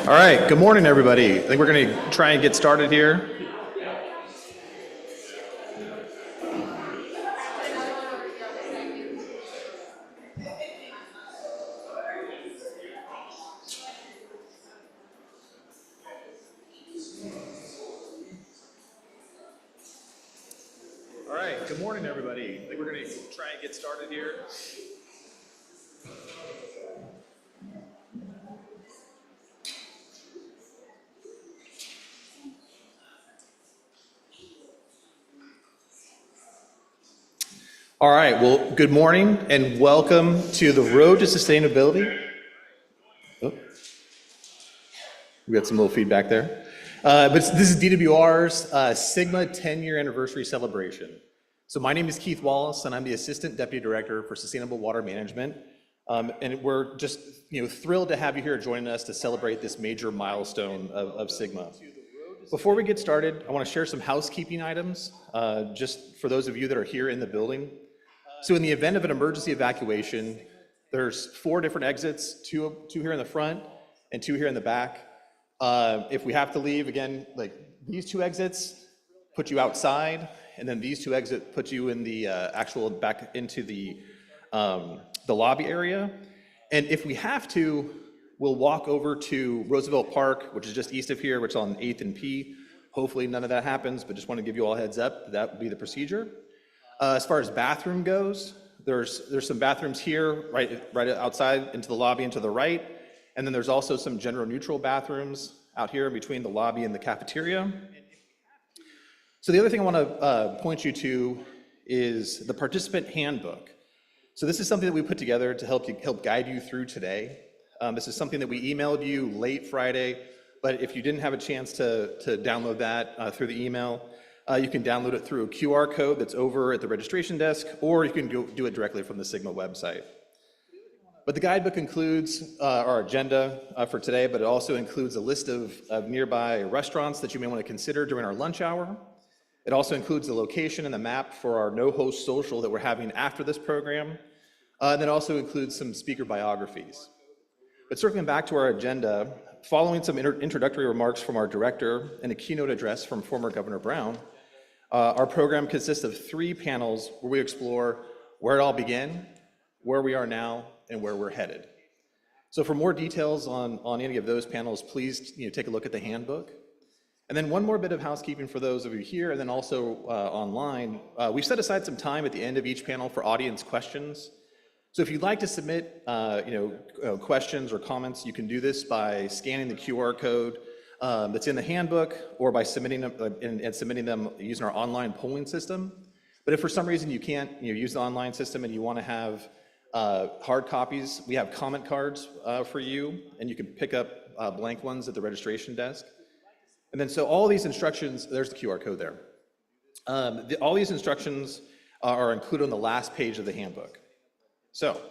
All right, good morning, everybody. I think we're going to try and get started here. All right, good morning, everybody. I think we're going to try and get started here. All right, well, good morning and welcome to the Road to Sustainability. Oh, we got some little feedback there. But this is DWR's Sigma 10-year anniversary celebration. So my name is Keith Wallace, and I'm the Assistant Deputy Director for Sustainable Water Management. And we're just thrilled to have you here joining us to celebrate this major milestone of Sigma. Before we get started, I want to share some housekeeping items, just for those of you that are here in the building. So in the event of an emergency evacuation, there's 4 different exits, two here in the front and 2 here in the back. If we have to leave, again, like these 2 exits put you outside, and then these 2 exits put you in the actual back into the lobby area. And if we have to, we'll walk over to Roosevelt Park, which is just east of here, which is on 8th and P. Hopefully none of that happens, but just want to give you all a heads up, that would be the procedure. As far as bathroom goes, there's some bathrooms here, right outside into the lobby and to the right. And then there's also some gender neutral bathrooms out here between the lobby and the cafeteria. So the other thing I want to point you to is the participant handbook. So this is something that we put together to help guide you through today. This is something that we emailed you late Friday, but if you didn't have a chance to download that through the email, you can download it through a QR code that's over at the registration desk, or you can go do it directly from the Sigma website. But the guidebook includes our agenda for today, but it also includes a list of nearby restaurants that you may want to consider during our lunch hour. It also includes the location and the map for our no-host social that we're having after this program. And it also includes some speaker biographies. But circling back to our agenda, following some introductory remarks from our director and a keynote address from former Governor Brown, our program consists of 3 panels where we explore where it all began, where we are now, and where we're headed. So for more details on any of those panels, please take a look at the handbook. And then one more bit of housekeeping for those of you here and then also online. We've set aside some time at the end of each panel for audience questions. So if you'd like to submit questions or comments, you can do this by scanning the QR code that's in the handbook, or by submitting them using our online polling system. But if for some reason you can't use the online system and you want to have hard copies, we have comment cards for you, and you can pick up blank ones at the registration desk. And then so all these instructions, there's the QR code there. All these instructions are included on the last page of the handbook. So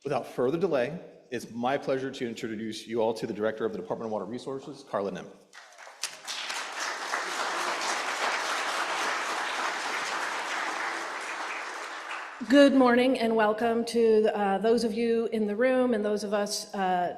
without further delay, it's my pleasure to introduce you all to the Director of the Department of Water Resources, Carla Nim. Good morning and welcome to those of you in the room and those of us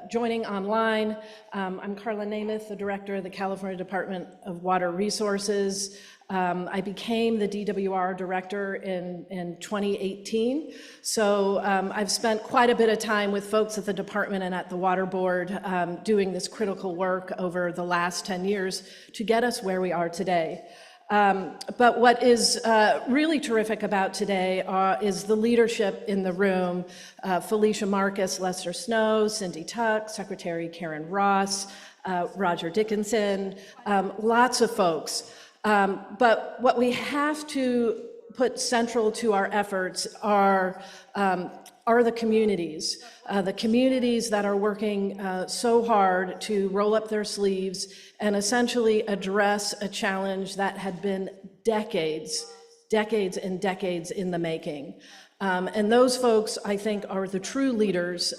joining online. I'm Carla Namath, the Director of the California Department of Water Resources. I became the DWR Director in 2018. So I've spent quite a bit of time with folks at the department and at the Water Board doing this critical work over the last 10 years to get us where we are today. But what is really terrific about today is the leadership in the room. Felicia Marcus, Lester Snow, Cindy Tuck, Secretary Karen Ross, Roger Dickinson, lots of folks. But what we have to put central to our efforts are the communities that are working so hard to roll up their sleeves and essentially address a challenge that had been decades and decades in the making. And those folks, I think, are the true leaders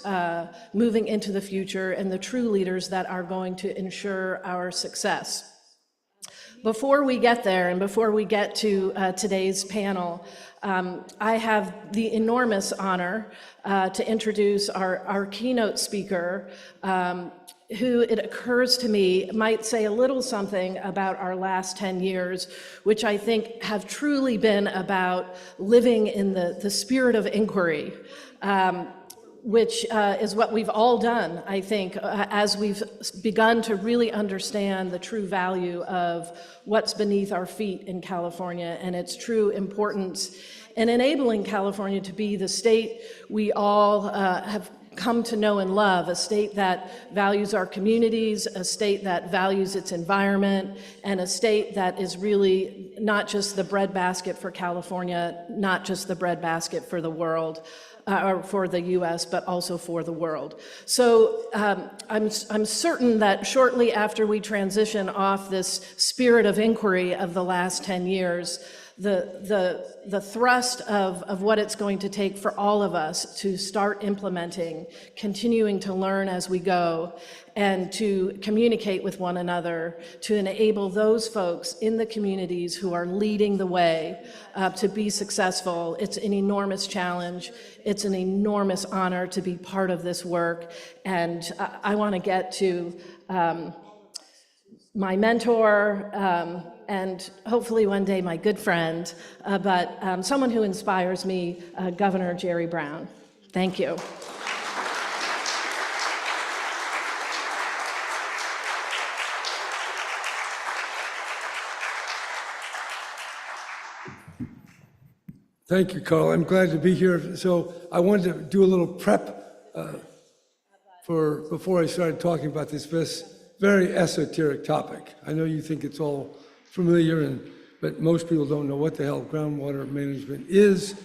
moving into the future and the true leaders that are going to ensure our success. Before we get there and before we get to today's panel, I have the enormous honor to introduce our keynote speaker. who, it occurs to me, might say a little something about our last 10 years, which I think have truly been about living in the spirit of inquiry, which is what we've all done, I think, as we've begun to really understand the true value of what's beneath our feet in California and its true importance in enabling California to be the state we all have come to know and love, a state that values our communities, a state that values its environment, and a state that is really not just the breadbasket for California, not just the breadbasket for the world, or for the US, but also for the world. So I'm certain that shortly after we transition off this spirit of inquiry of the last 10 years, the thrust of what it's going to take for all of us to start implementing, continuing to learn as we go, and to communicate with one another, to enable those folks in the communities who are leading the way to be successful. It's an enormous challenge. It's an enormous honor to be part of this work. And I want to get to my mentor, and hopefully one day my good friend, but someone who inspires me, Governor Jerry Brown. Thank you. Thank you, Carl. I'm glad to be here. So I wanted to do a little prep before I started talking about this very esoteric topic. I know you think it's all familiar, but most people don't know what the hell groundwater management is,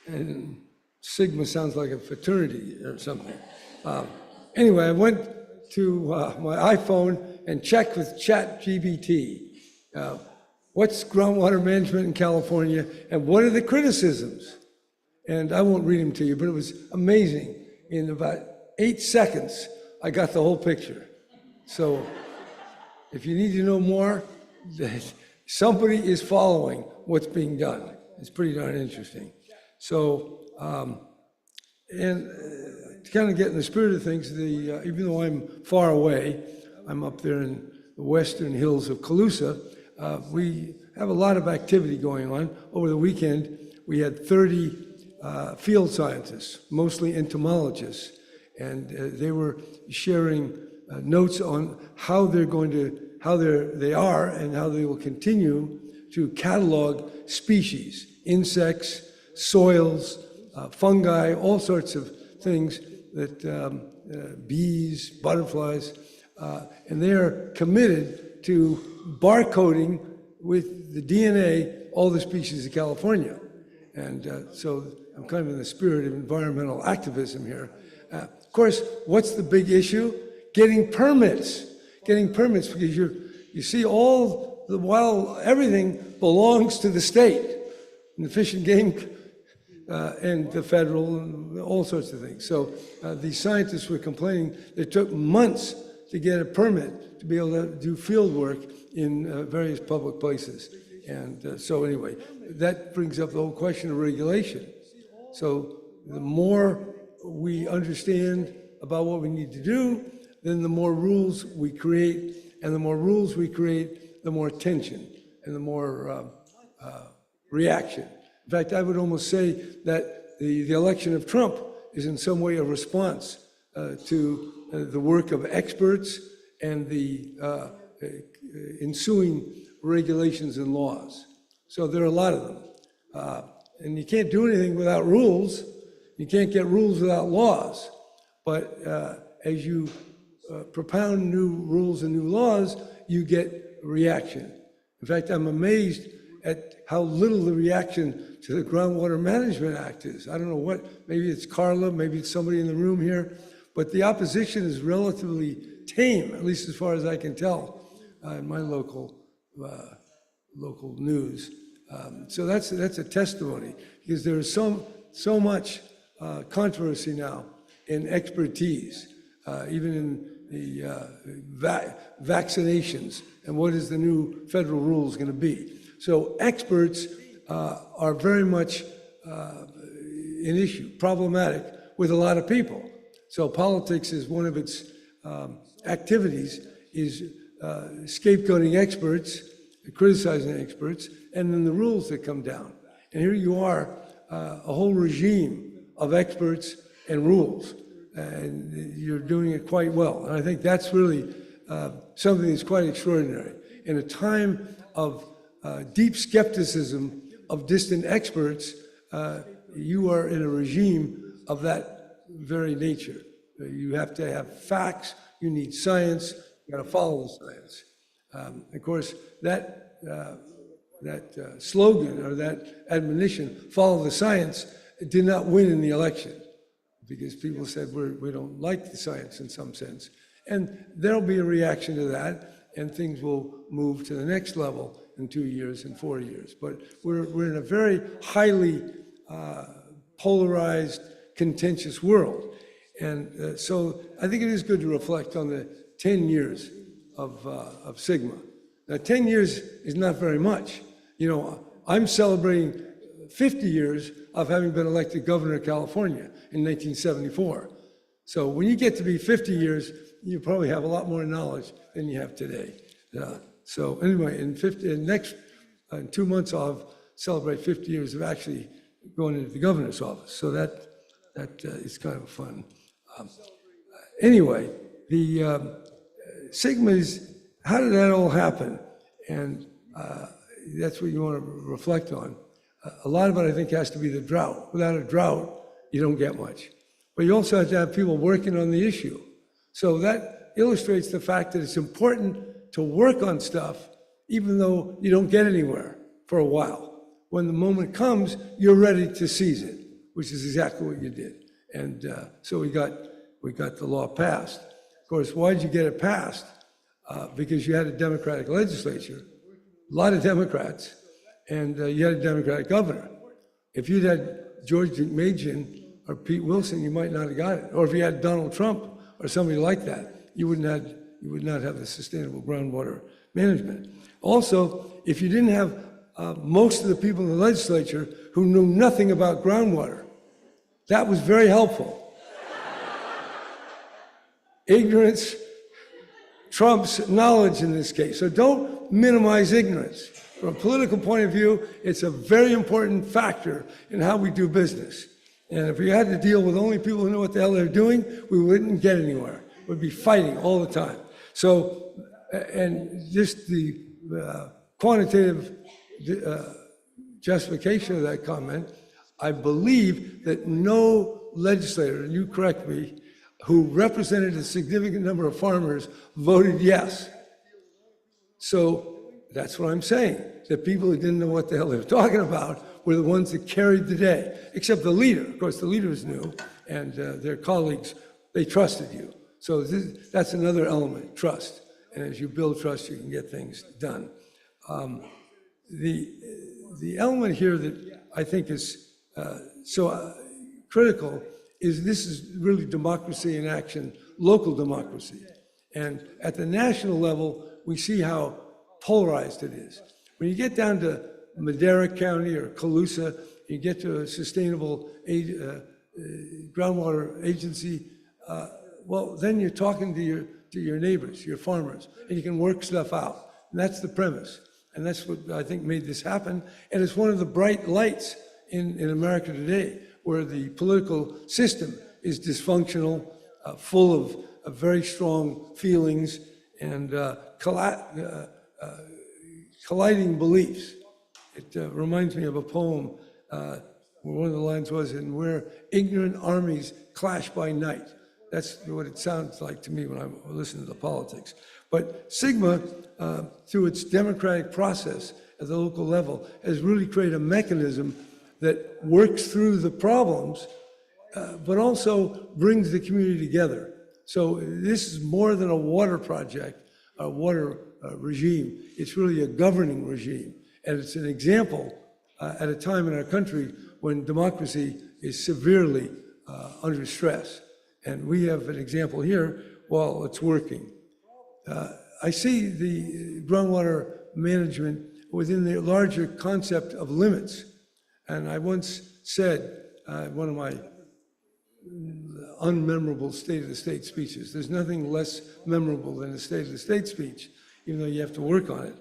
and Sigma sounds like a fraternity or something. Anyway, I went to my iPhone and checked with ChatGPT. What's groundwater management in California, and what are the criticisms? And I won't read them to you, but it was amazing. In about 8 seconds, I got the whole picture. So if you need to know more, somebody is following what's being done. It's pretty darn interesting. So, to kind of get in the spirit of things, even though I'm far away, I'm up there in the western hills of Colusa, we have a lot of activity going on. Over the weekend, we had 30 field scientists, mostly entomologists, and they were sharing notes on how they are and how they will continue to catalog species, insects, soils, fungi, all sorts of things that bees, butterflies, and they are committed to barcoding with the DNA all the species of California. And so I'm kind of in the spirit of environmental activism here. Of course, what's the big issue? Getting permits, because you see all the while everything belongs to the state, and the Fish and Game and the federal and all sorts of things. So these scientists were complaining it took months to get a permit to be able to do field work in various public places. And so anyway, that brings up the whole question of regulation. So the more we understand about what we need to do, then the more rules we create, and the more rules we create, the more tension and the more reaction. In fact, I would almost say that the election of Trump is in some way a response to the work of experts and the ensuing regulations and laws. So there are a lot of them. And you can't do anything without rules. You can't get rules without laws. But as you propound new rules and new laws, you get reaction. In fact, I'm amazed at how little the reaction to the Groundwater Management Act is. I don't know what, maybe it's Carla, maybe it's somebody in the room here, but the opposition is relatively tame, at least as far as I can tell in my local news. So that's a testimony, because there is so much controversy now in expertise, even in the vaccinations and what is the new federal rules going to be. So experts are very much an issue, problematic with a lot of people. So politics is one of its activities is scapegoating experts, criticizing experts, and then the rules that come down. And here you are, a whole regime of experts and rules, and you're doing it quite well. And I think that's really something that's quite extraordinary. In a time of deep skepticism of distant experts, you are in a regime of that very nature. You have to have facts, you need science, you got to follow the science. Of course, that slogan or that admonition, follow the science, did not win in the election because people said we don't like the science in some sense. And there'll be a reaction to that, and things will move to the next level in 2 years and 4 years. But we're in a very highly polarized, contentious world. And so I think it is good to reflect on the 10 years of SGMA. Now, 10 years is not very much. You know, I'm celebrating 50 years of having been elected governor of California in 1974. So when you get to be 50 years, you probably have a lot more knowledge than you have today. So anyway, in 2 months I'll celebrate 50 years of actually going into the governor's office. So that is kind of fun. Anyway, the SGMA is, how did that all happen? And that's what you want to reflect on. A lot of it, I think, has to be the drought. Without a drought, you don't get much. But you also have to have people working on the issue. So that illustrates the fact that it's important to work on stuff even though you don't get anywhere for a while. When the moment comes, you're ready to seize it, which is exactly what you did. And so we got the law passed. Of course, why did you get it passed? Because you had a Democratic legislature, a lot of Democrats, and you had a Democratic governor. If you'd had George McMahon or Pete Wilson, you might not have got it. Or if you had Donald Trump or somebody like that, you would not have the sustainable groundwater management. Also, if you didn't have most of the people in the legislature who knew nothing about groundwater, that was very helpful. Ignorance trumps knowledge in this case. So don't minimize ignorance. From a political point of view, it's a very important factor in how we do business. And if we had to deal with only people who know what the hell they're doing, we wouldn't get anywhere. We'd be fighting all the time. So, and just the quantitative justification of that comment, I believe that no legislator, and you correct me, who represented a significant number of farmers voted yes. So that's what I'm saying. The people who didn't know what the hell they were talking about were the ones that carried the day, except the leader. Of course, the leaders knew, and their colleagues, they trusted you. So that's another element, trust. And as you build trust, you can get things done. The element here that I think is so critical is this is really democracy in action, local democracy. And at the national level, we see how polarized it is. When you get down to Madera County or Colusa, you get to a sustainable groundwater agency, well, then you're talking to your neighbors, your farmers, and you can work stuff out. And that's the premise. And that's what I think made this happen. And it's one of the bright lights in America today, where the political system is dysfunctional, full of very strong feelings and colliding beliefs. It reminds me of a poem where one of the lines was, "And where ignorant armies clash by night." That's what it sounds like to me when I listen to the politics. But SGMA, through its democratic process at the local level, has really created a mechanism that works through the problems, but also brings the community together. So this is more than a water project, a water regime. It's really a governing regime. And it's an example at a time in our country when democracy is severely under stress. And we have an example here while it's working. I see the groundwater management within the larger concept of limits. And I once said, one of my unmemorable State of the State speeches. There's nothing less memorable than a State of the State speech, even though you have to work on it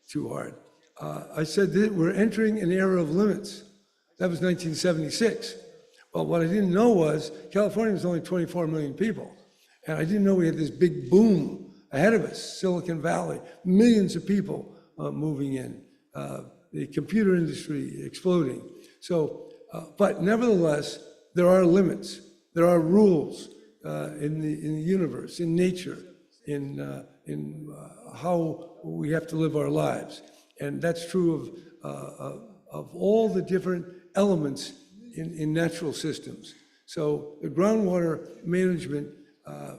too hard. I said that we're entering an era of limits. That was 1976. Well, what I didn't know was California was only 24 million people. And I didn't know we had this big boom ahead of us, Silicon Valley, millions of people moving in, the computer industry exploding. So, but nevertheless, there are limits. There are rules in the universe, in nature, in how we have to live our lives. And that's true of all the different elements in natural systems. So the groundwater management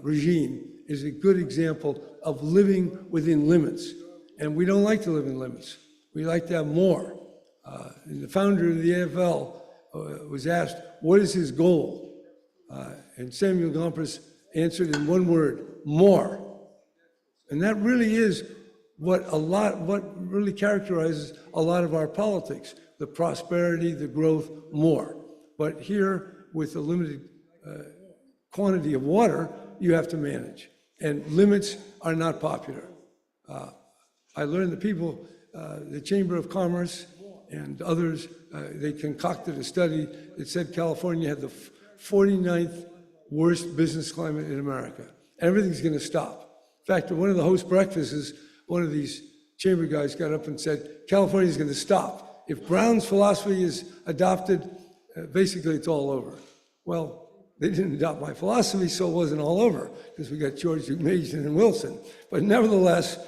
regime is a good example of living within limits. And we don't like to live in limits. We like to have more. And the founder of the AFL was asked, what is his goal? And Samuel Gompers answered in one word, more. And that really is what really characterizes a lot of our politics, the prosperity, the growth, more. But here, with a limited quantity of water, you have to manage. And limits are not popular. I learned the people, the Chamber of Commerce and others, they concocted a study that said California had the 49th worst business climate in America. Everything's going to stop. In fact, at one of the host breakfasts, one of these chamber guys got up and said, California's going to stop. If Brown's philosophy is adopted, basically it's all over. Well, they didn't adopt my philosophy, so it wasn't all over, because we got George Mason and Wilson. But nevertheless,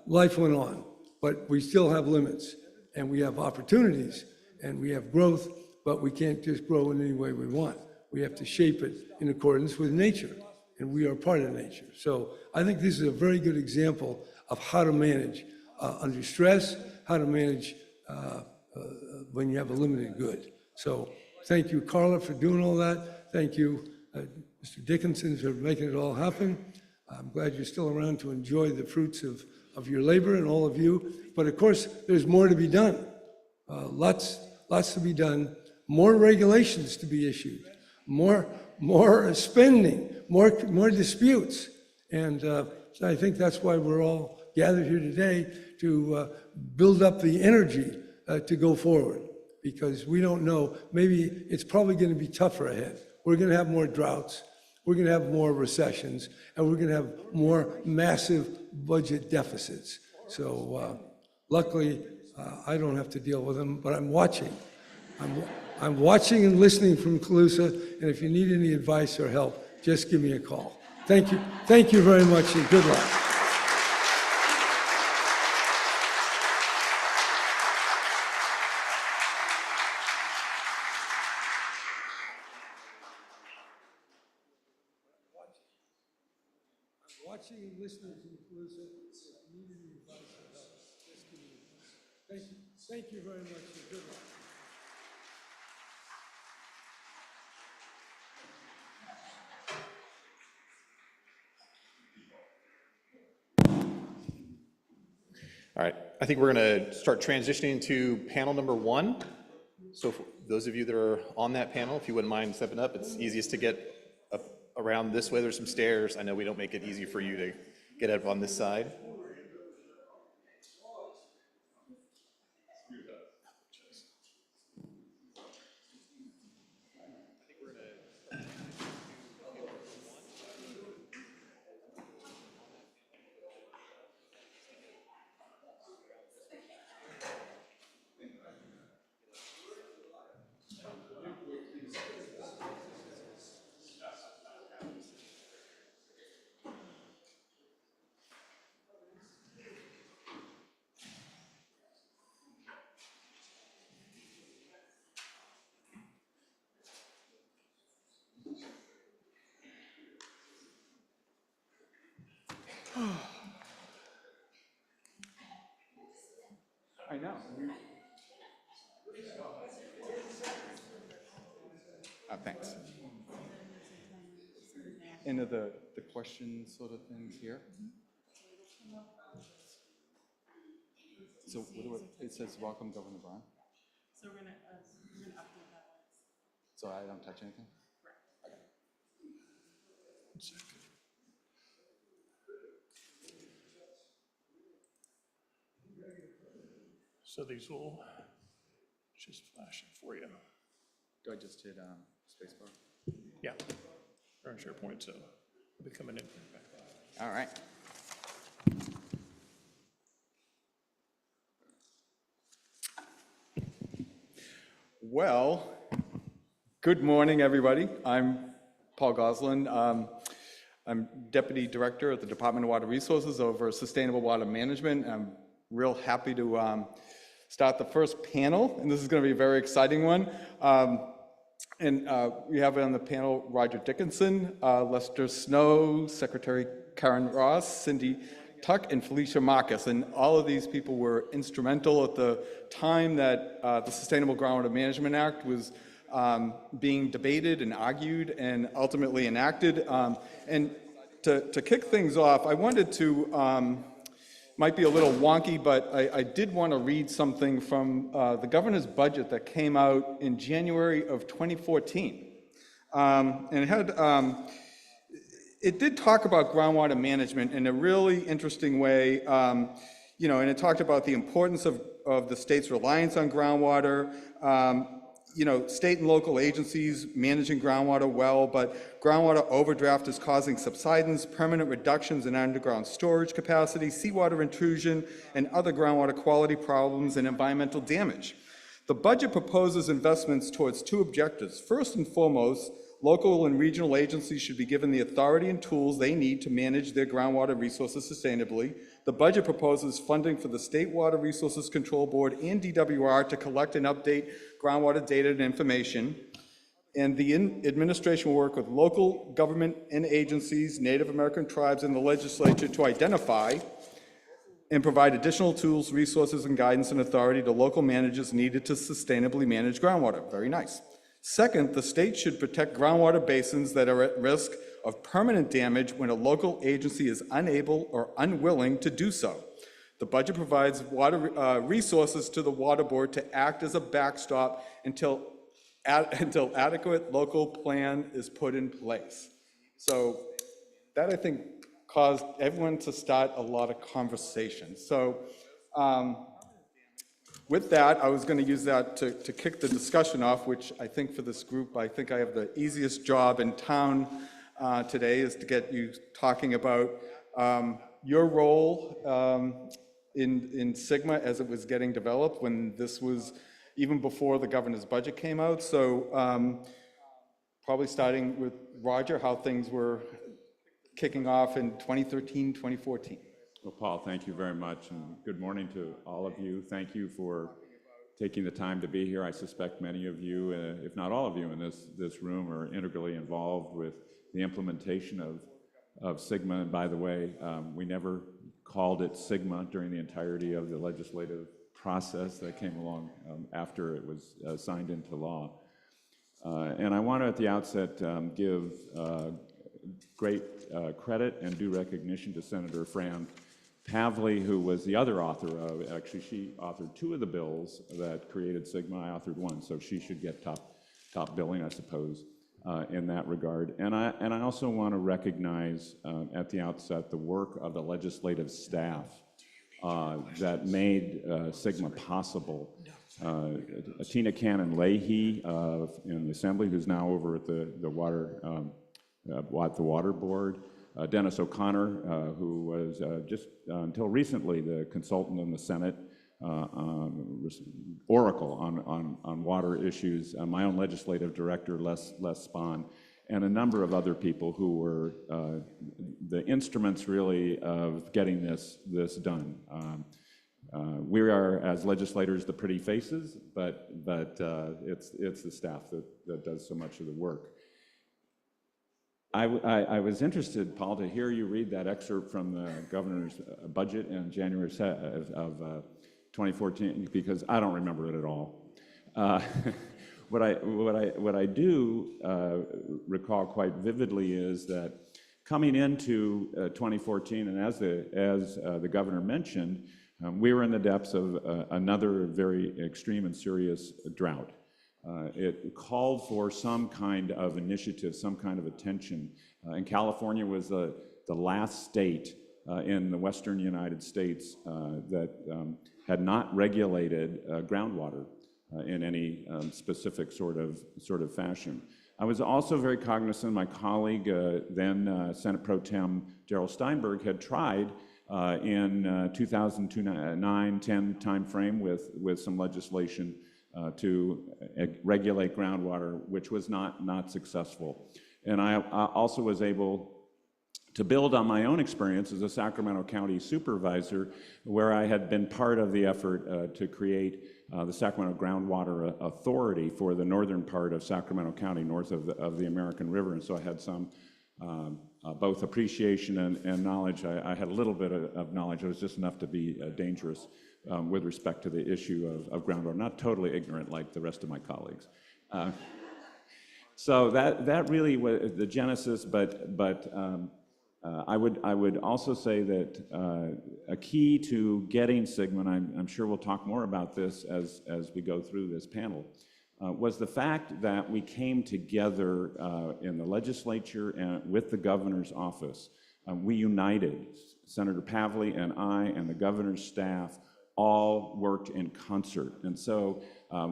life went on. But we still have limits, and we have opportunities, and we have growth, but we can't just grow in any way we want. We have to shape it in accordance with nature, and we are part of nature. So I think this is a very good example of how to manage under stress, how to manage when you have a limited good. So thank you, Carla, for doing all that. Thank you, Mr. Dickinson, for making it all happen. I'm glad you're still around to enjoy the fruits of your labor, and all of you. But of course, there's more to be done. Lots to be done. More regulations to be issued. More spending. More disputes. And so I think that's why we're all gathered here today, to build up the energy to go forward. Because we don't know, maybe it's probably going to be tougher ahead. We're going to have more droughts. We're going to have more recessions, and we're going to have more massive budget deficits. So luckily, I don't have to deal with them, but I'm watching. I'm watching and listening from Calusa, and if you need any advice or help, just give me a call. Thank you. Thank you very much, and good luck. Watching and listening to Calusa, if you need any advice or help, just give me a call. Thank you. Thank you very much, and good luck. All right, I think we're going to start transitioning to panel number 1. So for those of you that are on that panel, if you wouldn't mind stepping up, it's easiest to get up around this way. There's some stairs. I know we don't make it easy for you to get up on this side. I know. Thanks. And the question sort of things here. So what it says, welcome Governor Brown. So we're gonna update that one. So I don't touch anything? Correct. So these will just flash it for you. Do I just hit spacebar? Yeah, they're on SharePoint, so they'll be coming in. All right. Well, good morning, everybody. I'm Paul Goslin. I'm Deputy Director at the Department of Water Resources over Sustainable Water Management. I'm real happy to start the first panel, and this is going to be a very exciting one. We have on the panel Roger Dickinson, Lester Snow, Secretary Karen Ross, Cindy Tuck, and Felicia Marcus. And all of these people were instrumental at the time that the Sustainable Groundwater Management Act was being debated and argued and ultimately enacted. And to kick things off, I wanted to, might be a little wonky, but I did want to read something from the governor's budget that came out in January of 2014. And it had, it did talk about groundwater management in a really interesting way, you know, and it talked about the importance of the state's reliance on groundwater, you know, state and local agencies managing groundwater well, but groundwater overdraft is causing subsidence, permanent reductions in underground storage capacity, seawater intrusion, and other groundwater quality problems and environmental damage. The budget proposes investments towards two objectives. First and foremost, local and regional agencies should be given the authority and tools they need to manage their groundwater resources sustainably. The budget proposes funding for the State Water Resources Control Board and DWR to collect and update groundwater data and information. And the administration will work with local government and agencies, Native American tribes, and the legislature to identify and provide additional tools, resources, and guidance and authority to local managers needed to sustainably manage groundwater. Very nice. Second, the state should protect groundwater basins that are at risk of permanent damage when a local agency is unable or unwilling to do so. The budget provides water resources to the water board to act as a backstop until adequate local plan is put in place. So that, I think, caused everyone to start a lot of conversation. So with that, I was going to use that to kick the discussion off, which I think for this group, I think I have the easiest job in town today is to get you talking about your role in SGMA as it was getting developed when this was even before the governor's budget came out. So probably starting with Roger, how things were kicking off in 2013, 2014. Well, Paul, thank you very much, and good morning to all of you. Thank you for taking the time to be here. I suspect many of you, if not all of you in this room, are integrally involved with the implementation of SGMA. And by the way, we never called it SGMA during the entirety of the legislative process that came along after it was signed into law. And I want to, at the outset, give great credit and due recognition to Senator Fran Pavley, who was the other author of, actually she authored two of the bills that created SGMA. I authored one, so she should get top billing, I suppose, in that regard. And I also want to recognize at the outset the work of the legislative staff that made SGMA possible. Tina Cannon Leahy in the Assembly, who's now over at the Water Board. Dennis O'Connor, who was just until recently the consultant in the Senate, Oracle on water issues, my own legislative director, Les Spahn, and a number of other people who were the instruments really of getting this done. We are, as legislators, the pretty faces, but it's the staff that does so much of the work. I was interested, Paul, to hear you read that excerpt from the governor's budget in January of 2014, because I don't remember it at all. What I do recall quite vividly is that coming into 2014, and as the governor mentioned, we were in the depths of another very extreme and serious drought. It called for some kind of initiative, some kind of attention. And California was the last state in the western United States that had not regulated groundwater in any specific sort of fashion. I was also very cognizant, my colleague, then Senate Pro Tem Gerald Steinberg, had tried in 2009-10 timeframe with some legislation to regulate groundwater, which was not successful. And I also was able to build on my own experience as a Sacramento County supervisor, where I had been part of the effort to create the Sacramento Groundwater Authority for the northern part of Sacramento County, north of the American River. And so I had some both appreciation and knowledge. I had a little bit of knowledge. It was just enough to be dangerous with respect to the issue of groundwater. Not totally ignorant like the rest of my colleagues. So that really was the genesis, but I would also say that a key to getting SGMA, and I'm sure we'll talk more about this as we go through this panel, was the fact that we came together in the legislature and with the governor's office. We united, Senator Pavley and I and the governor's staff all worked in concert. And so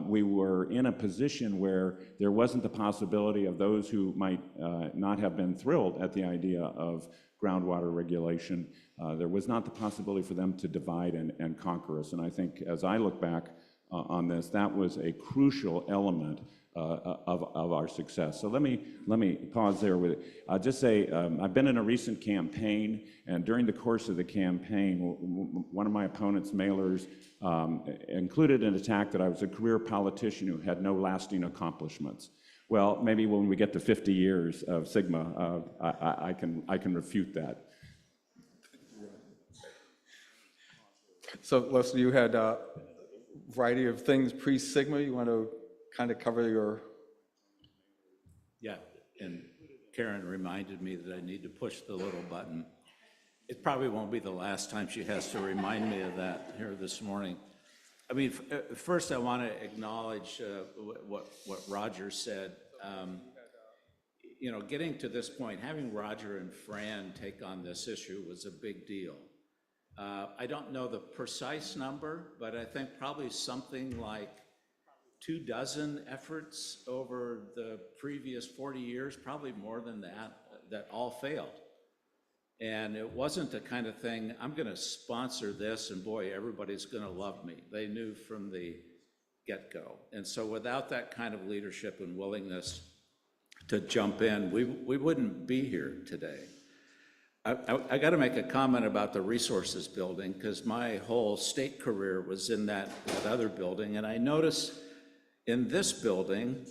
we were in a position where there wasn't the possibility of those who might not have been thrilled at the idea of groundwater regulation. There was not the possibility for them to divide and conquer us. And I think as I look back on this, that was a crucial element of our success. So let me pause there with it. I'll just say I've been in a recent campaign, and during the course of the campaign, one of my opponent's mailers included an attack that I was a career politician who had no lasting accomplishments. Well, maybe when we get to 50 years of SGMA, I can refute that. So Leslie, you had a variety of things pre-SGMA. You want to kind of cover your... Yeah, and Karen reminded me that I need to push the little button. It probably won't be the last time she has to remind me of that here this morning. I mean, first I want to acknowledge what Roger said. You know, getting to this point, having Roger and Fran take on this issue was a big deal. I don't know the precise number, but I think probably something like 24 efforts over the previous 40 years, probably more than that all failed. And it wasn't the kind of thing, I'm going to sponsor this and boy, everybody's going to love me. They knew from the get-go. And so without that kind of leadership and willingness to jump in, we wouldn't be here today. I got to make a comment about the resources building, because my whole state career was in that other building, and I noticed in this building,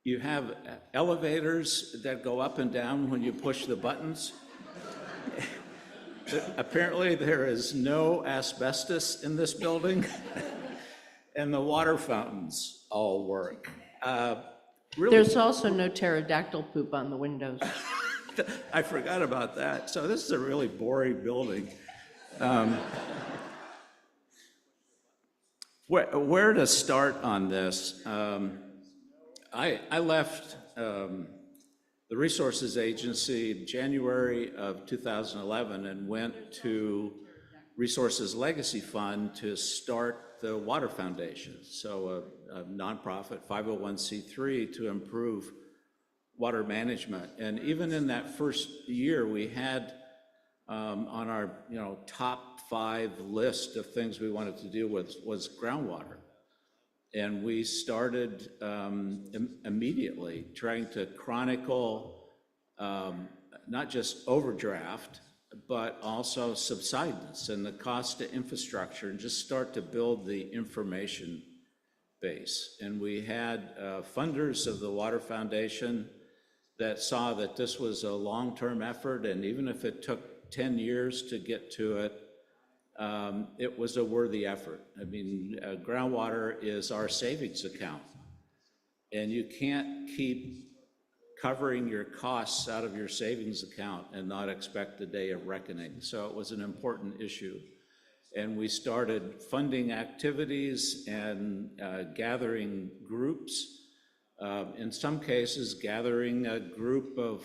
you have elevators that go up and down when you push the buttons. Apparently there is no asbestos in this building, and the water fountains all work. Really, There's also no pterodactyl poop on the windows. I forgot about that. So this is a really boring building. Where to start on this? I left the Resources Agency in January of 2011 and went to Resources Legacy Fund to start the Water Foundation, so a nonprofit 501c3 to improve water management. And even in that first year, we had on our top 5 list of things we wanted to deal with was groundwater. And we started immediately trying to chronicle not just overdraft, but also subsidence and the cost to infrastructure, and just start to build the information base. And we had funders of the Water Foundation that saw that this was a long-term effort, and even if it took 10 years to get to it, it was a worthy effort. I mean, groundwater is our savings account, and you can't keep covering your costs out of your savings account and not expect the day of reckoning. So it was an important issue. And we started funding activities and gathering groups in some cases gathering a group of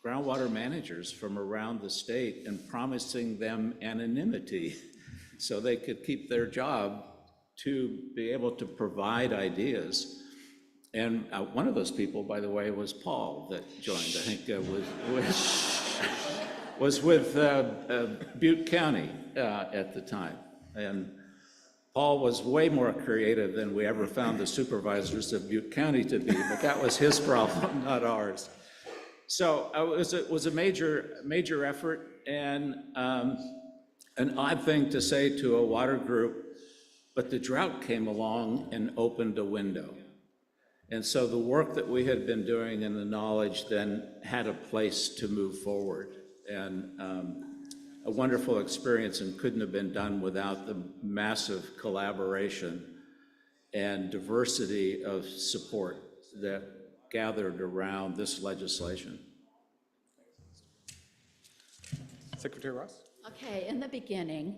groundwater managers from around the state and promising them anonymity so they could keep their job to be able to provide ideas. And one of those people, by the way, was Paul that joined. I think was with Butte County at the time. And Paul was way more creative than we ever found the supervisors of Butte County to be, but that was his problem, not ours. So it was a major effort, and an odd thing to say to a water group, but the drought came along and opened a window. And so the work that we had been doing and the knowledge then had a place to move forward. And a wonderful experience, and couldn't have been done without the massive collaboration and diversity of support that gathered around this legislation. Secretary Ross? Okay, in the beginning,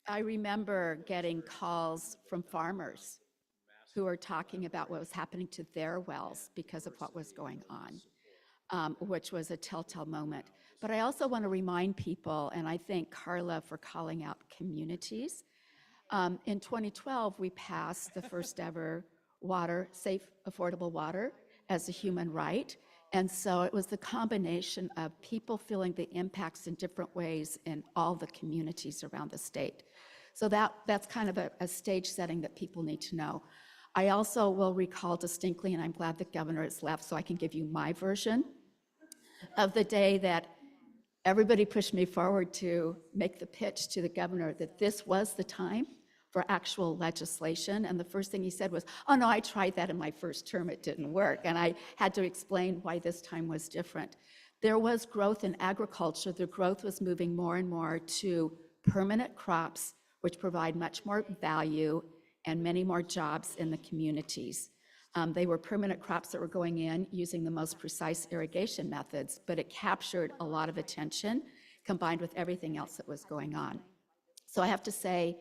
I remember getting calls from farmers who were talking about what was happening to their wells because of what was going on, which was a telltale moment. But I also want to remind people, and I thank Carla for calling out communities. In 2012, we passed the first ever safe, affordable water as a human right. And so it was the combination of people feeling the impacts in different ways in all the communities around the state. So that's kind of a stage setting that people need to know. I also will recall distinctly, and I'm glad the governor has left so I can give you my version of the day that everybody pushed me forward to make the pitch to the governor that this was the time for actual legislation. And the first thing he said was, oh no, I tried that in my first term, it didn't work. And I had to explain why this time was different. There was growth in agriculture. The growth was moving more and more to permanent crops, which provide much more value and many more jobs in the communities. They were permanent crops that were going in using the most precise irrigation methods, but it captured a lot of attention combined with everything else that was going on. So I have to say,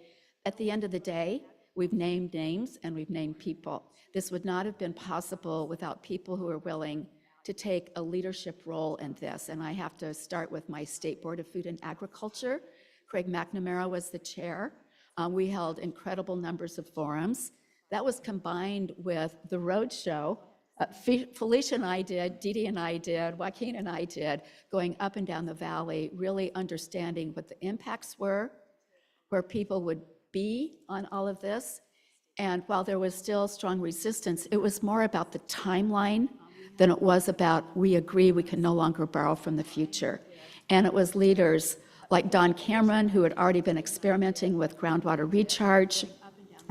at the end of the day, we've named names and we've named people. This would not have been possible without people who are willing to take a leadership role in this. And I have to start with my State Board of Food and Agriculture. Craig McNamara was the chair. We held incredible numbers of forums. That was combined with the roadshow. Felicia and I did, Dee Dee and I did, Joaquin and I did, going up and down the valley, really understanding what the impacts were, where people would be on all of this. And while there was still strong resistance, it was more about the timeline than it was about we agree we can no longer borrow from the future. And it was leaders like Don Cameron, who had already been experimenting with groundwater recharge.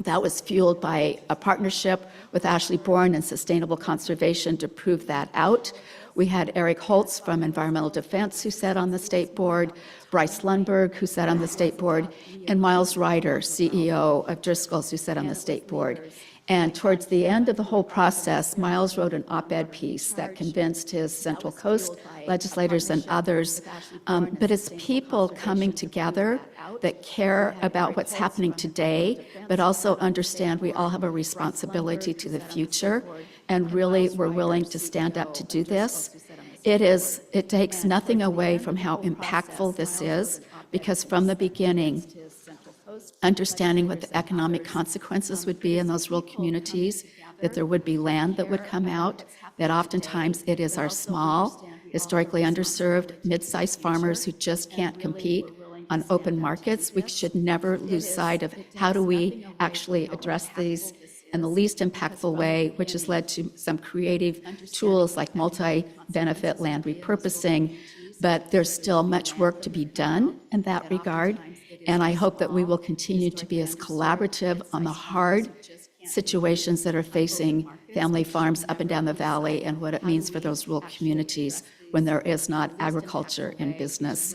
That was fueled by a partnership with Ashley Bourne and Sustainable Conservation to prove that out. We had Eric Holtz from Environmental Defense who sat on the state board, Bryce Lundberg who sat on the state board, and Miles Ryder, CEO of Driscoll's, who sat on the state board. And towards the end of the whole process, Miles wrote an op-ed piece that convinced his Central Coast legislators and others. But it's people coming together that care about what's happening today, but also understand we all have a responsibility to the future, and really we're willing to stand up to do this. It takes nothing away from how impactful this is, because from the beginning, understanding what the economic consequences would be in those rural communities, that there would be land that would come out, that oftentimes it is our small, historically underserved, mid-sized farmers who just can't compete on open markets. We should never lose sight of how do we actually address these in the least impactful way, which has led to some creative tools like multi-benefit land repurposing, but there's still much work to be done in that regard. And I hope that we will continue to be as collaborative on the hard situations that are facing family farms up and down the valley and what it means for those rural communities when there is not agriculture in business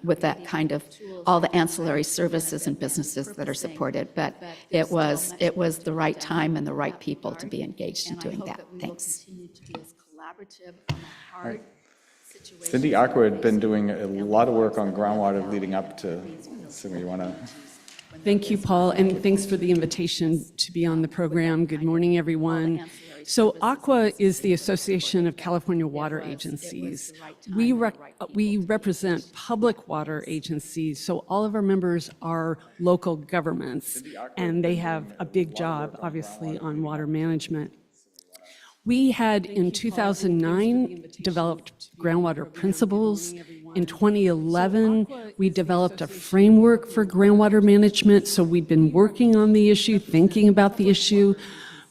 with that kind of all the ancillary services and businesses that are supported. But it was the right time and the right people to be engaged in doing that. Thanks. Cindy Aqua had been doing a lot of work on groundwater leading up to, so you want to Thank you, Paul, and thanks for the invitation to be on the program. Good morning, everyone. So AQUA is the Association of California Water Agencies. We represent public water agencies, so all of our members are local governments, and they have a big job, obviously, on water management. We had, in 2009, developed groundwater principles. In 2011, we developed a framework for groundwater management, so we'd been working on the issue, thinking about the issue.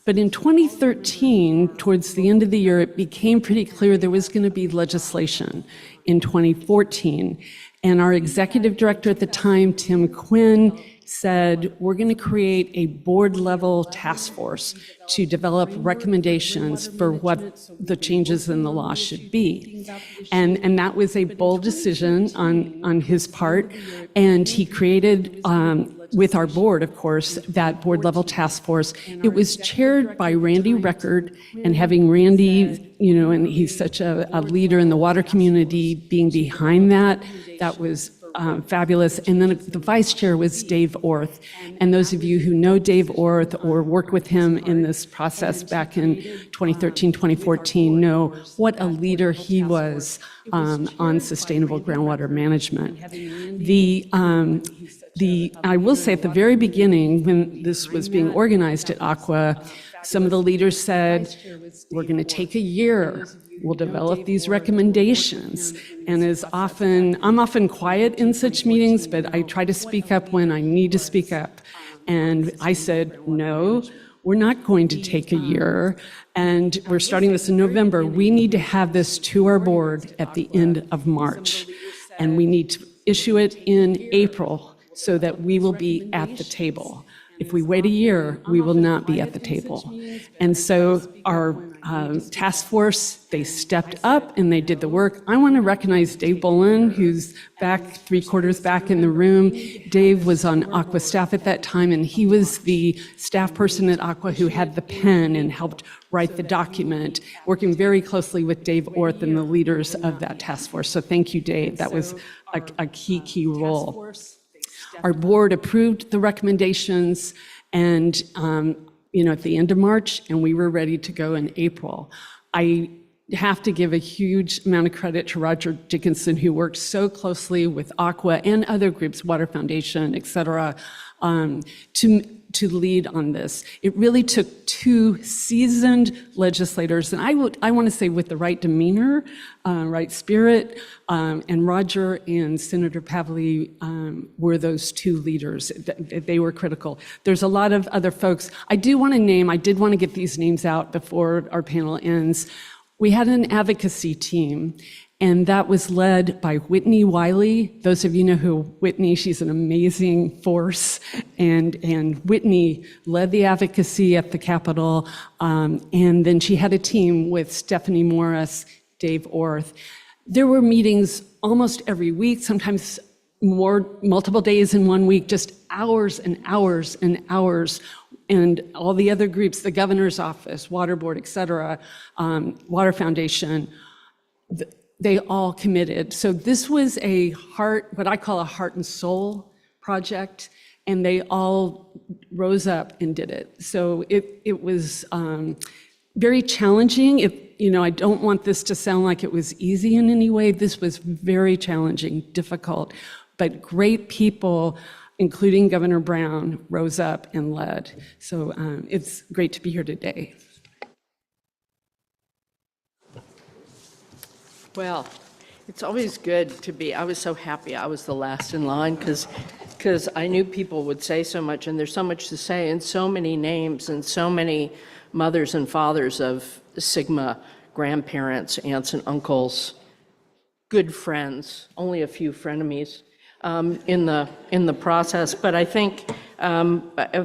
But in 2013, towards the end of the year, it became pretty clear there was going to be legislation in 2014. And our executive director at the time, Tim Quinn, said, we're going to create a board-level task force to develop recommendations for what the changes in the law should be. And that was a bold decision on his part. And he created, with our board, of course, that board-level task force. It was chaired by Randy Record, and having Randy, you know, and he's such a leader in the water community, being behind that was fabulous. And then the vice chair was Dave Orth. And those of you who know Dave Orth or worked with him in this process back in 2013, 2014 know what a leader he was on sustainable groundwater management. I will say at the very beginning, when this was being organized at AQUA, some of the leaders said, we're going to take a year. We'll develop these recommendations. And I'm often quiet in such meetings, but I try to speak up when I need to speak up. And I said, no, we're not going to take a year. And we're starting this in November. We need to have this to our board at the end of March. And we need to issue it in April so that we will be at the table. If we wait a year, we will not be at the table. And so our task force, they stepped up and they did the work. I want to recognize Dave Bolin, who's back, 3/4 back in the room. Dave was on AQUA staff at that time, and he was the staff person at AQUA who had the pen and helped write the document, working very closely with Dave Orth and the leaders of that task force. So thank you, Dave. That was a key role. Our board approved the recommendations and, at the end of March, and we were ready to go in April. I have to give a huge amount of credit to Roger Dickinson, who worked so closely with AQUA and other groups, Water Foundation, et cetera, to lead on this. It really took two seasoned legislators, and I want to say with the right demeanor, right spirit, and Roger and Senator Pavley were those two leaders. They were critical. There's a lot of other folks. I did want to get these names out before our panel ends. We had an advocacy team, and that was led by Whitney Wiley. Those of you know who Whitney, she's an amazing force. And Whitney led the advocacy at the Capitol. And then she had a team with Stephanie Morris, Dave Orth. There were meetings almost every week, sometimes multiple days in one week, just hours and hours and hours. And all the other groups, the governor's office, water board, et cetera, Water Foundation, they all committed. So this was what I call a heart and soul project, and they all rose up and did it. So it was very challenging. I don't want this to sound like it was easy in any way. This was very challenging, difficult, but great people, including Governor Brown, rose up and led. So it's great to be here today. Well, it's always good to be, I was so happy I was the last in line because I knew people would say so much, and there's so much to say, and so many names, and so many mothers and fathers of Sigma, grandparents, aunts and uncles, good friends, only a few frenemies in the process. But I think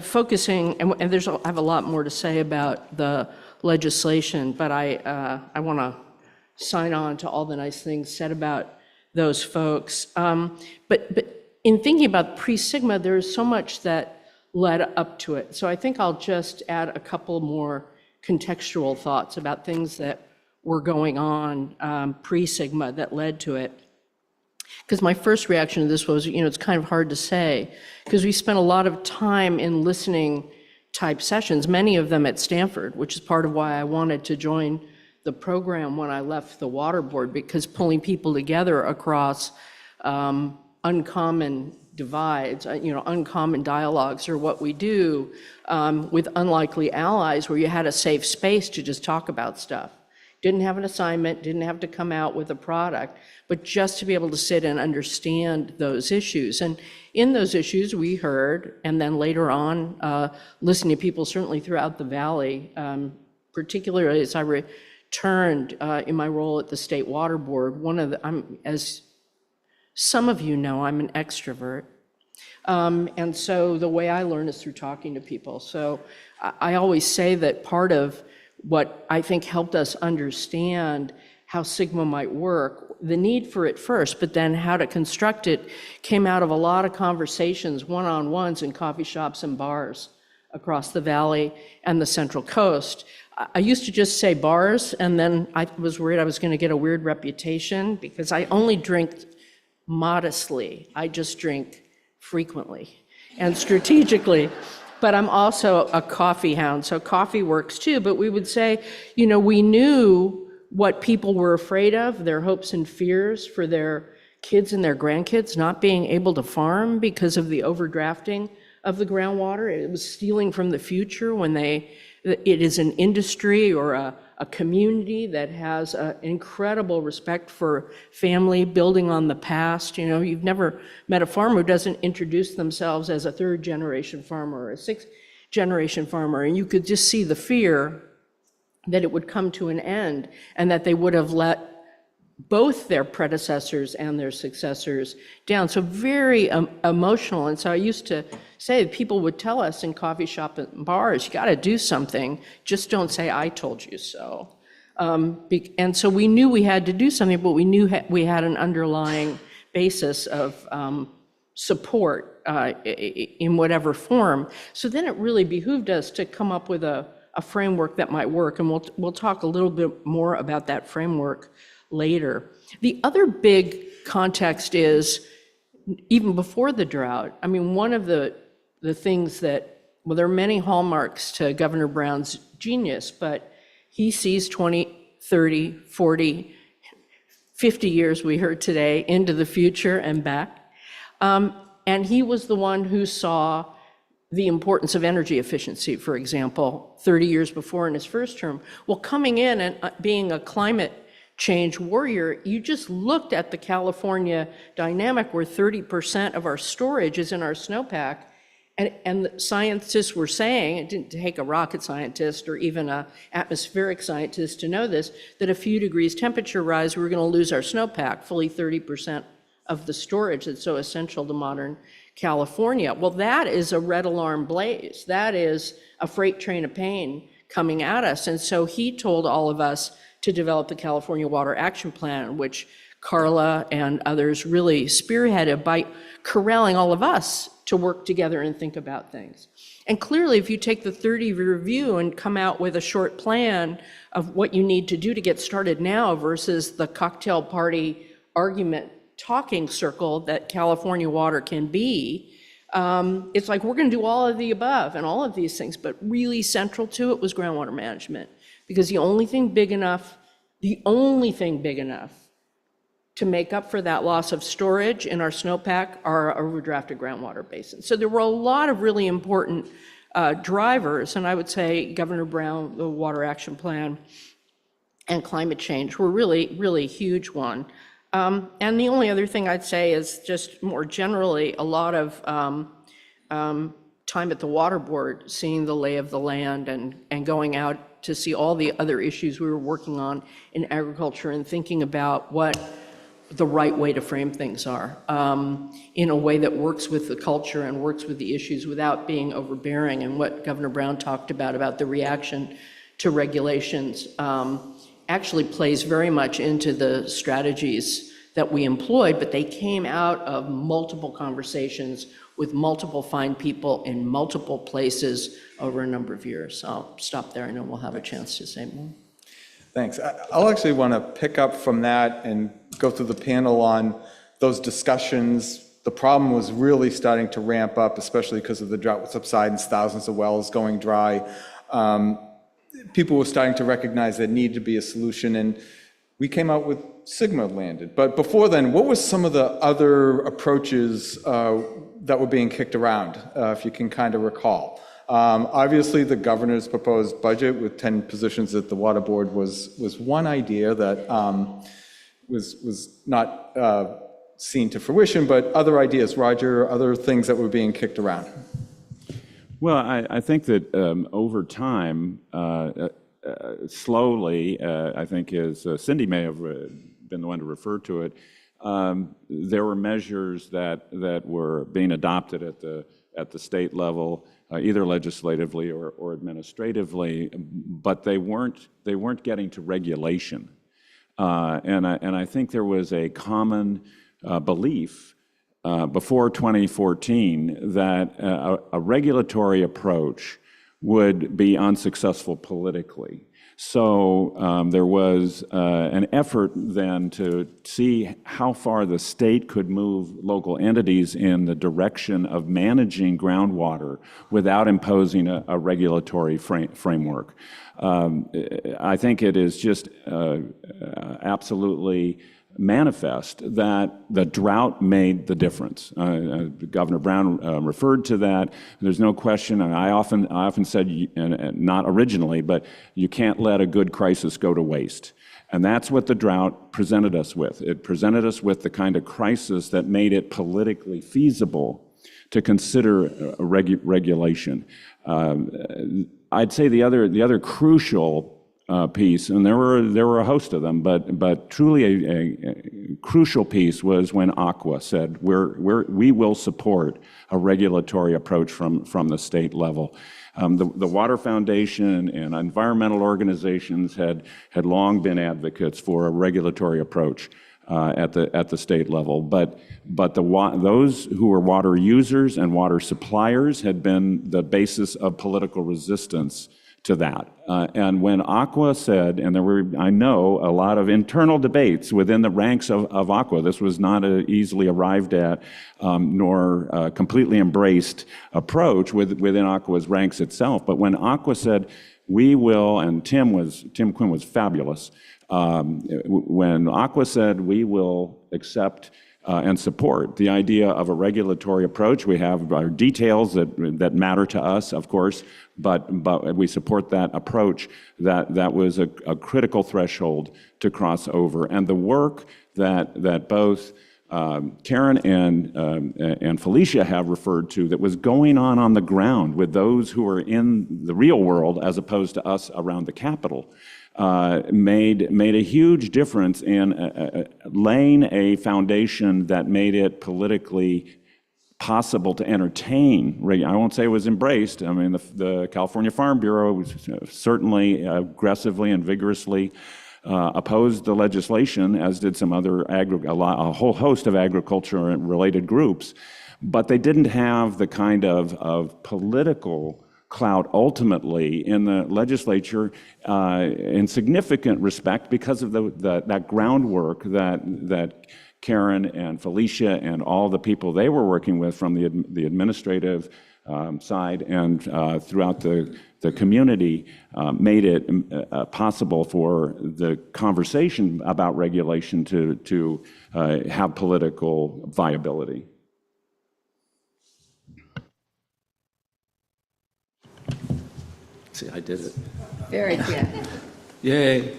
focusing, and I have a lot more to say about the legislation, but I want to sign on to all the nice things said about those folks. But in thinking about pre-Sigma, there's so much that led up to it. So I think I'll just add a couple more contextual thoughts about things that were going on pre-Sigma that led to it. Because my first reaction to this was, it's kind of hard to say, because we spent a lot of time in listening type sessions, many of them at Stanford, which is part of why I wanted to join the program when I left the water board, because pulling people together across uncommon divides, uncommon dialogues are what we do with unlikely allies, where you had a safe space to just talk about stuff. Didn't have an assignment, didn't have to come out with a product, but just to be able to sit and understand those issues. And in those issues, we heard, and then later on, listening to people certainly throughout the Valley, particularly as I returned in my role at the State Water Board, as some of you know, I'm an extrovert. And so the way I learn is through talking to people. So I always say that part of what I think helped us understand how SGMA might work, the need for it first, but then how to construct it, came out of a lot of conversations, one-on-ones in coffee shops and bars across the Valley and the Central Coast. I used to just say bars, and then I was worried I was going to get a weird reputation because I only drink modestly. I just drink frequently and strategically. But I'm also a coffee hound, so coffee works too. But we would say, we knew what people were afraid of, their hopes and fears for their kids and their grandkids not being able to farm because of the overdrafting of the groundwater. It was stealing from the future when it is an industry or a community that has an incredible respect for family, building on the past. You've never met a farmer who doesn't introduce themselves as a third-generation farmer or a sixth-generation farmer, and you could just see the fear that it would come to an end and that they would have let both their predecessors and their successors down. So very emotional. And so I used to say, people would tell us in coffee shop and bars, you got to do something. Just don't say, I told you so. And so we knew we had to do something, but we knew we had an underlying basis of support in whatever form. So then it really behooved us to come up with a framework that might work. And we'll talk a little bit more about that framework later. The other big context is, even before the drought, one of the things that, there are many hallmarks to Governor Brown's genius, but he sees 20, 30, 40, 50 years, we heard today, into the future and back. And he was the one who saw the importance of energy efficiency, for example, 30 years before in his first term. Well, coming in and being a climate change warrior, you just looked at the California dynamic where 30% of our storage is in our snowpack. And the scientists were saying, it didn't take a rocket scientist or even an atmospheric scientist to know this, that a few degrees temperature rise, we're going to lose our snowpack, fully 30% of the storage that's so essential to modern California. Well, that is a red alarm blaze. That is a freight train of pain coming at us. And so he told all of us to develop the California Water Action Plan, which Carla and others really spearheaded by corralling all of us to work together and think about things. And clearly, if you take the 30-year review and come out with a short plan of what you need to do to get started now versus the cocktail party argument talking circle that California water can be, it's like we're going to do all of the above and all of these things, but really central to it was groundwater management, because the only thing big enough to make up for that loss of storage in our snowpack are our overdrafted groundwater basins. So there were a lot of really important drivers, and I would say Governor Brown, the Water Action Plan, and climate change were really, really huge one. And the only other thing I'd say is just more generally a lot of time at the water board, seeing the lay of the land and going out to see all the other issues we were working on in agriculture and thinking about what the right way to frame things are in a way that works with the culture and works with the issues without being overbearing. And what Governor Brown talked about the reaction to regulations actually plays very much into the strategies that we employed, but they came out of multiple conversations with multiple fine people in multiple places over a number of years. So I'll stop there. I know we'll have a chance to say more. Thanks. I'll actually want to pick up from that and go through the panel on those discussions, the problem was really starting to ramp up, especially because of the drought subsidence, thousands of wells going dry. People were starting to recognize there needed to be a solution, and we came out with SGMA landed. But before then, what were some of the other approaches that were being kicked around, if you can kind of recall? Obviously, the governor's proposed budget with 10 positions at the water board was one idea that was not seen to fruition, but other ideas, Roger, other things that were being kicked around. Well, I think that over time, slowly, I think as Cindy may have been the one to refer to it, there were measures that were being adopted at the state level, either legislatively or administratively, but they weren't getting to regulation. And I think there was a common belief before 2014 that a regulatory approach would be unsuccessful politically. So there was an effort then to see how far the state could move local entities in the direction of managing groundwater without imposing a regulatory framework. I think it is just absolutely manifest that the drought made the difference. Governor Brown referred to that. There's no question, and I often said, and not originally, but you can't let a good crisis go to waste. And that's what the drought presented us with. It presented us with the kind of crisis that made it politically feasible to consider regulation. I'd say the other crucial piece, and there were a host of them, but truly a crucial piece was when Aqua said we will support a regulatory approach from the state level. The Water Foundation and environmental organizations had long been advocates for a regulatory approach at the state level, but those who were water users and water suppliers had been the basis of political resistance to that. And when Aqua said, and there were, I know, a lot of internal debates within the ranks of Aqua. This was not an easily arrived at nor completely embraced approach within Aqua's ranks itself. But when Aqua said, we will, and Tim Quinn was fabulous, when Aqua said, we will accept and support the idea of a regulatory approach. We have our details that matter to us, of course, but we support that approach. That was a critical threshold to cross over. And the work that both Karen and Felicia have referred to that was going on the ground with those who are in the real world as opposed to us around the Capitol, made a huge difference in laying a foundation that made it politically possible to entertain. I won't say it was embraced. I mean, the California Farm Bureau was certainly aggressively and vigorously opposed the legislation, as did some other a whole host of agriculture-related groups, but they didn't have the kind of political clout ultimately in the legislature in significant respect because of that groundwork that Karen and Felicia and all the people they were working with from the administrative side and throughout the community made it possible for the conversation about regulation to have political viability. See, I did it. Very good. Yay.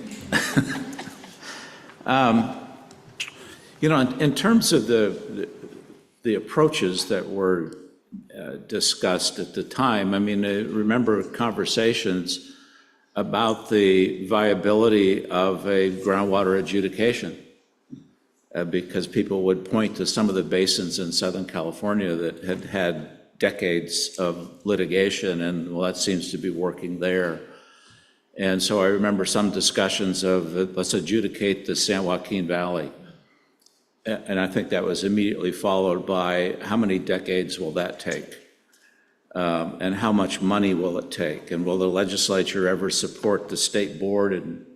In terms of the approaches that were discussed at the time, I mean, I remember conversations about the viability of a groundwater adjudication because people would point to some of the basins in Southern California that had had decades of litigation, and well, that seems to be working there. And so I remember some discussions of let's adjudicate the San Joaquin Valley. And I think that was immediately followed by how many decades will that take? And how much money will it take? And will the legislature ever support the state board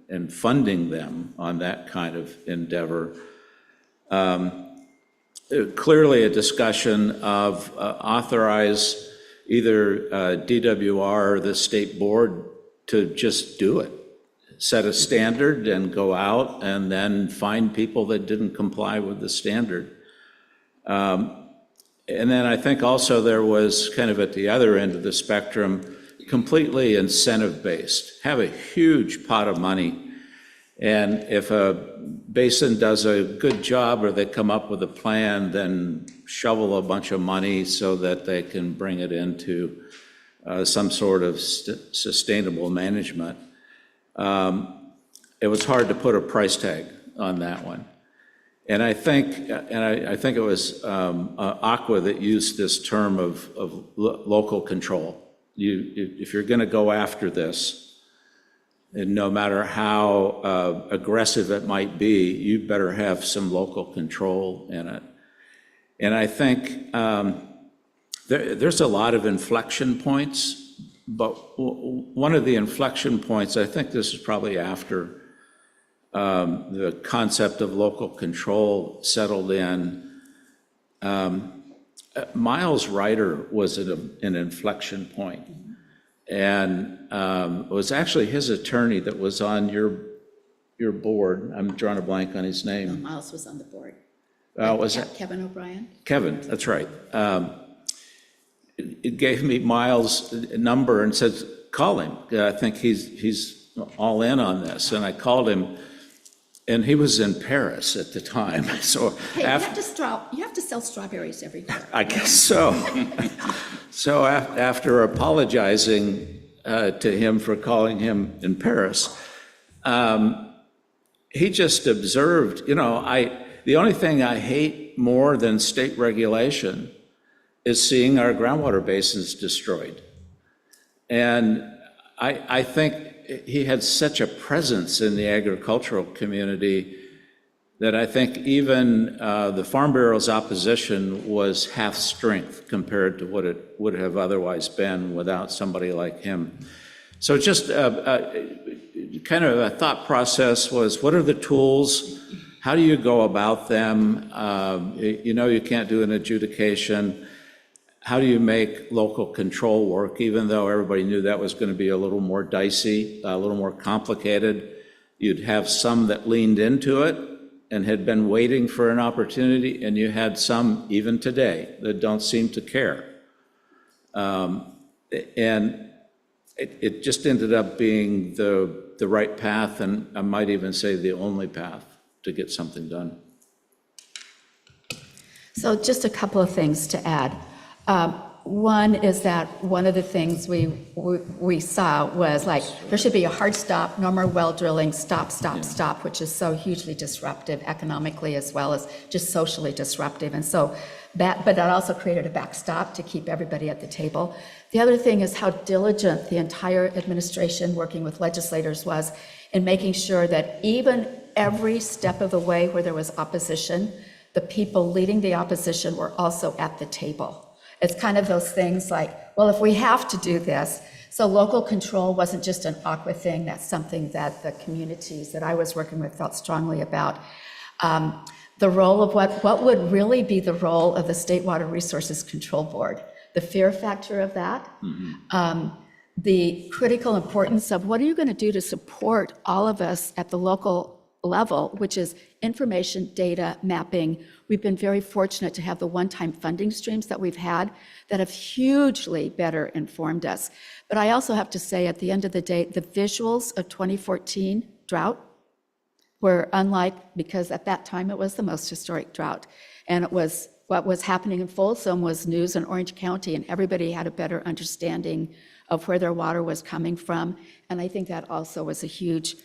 in funding them on that kind of endeavor? clearly a discussion of authorize either DWR or the state board to just do it. Set a standard and go out and then find people that didn't comply with the standard. And then I think also there was kind of at the other end of the spectrum, completely incentive-based. Have a huge pot of money, and if a basin does a good job or they come up with a plan, then shovel a bunch of money so that they can bring it into some sort of sustainable management. It was hard to put a price tag on that one. And I think it was Aqua that used this term of local control. If you're going to go after this, and no matter how aggressive it might be, you better have some local control in it. And I think there's a lot of inflection points, but one of the inflection points, I think this is probably after the concept of local control settled in. Miles Ryder was at an inflection point, and it was actually his attorney that was on your board. I'm drawing a blank on his name. Miles was on the board. Was that Kevin O'Brien? Kevin? That's right. It gave me Miles' number and said, call him. I think he's all in on this. And I called him, and he was in Paris at the time. So Hey, you have to sell strawberries every year. I guess so. So after apologizing to him for calling him in Paris, he just observed, the only thing I hate more than state regulation is seeing our groundwater basins destroyed. And I think he had such a presence in the agricultural community that I think even the Farm Bureau's opposition was half strength compared to what it would have otherwise been without somebody like him. So just kind of a thought process was, what are the tools? How do you go about them? You can't do an adjudication. How do you make local control work, even though everybody knew that was going to be a little more dicey, a little more complicated? You'd have some that leaned into it and had been waiting for an opportunity, and you had some, even today, that don't seem to care. And it just ended up being the right path, and I might even say the only path to get something done. So just a couple of things to add. One is that one of the things we saw was like, there should be a hard stop, no more well drilling, stop, which is so hugely disruptive economically as well as just socially disruptive. And so but that also created a backstop to keep everybody at the table. The other thing is how diligent the entire administration working with legislators was in making sure that even every step of the way where there was opposition, the people leading the opposition were also at the table. It's kind of those things like, well, if we have to do this, so local control wasn't just an Aqua thing, that's something that the communities that I was working with felt strongly about. The role of what would really be the role of the State Water Resources Control Board, the fear factor of that, the critical importance of what are you going to do to support all of us at the local level, which is information, data, mapping. We've been very fortunate to have the one-time funding streams that we've had that have hugely better informed us. But I also have to say, at the end of the day, the visuals of 2014 drought were unlike, because at that time it was the most historic drought. And it was what was happening in Folsom was news in Orange County, and everybody had a better understanding of where their water was coming from. And I think that also was a huge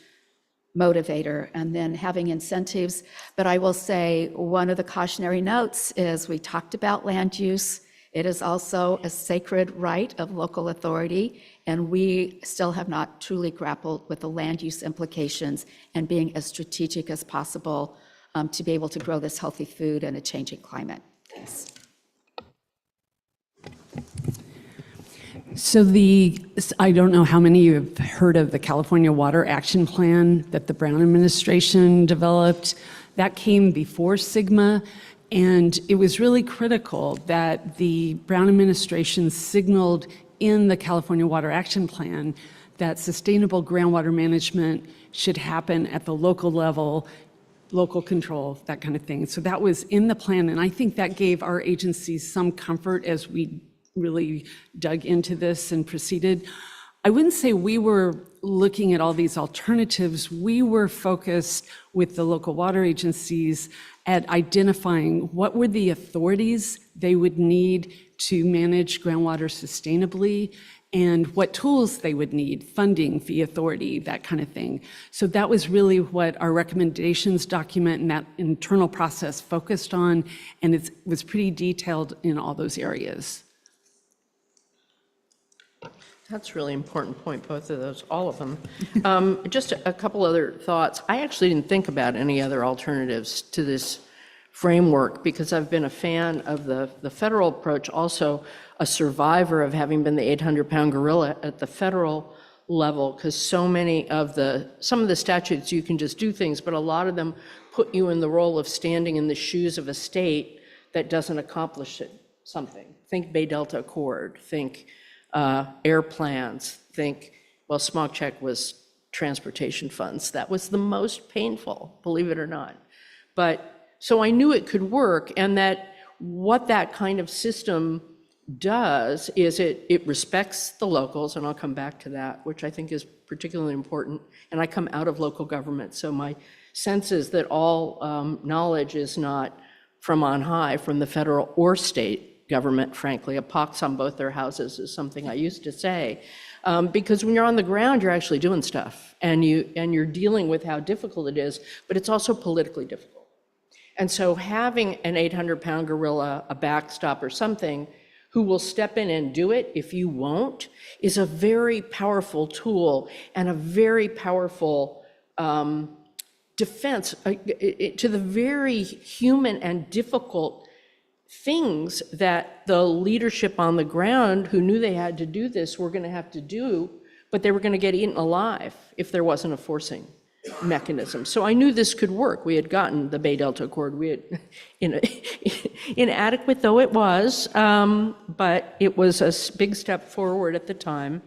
motivator, and then having incentives. But I will say one of the cautionary notes is we talked about land use. It is also a sacred right of local authority, and we still have not truly grappled with the land use implications and being as strategic as possible to be able to grow this healthy food in a changing climate. Thanks. So I don't know how many of you have heard of the California Water Action Plan that the Brown administration developed. That came before SGMA, And it was really critical that the Brown administration signaled in the California Water Action Plan that sustainable groundwater management should happen at the local level, local control, that kind of thing. So that was in the plan, and I think that gave our agencies some comfort as we really dug into this and proceeded. I wouldn't say we were looking at all these alternatives. We were focused with the local water agencies at identifying what were the authorities they would need to manage groundwater sustainably and what tools they would need, funding, fee authority, that kind of thing. So that was really what our recommendations document and that internal process focused on, and it was pretty detailed in all those areas. That's a really important point, both of those, all of them. Just a couple other thoughts. I actually didn't think about any other alternatives to this framework because I've been a fan of the federal approach, also a survivor of having been the 800-pound gorilla at the federal level, because some of the statutes you can just do things, but a lot of them put you in the role of standing in the shoes of a state that doesn't accomplish something. Think Bay Delta Accord, think air plans, think, well, smog check was transportation funds. That was the most painful, believe it or not. But so I knew it could work, and that what that kind of system does is it respects the locals, and I'll come back to that, which I think is particularly important. And I come out of local government, so my sense is that all knowledge is not from on high, from the federal or state government, frankly. A pox on both their houses is something I used to say. Because when you're on the ground, you're actually doing stuff, and you're dealing with how difficult it is, but it's also politically difficult. And so having an 800-pound gorilla, a backstop or something, who will step in and do it if you won't, is a very powerful tool and a very powerful defense to the very human and difficult things that the leadership on the ground who knew they had to do this were going to have to do, but they were going to get eaten alive if there wasn't a forcing mechanism. So I knew this could work. We had gotten the Bay Delta Accord. We had, inadequate though it was, but it was a big step forward at the time.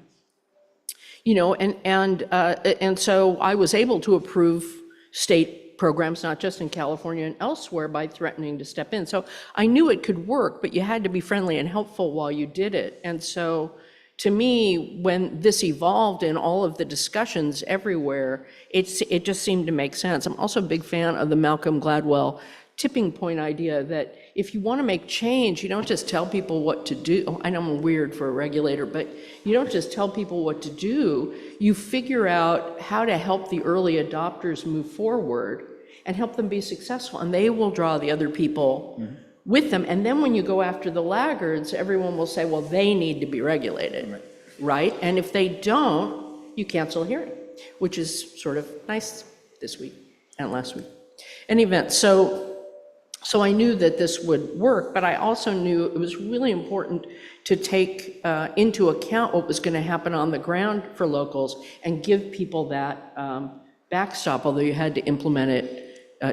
And so I was able to approve state programs, not just in California and elsewhere, by threatening to step in. So I knew it could work, but you had to be friendly and helpful while you did it. And so to me, when this evolved in all of the discussions everywhere, it just seemed to make sense. I'm also a big fan of the Malcolm Gladwell tipping point idea that if you want to make change, you don't just tell people what to do. I know I'm weird for a regulator, but you don't just tell people what to do. You figure out how to help the early adopters move forward and help them be successful, and they will draw the other people with them. And then when you go after the laggards, everyone will say, well, they need to be regulated, right? And if they don't, you cancel a hearing, which is sort of nice this week and last week. In any event, so I knew that this would work, but I also knew it was really important to take into account what was going to happen on the ground for locals and give people that backstop, although you had to implement it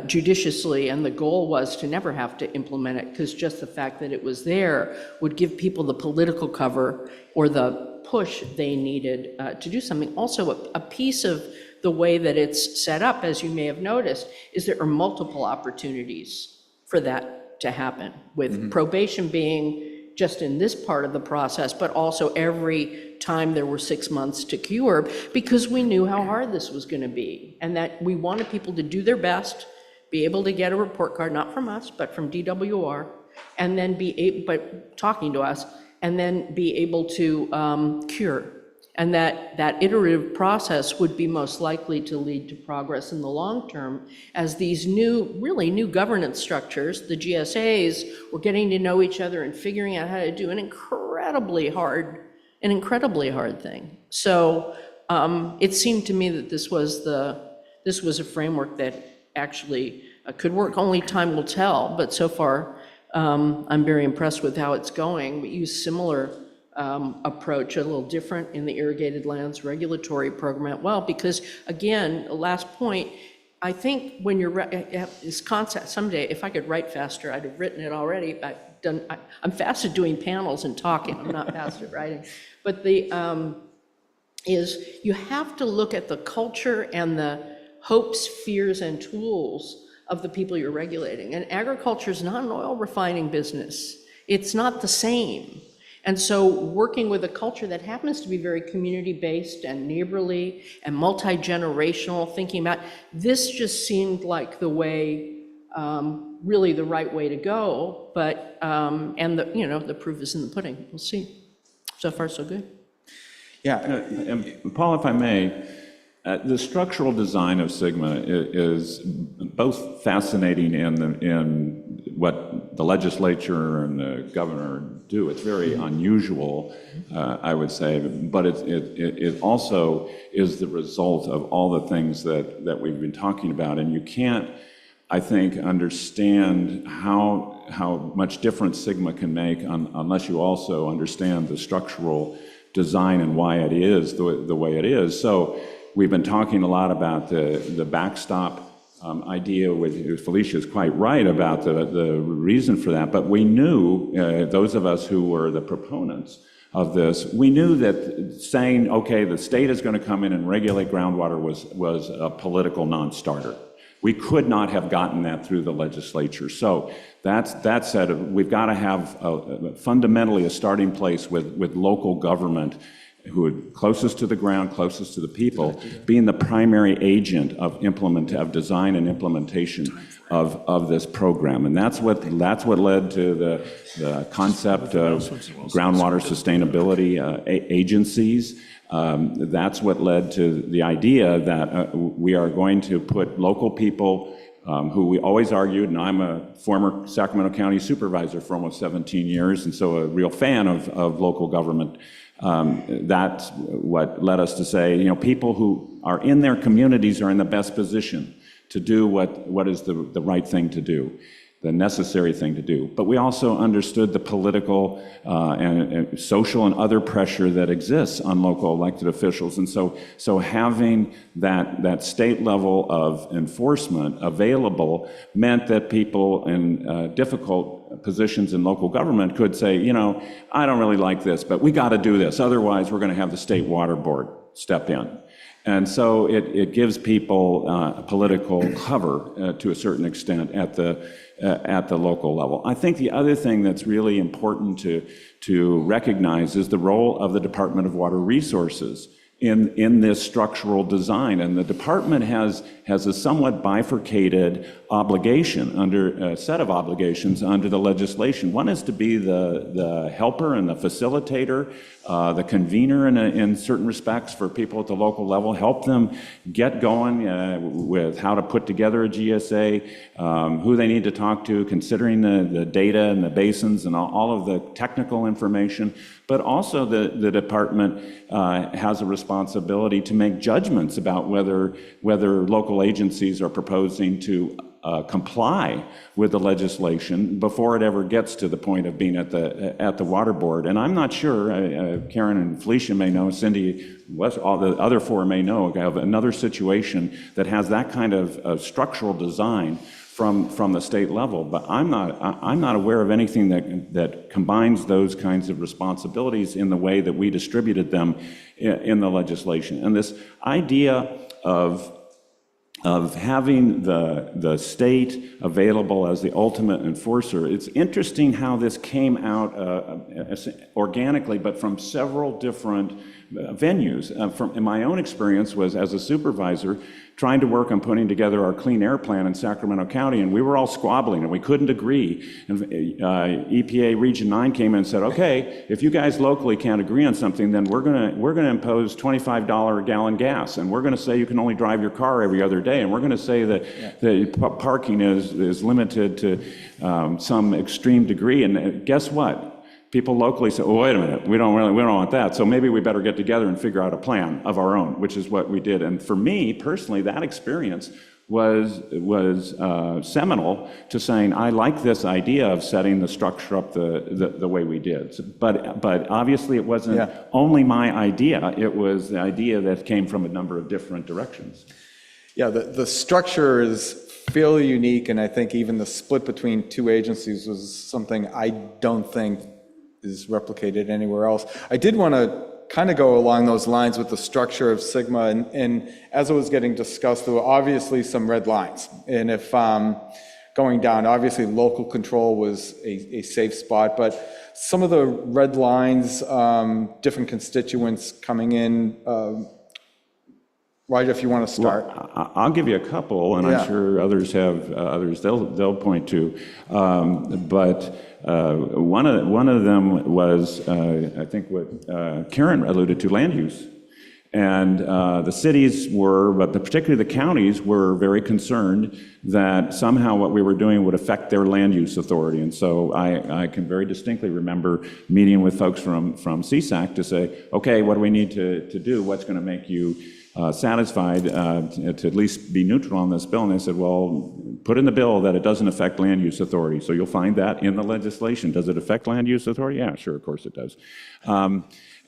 judiciously, and the goal was to never have to implement it, because just the fact that it was there would give people the political cover or the push they needed to do something. Also, a piece of the way that it's set up, as you may have noticed, is there are multiple opportunities for that to happen, with probation being just in this part of the process, but also every time there were 6 months to cure, because we knew how hard this was going to be, and that we wanted people to do their best, be able to get a report card, not from us, but from DWR, and then but talking to us, and then be able to cure. And that iterative process would be most likely to lead to progress in the long term, as these really new governance structures, the GSAs, were getting to know each other and figuring out how to do an incredibly hard thing. So it seemed to me that this was a framework that actually could work. Only time will tell, but so far I'm very impressed with how it's going. We use similar approach, a little different in the irrigated lands regulatory program. Well, because again, last point, I think when you're, this concept, someday, if I could write faster, I'd have written it already. I'm fast at doing panels and talking, I'm not fast at writing. But is you have to look at the culture and the hopes, fears, and tools of the people you're regulating. And agriculture is not an oil refining business. It's not the same. And so working with a culture that happens to be very community-based and neighborly and multi-generational, thinking about, this just seemed like the way, really the right way to go, but, and the proof is in the pudding. We'll see. So far, so good. Yeah, and Paul, if I may, the structural design of SGMA is both fascinating in what the legislature and the governor do. It's very unusual, I would say, but it also is the result of all the things that we've been talking about. And you can't, I think, understand how much difference SGMA can make unless you also understand the structural design and why it is the way it is. So we've been talking a lot about the backstop idea. With Felicia is quite right about the reason for that, but we knew, those of us who were the proponents of this, we knew that saying, okay, the state is going to come in and regulate groundwater was a political non-starter. We could not have gotten that through the legislature. So that said, we've got to have fundamentally a starting place with local government, who are closest to the ground, closest to the people, being the primary agent of design and implementation of this program. And that's what led to the concept of groundwater sustainability agencies. That's what led to the idea that we are going to put local people who we always argued, and I'm a former Sacramento County supervisor for almost 17 years, and so a real fan of local government. That's what led us to say, people who are in their communities are in the best position to do what is the right thing to do, the necessary thing to do. But we also understood the political and social and other pressure that exists on local elected officials. And so having that state level of enforcement available meant that people in difficult positions in local government could say, I don't really like this, but we got to do this. Otherwise, we're going to have the state water board step in. And so it gives people political cover to a certain extent at the local level. I think the other thing that's really important to recognize is the role of the Department of Water Resources in this structural design. And the department has a somewhat bifurcated obligation a set of obligations under the legislation. One is to be the helper and the facilitator, the convener in certain respects for people at the local level, help them get going with how to put together a GSA, who they need to talk to, considering the data and the basins and all of the technical information. But also the department has a responsibility to make judgments about whether local agencies are proposing to comply with the legislation before it ever gets to the point of being at the water board. And I'm not sure, Karen and Felicia may know, Cindy, all the other four may know of another situation that has that kind of structural design from the state level, but I'm not aware of anything that combines those kinds of responsibilities in the way that we distributed them in the legislation. And this idea of having the state available as the ultimate enforcer, it's interesting how this came out organically, but from several different venues. In my own experience was as a supervisor trying to work on putting together our clean air plan in Sacramento County, and we were all squabbling and we couldn't agree. And EPA Region 9 came in and said, okay, if you guys locally can't agree on something, then we're gonna impose $25 a gallon gas, and we're gonna say you can only drive your car every other day, and we're gonna say that the parking is limited to some extreme degree. And guess what? People locally say, oh, wait a minute, we don't want that. So maybe we better get together and figure out a plan of our own, which is what we did. And for me, personally, that experience was seminal to saying, I like this idea of setting the structure up the way we did. But obviously it wasn't only my idea, it was the idea that came from a number of different directions. Yeah, the structure is fairly unique, and I think even the split between two agencies was something I don't think is replicated anywhere else. I did want to kind of go along those lines with the structure of SGMA, and as it was getting discussed, there were obviously some red lines. And if going down, obviously local control was a safe spot, but some of the red lines, different constituents coming in, Roger, if you want to start. I'll give you a couple, and Yeah. I'm sure others have others they'll point to. But one of them was I think what Karen alluded to, land use. And the cities were, but particularly the counties, were very concerned that somehow what we were doing would affect their land use authority. And so I can very distinctly remember meeting with folks from CSAC to say, okay, what do we need to do? What's going to make you satisfied to at least be neutral on this bill? And they said, well, put in the bill that it doesn't affect land use authority. So you'll find that in the legislation. Does it affect land use authority? Yeah, sure, of course it does.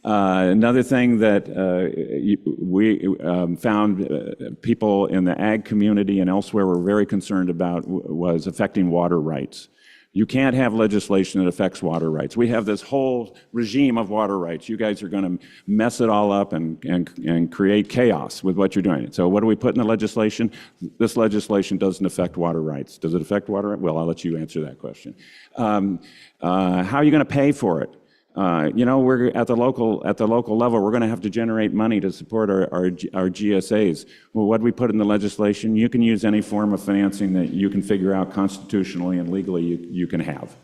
Another thing that we found people in the ag community and elsewhere were very concerned about was affecting water rights. You can't have legislation that affects water rights. We have this whole regime of water rights. You guys are going to mess it all up and create chaos with what you're doing. So what do we put in the legislation? This legislation doesn't affect water rights. Does it affect water rights? Well, I'll let you answer that question. How are you going to pay for it? We're at the local level, we're going to have to generate money to support our GSAs. Well, what do we put in the legislation? You can use any form of financing that you can figure out constitutionally and legally you can have.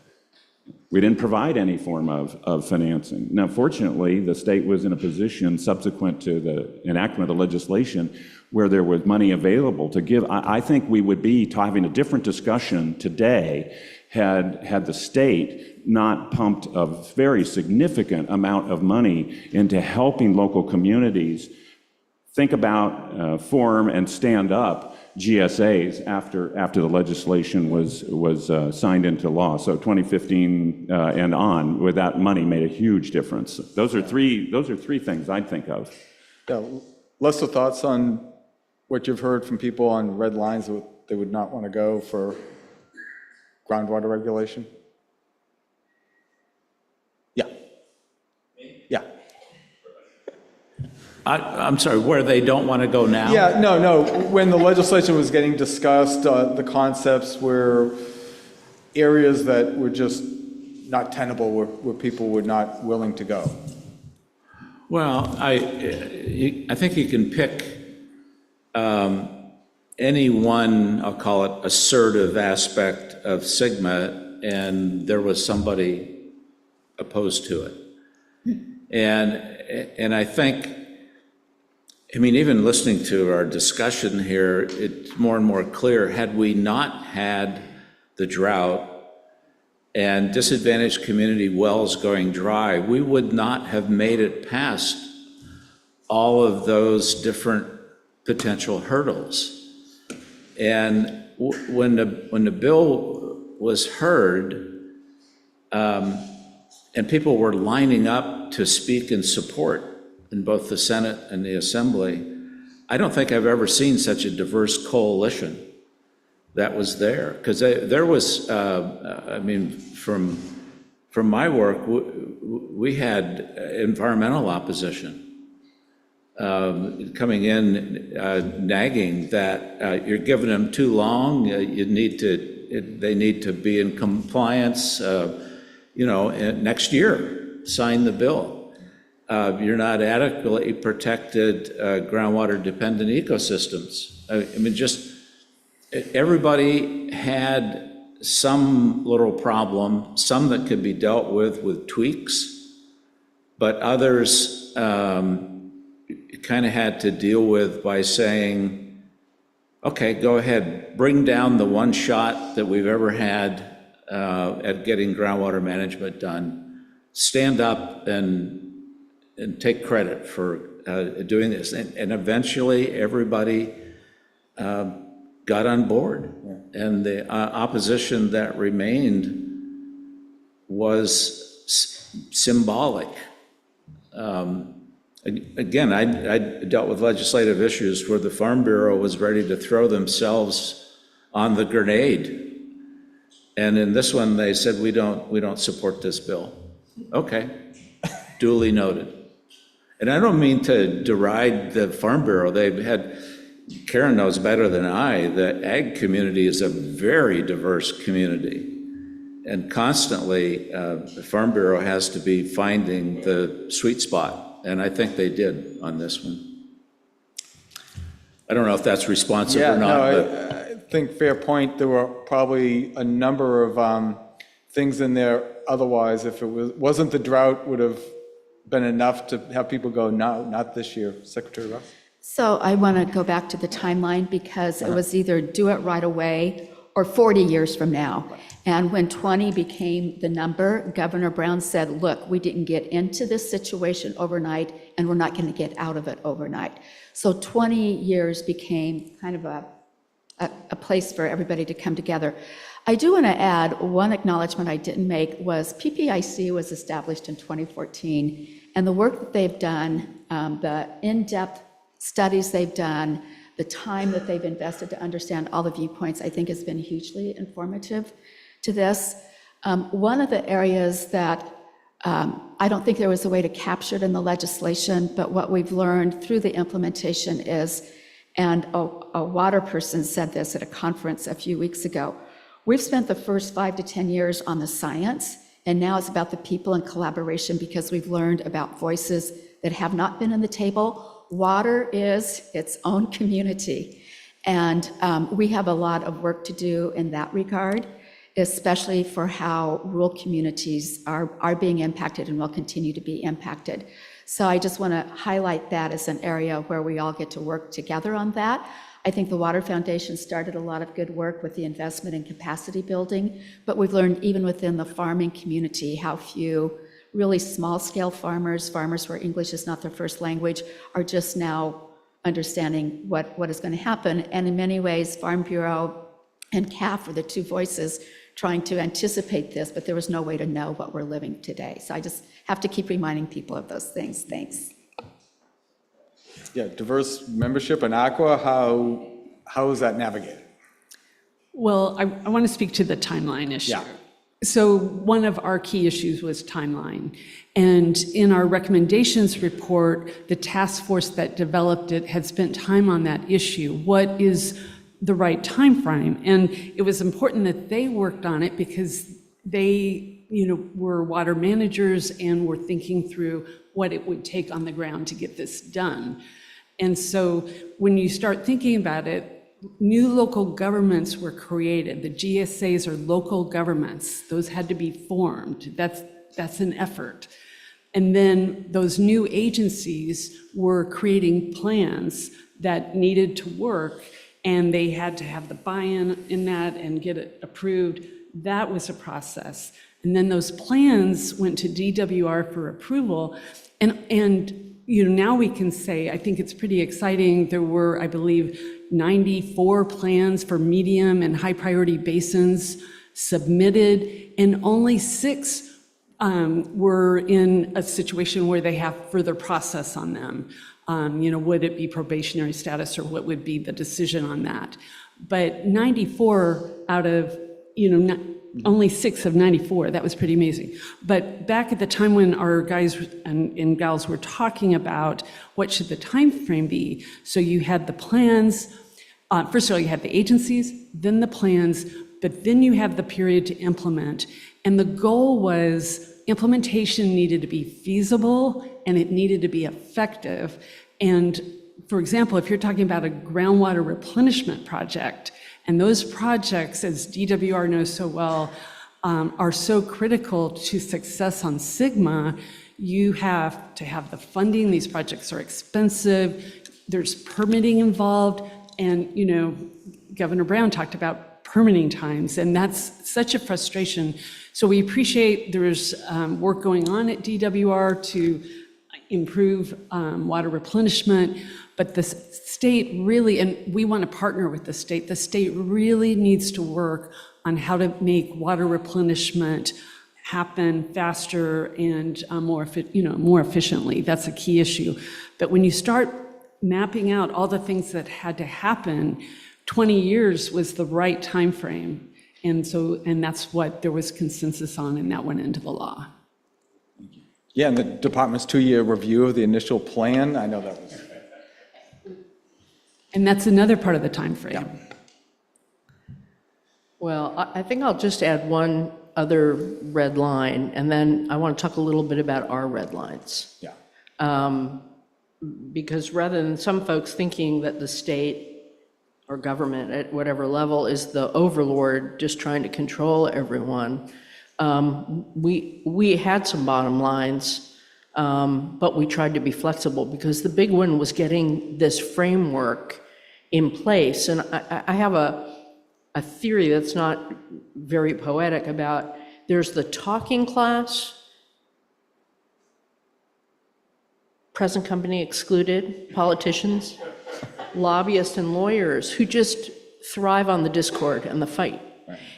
We didn't provide any form of financing. Now, fortunately, the state was in a position subsequent to the enactment of the legislation where there was money available to give. I think we would be having a different discussion today had the state not pumped a very significant amount of money into helping local communities think about, form, and stand up GSAs after the legislation was signed into law. So 2015 and on, with that money, made a huge difference. Those are three things I'd think of. Yeah, Lester, thoughts on what you've heard from people on red lines that they would not want to go for groundwater regulation? Yeah. Yeah. I'm sorry, where they don't want to go now? Yeah, no. When the legislation was getting discussed, the concepts were areas that were just not tenable, where people were not willing to go. Well, I think you can pick any one, I'll call it assertive aspect of SGMA, and there was somebody opposed to it. And I think, even listening to our discussion here, it's more and more clear, had we not had the drought and disadvantaged community wells going dry, we would not have made it past all of those different potential hurdles. And when the bill was heard, and people were lining up to speak in support in both the Senate and the Assembly, I don't think I've ever seen such a diverse coalition that was there. Because there was, from my work, we had environmental opposition coming in, nagging that you're giving them too long, they need to be in compliance, next year, sign the bill. You're not adequately protected groundwater-dependent ecosystems. Everybody had some little problem, some that could be dealt with tweaks, but others kind of had to deal with by saying, okay, go ahead, bring down the one shot that we've ever had at getting groundwater management done. Stand up and take credit for doing this. And eventually everybody got on board. Yeah. And the opposition that remained was symbolic. Again, I dealt with legislative issues where the Farm Bureau was ready to throw themselves on the grenade. And in this one, they said, we don't support this bill. Okay, duly noted. And I don't mean to deride the Farm Bureau. They've had, Karen knows better than I, the ag community is a very diverse community. And constantly, the Farm Bureau has to be finding the sweet spot. And I think they did on this one. I don't know if that's responsive or not. I think fair point. There were probably a number of things in there. Otherwise, if it wasn't the drought, would have been enough to have people go, no, not this year. Secretary Ross? So I want to go back to the timeline because it was either do it right away or 40 years from now. And when 20 became the number, Governor Brown said, look, we didn't get into this situation overnight and we're not going to get out of it overnight. So 20 years became kind of a place for everybody to come together. I do want to add one acknowledgement I didn't make was PPIC was established in 2014, and the work that they've done, the in-depth studies they've done, the time that they've invested to understand all the viewpoints, I think has been hugely informative to this. One of the areas that I don't think there was a way to capture it in the legislation, but what we've learned through the implementation is, and a water person said this at a conference a few weeks ago, we've spent the first 5 to 10 years on the science, and now it's about the people and collaboration because we've learned about voices that have not been in the table. Water is its own community, and we have a lot of work to do in that regard, especially for how rural communities are being impacted and will continue to be impacted. So I just want to highlight that as an area where we all get to work together on that. I think the Water Foundation started a lot of good work with the investment in capacity building, but we've learned even within the farming community how few really small-scale farmers where English is not their first language, are just now understanding what is going to happen. And in many ways, Farm Bureau and CAF are the two voices trying to anticipate this, but there was no way to know what we're living today. So I just have to keep reminding people of those things. Thanks. Yeah, diverse membership in Aqua, how is that navigated? Well, I want to speak to the timeline issue. Yeah. So one of our key issues was timeline. And in our recommendations report, the task force that developed it had spent time on that issue. What is the right time frame? And it was important that they worked on it because they, were water managers and were thinking through what it would take on the ground to get this done. And so when you start thinking about it, new local governments were created. The GSAs are local governments. Those had to be formed. That's an effort. And then those new agencies were creating plans that needed to work, and they had to have the buy-in in that and get it approved. That was a process. And then those plans went to DWR for approval. And now we can say, I think it's pretty exciting. There were, I believe, 94 plans for medium and high priority basins submitted, and only 6 were in a situation where they have further process on them. Would it be probationary status, or what would be the decision on that? But 94 out of, only 6 of 94, that was pretty amazing. But back at the time when our guys and gals were talking about what should the time frame be, so you had the plans, first of all, you had the agencies, then the plans, but then you have the period to implement. And the goal was implementation needed to be feasible and it needed to be effective. And for example, if you're talking about a groundwater replenishment project, and those projects, as DWR knows so well, are so critical to success on SGMA, you have to have the funding. These projects are expensive. There's permitting involved. And, Governor Brown talked about permitting times, and that's such a frustration. So we appreciate there's work going on at DWR to improve water replenishment, but the state really, and we want to partner with the state really needs to work on how to make water replenishment happen faster and more efficiently. That's a key issue. But when you start mapping out all the things that had to happen, 20 years was the right time frame. And that's what there was consensus on, and that went into the law. Yeah, and the department's 2-year review of the initial plan, I know that was. And that's another part of the time frame. Yeah. Well, I think I'll just add one other red line, and then I want to talk a little bit about our red lines. Yeah. Because rather than some folks thinking that the state or government at whatever level is the overlord just trying to control everyone, we had some bottom lines, but we tried to be flexible because the big one was getting this framework in place. And I have a theory that's not very poetic about, there's the talking class, present company excluded, politicians, lobbyists and lawyers who just thrive on the discord and the fight,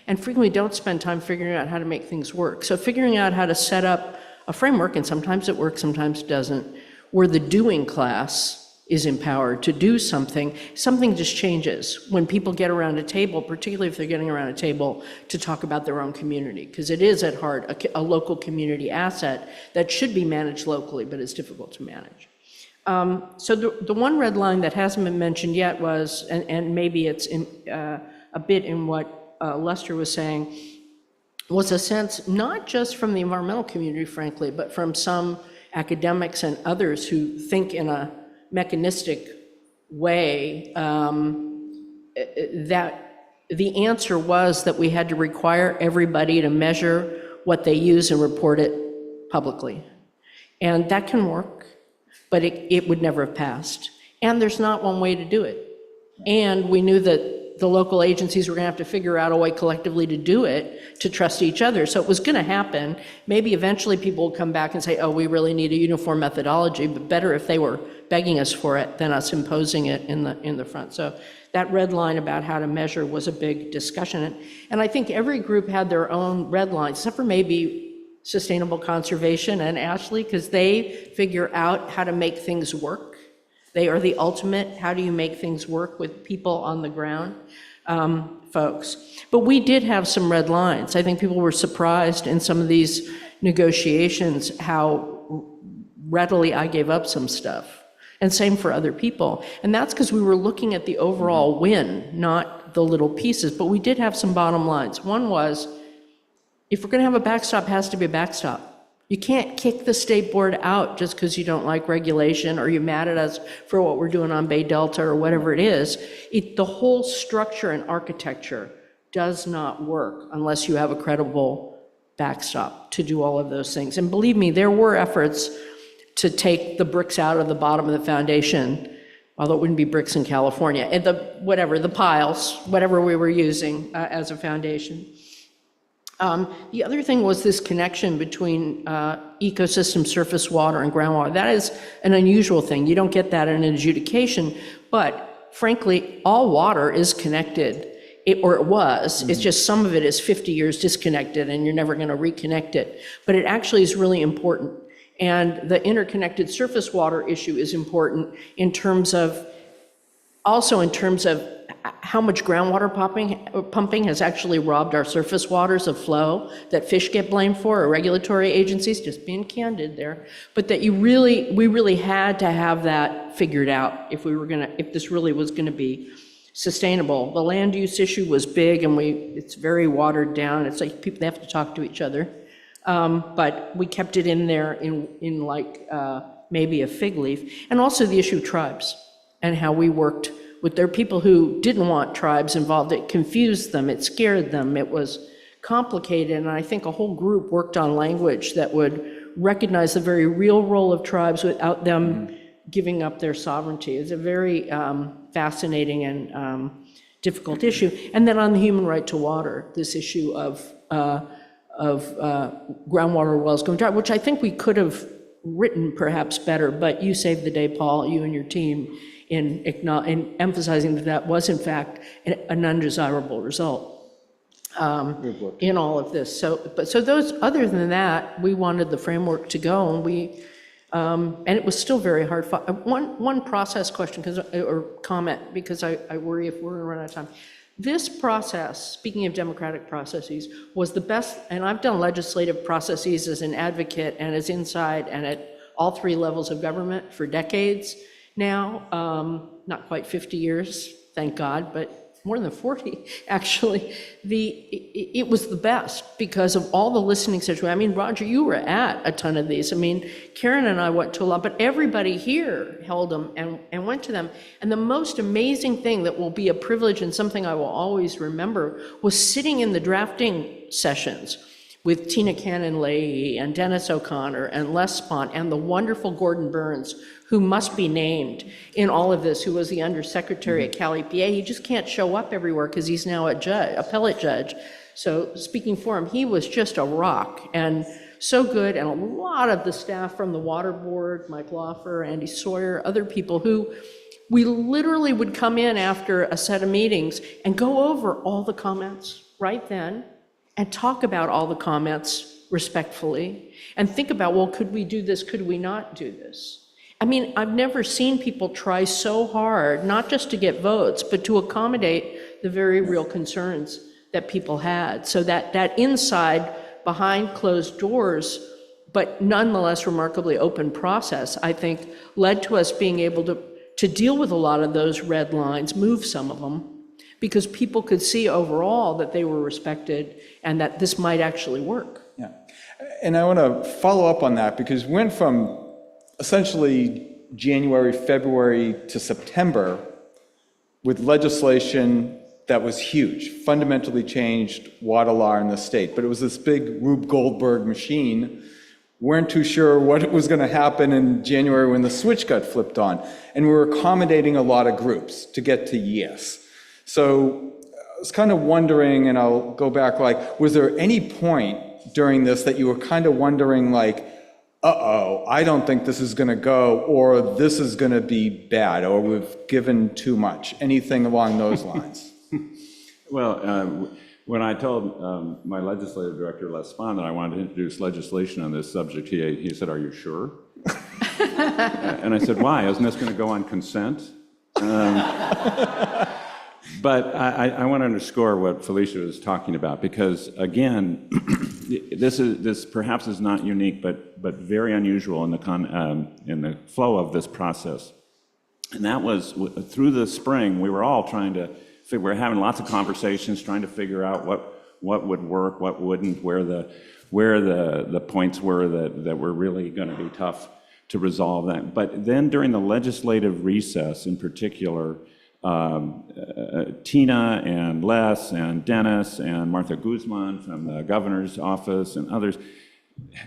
and frequently don't spend time figuring out how to make things work. So figuring out how to set up a framework, and sometimes it works, sometimes it doesn't, where the doing class is empowered to do something, something just changes when people get around a table, particularly if they're getting around a table to talk about their own community, because it is at heart a local community asset that should be managed locally, but is difficult to manage. So the one red line that hasn't been mentioned yet was, and maybe it's a bit in what Lester was saying, was a sense, not just from the environmental community, frankly, but from some academics and others who think in a mechanistic way, that the answer was that we had to require everybody to measure what they use and report it publicly. And that can work, but it would never have passed. And there's not one way to do it. And we knew that the local agencies were gonna have to figure out a way collectively to do it, to trust each other. So it was gonna happen. Maybe eventually people will come back and say, oh, we really need a uniform methodology, but better if they were begging us for it than us imposing it in the front. So that red line about how to measure was a big discussion. And I think every group had their own red lines, except for maybe Sustainable Conservation and Ashley, because they figure out how to make things work. They are the ultimate, how do you make things work with people on the ground, folks. But we did have some red lines. I think people were surprised in some of these negotiations how readily I gave up some stuff. And same for other people. And that's because we were looking at the overall win, not the little pieces. But we did have some bottom lines. One was, if we're going to have a backstop, it has to be a backstop. You can't kick the state board out just because you don't like regulation or you're mad at us for what we're doing on Bay Delta or whatever it is. The whole structure and architecture does not work unless you have a credible backstop to do all of those things. And believe me, there were efforts to take the bricks out of the bottom of the foundation, although it wouldn't be bricks in California, and the piles, whatever we were using as a foundation. The other thing was this connection between ecosystem, surface water, and groundwater. That is an unusual thing. You don't get that in an adjudication, but frankly, all water is connected, or it was. It's just some of it is 50 years disconnected, and you're never going to reconnect it. But it actually is really important. And the interconnected surface water issue is important in terms of, also in terms of how much groundwater pumping has actually robbed our surface waters of flow that fish get blamed for, or regulatory agencies, just being candid there. But that we really had to have that figured out if this really was gonna be sustainable. The land use issue was big, and it's very watered down. It's like people, they have to talk to each other. But we kept it in there in like maybe a fig leaf. And also the issue of tribes and how we worked with their people who didn't want tribes involved. It confused them, it scared them, it was complicated, and I think a whole group worked on language that would recognize the very real role of tribes without them giving up their sovereignty. It's a very fascinating and difficult issue. And then on the human right to water, this issue of groundwater wells going dry, which I think we could have written perhaps better, but you saved the day, Paul, you and your team, in emphasizing that was in fact an undesirable result. in all of this. So those, other than that, we wanted the framework to go, and it was still very hard. One process question, or comment, because I worry if we're gonna run out of time. This process, speaking of democratic processes, was the best, and I've done legislative processes as an advocate and as inside and at all three levels of government for decades now, not quite 50 years, thank God, but more than 40, actually. It was the best because of all the listening situations. I mean, Roger, you were at a ton of these. I mean, Karen and I went to a lot, but everybody here held them and went to them. And the most amazing thing that will be a privilege and something I will always remember was sitting in the drafting sessions with Tina Cannon-Leahy and Dennis O'Connor and Les Spont and the wonderful Gordon Burns, who must be named in all of this, who was the undersecretary at Cal EPA. He just can't show up everywhere because he's now a judge, appellate judge. So speaking for him, he was just a rock and so good. And a lot of the staff from the Water Board, Mike Lawfer, Andy Sawyer, other people who we literally would come in after a set of meetings and go over all the comments right then and talk about all the comments respectfully and think about, well, could we do this? Could we not do this? I mean, I've never seen people try so hard, not just to get votes, but to accommodate the very real concerns that people had. So that inside, behind closed doors, but nonetheless remarkably open process, I think, led to us being able to deal with a lot of those red lines, move some of them, because people could see overall that they were respected and that this might actually work. Yeah, and I want to follow up on that because we went from essentially January, February to September with legislation that was huge, fundamentally changed water law in the state. But it was this big Rube Goldberg machine. Weren't too sure what was going to happen in January when the switch got flipped on. And we were accommodating a lot of groups to get to yes. So I was kind of wondering, and I'll go back, like, was there any point during this that you were kind of wondering, like, uh-oh, I don't think this is going to go, or this is going to be bad, or we've given too much, anything along those lines? Well, when I told my legislative director, Les Spahn, that I wanted to introduce legislation on this subject, he said, "Are you sure?" And I said, "Why? Isn't this going to go on consent?" But I want to underscore what Felicia was talking about, because again, this perhaps is not unique, but very unusual in the flow of this process. And that was through the spring. We were all we were having lots of conversations, trying to figure out what would work, what wouldn't, where the points were that were really going to be tough to resolve that. But then during the legislative recess, in particular, Tina and Les and Dennis and Martha Guzman from the governor's office and others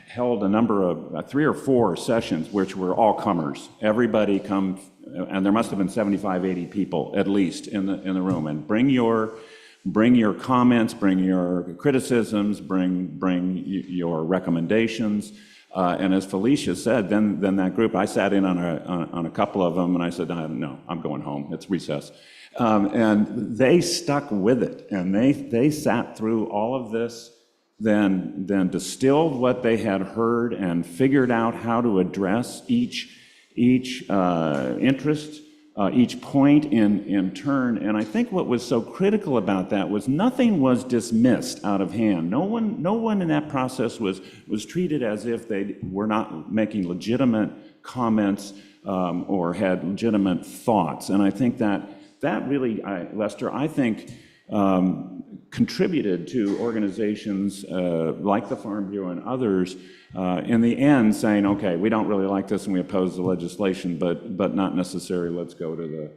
held a number of 3 or 4 sessions, which were all comers. Everybody come, and there must have been 75, 80 people at least in the room. And bring your comments, bring your criticisms, bring your recommendations. And as Felicia said, then that group, I sat in on a couple of them, and I said, no, I'm going home. It's recess. And they stuck with it, and they sat through all of this, then distilled what they had heard and figured out how to address each interest, each point in turn. And I think what was so critical about that was nothing was dismissed out of hand. No one in that process was treated as if they were not making legitimate comments or had legitimate thoughts. And I think that really, Lester, I think contributed to organizations like the Farm Bureau and others in the end saying, okay, we don't really like this and we oppose the legislation, but not necessarily let's go to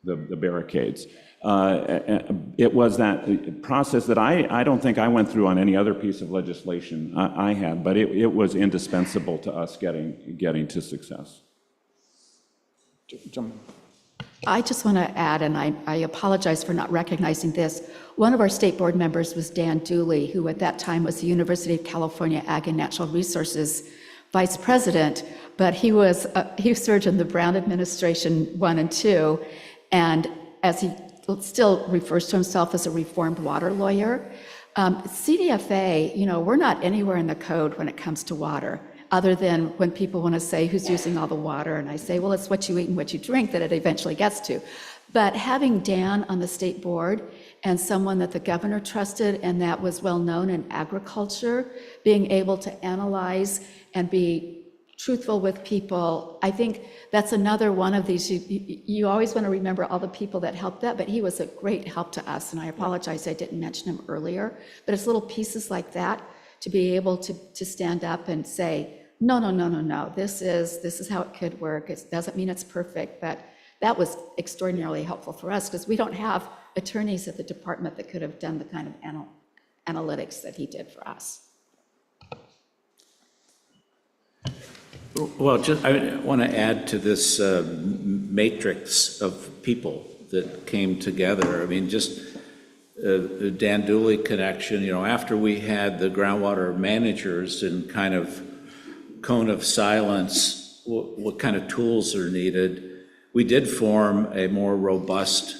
the barricades. It was that process that I don't think I went through on any other piece of legislation I had, but it was indispensable to us getting to success. I just want to add, and I apologize for not recognizing this. One of our state board members was Dan Dooley, who at that time was the University of California Ag and Natural Resources vice president, but he served in the Brown administration 1 and 2, and as he still refers to himself as a reformed water lawyer, CDFA, we're not anywhere in the code when it comes to water, other than when people want to say who's using all the water, and I say, well, it's what you eat and what you drink that it eventually gets to. But having Dan on the state board and someone that the governor trusted and that was well-known in agriculture, being able to analyze and be truthful with people, I think that's another one of these, you always want to remember all the people that helped that, but he was a great help to us, and I apologize I didn't mention him earlier, but it's little pieces like that to be able to stand up and say, no, this is how it could work. It doesn't mean it's perfect, but that was extraordinarily helpful for us because we don't have attorneys at the department that could have done the kind of analytics that he did for us. Well, I want to add to this matrix of people that came together. I mean, just the Dan Dooley connection, after we had the groundwater managers and kind of cone of silence, what kind of tools are needed, we did form a more robust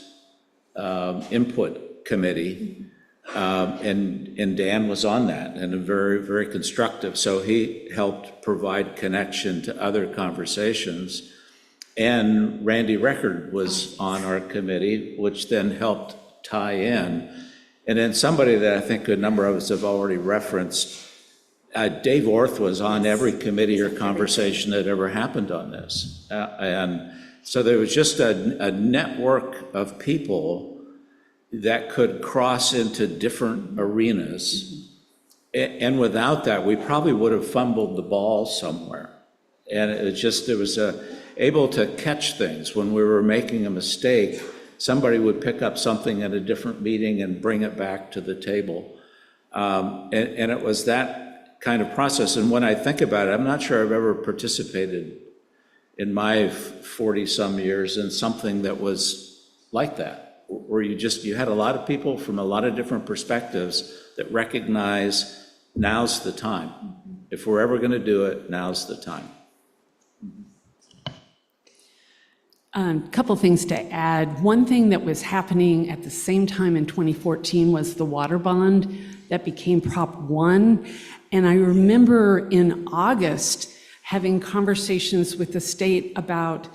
input committee. And Dan was on that and very, very constructive. So he helped provide connection to other conversations. And Randy Record was on our committee, which then helped tie in. And then somebody that I think a number of us have already referenced, Dave Orth was on every committee or conversation that ever happened on this. And so there was just a network of people that could cross into different arenas. And without that, we probably would have fumbled the ball somewhere. And it was able to catch things. When we were making a mistake, somebody would pick up something at a different meeting and bring it back to the table. And it was that kind of process. And when I think about it, I'm not sure I've ever participated in my 40-some years in something that was like that, where you had a lot of people from a lot of different perspectives that recognize now's the time. If we're ever going to do it, now's the time. A couple things to add. One thing that was happening at the same time in 2014 was the water bond that became Prop 1. And I remember in August having conversations with the state about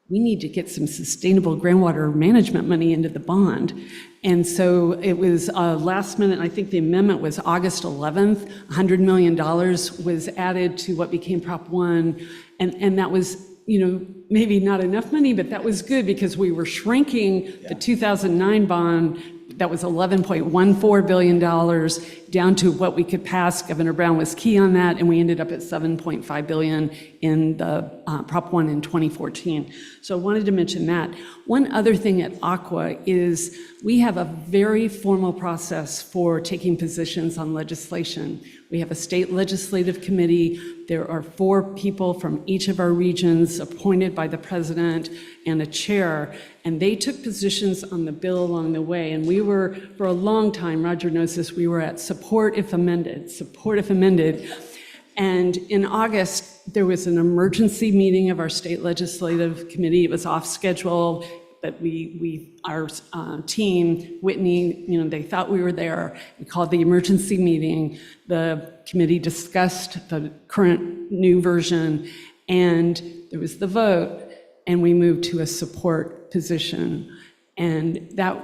we need to get some sustainable groundwater management money into the bond. And so it was last minute, I think the amendment was August 11th, $100 million was added to what became Prop 1. And that was, maybe not enough money, but that was good because we were shrinking the 2009 bond that was $11.14 billion down to what we could pass. Governor Brown was key on that, and we ended up at $7.5 billion in the Prop 1 in 2014. So I wanted to mention that. One other thing at Aqua is we have a very formal process for taking positions on legislation. We have a state legislative committee. There are 4 people from each of our regions appointed by the president and a chair, and they took positions on the bill along the way. And we were, for a long time, Roger knows this, we were at support if amended, support if amended. And in August, there was an emergency meeting of our state legislative committee. It was off schedule, but our team, Whitney, they thought we were there. We called the emergency meeting. The committee discussed the current new version, and there was the vote, and we moved to a support position. And that,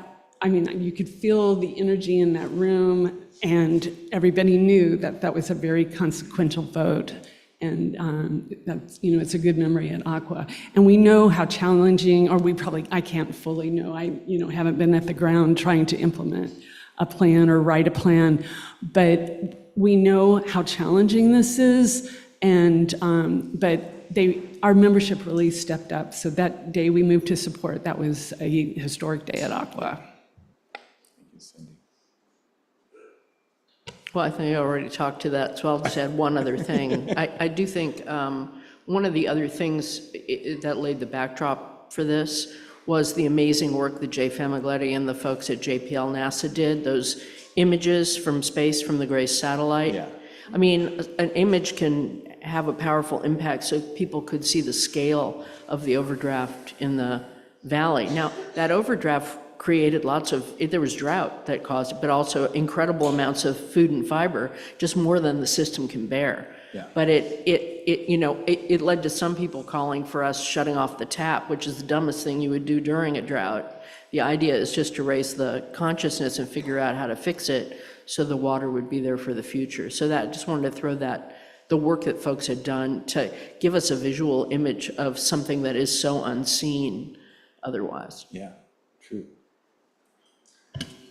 you could feel the energy in that room, and everybody knew that that was a very consequential vote. And that's, it's a good memory at Aqua. And we know how challenging, or I can't fully know, I haven't been at the ground trying to implement a plan or write a plan, but we know how challenging this is, and but our membership really stepped up. So that day we moved to support, that was a historic day at Aqua. Well, I think I already talked to that, so I'll just add one other thing. I do think one of the other things that laid the backdrop for this was the amazing work that Jay Famigletti and the folks at JPL NASA did, those images from space from the GRACE satellite. Yeah. An image can have a powerful impact, so people could see the scale of the overdraft in the valley. Now, that overdraft created lots of, there was drought that caused it, but also incredible amounts of food and fiber, just more than the system can bear. Yeah. But it led to some people calling for us shutting off the tap, which is the dumbest thing you would do during a drought. The idea is just to raise the consciousness and figure out how to fix it so the water would be there for the future. So that, just wanted to throw that, the work that folks had done to give us a visual image of something that is so unseen otherwise. Yeah, true.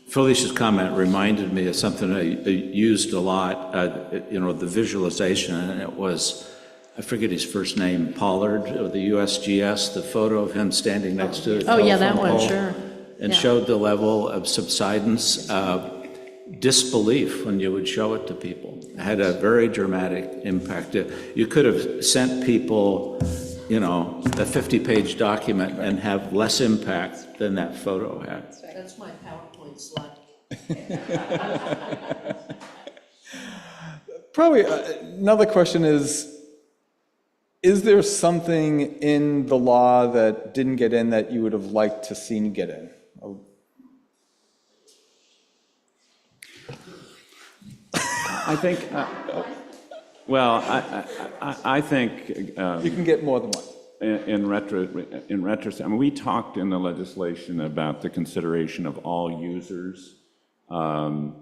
Felicia's comment reminded me of something I used a lot, the visualization, and it was, I forget his first name, Pollard of the USGS, the photo of him standing next to the Oh, yeah, that telephone one, pole, sure. and Yeah. showed the level of subsidence, disbelief when you would show it to people. It had a very dramatic impact. You could have sent people, a 50-page document and have less impact than that photo had. That's my PowerPoint slide. Probably another question is there something in the law that didn't get in that you would have liked to seen get in? I think, I think You can get more than one. in retrospect, I mean, we talked in the legislation about the consideration of all users. But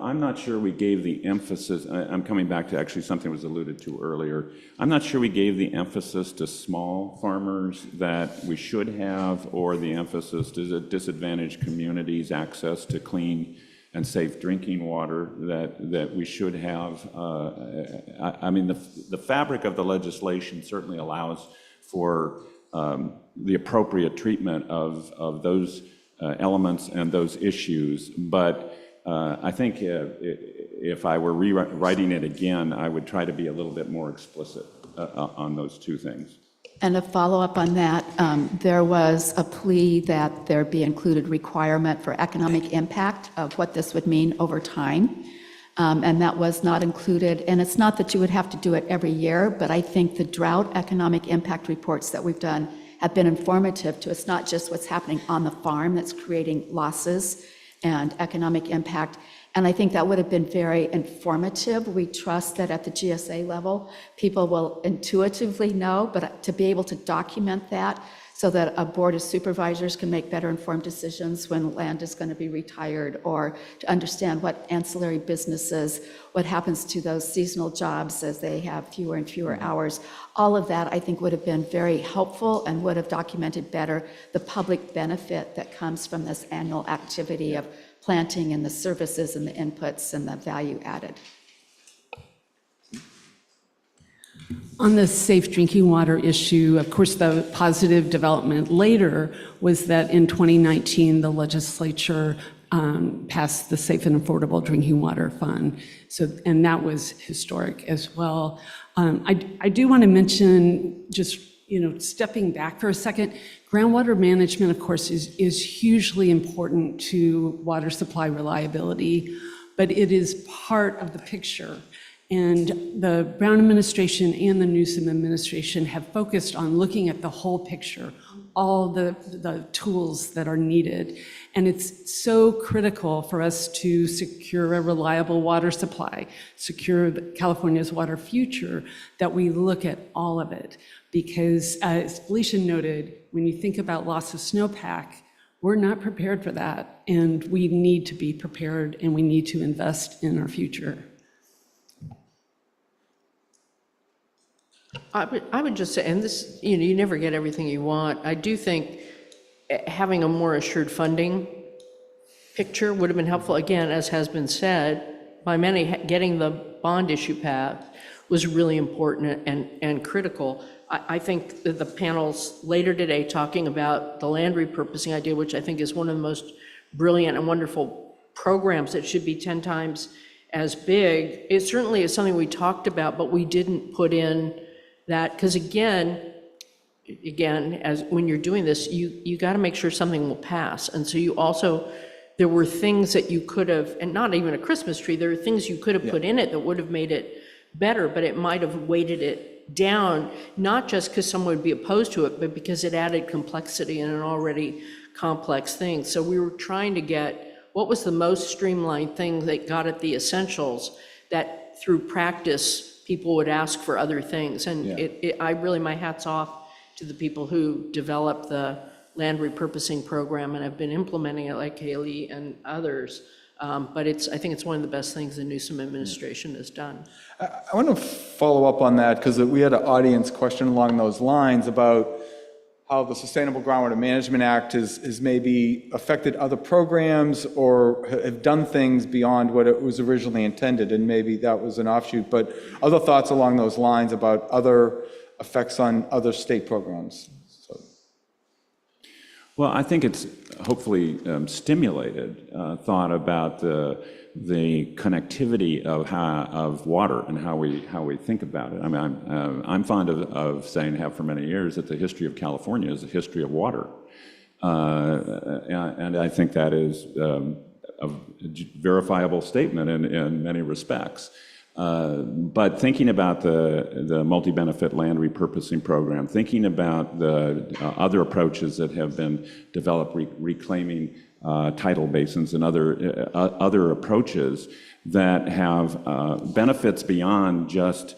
I'm not sure we gave the emphasis, I'm coming back to actually something that was alluded to earlier. I'm not sure we gave the emphasis to small farmers that we should have, or the emphasis to disadvantaged communities' access to clean and safe drinking water that we should have. I mean, the fabric of the legislation certainly allows for the appropriate treatment of those elements and those issues, but I think if I were rewriting it again, I would try to be a little bit more explicit on those two things. And a follow-up on that, there was a plea that there be included requirement for economic impact of what this would mean over time. And that was not included. And it's not that you would have to do it every year, but I think the drought economic impact reports that we've done have been informative to us, not just what's happening on the farm that's creating losses and economic impact. And I think that would have been very informative. We trust that at the GSA level, people will intuitively know, but to be able to document that so that a board of supervisors can make better informed decisions when land is going to be retired, or to understand what ancillary businesses, what happens to those seasonal jobs as they have fewer and fewer hours. All of that, I think, would have been very helpful and would have documented better the public benefit that comes from this annual activity of planting and the services and the inputs and the value added. On the safe drinking water issue, of course, the positive development later was that in 2019, the legislature passed the Safe and Affordable Drinking Water Fund. So, and that was historic as well. I do want to mention, just stepping back for a second, groundwater management, of course, is hugely important to water supply reliability, but it is part of the picture. And the Brown administration and the Newsom administration have focused on looking at the whole picture, all the tools that are needed. And it's so critical for us to secure a reliable water supply, secure California's water future, that we look at all of it. Because as Felicia noted, when you think about loss of snowpack, we're not prepared for that. And we need to be prepared, and we need to invest in our future. I would just say, and this, you never get everything you want. I do think having a more assured funding picture would have been helpful. Again, as has been said, by many, getting the bond issue path was really important and critical. I think that the panels later today talking about the land repurposing idea, which I think is one of the most brilliant and wonderful programs that should be 10 times as big. It certainly is something we talked about, but we didn't put in that, because again, as when you're doing this, you got to make sure something will pass. And so you also, there were things that you could have, and not even a Christmas tree, there are things you could have put in it that would have made it better, but it might have weighted it down, not just because someone would be opposed to it, but because it added complexity in an already complex thing. So we were trying to get what was the most streamlined thing that got at the essentials, that through practice, people would ask for other things. And I really, my hat's off to the people who developed the land repurposing program and have been implementing it, like Haley and others. But I think it's one of the best things the Newsom administration has done. I want to follow up on that because we had an audience question along those lines about how the Sustainable Groundwater Management Act has maybe affected other programs or have done things beyond what it was originally intended, and maybe that was an offshoot. But other thoughts along those lines about other effects on other state programs? Well, I think it's hopefully stimulated thought about the connectivity of water and how we think about it. I mean, I'm fond of saying, have for many years, that the history of California is a history of water, and I think that is a verifiable statement in many respects. But thinking about the multi-benefit land repurposing program, thinking about the other approaches that have been developed, reclaiming tidal basins and other approaches that have benefits beyond just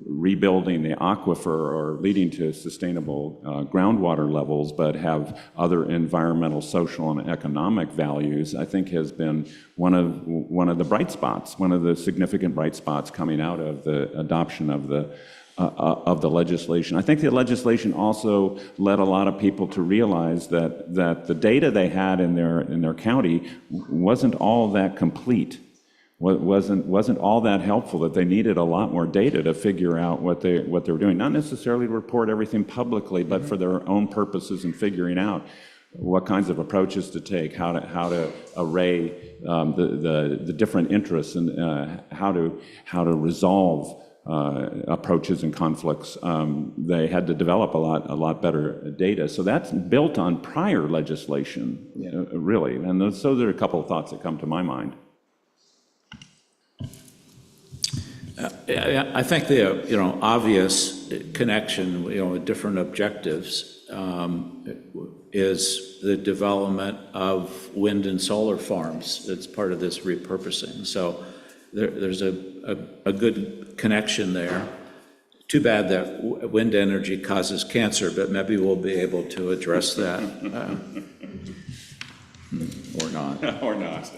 rebuilding the aquifer or leading to sustainable groundwater levels, but have other environmental, social, and economic values, I think has been one of the bright spots, one of the significant bright spots coming out of the adoption of the legislation. I think the legislation also led a lot of people to realize that the data they had in their county wasn't all that complete. Wasn't all that helpful, that they needed a lot more data to figure out what they were doing. Not necessarily to report everything publicly, but for their own purposes and figuring out what kinds of approaches to take, how to array the different interests, and how to resolve approaches and conflicts. They had to develop a lot better data. So that's built on prior legislation, really. And those are a couple of thoughts that come to my mind. I think the obvious connection with different objectives is the development of wind and solar farms. That's part of this repurposing. So there's a good connection there. Too bad that wind energy causes cancer, but maybe we'll be able to address that. Or not. Or not.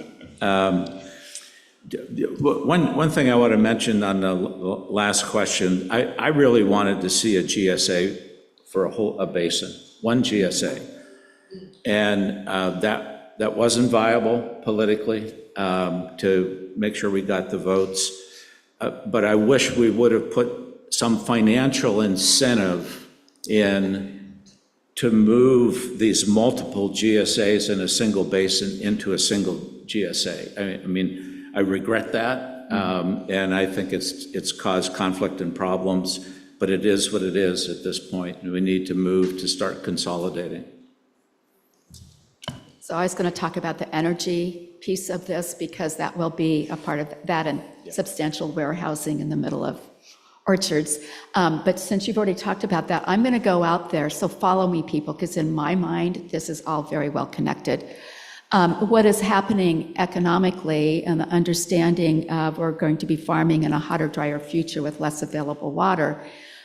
One thing I want to mention on the last question, I really wanted to see a GSA for a basin, one GSA. And that wasn't viable politically to make sure we got the votes. But I wish we would have put some financial incentive in to move these multiple GSAs in a single basin into a single GSA. I mean, I regret that, and I think it's caused conflict and problems, but it is what it is at this point, and we need to move to start consolidating. So I was going to talk about the energy piece of this, because that will be a part of that, and substantial warehousing in the middle of orchards. But since you've already talked about that, I'm going to go out there, so follow me, people, because in my mind, this is all very well connected. What is happening economically and the understanding of we're going to be farming in a hotter, drier future with less available water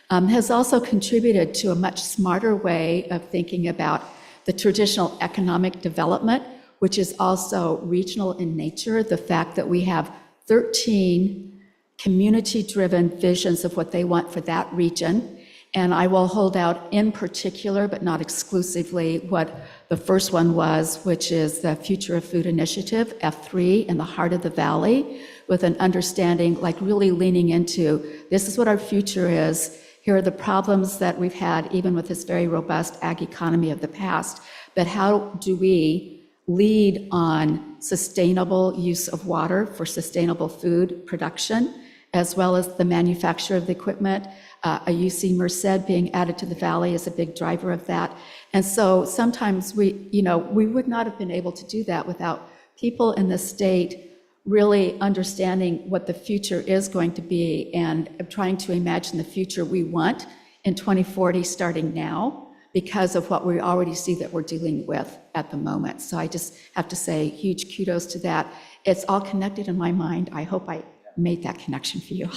has also contributed to a much smarter way of thinking about the traditional economic development, which is also regional in nature. The fact that we have 13 community-driven visions of what they want for that region. And I will hold out in particular, but not exclusively, what the first one was, which is the Future of Food Initiative, F3, in the heart of the valley, with an understanding, like really leaning into, this is what our future is. Here are the problems that we've had, even with this very robust ag economy of the past. But how do we lead on sustainable use of water for sustainable food production, as well as the manufacture of the equipment? A UC Merced being added to the valley is a big driver of that. And so sometimes we would not have been able to do that without people in the state really understanding what the future is going to be and trying to imagine the future we want in 2040 starting now because of what we already see that we're dealing with at the moment. So I just have to say huge kudos to that. It's all connected in my mind. I hope I made that connection for you.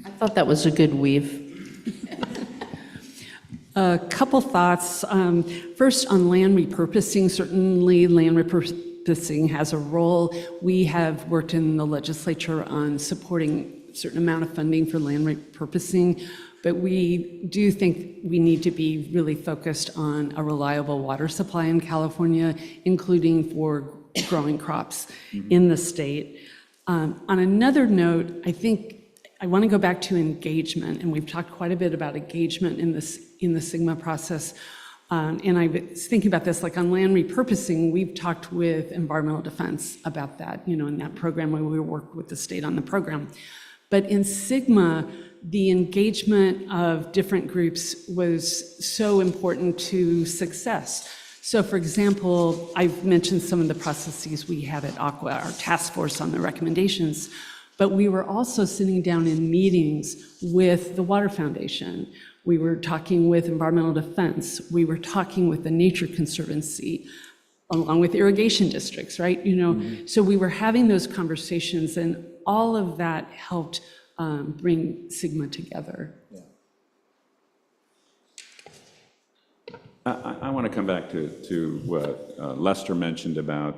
I thought that was a good weave. A couple thoughts. First, on land repurposing, certainly land repurposing has a role. We have worked in the legislature on supporting a certain amount of funding for land repurposing, but we do think we need to be really focused on a reliable water supply in California, including for growing crops in the state. On another note, I think I want to go back to engagement, and we've talked quite a bit about engagement in the SGMA process. And I was thinking about this, like on land repurposing, we've talked with environmental defense about that, in that program where we worked with the state on the program. But in SGMA, the engagement of different groups was so important to success. So for example, I've mentioned some of the processes we have at Aqua, our task force on the recommendations, but we were also sitting down in meetings with the Water Foundation. We were talking with Environmental Defense. We were talking with the Nature Conservancy, along with irrigation districts, right? So we were having those conversations, and all of that helped bring SGMA together. I want to come back to what Lester mentioned about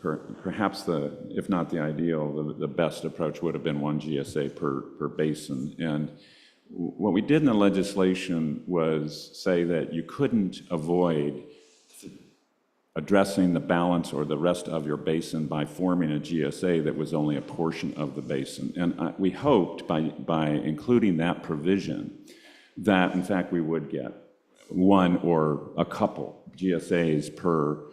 perhaps if not the ideal, the best approach would have been one GSA per basin. And what we did in the legislation was say that you couldn't avoid addressing the balance or the rest of your basin by forming a GSA that was only a portion of the basin. And we hoped by including that provision that, in fact, we would get one or a couple GSAs per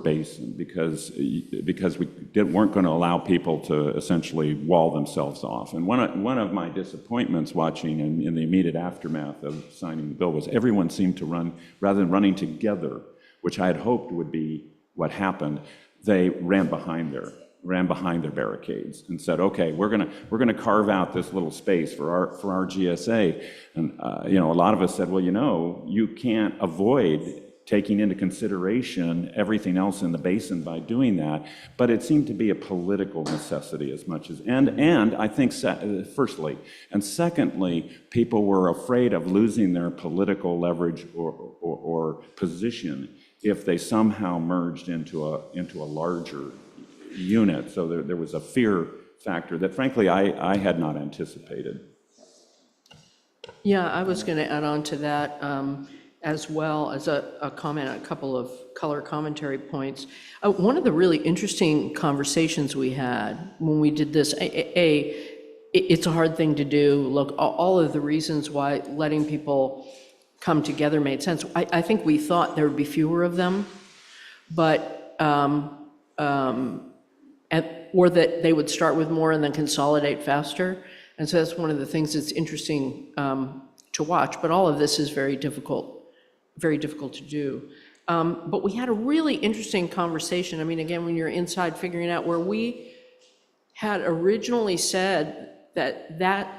basin, because we weren't going to allow people to essentially wall themselves off. And one of my disappointments watching in the immediate aftermath of signing the bill was everyone seemed to run, rather than running together, which I had hoped would be what happened, they ran behind their barricades and said, okay, we're gonna carve out this little space for our GSA. And a lot of us said, well, you can't avoid taking into consideration everything else in the basin by doing that. But it seemed to be a political necessity as much as, and I think firstly, and secondly, people were afraid of losing their political leverage or position if they somehow merged into a larger unit. So there was a fear factor that frankly I had not anticipated. Yeah, I was going to add on to that as well as a comment, a couple of color commentary points. One of the really interesting conversations we had when we did this, it's a hard thing to do. Look, all of the reasons why letting people come together made sense. I think we thought there would be fewer of them, but or that they would start with more and then consolidate faster. And so that's one of the things that's interesting to watch. But all of this is very difficult to do. But we had a really interesting conversation. I mean, again, when you're inside figuring out where we had originally said that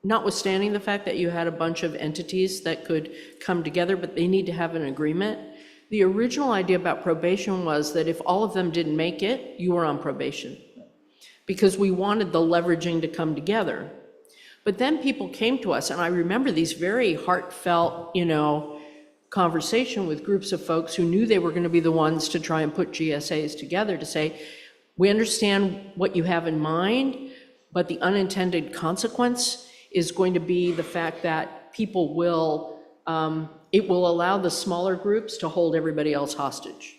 notwithstanding the fact that you had a bunch of entities that could come together, but they need to have an agreement. The original idea about probation was that if all of them didn't make it, you were on probation, because we wanted the leveraging to come together. But then people came to us, and I remember these very heartfelt, conversation with groups of folks who knew they were going to be the ones to try and put GSAs together to say, we understand what you have in mind, but the unintended consequence is going to be the fact that people will, it will allow the smaller groups to hold everybody else hostage.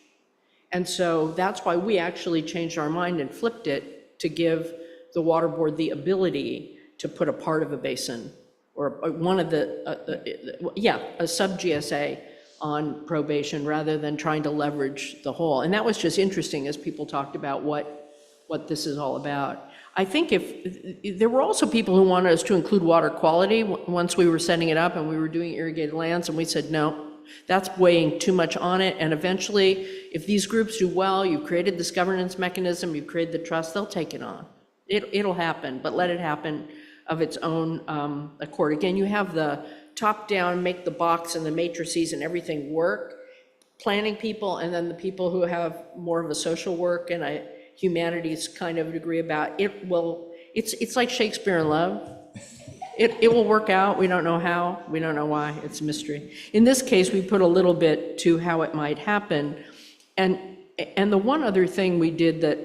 And so that's why we actually changed our mind and flipped it to give the water board the ability to put a part of a basin or one of a sub-GSA on probation rather than trying to leverage the whole. And that was just interesting as people talked about what this is all about. I think there were also people who wanted us to include water quality once we were setting it up and we were doing irrigated lands, and we said, no, That's weighing too much on it, and eventually, if these groups do well, you've created this governance mechanism, you've created the trust, they'll take it on. It'll happen, but let it happen of its own accord. Again, you have the top-down, make the box and the matrices and everything work, planning people, and then the people who have more of a social work and a humanities kind of degree about it will, it's like Shakespeare in Love. It will work out. We don't know how. We don't know why. It's a mystery. In this case, we put a little bit to how it might happen. And the one other thing we did that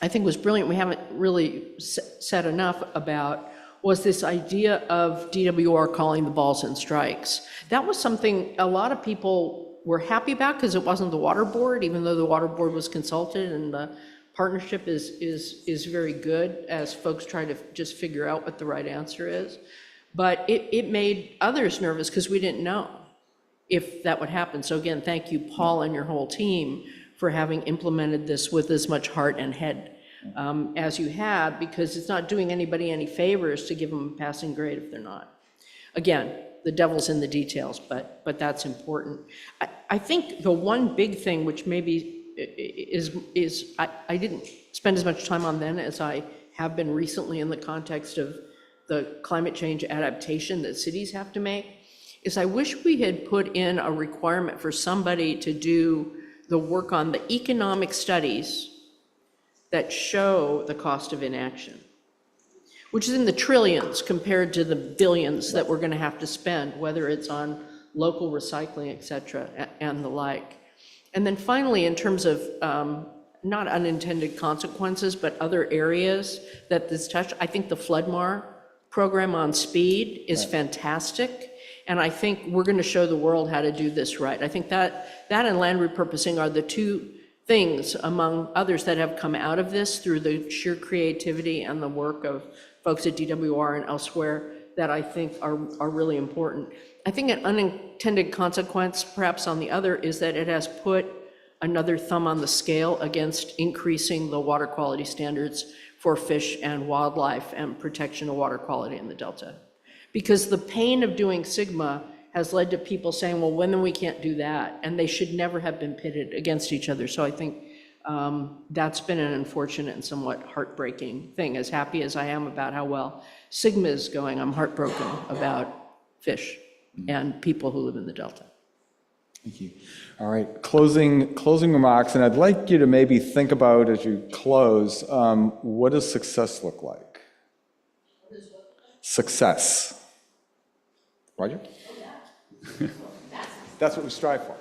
I think was brilliant, we haven't really said enough about, was this idea of DWR calling the balls and strikes. That was something a lot of people were happy about because it wasn't the water board, even though the water board was consulted, and the partnership is very good as folks try to just figure out what the right answer is. But it made others nervous because we didn't know if that would happen. So again, thank you, Paul, and your whole team for having implemented this with as much heart and head as you have, because it's not doing anybody any favors to give them a passing grade if they're not. Again, the devil's in the details, but that's important. I think the one big thing which maybe is I didn't spend as much time on then as I have been recently in the context of the climate change adaptation that cities have to make, is I wish we had put in a requirement for somebody to do the work on the economic studies that show the cost of inaction, which is in the trillions compared to the billions that we're going to have to spend, whether it's on local recycling, et cetera, and the like. And then finally, in terms of not unintended consequences, but other areas that this touched, I think the FloodMar program on speed is fantastic. And I think we're going to show the world how to do this right. I think that and land repurposing are the two things, among others, that have come out of this through the sheer creativity and the work of folks at DWR and elsewhere that I think are really important. I think an unintended consequence, perhaps on the other, is that it has put another thumb on the scale against increasing the water quality standards for fish and wildlife and protection of water quality in the Delta. Because the pain of doing SGMA has led to people saying, well, when then we can't do that, and they should never have been pitted against each other. So I think that's been an unfortunate and somewhat heartbreaking thing. As happy as I am about how well SGMA is going, I'm heartbroken about fish and people who live in the Delta. Thank you. All right, closing remarks, and I'd like you to maybe think about, as you close, what does success look like? Success. Roger? That's what we strive for.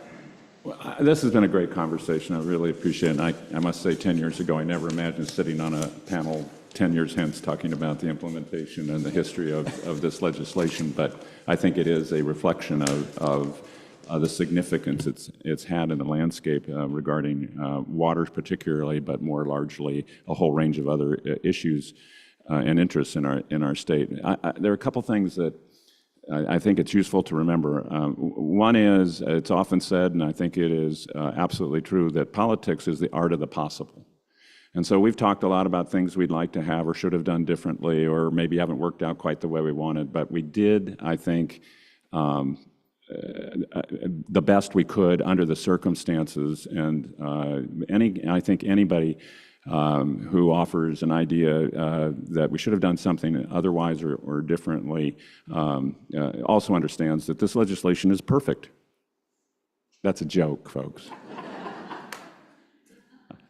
Well, this has been a great conversation. I really appreciate it. And I must say, 10 years ago, I never imagined sitting on a panel 10 years hence talking about the implementation and the history of this legislation. But I think it is a reflection of the significance it's had in the landscape regarding waters particularly, but more largely a whole range of other issues and interests in our state. There are a couple things that I think it's useful to remember. One is, it's often said, and I think it is absolutely true, that politics is the art of the possible. And so we've talked a lot about things we'd like to have or should have done differently, or maybe haven't worked out quite the way we wanted, but we did, I think, the best we could under the circumstances. And I think anybody who offers an idea that we should have done something otherwise or differently also understands that this legislation is perfect. That's a joke, folks.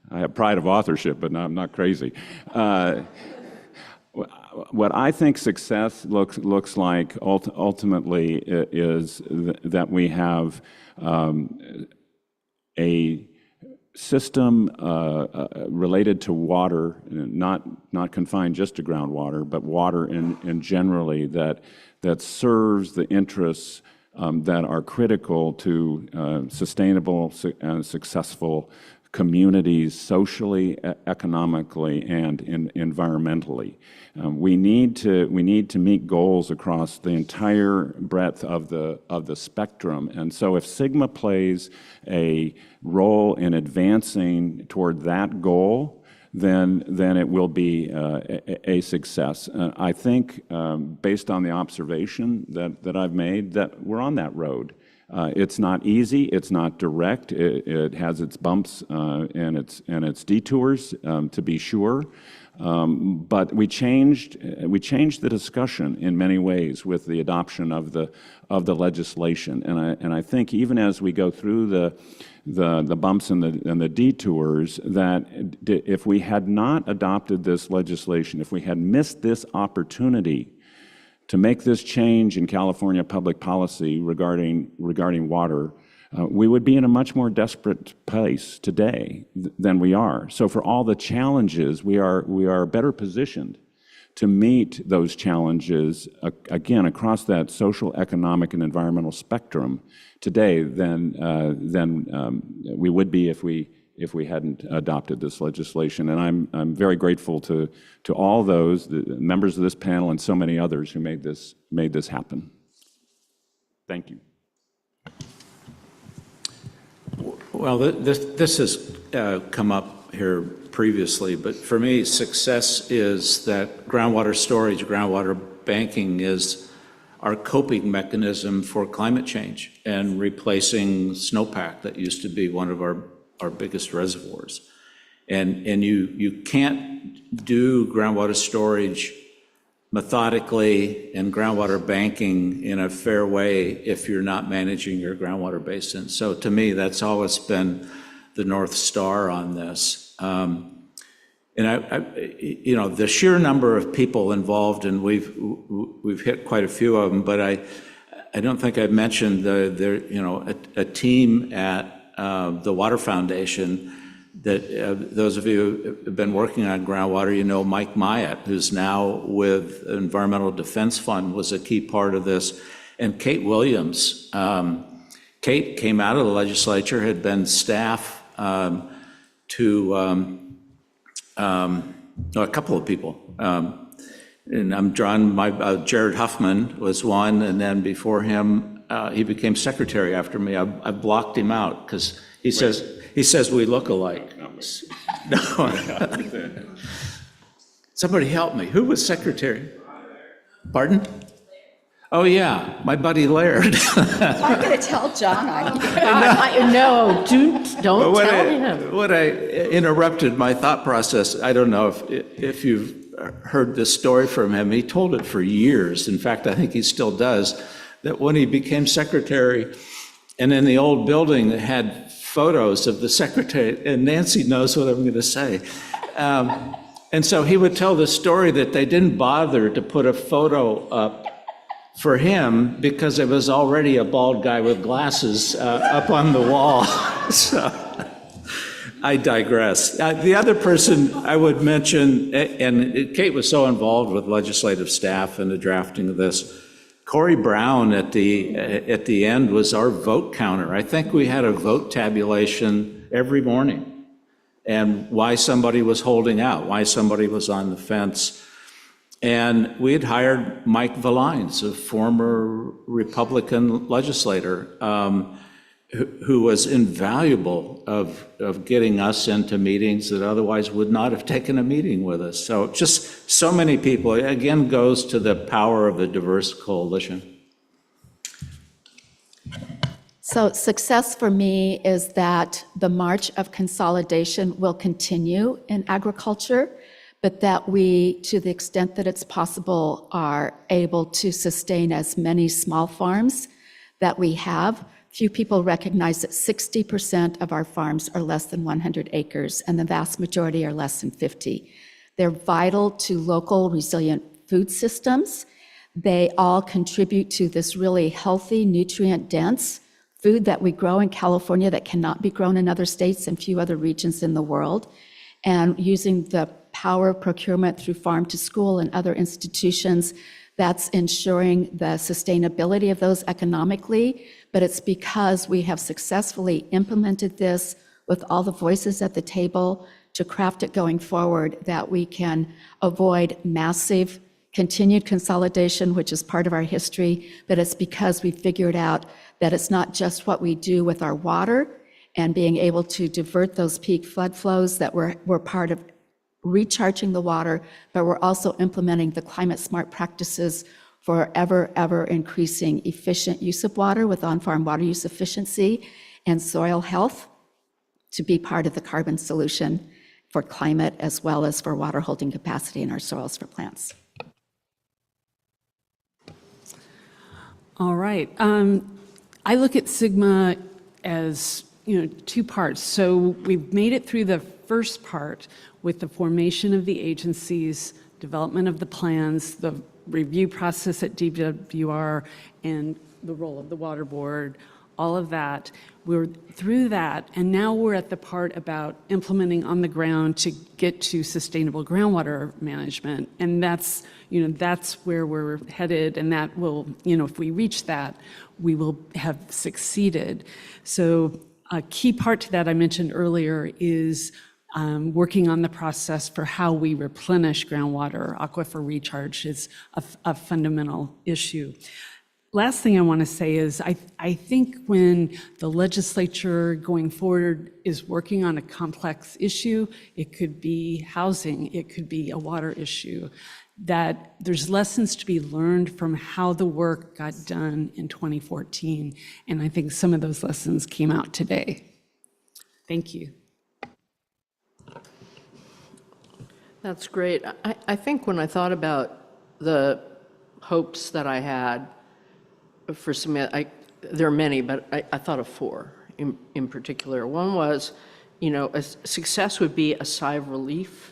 I have pride of authorship, but I'm not crazy. What I think success looks like ultimately is that we have a system related to water, not confined just to groundwater, but water in generally that serves the interests that are critical to sustainable and successful communities socially, economically, and environmentally. We need to meet goals across the entire breadth of the spectrum. And so if SGMA plays a role in advancing toward that goal, then it will be a success. I think, based on the observation that I've made, that we're on that road. It's not easy, it's not direct, it has its bumps and its detours, to be sure. But we changed the discussion in many ways with the adoption of the legislation. And I think even as we go through the bumps and the detours, that if we had not adopted this legislation, if we had missed this opportunity to make this change in California public policy regarding water, we would be in a much more desperate place today than we are. So for all the challenges, we are better positioned to meet those challenges, again, across that social, economic, and environmental spectrum today than we would be if we hadn't adopted this legislation. And I'm very grateful to all those the members of this panel and so many others who made this happen. Thank you. Well, this has come up here previously, but for me, success is that groundwater storage, groundwater banking is our coping mechanism for climate change and replacing snowpack that used to be one of our biggest reservoirs. And you can't do groundwater storage methodically and groundwater banking in a fair way if you're not managing your groundwater basin. So to me, that's always been the North Star on this. And the sheer number of people involved, and we've hit quite a few of them, but I don't think I've mentioned a team at the Water Foundation that those of you who have been working on groundwater, you know Mike Myatt, who's now with Environmental Defense Fund, was a key part of this, and Kate Williams. Kate came out of the legislature, had been staff to a couple of people. And I'm drawn, Jared Huffman was one, and then before him, he became secretary after me. I blocked him out because he says we look alike. No. Somebody help me. Who was secretary? Pardon? Oh, yeah, my buddy Laird. I'm going to tell John. No, don't tell him. What I interrupted my thought process, I don't know if you've heard this story from him. He told it for years. In fact, I think he still does, that when he became secretary, and in the old building that had photos of the secretary, and Nancy knows what I'm going to say. And so he would tell the story that they didn't bother to put a photo up for him because it was already a bald guy with glasses up on the wall. So I digress. The other person I would mention, and Kate was so involved with legislative staff and the drafting of this, Corey Brown at the end was our vote counter. I think we had a vote tabulation every morning, and why somebody was holding out, why somebody was on the fence. And we had hired Mike Valines, a former Republican legislator, who was invaluable of getting us into meetings that otherwise would not have taken a meeting with us. So just so many people, again, goes to the power of a diverse coalition. So success for me is that the march of consolidation will continue in agriculture, but that we, to the extent that it's possible, are able to sustain as many small farms that we have. Few people recognize that 60% of our farms are less than 100 acres, and the vast majority are less than 50. They're vital to local resilient food systems. They all contribute to this really healthy, nutrient-dense food that we grow in California that cannot be grown in other states and few other regions in the world. And using the power of procurement through farm to school and other institutions, that's ensuring the sustainability of those economically, but it's because we have successfully implemented this with all the voices at the table to craft it going forward that we can avoid massive continued consolidation, which is part of our history, but it's because we figured out that it's not just what we do with our water and being able to divert those peak flood flows that we're part of recharging the water, but we're also implementing the climate smart practices for ever increasing efficient use of water with on-farm water use efficiency and soil health to be part of the carbon solution for climate as well as for water holding capacity in our soils for plants. All right. I look at SGMA as, two parts. So we've made it through the first part with the formation of the agencies, development of the plans, the review process at DWR, and the role of the water board, all of that. We're through that, and now we're at the part about implementing on the ground to get to sustainable groundwater management. And that's where we're headed, and that will, if we reach that, we will have succeeded. So a key part to that I mentioned earlier is working on the process for how we replenish groundwater. Aquifer recharge is a fundamental issue. Last thing I want to say is I think when the legislature going forward is working on a complex issue, it could be housing, it could be a water issue, that there's lessons to be learned from how the work got done in 2014. And I think some of those lessons came out today. Thank you. That's great. I think when I thought about the hopes that I had for some, there are many, but I thought of four in particular. One was, a success would be a sigh of relief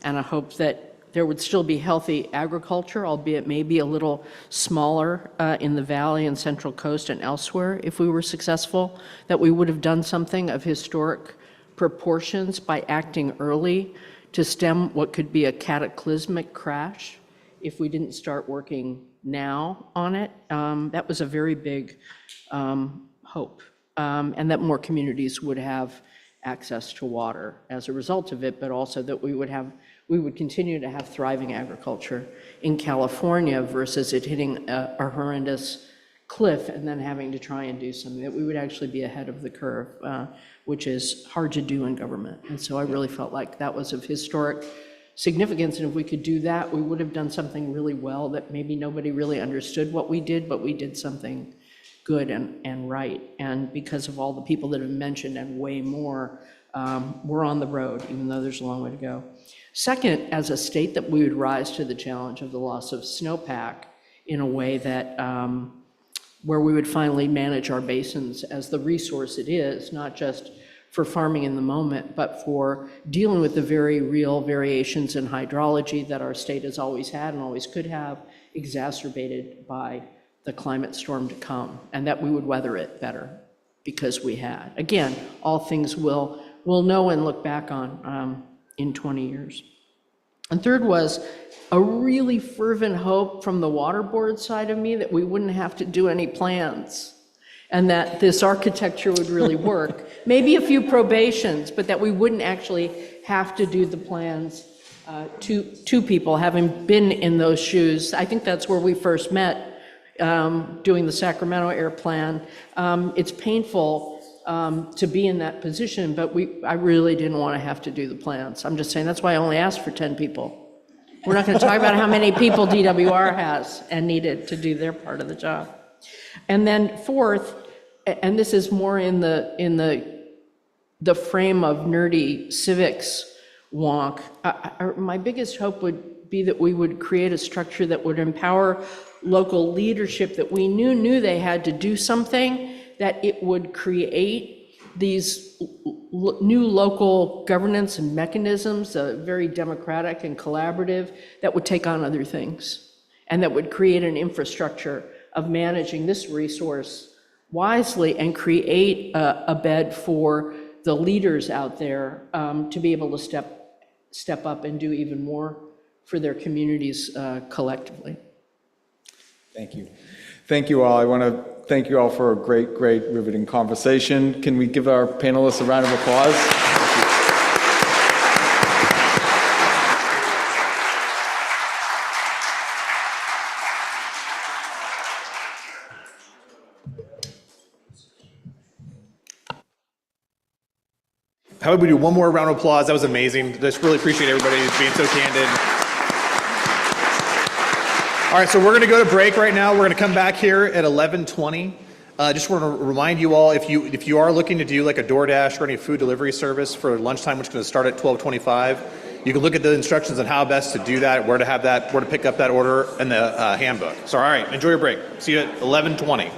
and a hope that there would still be healthy agriculture, albeit maybe a little smaller in the Valley and Central Coast and elsewhere if we were successful, that we would have done something of historic proportions by acting early to stem what could be a cataclysmic crash if we didn't start working now on it. That was a very big hope, and that more communities would have access to water as a result of it, but also that we would continue to have thriving agriculture in California versus it hitting a horrendous cliff and then having to try and do something, that we would actually be ahead of the curve, which is hard to do in government. And so I really felt like that was of historic significance, and if we could do that, we would have done something really well that maybe nobody really understood what we did, but we did something good and right. And because of all the people that have mentioned and way more, we're on the road, even though there's a long way to go. Second, as a state, that we would rise to the challenge of the loss of snowpack in a way that where we would finally manage our basins as the resource it is, not just for farming in the moment, but for dealing with the very real variations in hydrology that our state has always had and always could have, exacerbated by the climate storm to come, and that we would weather it better because we had. Again, all things we'll know and look back on in 20 years. And third was a really fervent hope from the water board side of me that we wouldn't have to do any plans and that this architecture would really work. Maybe a few probations, but that we wouldn't actually have to do the plans to people, having been in those shoes. I think that's where we first met, doing the Sacramento Air Plan. It's painful to be in that position, but I really didn't want to have to do the plans. I'm just saying, that's why I only asked for 10 people. We're not going to talk about how many people DWR has and needed to do their part of the job. And then fourth, and this is more in the frame of nerdy civics wonk, my biggest hope would be that we would create a structure that would empower local leadership that we knew they had to do something, that it would create these new local governance and mechanisms, very democratic and collaborative, that would take on other things and that would create an infrastructure of managing this resource wisely and create a bed for the leaders out there to be able to step up and do even more for their communities collectively. Thank you. Thank you all. I want to thank you all for a great, riveting conversation. Can we give our panelists a round of applause? How about we do one more round of applause? That was amazing. Just really appreciate everybody being so candid. All right, so we're going to go to break right now. We're going to come back here at 11:20. Just want to remind you all, if you are looking to do like a DoorDash or any food delivery service for lunchtime, which is going to start at 12:25, you can look at the instructions on how best to do that, where to pick up that order in the handbook. So, all right, enjoy your break. See you at 11:20.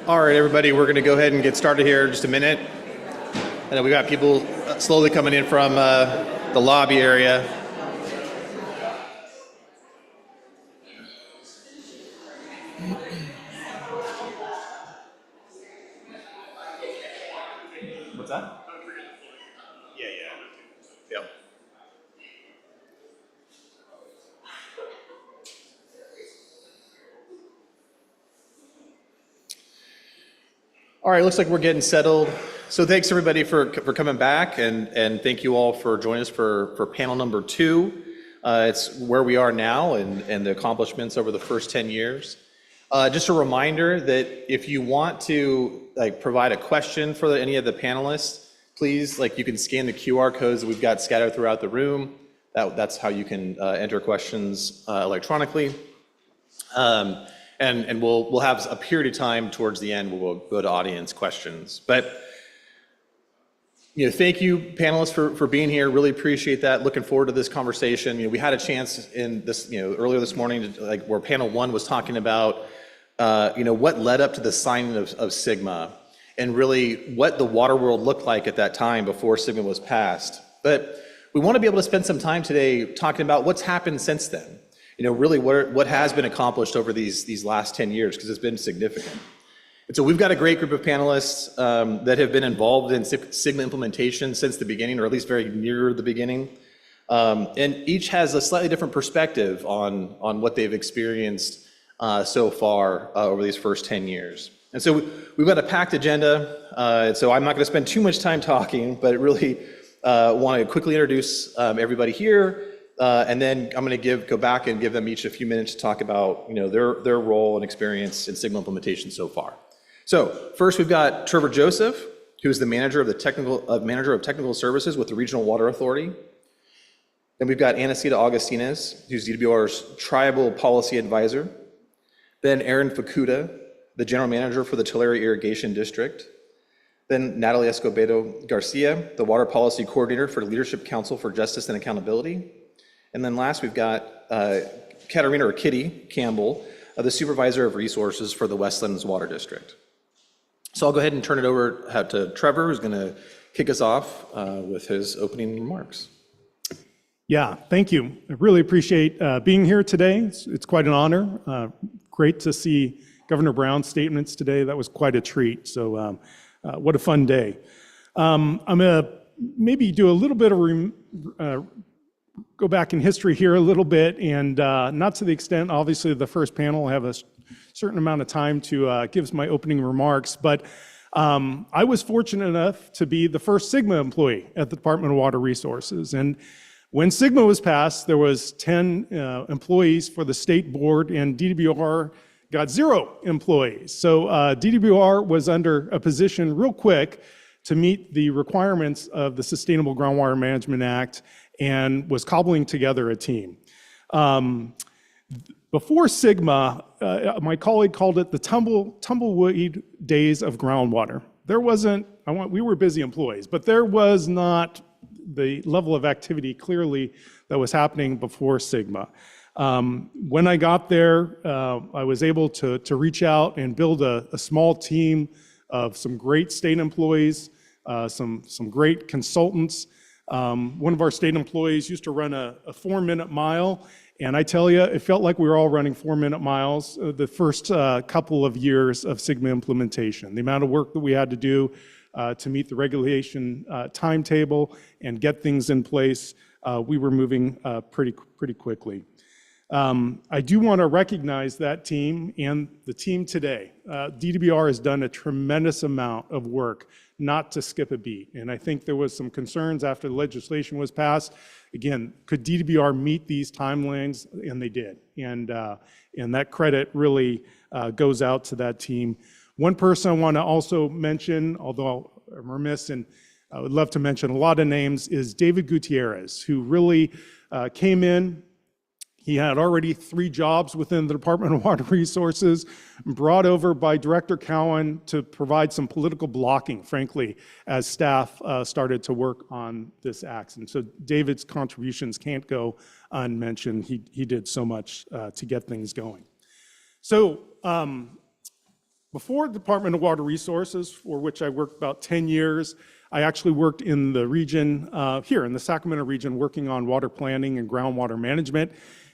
All right, everybody, we're going to go ahead and get started here in just a minute. And we got people slowly coming in from the lobby area. What's that? Yeah. All right, looks like we're getting settled. So thanks everybody for coming back, and thank you all for joining us for panel number 2. It's where we are now and the accomplishments over the first 10 years. Just a reminder that if you want to provide a question for any of the panelists, please you can scan the QR codes that we've got scattered throughout the room. That's how you can enter questions electronically. And we'll have a period of time towards the end where we'll go to audience questions. But thank you, panelists, for being here. Really appreciate that. Looking forward to this conversation. We had a chance in this, earlier this morning, where panel 1 was talking about, what led up to the signing of SGMA, and really what the water world looked like at that time before SGMA was passed. But we want to be able to spend some time today talking about what's happened since then. Really what has been accomplished over these last 10 years, because it's been significant. And so we've got a great group of panelists that have been involved in SGMA implementation since the beginning, or at least very near the beginning. And each has a slightly different perspective on what they've experienced so far over these first 10 years. And so we've got a packed agenda, and so I'm not going to spend too much time talking, but I really want to quickly introduce everybody here. And then I'm going to go back and give them each a few minutes to talk about their role and experience in SGMA implementation so far. So first, we've got Trevor Joseph, who's the manager of technical services with the Regional Water Authority. Then we've got Anacita Augustines, who's DWR's tribal policy advisor. Then Aaron Fukuda, the general manager for the Tulare Irrigation District. Then Natalie Escobedo Garcia, the water policy coordinator for the Leadership Council for Justice and Accountability. And then last, we've got Katarina, or Kitty, Campbell, the supervisor of resources for the Westlands Water District. So I'll go ahead and turn it over to Trevor, who's going to kick us off with his opening remarks. Yeah, thank you. I really appreciate being here today. It's quite an honor. Great to see Governor Brown's statements today. That was quite a treat. So what a fun day. I'm going to maybe do a little bit of go back in history here a little bit, and not to the extent, obviously, the first panel will have a certain amount of time to give my opening remarks, but I was fortunate enough to be the first SGMA employee at the Department of Water Resources. And when SGMA was passed, there was 10 employees for the state board, and DWR got 0 employees. So DWR was under a position real quick to meet the requirements of the Sustainable Groundwater Management Act, and was cobbling together a team. Before SGMA, my colleague called it the tumbleweed days of groundwater. there wasn't, we were busy employees, but there was not the level of activity clearly that was happening before Sigma. When I got there, I was able to reach out and build a small team of some great state employees, some great consultants. One of our state employees used to run a 4-minute mile, and I tell you, it felt like we were all running 4-minute miles the first couple of years of Sigma implementation. The amount of work that we had to do to meet the regulation timetable and get things in place, we were moving pretty quickly. I do want to recognize that team and the team today. DWR has done a tremendous amount of work not to skip a beat. And I think there was some concerns after the legislation was passed. Again, could DWR meet these timelines? And they did. And that credit really goes out to that team. One person I want to also mention, although I'm remiss and I would love to mention a lot of names, is David Gutierrez, who really came in. He had already 3 jobs within the Department of Water Resources, brought over by Director Cowan to provide some political blocking, frankly, as staff started to work on this act. And so David's contributions can't go unmentioned. He did so much to get things going. So before the Department of Water Resources, for which I worked about 10 years, I actually worked in the region, here in the Sacramento region, working on water planning and groundwater management.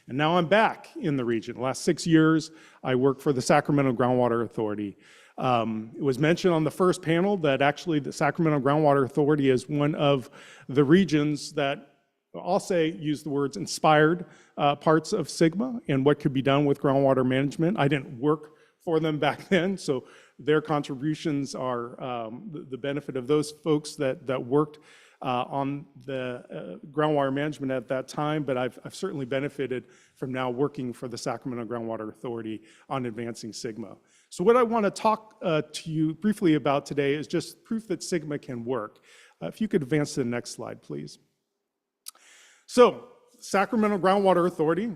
And now I'm back in the region. The last 6 years, I work for the Sacramento Groundwater Authority. It was mentioned on the first panel that actually the Sacramento Groundwater Authority is one of the regions that, I'll say, use the words inspired parts of Sigma and what could be done with groundwater management. I didn't work for them back then, so their contributions are the benefit of those folks that worked on the groundwater management at that time, but I've certainly benefited from now working for the Sacramento Groundwater Authority on advancing Sigma. So what I want to talk to you briefly about today is just proof that Sigma can work. If you could advance to the next slide, please. So Sacramento Groundwater Authority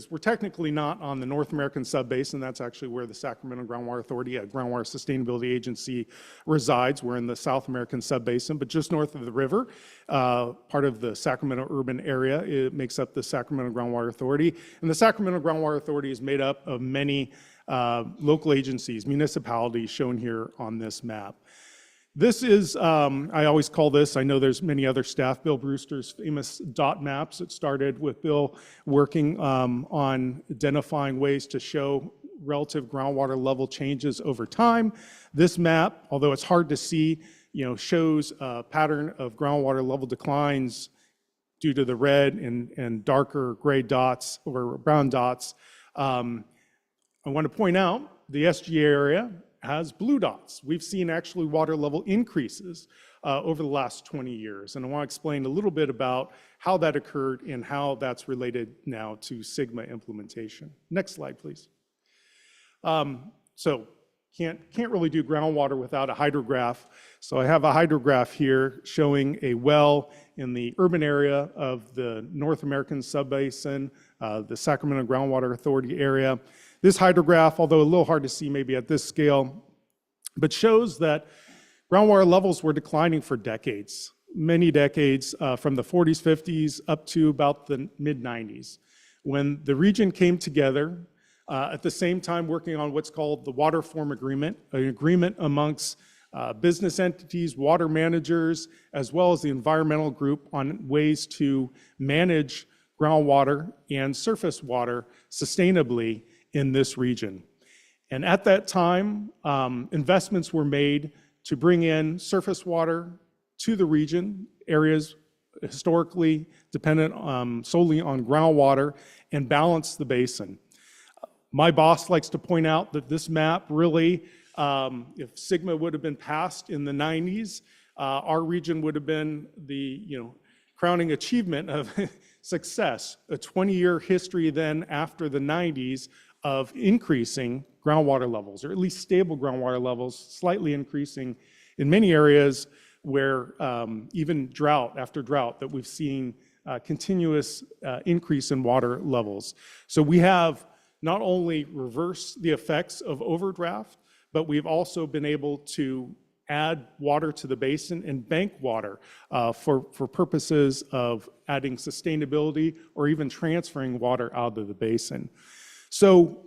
we're technically not on the North American Subbasin. That's actually where the Sacramento Groundwater Authority, a groundwater sustainability agency, resides. We're in the South American Subbasin, but just north of the river, part of the Sacramento urban area. It makes up the Sacramento Groundwater Authority. And the Sacramento Groundwater Authority is made up of many local agencies, municipalities shown here on this map. This is, I always call this, I know there's many other staff, Bill Brewster's famous dot maps. It started with Bill working on identifying ways to show relative groundwater level changes over time. This map, although it's hard to see, shows a pattern of groundwater level declines due to the red and darker gray dots or brown dots. I want to point out the SGA area has blue dots. We've seen actually water level increases over the last 20 years. And I want to explain a little bit about how that occurred and how that's related now to Sigma implementation. Next slide, please. So can't really do groundwater without a hydrograph. So I have a hydrograph here showing a well in the urban area of the North American Subbasin, the Sacramento Groundwater Authority area. This hydrograph, although a little hard to see maybe at this scale, but shows that groundwater levels were declining for decades, many decades, from the 40s, 50s, up to about the mid-90s. When the region came together, at the same time working on what's called the Water Form Agreement, an agreement amongst business entities, water managers, as well as the environmental group on ways to manage groundwater and surface water sustainably in this region. And at that time, investments were made to bring in surface water to the region, areas historically dependent solely on groundwater, and balance the basin. My boss likes to point out that this map really, if Sigma would have been passed in the 90s, our region would have been the crowning achievement of success. A 20-year history then after the 90s of increasing groundwater levels, or at least stable groundwater levels, slightly increasing in many areas where even drought after drought that we've seen continuous increase in water levels. So we have not only reversed the effects of overdraft, but we've also been able to add water to the basin and bank water for purposes of adding sustainability or even transferring water out of the basin. So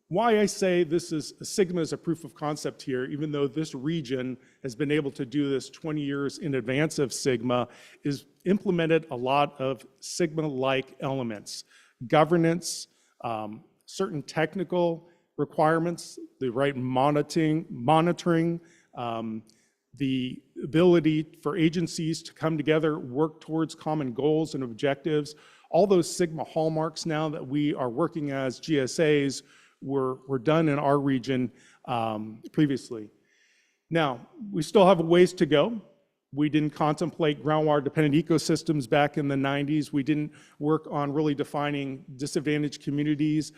why I say SGMA is a proof of concept here, even though this region has been able to do this 20 years in advance of SGMA, is implemented a lot of SGMA-like elements, governance, certain technical requirements, the right monitoring, the ability for agencies to come together, work towards common goals and objectives. All those SGMA hallmarks now that we are working as GSAs were done in our region previously. Now, we still have a ways to go. We didn't contemplate groundwater-dependent ecosystems back in the 90s. We didn't work on really defining disadvantaged communities.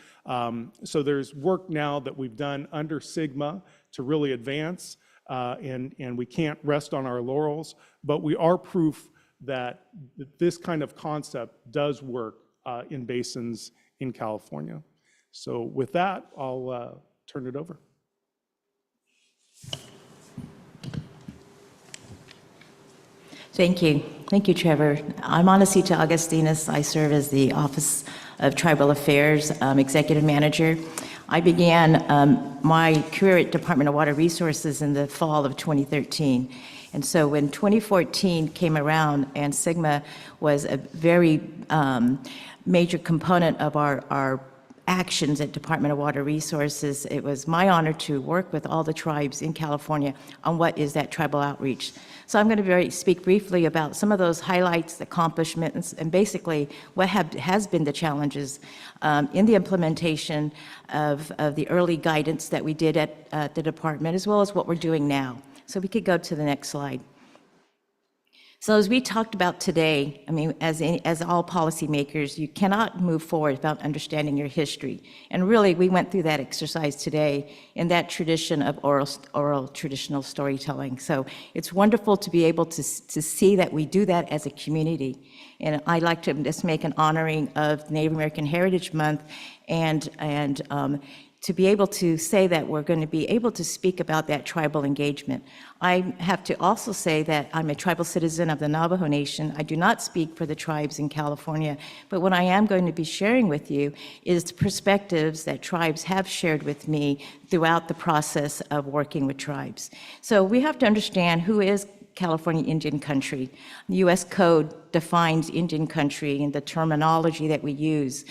So there's work now that we've done under SGMA to really advance, and we can't rest on our laurels, but we are proof that this kind of concept does work in basins in California. So with that, I'll turn it over. Thank you. Thank you, Trevor. I'm Anacita Agustinus. I serve as the Office of Tribal Affairs Executive Manager. I began my career at Department of Water Resources in the fall of 2013. And so when 2014 came around and SGMA was a very major component of our actions at Department of Water Resources, it was my honor to work with all the tribes in California on what is that tribal outreach. So I'm going to speak briefly about some of those highlights, accomplishments, and basically what has been the challenges in the implementation of the early guidance that we did at the department, as well as what we're doing now. So we could go to the next slide. So as we talked about today, I mean, as all policymakers, you cannot move forward without understanding your history. And really, we went through that exercise today in that tradition of oral traditional storytelling. So it's wonderful to be able to see that we do that as a community. And I'd like to just make an honoring of Native American Heritage Month and to be able to say that we're going to be able to speak about that tribal engagement. I have to also say that I'm a tribal citizen of the Navajo Nation. I do not speak for the tribes in California, but what I am going to be sharing with you is the perspectives that tribes have shared with me throughout the process of working with tribes. So we have to understand who is California Indian country. The U.S. Code defines Indian country and the terminology that we use.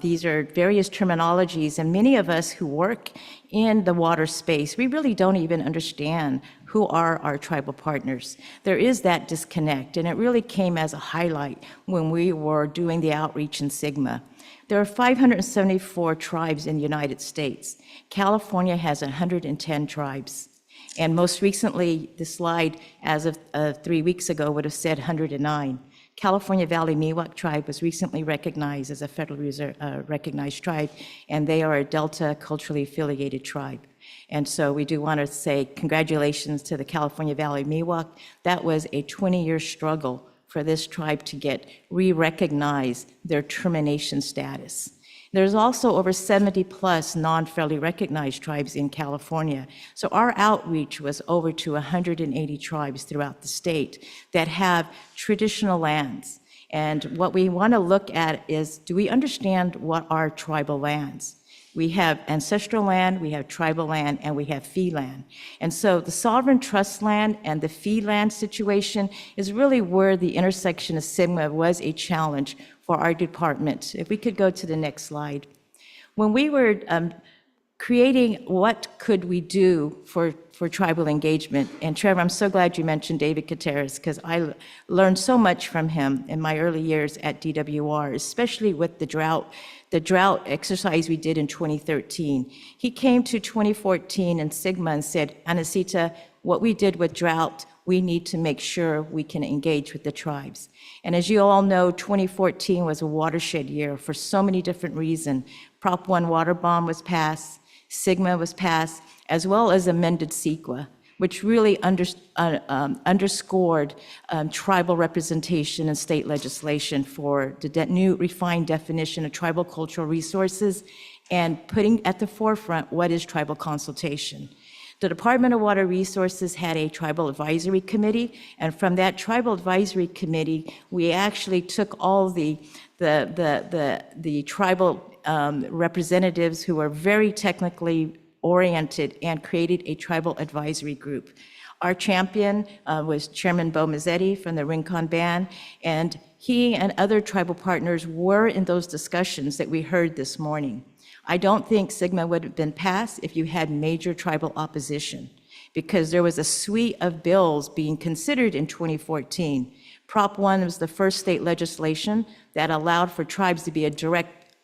These are various terminologies, and many of us who work in the water space, we really don't even understand who are our tribal partners. There is that disconnect, and it really came as a highlight when we were doing the outreach in SGMA. There are 574 tribes in the United States. California has 110 tribes. And most recently, the slide as of 3 weeks ago would have said 109. California Valley Miwok tribe was recently recognized as a federally recognized tribe, and they are a Delta culturally affiliated tribe. And so we do want to say congratulations to the California Valley Miwok. That was a 20-year struggle for this tribe to get re-recognized their termination status. There's also over 70 plus non-federally recognized tribes in California. So our outreach was over to 180 tribes throughout the state that have traditional lands. And what we want to look at is, do we understand what are tribal lands? We have ancestral land, we have tribal land, and we have fee land. And so the sovereign trust land and the fee land situation is really where the intersection of SGMA was a challenge for our department. If we could go to the next slide. When we were creating what could we do for tribal engagement, and Trevor, I'm so glad you mentioned David Kateris, because I learned so much from him in my early years at DWR, especially with the drought exercise we did in 2013. He came to 2014 in SGMA and said, Anacita, what we did with drought, we need to make sure we can engage with the tribes. And as you all know, 2014 was a watershed year for so many different reasons. Prop 1 water bond was passed, SGMA was passed, as well as amended CEQA, which really underscored tribal representation in state legislation for the new refined definition of tribal cultural resources and putting at the forefront what is tribal consultation. The Department of Water Resources had a tribal advisory committee, and from that tribal advisory committee, we actually took all the tribal representatives who are very technically oriented and created a tribal advisory group. Our champion was Chairman Bo Mazzetti from the Rincon Band, and he and other tribal partners were in those discussions that we heard this morning. I don't think SGMA would have been passed if you had major tribal opposition, because there was a suite of bills being considered in 2014. Prop 1 was the first state legislation that allowed for tribes to be a direct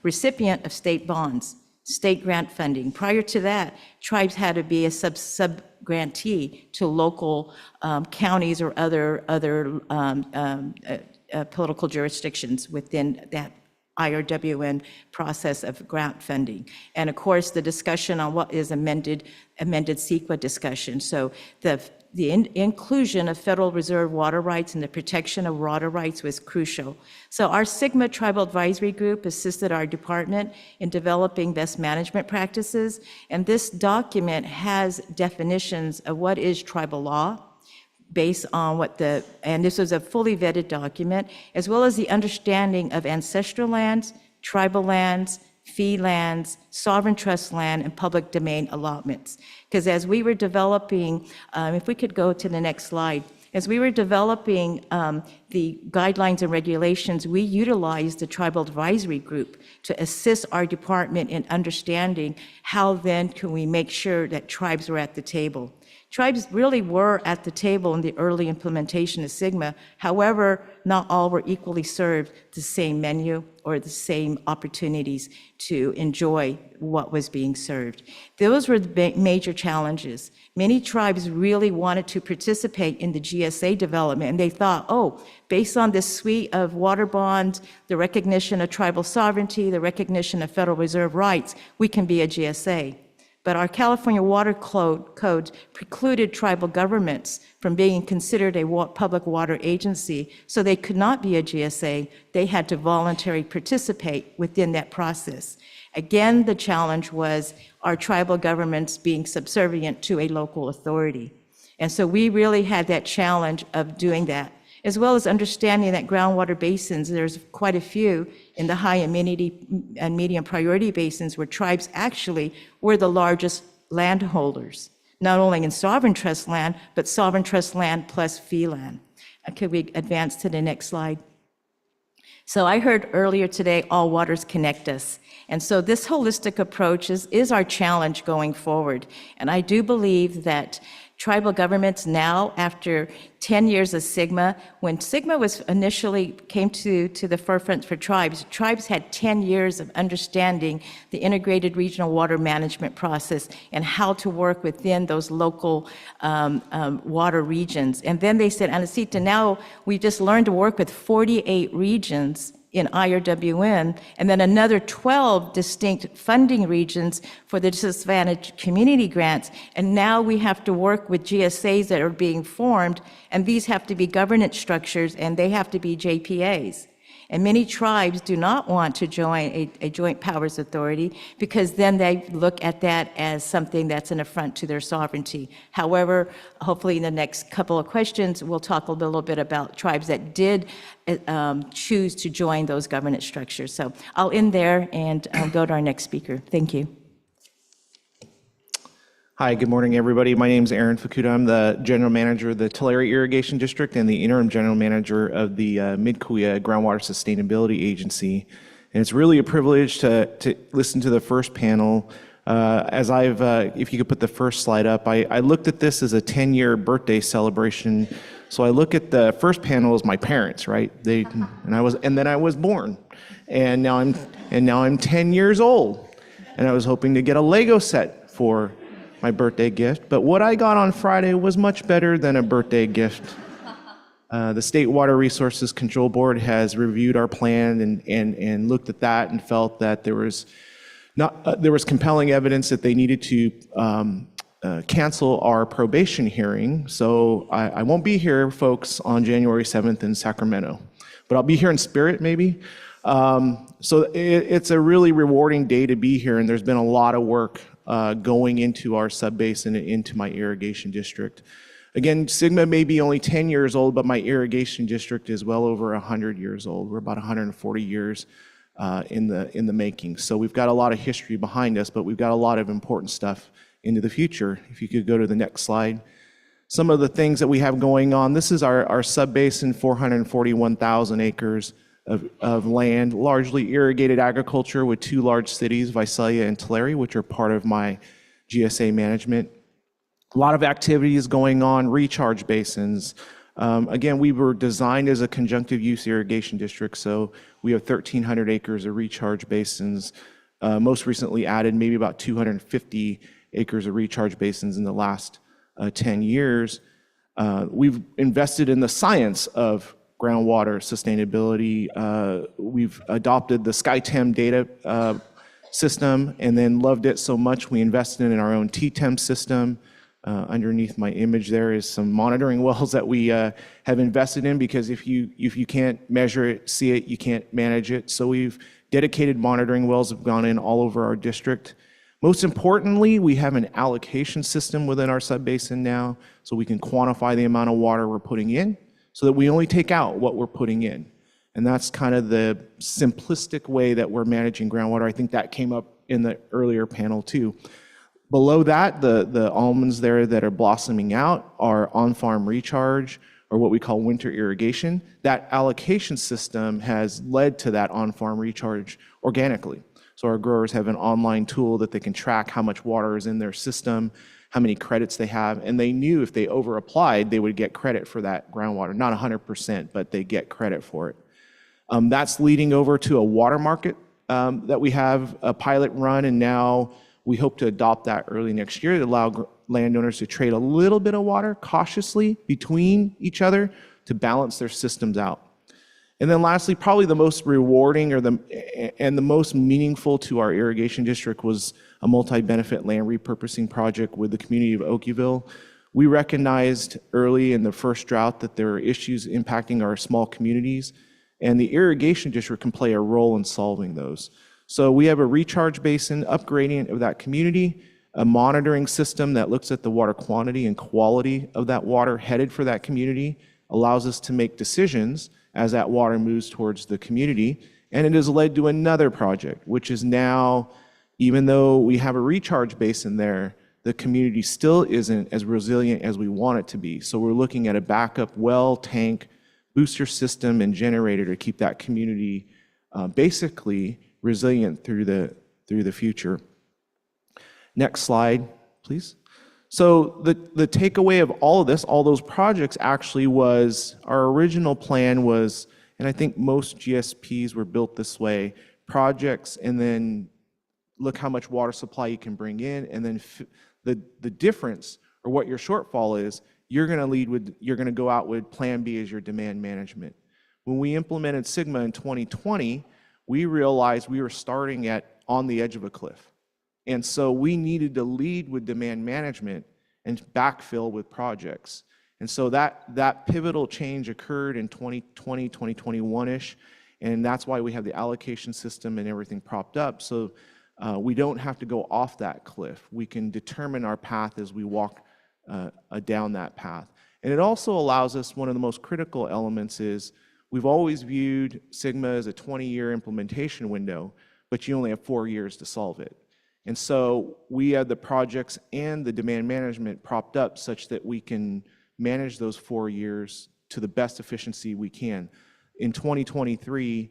recipient of state bonds, state grant funding. Prior to that, tribes had to be a sub-grantee to local counties or other political jurisdictions within that IRWN process of grant funding. And of course, the discussion on what is amended CEQA discussion. So the inclusion of Federal Reserve water rights and the protection of water rights was crucial. So our SGMA Tribal Advisory Group assisted our department in developing best management practices, and this document has definitions of what is tribal law, based on and this was a fully vetted document, as well as the understanding of ancestral lands, tribal lands, fee lands, sovereign trust land, and public domain allotments. Because as we were developing, if we could go to the next slide, as we were developing the guidelines and regulations, we utilized the Tribal Advisory Group to assist our department in understanding how then can we make sure that tribes were at the table. Tribes really were at the table in the early implementation of SGMA. However, not all were equally served the same menu or the same opportunities to enjoy what was being served. Those were the major challenges. Many tribes really wanted to participate in the GSA development, and they thought, oh, based on this suite of water bonds, the recognition of tribal sovereignty, the recognition of Federal Reserve rights, we can be a GSA. But our California Water Code precluded tribal governments from being considered a public water agency, so they could not be a GSA. They had to voluntarily participate within that process. Again, the challenge was our tribal governments being subservient to a local authority. And so we really had that challenge of doing that, as well as understanding that groundwater basins, there's quite a few in the high amenity and medium priority basins where tribes actually were the largest landholders, not only in sovereign trust land, but sovereign trust land plus fee land. Could we advance to the next slide? So I heard earlier today, all waters connect us. And so this holistic approach is our challenge going forward. And I do believe that tribal governments now, after 10 years of SGMA, when SGMA was initially came to the forefront for tribes, tribes had 10 years of understanding the integrated regional water management process and how to work within those local water regions. And then they said, Anacita, now we just learned to work with 48 regions in IRWN, and then another 12 distinct funding regions for the disadvantaged community grants. And now we have to work with GSAs that are being formed, and these have to be governance structures, and they have to be JPAs. And many tribes do not want to join a joint powers authority because then they look at that as something that's an affront to their sovereignty. However, hopefully in the next couple of questions, we'll talk a little bit about tribes that did choose to join those governance structures. So I'll end there and go to our next speaker. Thank you. Hi, good morning, everybody. My name is Aaron Fukuda. I'm the General Manager of the Tulare Irrigation District and the Interim General Manager of the Mid-Cahuilla Groundwater Sustainability Agency. And it's really a privilege to listen to the first panel. If you could put the first slide up, I looked at this as a 10-year birthday celebration. So I look at the first panel as my parents, right? And then I was born, and now I'm 10 years old, and I was hoping to get a Lego set for my birthday gift, but what I got on Friday was much better than a birthday gift. The State Water Resources Control Board has reviewed our plan and looked at that and felt that there was compelling evidence that they needed to cancel our probation hearing. So I won't be here, folks, on January 7th in Sacramento, but I'll be here in spirit maybe. So it's a really rewarding day to be here, and there's been a lot of work going into our subbasin and into my irrigation district. Again, SGMA may be only 10 years old, but my irrigation district is well over 100 years old. We're about 140 years in the making. So we've got a lot of history behind us, but we've got a lot of important stuff into the future. If you could go to the next slide. Some of the things that we have going on, this is our subbasin, 441,000 acres of land, largely irrigated agriculture with two large cities, Visalia and Tulare, which are part of my GSA management. A lot of activities going on, recharge basins. Again, we were designed as a conjunctive use irrigation district, so we have 1,300 acres of recharge basins. Most recently added maybe about 250 acres of recharge basins in the last 10 years. We've invested in the science of groundwater sustainability. We've adopted the SkyTem data system and then loved it so much we invested in our own TTEM system. Underneath my image there is some monitoring wells that we have invested in, because if you can't measure it, see it, you can't manage it. So we've dedicated monitoring wells have gone in all over our district. Most importantly, we have an allocation system within our subbasin now, so we can quantify the amount of water we're putting in, so that we only take out what we're putting in. And that's kind of the simplistic way that we're managing groundwater. I think that came up in the earlier panel too. Below that, the almonds there that are blossoming out are on-farm recharge, or what we call winter irrigation. That allocation system has led to that on-farm recharge organically. So our growers have an online tool that they can track how much water is in their system, how many credits they have, and they knew if they over-applied, they would get credit for that groundwater. Not 100%, but they get credit for it. That's leading over to a water market that we have a pilot run, and now we hope to adopt that early next year to allow landowners to trade a little bit of water cautiously between each other to balance their systems out. And then lastly, probably the most rewarding and the most meaningful to our irrigation district was a multi-benefit land repurposing project with the community of Okieville. We recognized early in the first drought that there are issues impacting our small communities, and the irrigation district can play a role in solving those. So we have a recharge basin upgrading of that community, a monitoring system that looks at the water quantity and quality of that water headed for that community, allows us to make decisions as that water moves towards the community. And it has led to another project, which is now, even though we have a recharge basin there, the community still isn't as resilient as we want it to be. So we're looking at a backup well, tank, booster system, and generator to keep that community basically resilient through the future. Next slide, please. So the takeaway of all of this, all those projects actually was, our original plan was, and I think most GSPs were built this way, projects and then look how much water supply you can bring in, and then the difference, or what your shortfall is, you're gonna go out with plan B as your demand management. When we implemented SGMA in 2020, we realized we were starting on the edge of a cliff. And so we needed to lead with demand management and backfill with projects. And so that pivotal change occurred in 2020, 2021-ish, and that's why we have the allocation system and everything propped up. So we don't have to go off that cliff. We can determine our path as we walk down that path. And it also allows us, one of the most critical elements is, we've always viewed SGMA as a 20-year implementation window, but you only have 4 years to solve it. And so we have the projects and the demand management propped up such that we can manage those 4 years to the best efficiency we can. In 2023,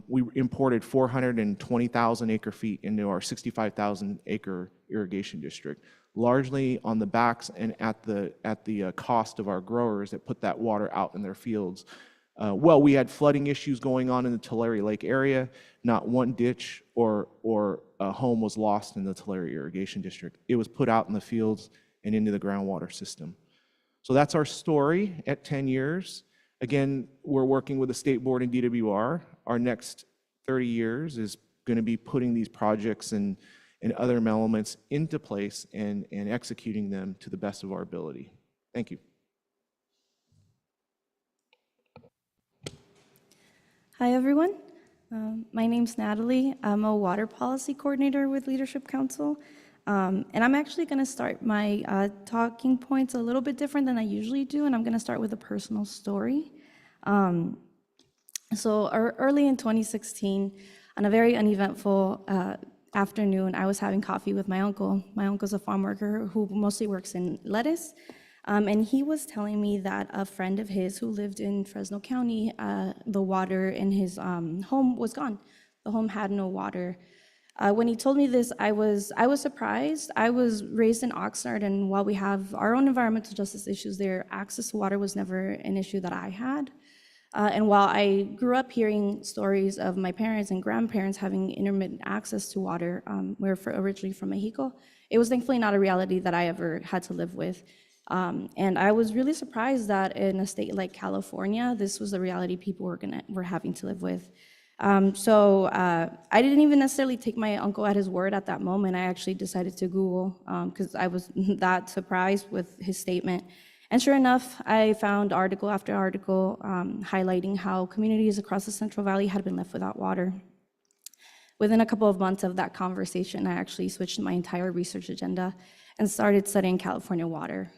we imported 420,000 acre feet into our 65,000 acre irrigation district, largely on the backs and at the cost of our growers that put that water out in their fields. Well, we had flooding issues going on in the Tulare Lake area. Not one ditch or a home was lost in the Tulare irrigation district. It was put out in the fields and into the groundwater system. So that's our story at 10 years. Again, we're working with the state board and DWR. Our next 30 years is going to be putting these projects and other elements into place and executing them to the best of our ability. Thank you. Hi, everyone. My name's Natalie. I'm a water policy coordinator with Leadership Council. And I'm actually going to start my talking points a little bit different than I usually do, and I'm going to start with a personal story. Early in 2016, on a very uneventful afternoon, I was having coffee with my uncle. My uncle's a farm worker who mostly works in lettuce. And he was telling me that a friend of his who lived in Fresno County, the water in his home was gone. The home had no water. When he told me this, I was surprised. I was raised in Oxnard, and while we have our own environmental justice issues there, access to water was never an issue that I had. And while I grew up hearing stories of my parents and grandparents having intermittent access to water, we're originally from Mexico, it was thankfully not a reality that I ever had to live with. And I was really surprised that in a state like California, this was the reality people were having to live with. I didn't even necessarily take my uncle at his word at that moment. I actually decided to Google because I was that surprised with his statement. And sure enough, I found article after article highlighting how communities across the Central Valley had been left without water. Within a couple of months of that conversation, I actually switched my entire research agenda and started studying California water.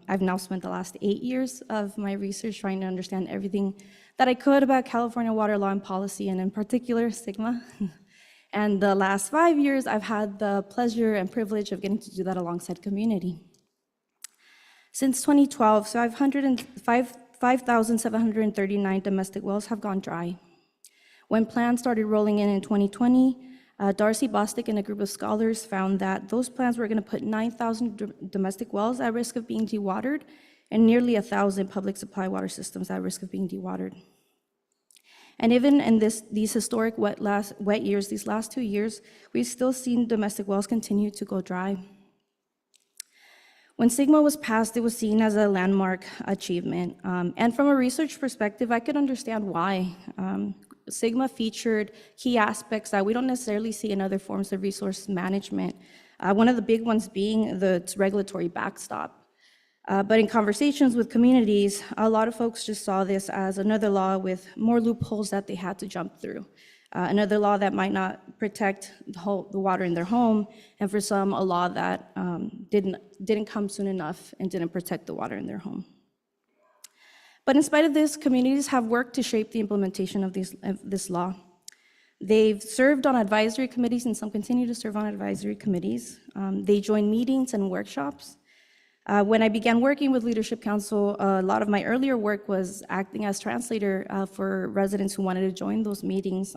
I've now spent the last 8 years of my research trying to understand everything that I could about California water law and policy, and in particular, SGMA. And the last 5 years, I've had the pleasure and privilege of getting to do that alongside community. Since 2012, 5,739 domestic wells have gone dry. When plans started rolling in 2020, Darcy Bostic and a group of scholars found that those plans were going to put 9,000 domestic wells at risk of being dewatered and nearly 1,000 public supply water systems at risk of being dewatered. And even in these historic wet years, these last 2 years, we've still seen domestic wells continue to go dry. When SGMA was passed, it was seen as a landmark achievement. And from a research perspective, I could understand why. SGMA featured key aspects that we don't necessarily see in other forms of resource management. One of the big ones being the regulatory backstop. But in conversations with communities, a lot of folks just saw this as another law with more loopholes that they had to jump through. Another law that might not protect the water in their home, and for some, a law that didn't come soon enough and didn't protect the water in their home. But in spite of this, communities have worked to shape the implementation of this law. They've served on advisory committees, and some continue to serve on advisory committees. They join meetings and workshops. When I began working with Leadership Council, a lot of my earlier work was acting as translator for residents who wanted to join those meetings.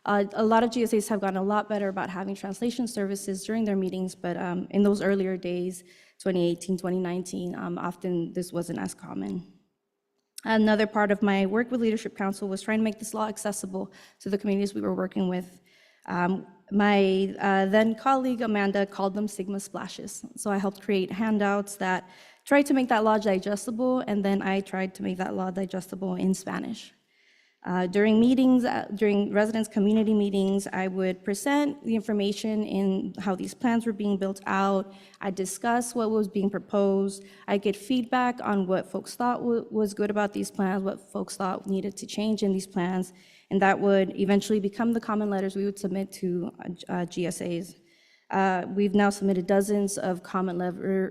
A lot of GSAs have gotten a lot better about having translation services during their meetings, but in those earlier days, 2018, 2019, often this wasn't as common. Another part of my work with Leadership Council was trying to make this law accessible to the communities we were working with. My then colleague, Amanda, called them SGMA splashes. So I helped create handouts that tried to make that law digestible, and then I tried to make that law digestible in Spanish. During meetings, during residents' community meetings, I would present the information in how these plans were being built out. I'd discuss what was being proposed. I'd get feedback on what folks thought was good about these plans, what folks thought needed to change in these plans, and that would eventually become the common letters we would submit to GSAs. We've now submitted dozens of comment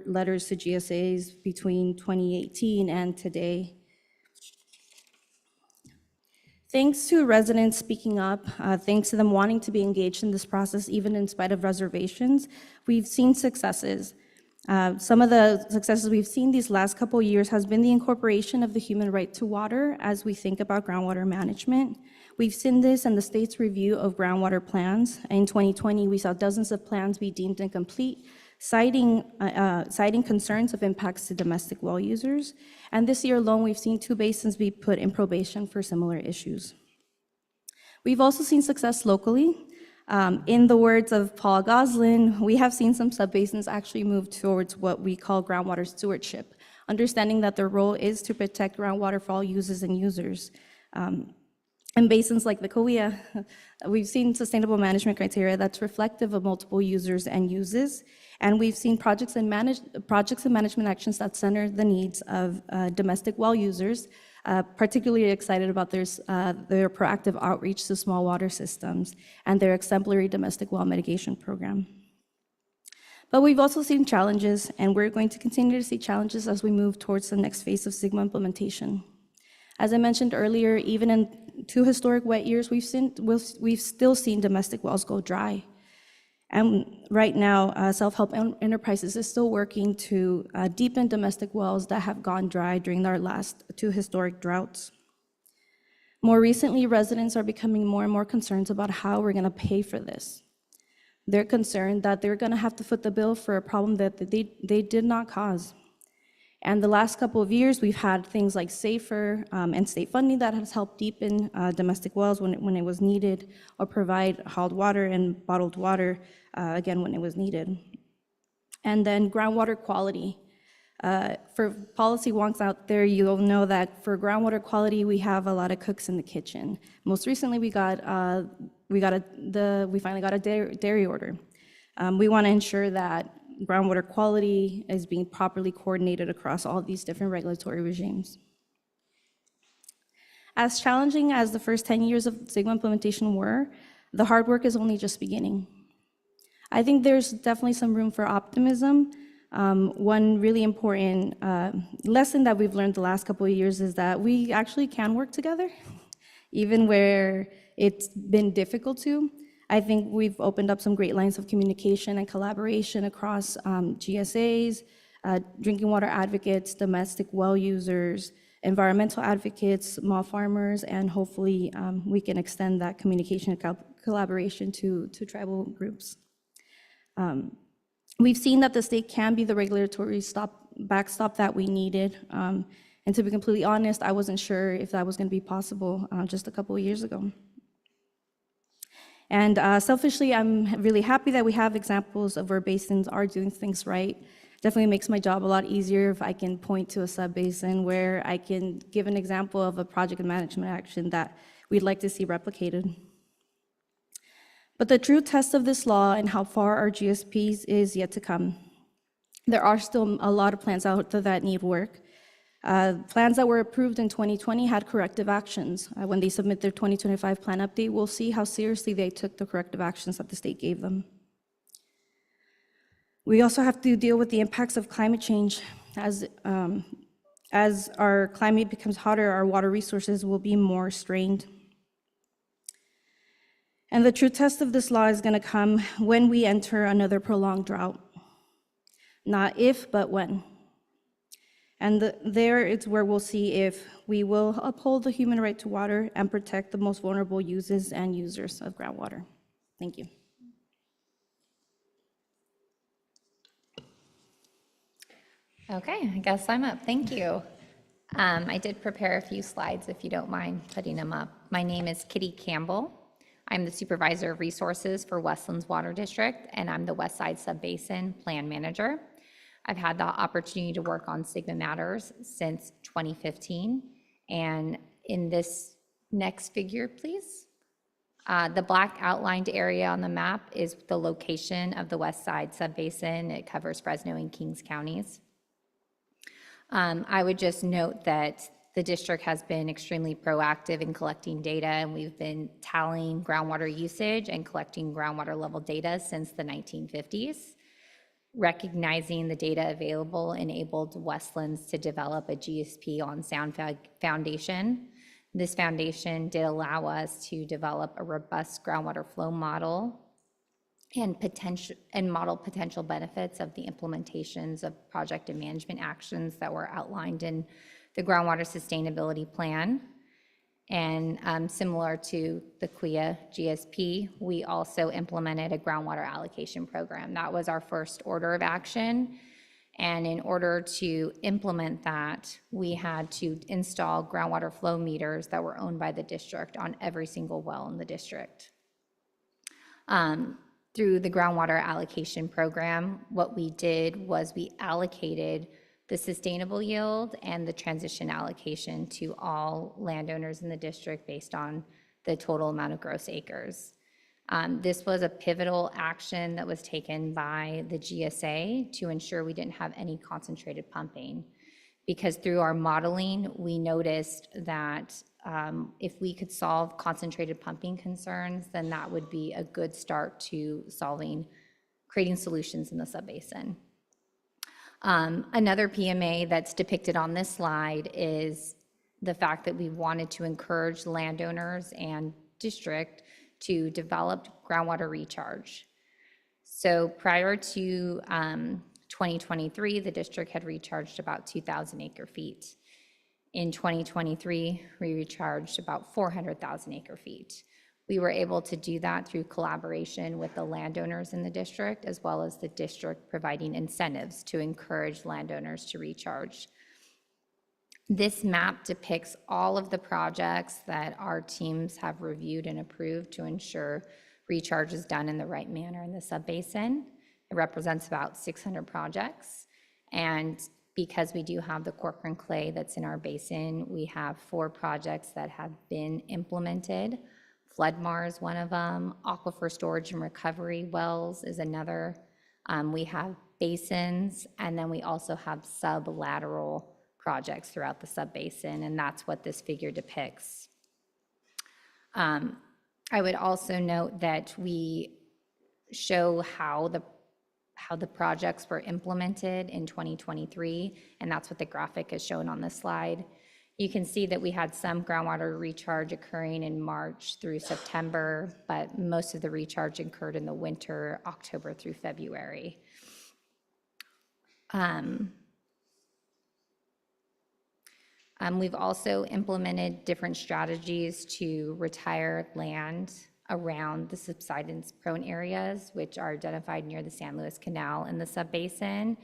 letters to GSAs between 2018 and today. Thanks to residents speaking up, thanks to them wanting to be engaged in this process, even in spite of reservations, we've seen successes. Some of the successes we've seen these last couple years has been the incorporation of the human right to water as we think about groundwater management. We've seen this in the state's review of groundwater plans. In 2020, we saw dozens of plans be deemed incomplete, citing concerns of impacts to domestic well users. And this year alone, we've seen 2 basins be put in probation for similar issues. We've also seen success locally. In the words of Paul Goslin, we have seen some subbasins actually move towards what we call groundwater stewardship, understanding that their role is to protect groundwater for all users and users. In basins like the Cahuilla, we've seen sustainable management criteria that's reflective of multiple users and uses, and we've seen projects and management actions that center the needs of domestic well users, particularly excited about their proactive outreach to small water systems and their exemplary domestic well mitigation program. But we've also seen challenges, and we're going to continue to see challenges as we move towards the next phase of SGMA implementation. As I mentioned earlier, even in 2 historic wet years, we've still seen domestic wells go dry. And right now, Self-Help Enterprises is still working to deepen domestic wells that have gone dry during our last 2 historic droughts. More recently, residents are becoming more and more concerned about how we're gonna pay for this. They're concerned that they're gonna have to foot the bill for a problem that they did not cause. And the last couple of years, we've had things like SAFER and state funding that has helped deepen domestic wells when it was needed, or provide hauled water and bottled water, again, when it was needed. And then groundwater quality. For policy wonks out there, you'll know that for groundwater quality, we have a lot of cooks in the kitchen. Most recently, we finally got a dairy order. We want to ensure that groundwater quality is being properly coordinated across all these different regulatory regimes. As challenging as the first 10 years of SGMA implementation were, the hard work is only just beginning. I think there's definitely some room for optimism. One really important lesson that we've learned the last couple of years is that we actually can work together, even where it's been difficult to. I think we've opened up some great lines of communication and collaboration across GSAs, drinking water advocates, domestic well users, environmental advocates, small farmers, and hopefully we can extend that communication and collaboration to tribal groups. We've seen that the state can be the regulatory backstop that we needed. And to be completely honest, I wasn't sure if that was going to be possible just a couple of years ago. And selfishly, I'm really happy that we have examples of where basins are doing things right. Definitely makes my job a lot easier if I can point to a sub-basin where I can give an example of a project management action that we'd like to see replicated. But the true test of this law and how far our GSPs is yet to come. There are still a lot of plans out there that need work. Plans that were approved in 2020 had corrective actions. When they submit their 2025 plan update, we'll see how seriously they took the corrective actions that the state gave them. We also have to deal with the impacts of climate change. As our climate becomes hotter, our water resources will be more strained. And the true test of this law is going to come when we enter another prolonged drought. Not if, but when. And there it's where we'll see if we will uphold the human right to water and protect the most vulnerable users and users of groundwater. Thank you. Okay, I guess I'm up. Thank you. I did prepare a few slides if you don't mind putting them up. My name is Kitty Campbell. I'm the Supervisor of Resources for Westlands Water District, and I'm the West Side Subbasin Plan Manager. I've had the opportunity to work on SGMA matters since 2015. And in this next figure, please. The black outlined area on the map is the location of the West Side Subbasin. It covers Fresno and Kings counties. I would just note that the district has been extremely proactive in collecting data, and we've been tallying groundwater usage and collecting groundwater level data since the 1950s. Recognizing the data available enabled Westlands to develop a GSP on sound foundation. This foundation did allow us to develop a robust groundwater flow model and model potential benefits of the implementations of project and management actions that were outlined in the Groundwater Sustainability Plan. And similar to the CWIA GSP, we also implemented a groundwater allocation program. That was our first order of action. And in order to implement that, we had to install groundwater flow meters that were owned by the district on every single well in the district. Through the groundwater allocation program, what we did was we allocated the sustainable yield and the transition allocation to all landowners in the district based on the total amount of gross acres. This was a pivotal action that was taken by the GSA to ensure we didn't have any concentrated pumping. Because through our modeling, we noticed that if we could solve concentrated pumping concerns, then that would be a good start to solving creating solutions in the subbasin. Another PMA that's depicted on this slide is the fact that we wanted to encourage landowners and district to develop groundwater recharge. So prior to 2023, the district had recharged about 2,000 acre feet. In 2023, we recharged about 400,000 acre feet. We were able to do that through collaboration with the landowners in the district, as well as the district providing incentives to encourage landowners to recharge. This map depicts all of the projects that our teams have reviewed and approved to ensure recharge is done in the right manner in the subbasin. It represents about 600 projects. And because we do have the Corcoran clay that's in our basin, we have 4 projects that have been implemented. Floodmar is one of them. Aquifer storage and recovery wells is another. We have basins, and then we also have sublateral projects throughout the subbasin, and that's what this figure depicts. I would also note that we show how the projects were implemented in 2023, and that's what the graphic is shown on this slide. You can see that we had some groundwater recharge occurring in March through September, but most of the recharge occurred in the winter, October through February. We've also implemented different strategies to retire land around the subsidence-prone areas, which are identified near the San Luis Canal in the subbasin.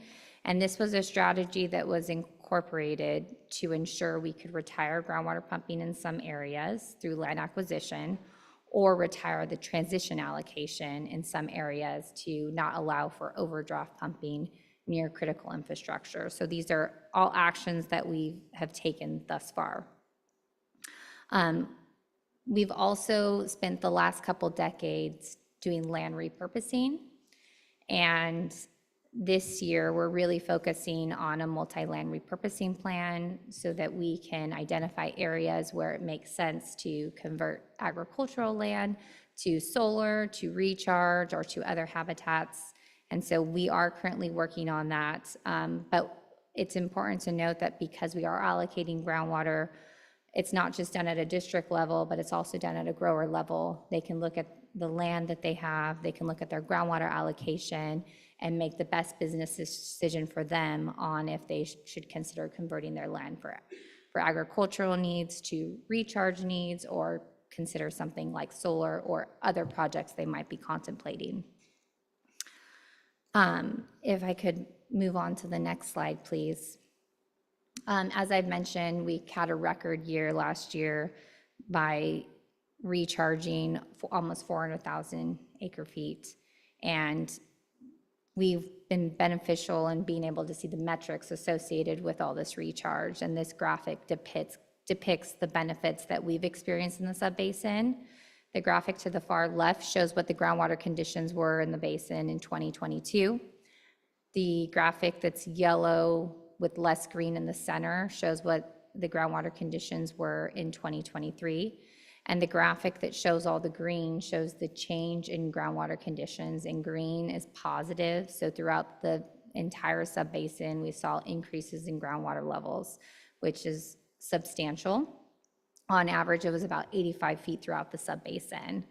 And this was a strategy that was incorporated to ensure we could retire groundwater pumping in some areas through land acquisition, or retire the transition allocation in some areas to not allow for overdraft pumping near critical infrastructure. So these are all actions that we have taken thus far. We've also spent the last couple decades doing land repurposing, and this year we're really focusing on a multi-land repurposing plan so that we can identify areas where it makes sense to convert agricultural land to solar, to recharge, or to other habitats. And so we are currently working on that, but it's important to note that because we are allocating groundwater, it's not just done at a district level, but it's also done at a grower level. They can look at the land that they have, they can look at their groundwater allocation and make the best business decision for them on if they should consider converting their land for agricultural needs to recharge needs, or consider something like solar or other projects they might be contemplating. If I could move on to the next slide, please. As I've mentioned, we had a record year last year by recharging almost 400,000 acre feet. And we've been beneficial in being able to see the metrics associated with all this recharge. And this graphic depicts the benefits that we've experienced in the subbasin. The graphic to the far left shows what the groundwater conditions were in the basin in 2022. The graphic that's yellow with less green in the center shows what the groundwater conditions were in 2023. And the graphic that shows all the green shows the change in groundwater conditions, and green is positive. So throughout the entire subbasin, we saw increases in groundwater levels, which is substantial. On average, it was about 85 feet throughout the subbasin.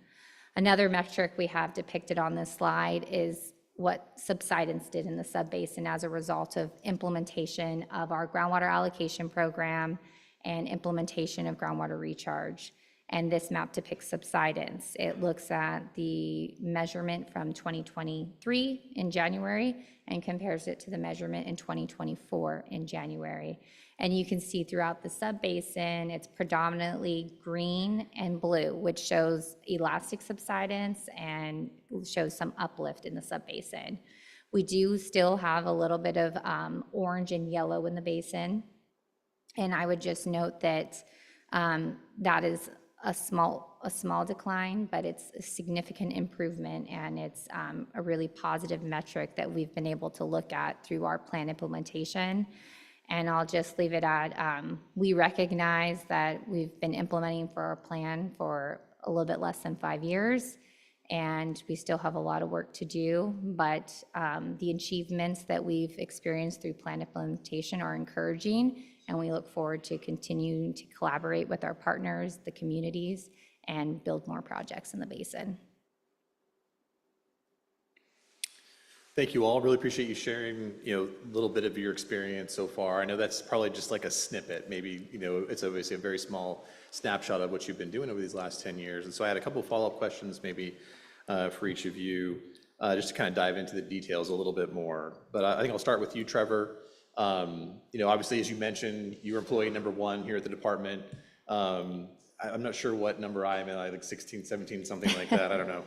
Another metric we have depicted on this slide is what subsidence did in the subbasin as a result of implementation of our groundwater allocation program and implementation of groundwater recharge. And this map depicts subsidence. It looks at the measurement from 2023 in January and compares it to the measurement in 2024 in January. And you can see throughout the subbasin, it's predominantly green and blue, which shows elastic subsidence and shows some uplift in the subbasin. We do still have a little bit of orange and yellow in the basin. And I would just note that that is a small decline, but it's a significant improvement, and it's a really positive metric that we've been able to look at through our plan implementation. And I'll just leave it at, we recognize that we've been implementing for our plan for a little bit less than 5 years, and we still have a lot of work to do, but the achievements that we've experienced through plan implementation are encouraging, and we look forward to continuing to collaborate with our partners, the communities, and build more projects in the basin. Thank you all. Really appreciate you sharing, a little bit of your experience so far. I know that's probably just like a snippet. Maybe, it's obviously a very small snapshot of what you've been doing over these last 10 years. And so I had a couple of follow-up questions maybe for each of you, just to kind of dive into the details a little bit more. But I think I'll start with you, Trevor. Obviously, as you mentioned, you're employee number 1 here at the department. I'm not sure what number I am in, like 16, 17, something like that. I don't know.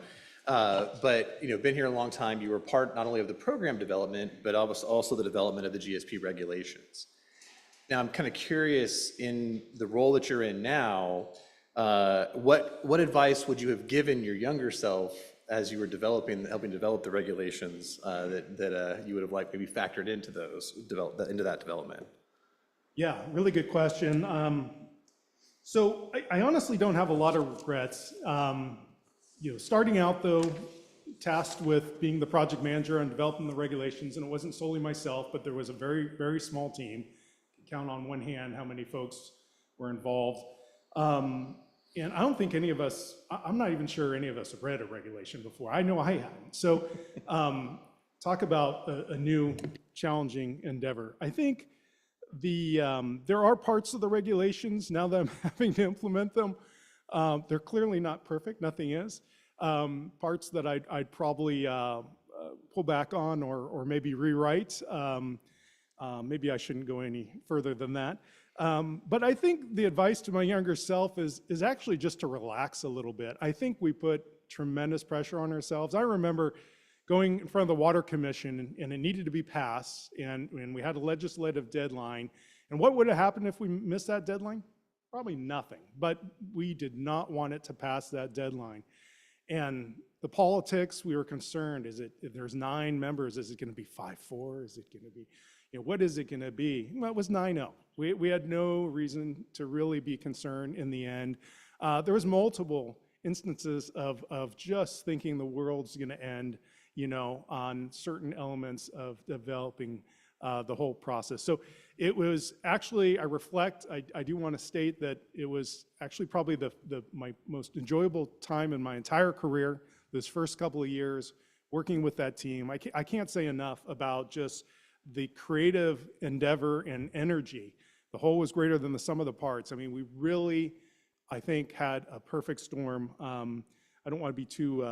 But been here a long time. You were part not only of the program development, but also the development of the GSP regulations. Now, I'm kind of curious, in the role that you're in now, what advice would you have given your younger self as you were helping develop the regulations that you would have liked maybe factored into into that development? Yeah, really good question. So I honestly don't have a lot of regrets. Starting out though, tasked with being the project manager and developing the regulations, and it wasn't solely myself, but there was a very, very small team. You can count on one hand how many folks were involved. And I don't think any of us, I'm not even sure any of us have read a regulation before. I know I haven't. So talk about a new challenging endeavor. I think there are parts of the regulations now that I'm having to implement them. They're clearly not perfect, nothing is. Parts that I'd probably pull back on or maybe rewrite. Maybe I shouldn't go any further than that. But I think the advice to my younger self is actually just to relax a little bit. I think we put tremendous pressure on ourselves. I remember going in front of the Water Commission, and it needed to be passed, and we had a legislative deadline. And what would have happened if we missed that deadline? Probably nothing, but we did not want it to pass that deadline. And the politics, we were concerned, if there's 9 members, is it going to be 5-4? Is it going to be, what is it going to be? Well, it was 9-0. We had no reason to really be concerned in the end. There was multiple instances of just thinking the world's going to end, on certain elements of developing the whole process. So it was actually, I reflect, I do want to state that it was actually probably my most enjoyable time in my entire career, those first couple of years working with that team. I can't say enough about just the creative endeavor and energy. The whole was greater than the sum of the parts. I mean, we really, I think, had a perfect storm. I don't want to be too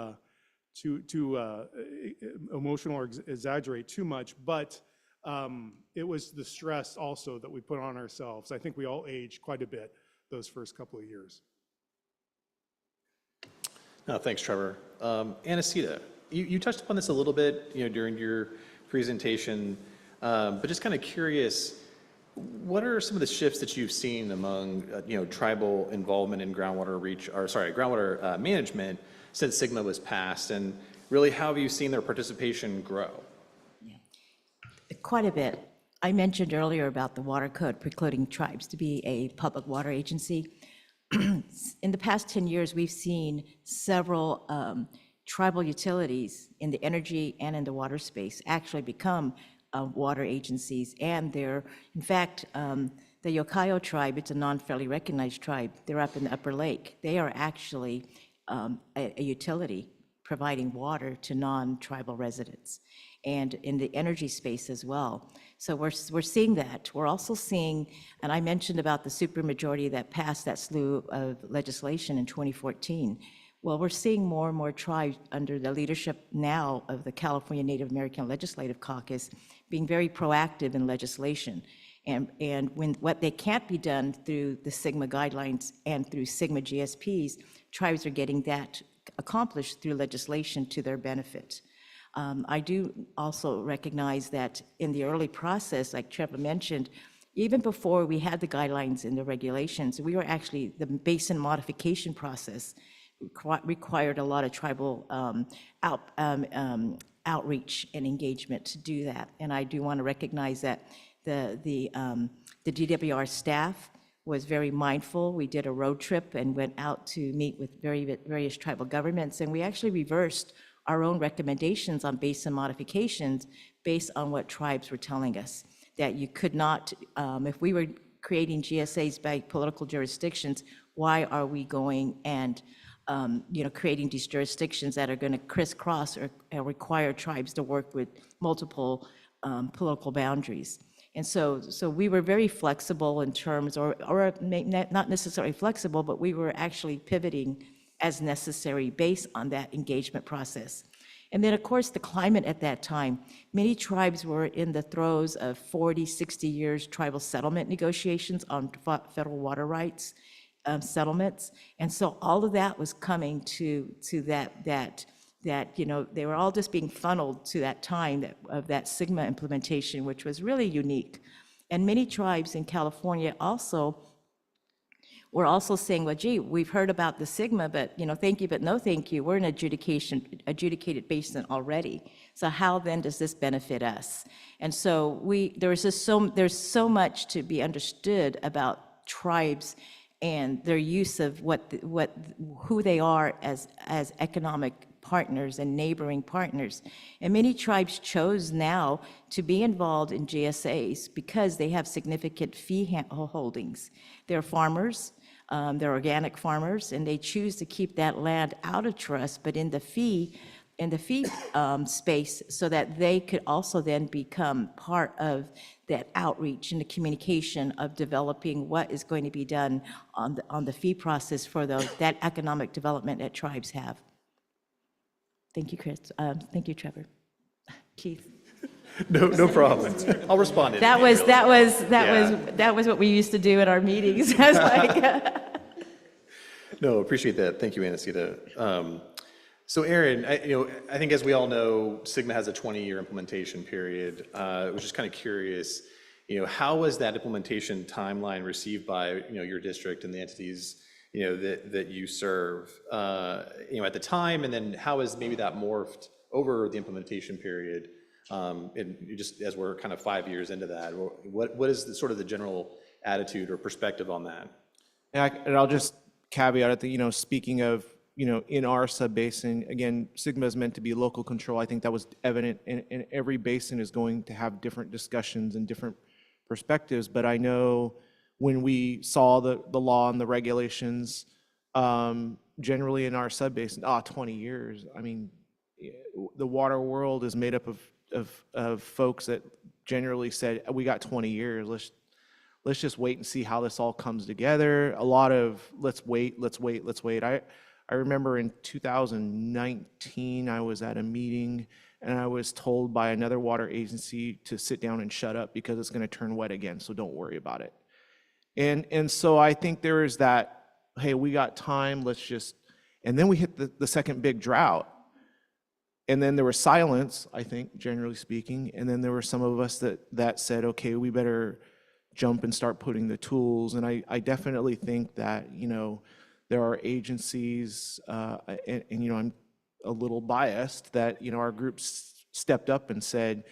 emotional or exaggerate too much, but it was the stress also that we put on ourselves. I think we all aged quite a bit those first couple of years. No, thanks, Trevor. Anacita, you touched upon this a little bit, during your presentation, but just kind of curious, what are some of the shifts that you've seen among, tribal involvement in groundwater management since SGMA was passed, and really how have you seen their participation grow? Quite a bit. I mentioned earlier about the water code precluding tribes to be a public water agency. In the past 10 years, we've seen several tribal utilities in the energy and in the water space actually become water agencies, and they're, in fact, the Yokayo tribe, it's a non-federally recognized tribe, they're up in the Upper Lake. They are actually a utility providing water to non-tribal residents, and in the energy space as well. So we're seeing that. We're also seeing, and I mentioned about the supermajority that passed that slew of legislation in 2014. Well, we're seeing more and more tribes under the leadership now of the California Native American Legislative Caucus being very proactive in legislation. And when what they can't be done through the SGMA guidelines and through SGMA GSPs, tribes are getting that accomplished through legislation to their benefit. I do also recognize that in the early process, like Trevor mentioned, even before we had the guidelines and the regulations, we were actually, the basin modification process required a lot of tribal outreach and engagement to do that. And I do want to recognize that the DWR staff was very mindful. We did a road trip and went out to meet with various tribal governments, and we actually reversed our own recommendations on basin modifications based on what tribes were telling us, that you could not, if we were creating GSAs by political jurisdictions, why are we going and creating these jurisdictions that are going to crisscross or require tribes to work with multiple political boundaries? And so we were very flexible in terms, or not necessarily flexible, but we were actually pivoting as necessary based on that engagement process. And then, of course, the climate at that time, many tribes were in the throes of 40, 60 years tribal settlement negotiations on federal water rights settlements. And so all of that was coming to that, they were all just being funneled to that time of that SGMA implementation, which was really unique. And many tribes in California were also saying, well, gee, we've heard about the SGMA, but thank you, but no thank you. We're an adjudicated basin already. So how then does this benefit us? And so there's so much to be understood about tribes and their use of who they are as economic partners and neighboring partners. And many tribes chose now to be involved in GSAs because they have significant fee holdings. They're farmers, they're organic farmers, and they choose to keep that land out of trust, but in the fee space, so that they could also then become part of that outreach and the communication of developing what is going to be done on the fee process for that economic development that tribes have. Thank you, Chris. Thank you, Trevor. Keith. No problem. I'll respond to it. That was what we used to do at our meetings. I was like, No, appreciate that. Thank you, Anacita. So Aaron, I think as we all know, SGMA has a 20-year implementation period. I was just kind of curious, how was that implementation timeline received by, your district and the entities, that you serve, at the time, and then how has maybe that morphed over the implementation period, and just as we're kind of 5 years into that, what is the general attitude or perspective on that? And I'll just caveat at the, speaking of, in our sub-basin, again, SGMA is meant to be local control. I think that was evident, and every basin is going to have different discussions and different perspectives. But I know when we saw the law and the regulations, generally in our sub-basin, 20 years. I mean, the water world is made up of folks that generally said, we got 20 years, let's just wait and see how this all comes together. A lot of let's wait. I remember in 2019, I was at a meeting and I was told by another water agency to sit down and shut up because it's going to turn wet again, so don't worry about it. And so I think there is that, hey, we got time, and then we hit the second big drought. And then there was silence, I think, generally speaking, and then there were some of us that said, okay, we better jump and start putting the tools. And I definitely think that, there are agencies, and I'm a little biased, that, our groups stepped up and said,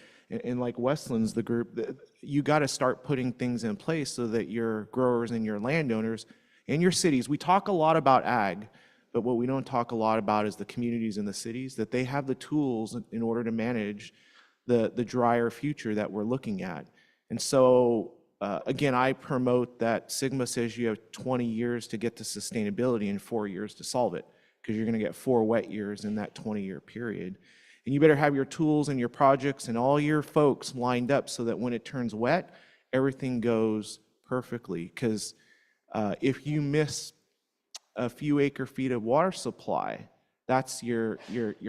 and like Westland's the group, that you got to start putting things in place so that your growers and your landowners and your cities, we talk a lot about ag, but what we don't talk a lot about is the communities in the cities, that they have the tools in order to manage the drier future that we're looking at. And so, again, I promote that SGMA says you have 20 years to get to sustainability and 4 years to solve it, because you're going to get 4 wet years in that 20-year period. And you better have your tools and your projects and all your folks lined up so that when it turns wet, everything goes perfectly. Because if you miss a few acre feet of water supply, that's your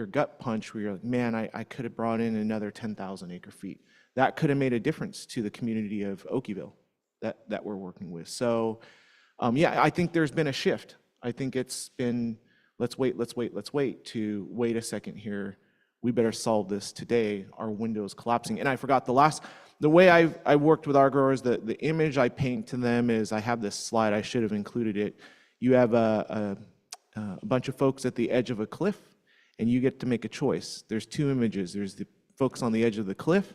gut punch where you're like, man, I could have brought in another 10,000 acre feet. That could have made a difference to the community of Okieville that we're working with. So, I think there's been a shift. I think it's been, let's wait, to wait a second here. We better solve this today. Our window is collapsing. And I forgot the way I worked with our growers, the image I paint to them is, I have this slide, I should have included it. You have a bunch of folks at the edge of a cliff, and you get to make a choice. There's 2 images. There's the folks on the edge of the cliff,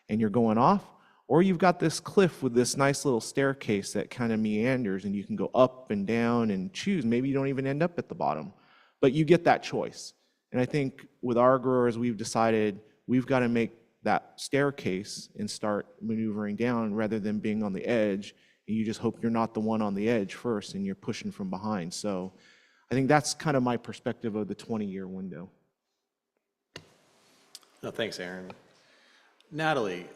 and you're going off, or you've got this cliff with this nice little staircase that kind of meanders and you can go up and down and choose. Maybe you don't even end up at the bottom, but you get that choice. And I think with our growers, we've decided we've got to make that staircase and start maneuvering down rather than being on the edge. And you just hope you're not the one on the edge first and you're pushing from behind. So I think that's kind of my perspective of the 20-year window. No, thanks, Aaron. Natalie,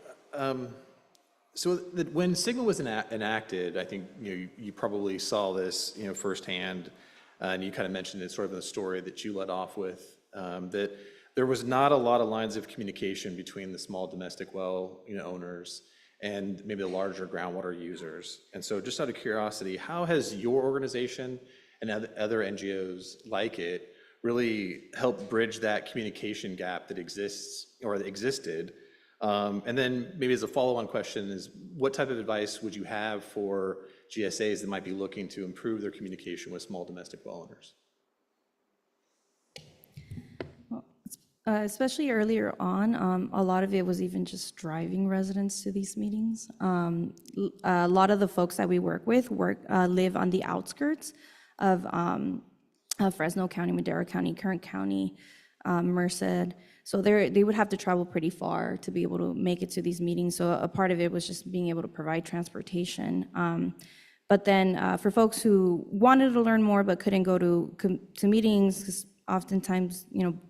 so when SGMA was enacted, I think you probably saw this firsthand, and you kind of mentioned it sort of in the story that you led off with, that there was not a lot of lines of communication between the small domestic well owners and maybe the larger groundwater users. And so just out of curiosity, how has your organization and other NGOs like it really helped bridge that communication gap that exists or that existed? And then maybe as a follow-on question is, what type of advice would you have for GSAs that might be looking to improve their communication with small domestic well owners? Especially earlier on, a lot of it was even just driving residents to these meetings. A lot of the folks that we work with live on the outskirts of Fresno County, Madera County, Kern County, Merced. So they would have to travel pretty far to be able to make it to these meetings. So a part of it was just being able to provide transportation. But then for folks who wanted to learn more but couldn't go to meetings, because oftentimes,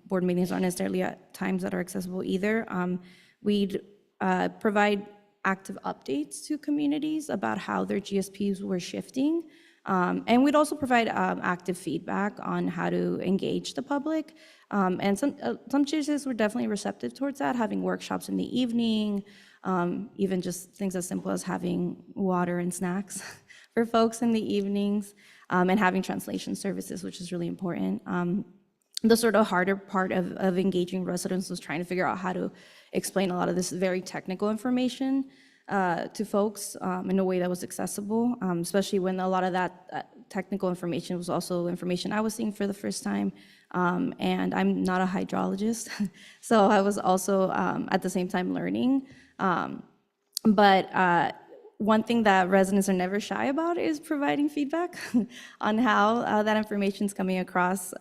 board meetings aren't necessarily at times that are accessible either, we'd provide active updates to communities about how their GSPs were shifting. And we'd also provide active feedback on how to engage the public. And some GSAs were definitely receptive towards that, having workshops in the evening, even just things as simple as having water and snacks for folks in the evenings, and having translation services, which is really important. The sort of harder part of engaging residents was trying to figure out how to explain a lot of this very technical information to folks in a way that was accessible, especially when a lot of that technical information was also information I was seeing for the first time. And I'm not a hydrologist, so I was also at the same time learning. But one thing that residents are never shy about is providing feedback on how that information is coming across.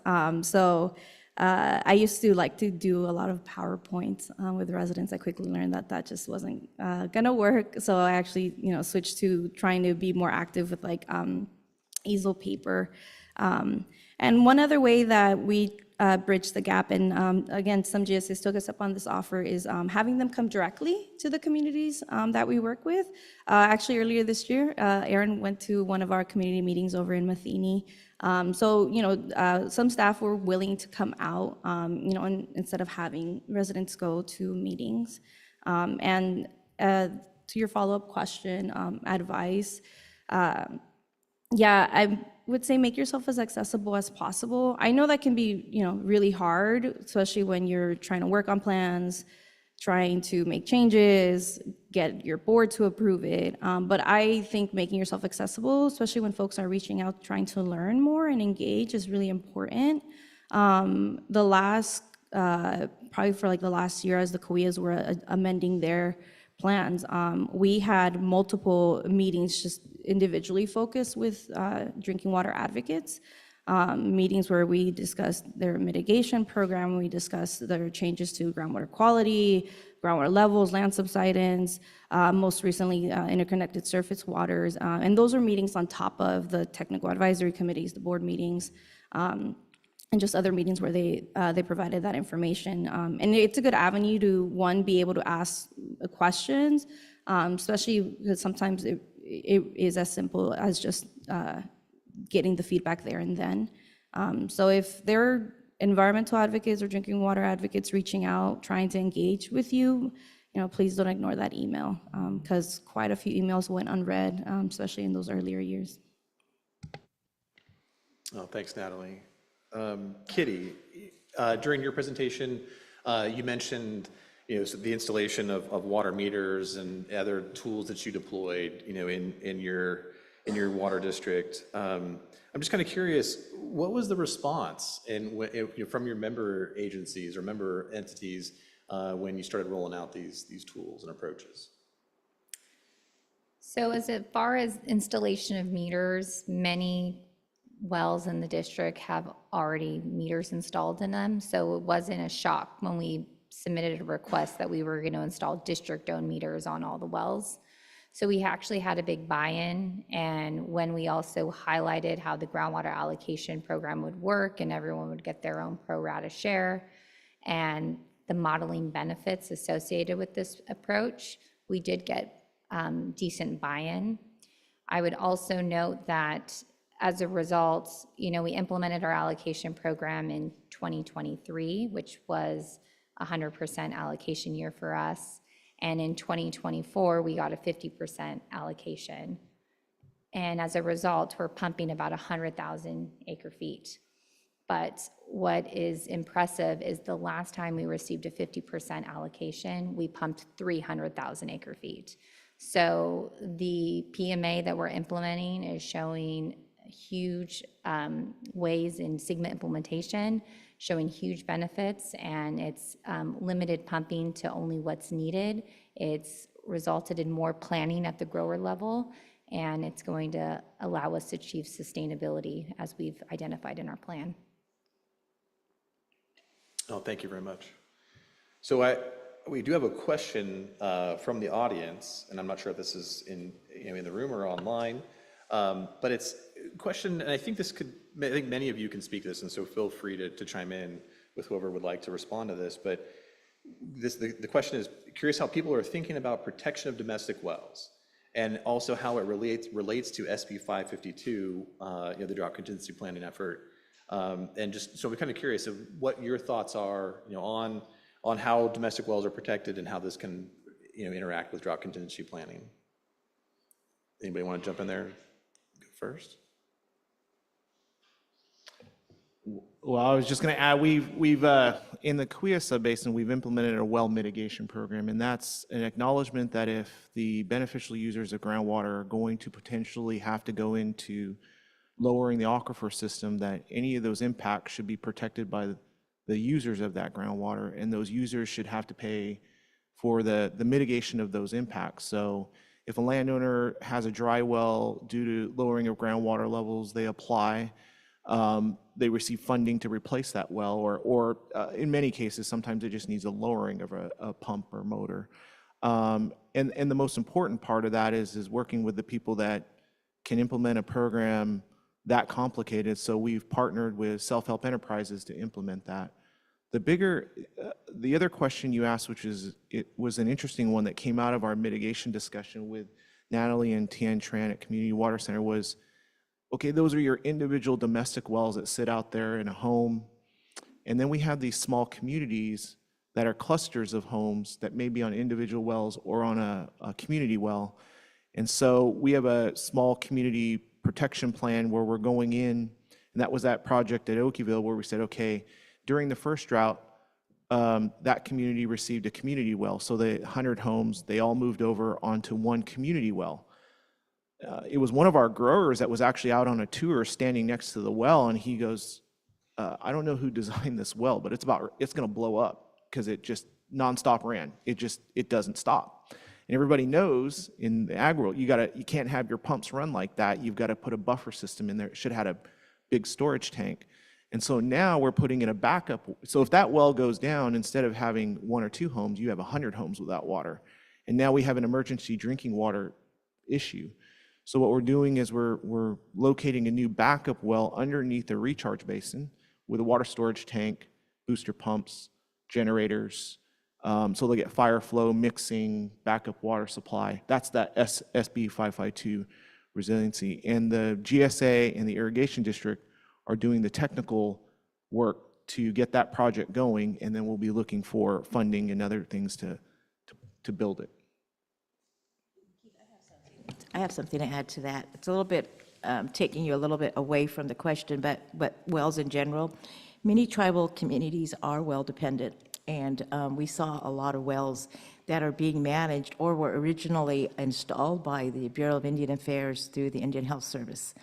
So I used to like to do a lot of PowerPoints with residents. I quickly learned that just wasn't gonna work. So I actually, switched to trying to be more active with like easel paper. And one other way that we bridge the gap, and again, some GSAs still gets up on this offer, is having them come directly to the communities that we work with. Actually, earlier this year, Aaron went to one of our community meetings over in Matheny. So, some staff were willing to come out, instead of having residents go to meetings. And to your follow-up question, advice, yeah, I would say make yourself as accessible as possible. I know that can be, really hard, especially when you're trying to work on plans, trying to make changes, get your board to approve it. But I think making yourself accessible, especially when folks are reaching out, trying to learn more and engage, is really important. Probably for like the last year, as the COEAs were amending their plans, we had multiple meetings just individually focused with drinking water advocates, meetings where we discussed their mitigation program, we discussed their changes to groundwater quality, groundwater levels, land subsidence, most recently interconnected surface waters, and those are meetings on top of the technical advisory committees, the board meetings, and just other meetings where they provided that information. And it's a good avenue to, one, be able to ask questions, especially because sometimes it is as simple as just getting the feedback there and then. So if there are environmental advocates or drinking water advocates reaching out, trying to engage with you, please don't ignore that email, because quite a few emails went unread, especially in those earlier years. Oh, thanks, Natalie. Kitty, during your presentation, you mentioned so the installation of water meters and other tools that you deployed in your water district. I'm just kind of curious, what was the response from your member agencies or member entities when you started rolling out these tools and approaches? So as far as installation of meters, many wells in the district have already meters installed in them. So it wasn't a shock when we submitted a request that we were going to install district-owned meters on all the wells. So we actually had a big buy-in, and when we also highlighted how the groundwater allocation program would work and everyone would get their own pro rata share and the modeling benefits associated with this approach, we did get decent buy-in. I would also note that as a result, we implemented our allocation program in 2023, which was 100% allocation year for us. And in 2024, we got a 50% allocation. And as a result, we're pumping about 100,000 acre feet. But what is impressive is the last time we received a 50% allocation, we pumped 300,000 acre feet. So the PMA that we're implementing is showing huge ways in SGMA implementation, showing huge benefits, and it's limited pumping to only what's needed. It's resulted in more planning at the grower level, and it's going to allow us to achieve sustainability as we've identified in our plan. Oh, thank you very much. So we do have a question from the audience, and I'm not sure if this is in the room or online, but it's a question, and I think many of you can speak to this, and so feel free to chime in with whoever would like to respond to this. But the question is, curious how people are thinking about protection of domestic wells, and also how it relates to SB 552, the drought contingency planning effort. And just so we're kind of curious of what your thoughts are, on how domestic wells are protected and how this can, interact with drought contingency planning. Anybody want to jump in there? Go first. Well, I was just going to add, we've in the Kauai subbasin, we've implemented a well mitigation program, and that's an acknowledgement that if the beneficial users of groundwater are going to potentially have to go into lowering the aquifer system, that any of those impacts should be protected by the users of that groundwater, and those users should have to pay for the mitigation of those impacts. So if a landowner has a dry well due to lowering of groundwater levels, they apply, they receive funding to replace that well, or in many cases, sometimes it just needs a lowering of a pump or motor. And the most important part of that is working with the people that can implement a program that complicated. So we've partnered with self-help enterprises to implement that. The other question you asked, it was an interesting one that came out of our mitigation discussion with Natalie and Tien Tran at Community Water Center was, okay, those are your individual domestic wells that sit out there in a home. And then we have these small communities that are clusters of homes that may be on individual wells or on a community well. And so we have a small community protection plan where we're going in, and that was that project at Okieville where we said, okay, during the first drought, that community received a community well. So the 100 homes, they all moved over onto one community well. It was one of our growers that was actually out on a tour standing next to the well, and he goes, I don't know who designed this well, but it's going to blow up because it just nonstop ran. It doesn't stop. And everybody knows in the ag world, you can't have your pumps run like that. You've got to put a buffer system in there. It should have had a big storage tank. And so now we're putting in a backup. So if that well goes down, instead of having 1 or 2 homes, you have 100 homes without water. And now we have an emergency drinking water issue. So what we're doing is we're locating a new backup well underneath the recharge basin with a water storage tank, booster pumps, generators, so they'll get fire flow, mixing, backup water supply. That's that SB 552 resiliency. And the GSA and the irrigation district are doing the technical work to get that project going, and then we'll be looking for funding and other things to build it. I have something to add to that. It's a little bit taking you a little bit away from the question, but wells in general. Many tribal communities are well dependent, and we saw a lot of wells that are being managed or were originally installed by the Bureau of Indian Affairs through the Indian Health Service.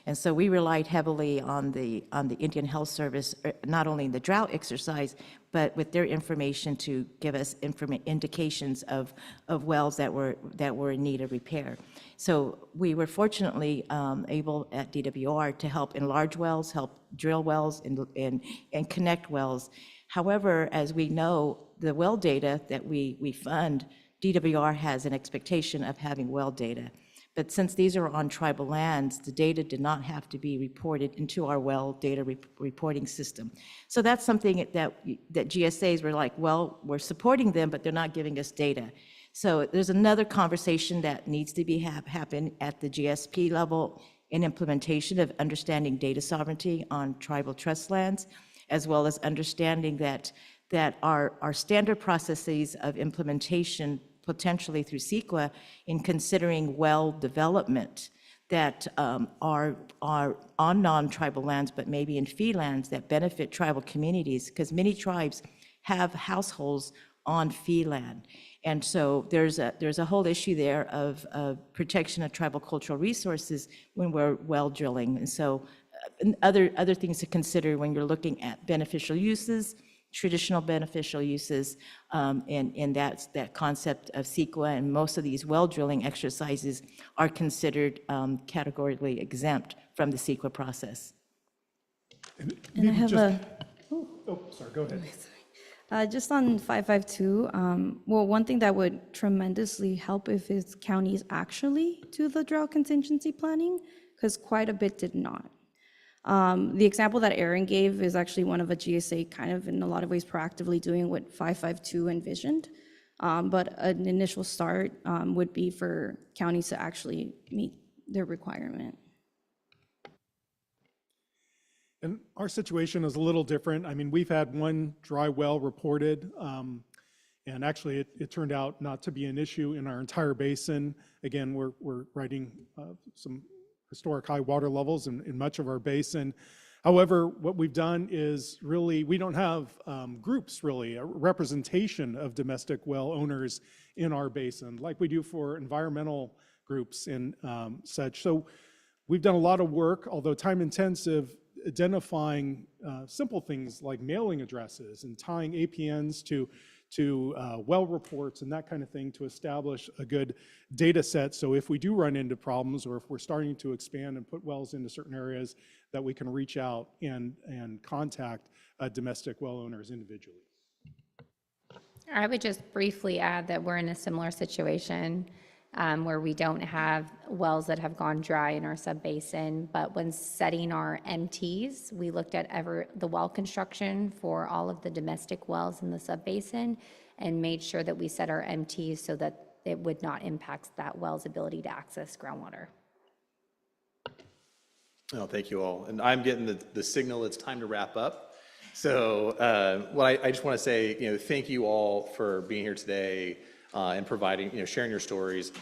And so we relied heavily on the Indian Health Service, not only in the drought exercise, but with their information to give us indications of wells that were in need of repair. So we were fortunately able at DWR to help enlarge wells, help drill wells, and connect wells. However, as we know, the well data that we fund, DWR has an expectation of having well data. But since these are on tribal lands, the data did not have to be reported into our well data reporting system. So that's something that GSAs were like, well, we're supporting them, but they're not giving us data. So there's another conversation that needs to happen at the GSP level in implementation of understanding data sovereignty on tribal trust lands, as well as understanding that our standard processes of implementation potentially through CEQA in considering well development that are on non-tribal lands, but maybe in fee lands that benefit tribal communities, because many tribes have households on fee land. And so there's a whole issue there of protection of tribal cultural resources when we're well drilling. And so other things to consider when you're looking at beneficial uses, traditional beneficial uses, and that's that concept of CEQA, and most of these well drilling exercises are considered categorically exempt from the CEQA process. And I have Sorry, go ahead. Just on 552, well, one thing that would tremendously help if is counties actually do the drought contingency planning, because quite a bit did not. The example that Aaron gave is actually one of a GSA kind of in a lot of ways proactively doing what 552 envisioned. But an initial start would be for counties to actually meet their requirement. And our situation is a little different. I mean, we've had one dry well reported, and actually it turned out not to be an issue in our entire basin. Again, we're writing some historic high water levels in much of our basin. However, what we've done is really, we don't have groups really, a representation of domestic well owners in our basin like we do for environmental groups and such. So we've done a lot of work, although time intensive, identifying simple things like mailing addresses and tying APNs to well reports and that kind of thing to establish a good data set. So if we do run into problems, or if we're starting to expand and put wells into certain areas, that we can reach out and contact domestic well owners individually. I would just briefly add that we're in a similar situation where we don't have wells that have gone dry in our subbasin, but when setting our MTs, we looked at the well construction for all of the domestic wells in the subbasin and made sure that we set our MTs so that it would not impact that well's ability to access groundwater. Oh, thank you all. And I'm getting the signal it's time to wrap up. So I just want to say, thank you all for being here today and providing, sharing your stories.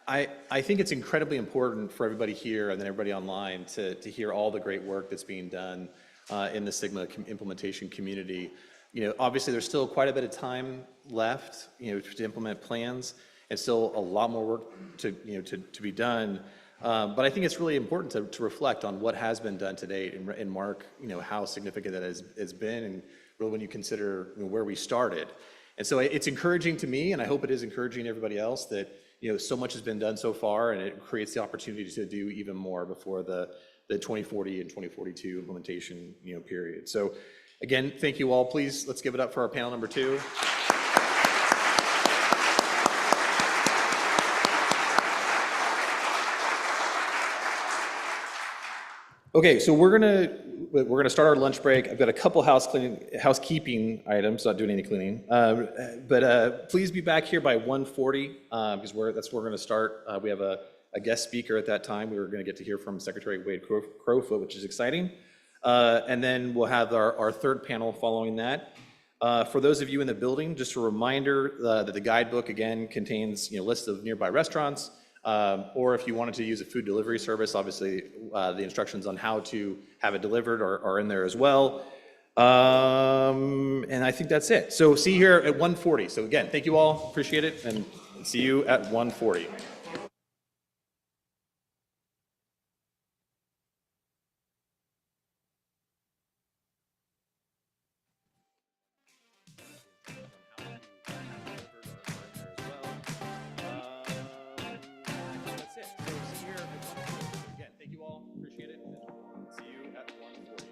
I think it's incredibly important for everybody here and then everybody online to hear all the great work that's being done in the SGMA implementation community. Obviously there's still quite a bit of time left, to implement plans, and still a lot more work to be done. But I think it's really important to reflect on what has been done to date and mark, how significant that has been, and really when you consider where we started. And so it's encouraging to me, and I hope it is encouraging to everybody else, that so much has been done so far, and it creates the opportunity to do even more before the 2040 and 2042 implementation period. So again, thank you all. Please, let's give it up for our panel number 2. Okay, so we're gonna start our lunch break. I've got a couple housekeeping items, not doing any cleaning. But please be back here by 1:40 because that's where we're gonna start. We have a guest speaker at that time. We were gonna get to hear from Secretary Wade Crowfoot, which is exciting. And then we'll have our third panel following that. For those of you in the building, just a reminder that the guidebook again contains lists of nearby restaurants. Or if you wanted to use a food delivery service, obviously the instructions on how to have it delivered are in there as well. And I think that's it. So see you here at 1:40. So again, thank you all, appreciate it, and see you at 1:40. That's it. So see you here at 1:40. Again, thank you all, appreciate it, and see you at 1:40.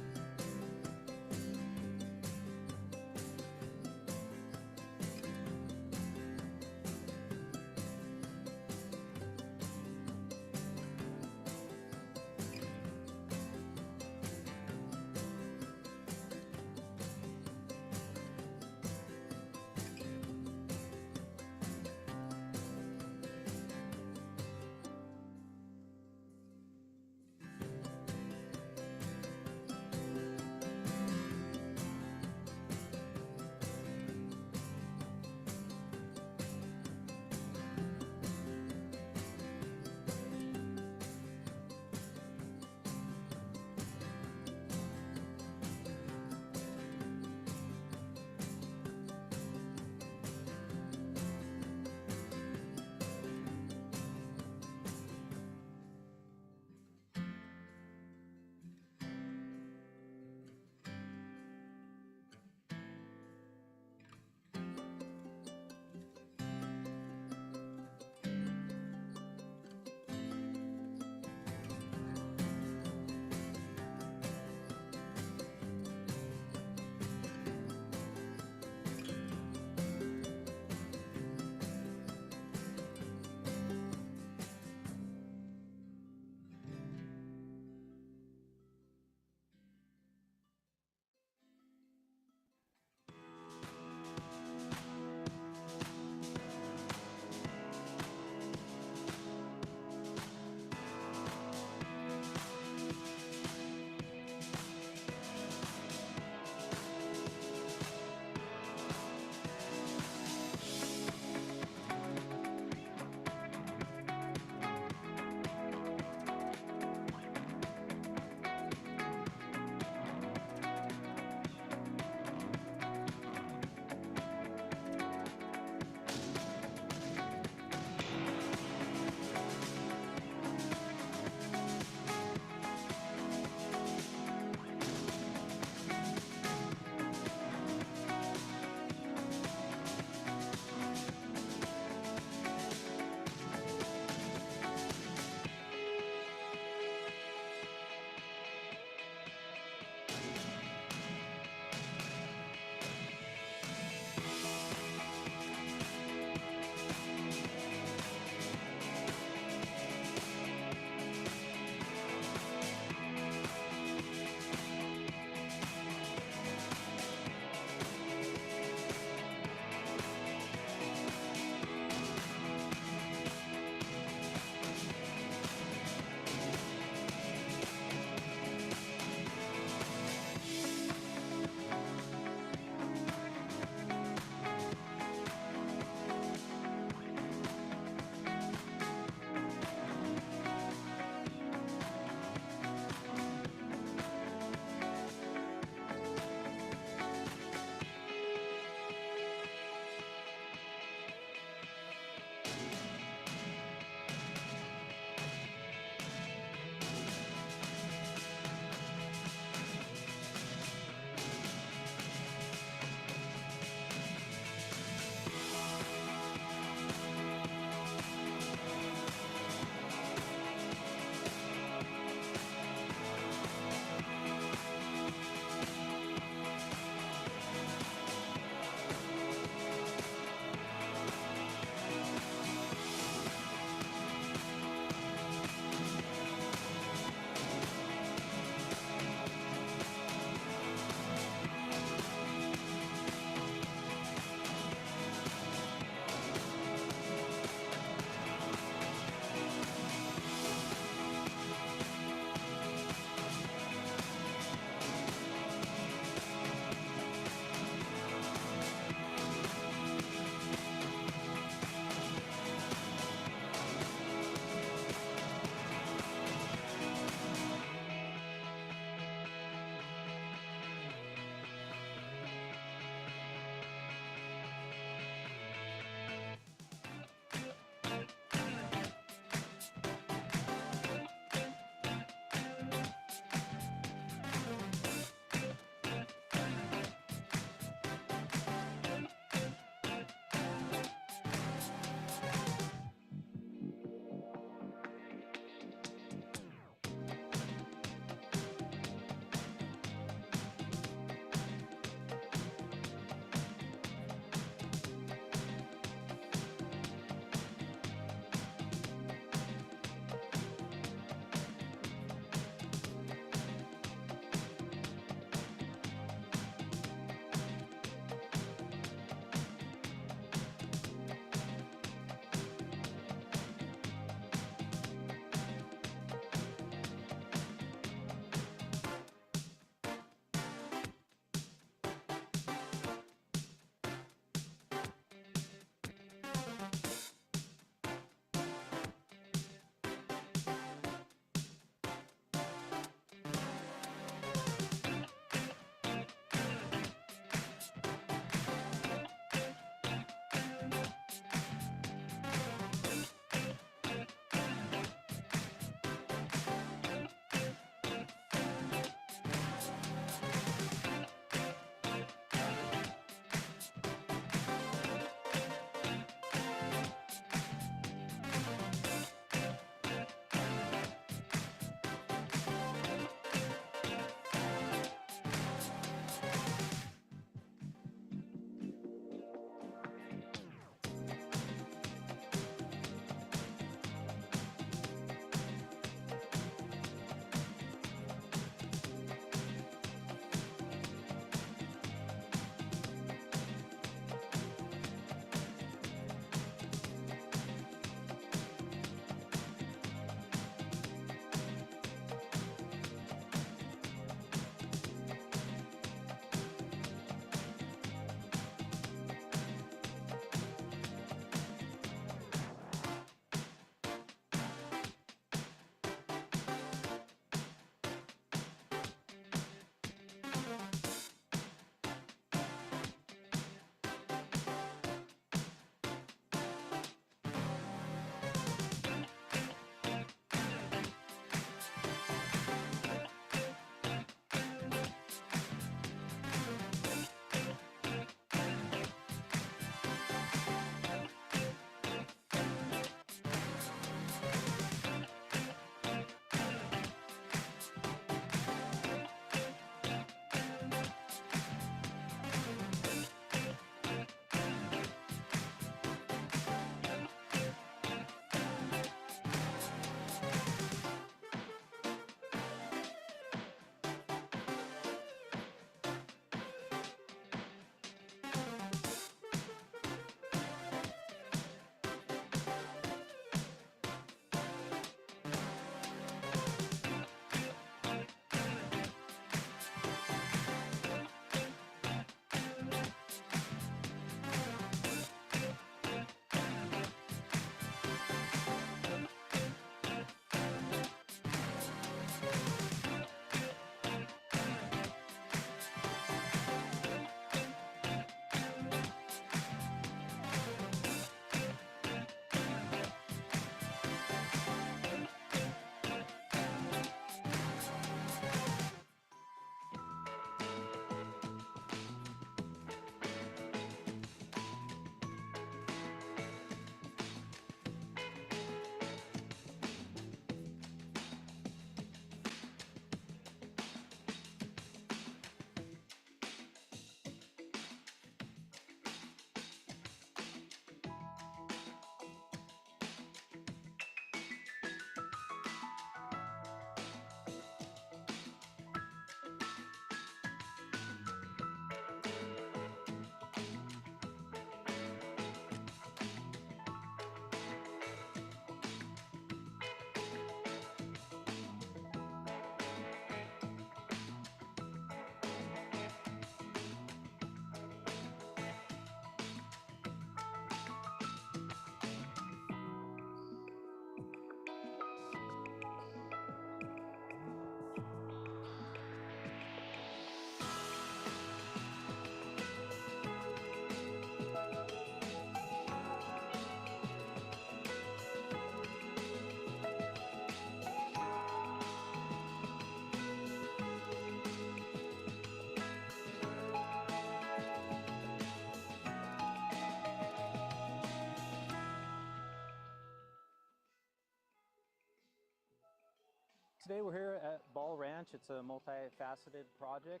Today we're here at Ball Ranch. It's a multifaceted project.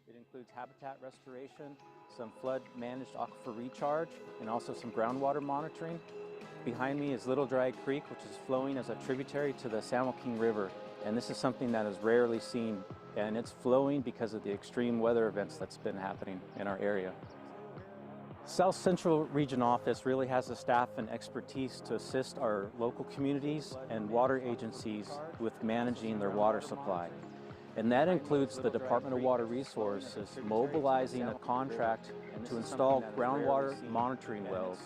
It includes habitat restoration, some flood managed aquifer recharge, and also some groundwater monitoring. Behind me is Little Dry Creek, which is flowing as a tributary to the San Joaquin River. And this is something that is rarely seen, and it's flowing because of the extreme weather events that's been happening in our area. South Central Region Office really has the staff and expertise to assist our local communities and water agencies with managing their water supply. And that includes the Department of Water Resources mobilizing a contract to install groundwater monitoring wells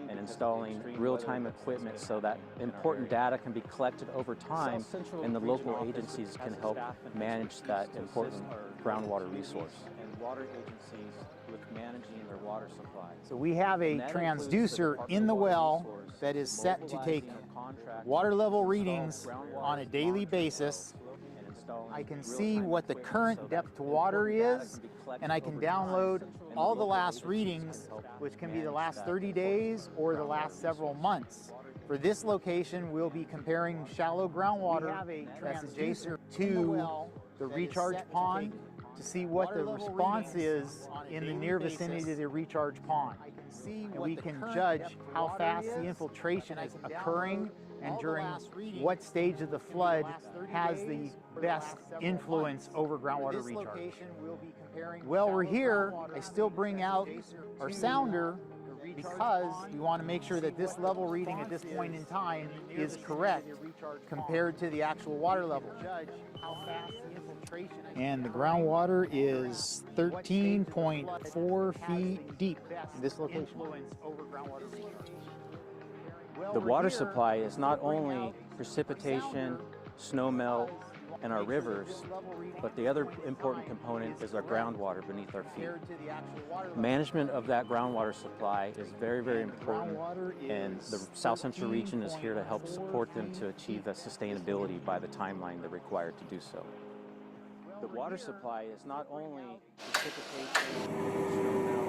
and installing real-time equipment so that important data can be collected over time and the local agencies can help manage that important groundwater resource. And water agencies with managing their water supply. So we have a transducer in the well that is set to take water level readings on a daily basis. I can see what the current depth to water is, and I can download all the last readings, which can be the last 30 days or the last several months. For this location, we'll be comparing shallow groundwater that's adjacent to the recharge pond to see what the response is in the near vicinity of the recharge pond. And we can judge how fast the infiltration is occurring and during what stage of the flood has the best influence over groundwater recharge. While we're here, I still bring out our sounder because we want to make sure that this level reading at this point in time is correct compared to the actual water level. And the groundwater is 13.4 feet deep in this location. The water supply is not only precipitation, snow melt, and our rivers, but the other important component is our groundwater beneath our feet. Management of that groundwater supply is very, very important, and the South Central region is here to help support them to achieve that sustainability by the timeline they're required to do so. The water supply is not only precipitation, snow melt.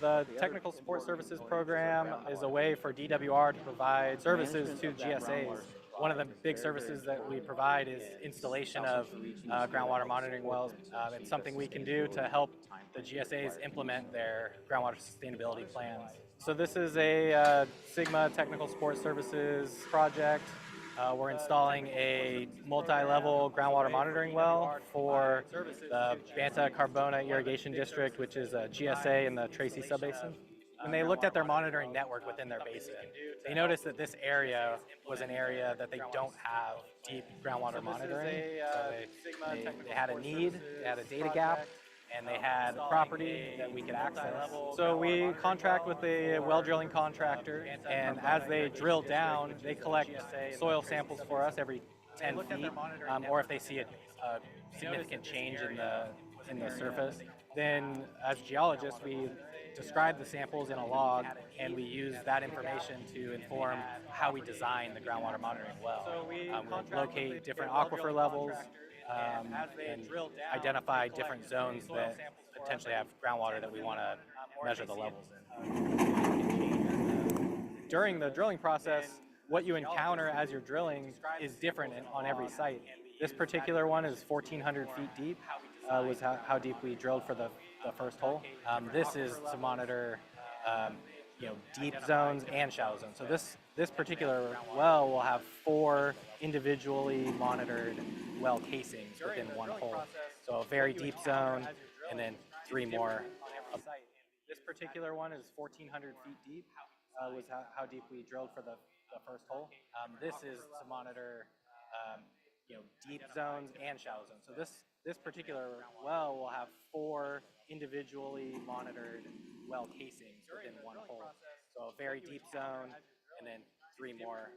The Technical Support Services Program is a way for DWR to provide services to GSAs. One of the big services that we provide is installation of groundwater monitoring wells. It's something we can do to help the GSAs implement their groundwater sustainability plans. So this is a SGMA Technical Support Services project. We're installing a multi-level groundwater monitoring well for the Banta Carbona Irrigation District, which is a GSA in the Tracy Subbasin. When they looked at their monitoring network within their basin, they noticed that this area was an area that they don't have deep groundwater monitoring. So they had a need, they had a data gap, and they had property that we could access. So we contract with a well drilling contractor, and as they drill down, they collect soil samples for us every 10 feet, or if they see a significant change in the surface. Then as geologists, we describe the samples in a log, and we use that information to inform how we design the groundwater monitoring well. So we locate different aquifer levels, and identify different zones that potentially have groundwater that we want to measure the levels in. During the drilling process, what you encounter as you're drilling is different on every site. This particular one is 1,400 feet deep, was how deep we drilled for the first hole. This is to monitor deep zones and shallow zones. So this particular well will have 4 individually monitored well casings within one hole. So a very deep zone, and then 3 more. This particular one is 1,400 feet deep, was how deep we drilled for the first hole. This is to monitor deep zones and shallow zones. So this particular well will have 4 individually monitored well casings within one hole. So a very deep zone, and then 3 more.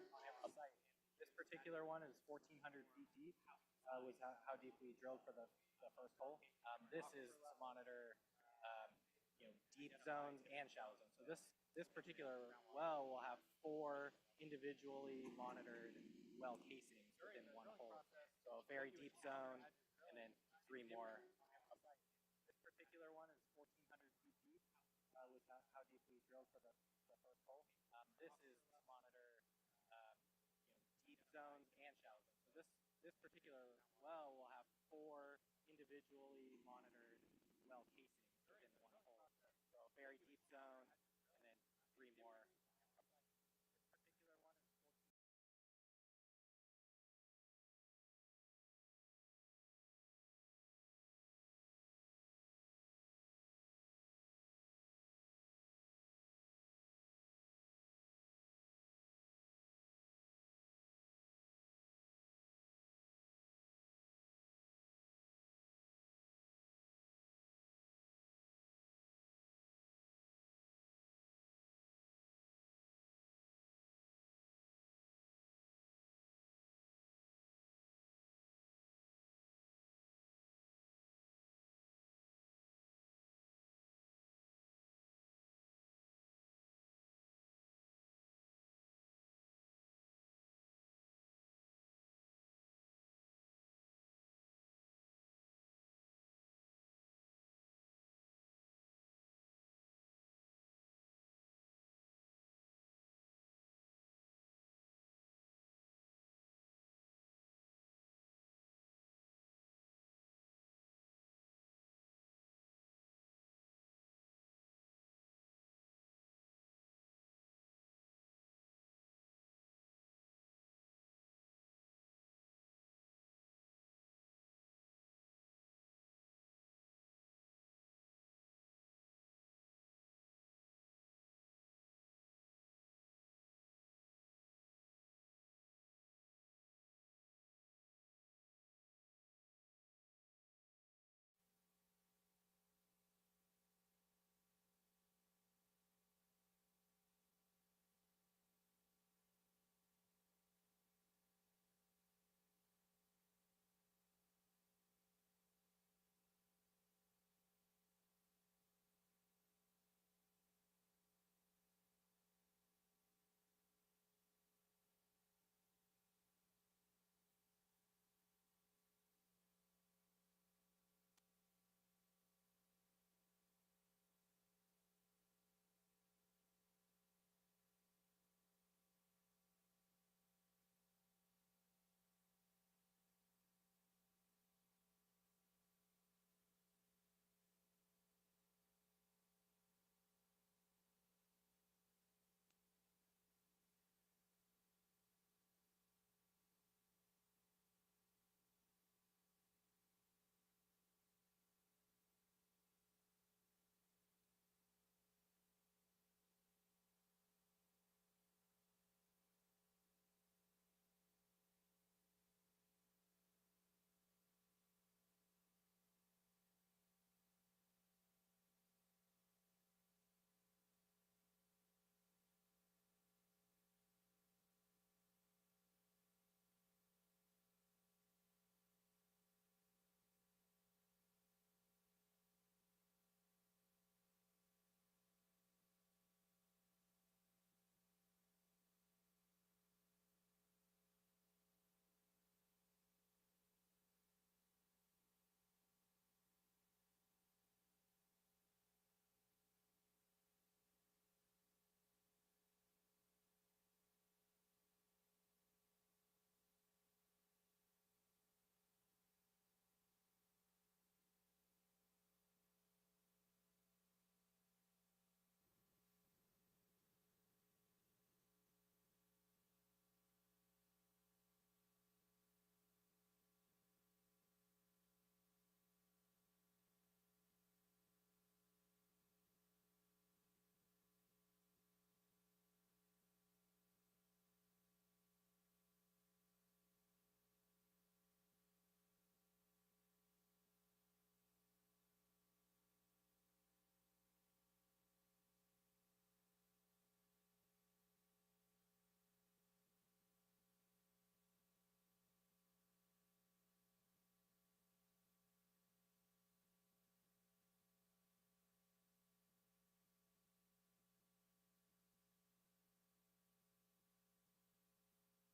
This particular one is 1,400 feet deep, was how deep we drilled for the first hole. This is to monitor deep zones and shallow zones. So this particular well will have 4 individually monitored well casings within one hole. So a very deep zone, and then 3 more. This particular one is 1,400 feet deep, was how deep we drilled for the first hole. This is to monitor deep zones and shallow zones. So this particular well will have 4 individually monitored well casings within one hole. So a very deep zone, and then 3 more.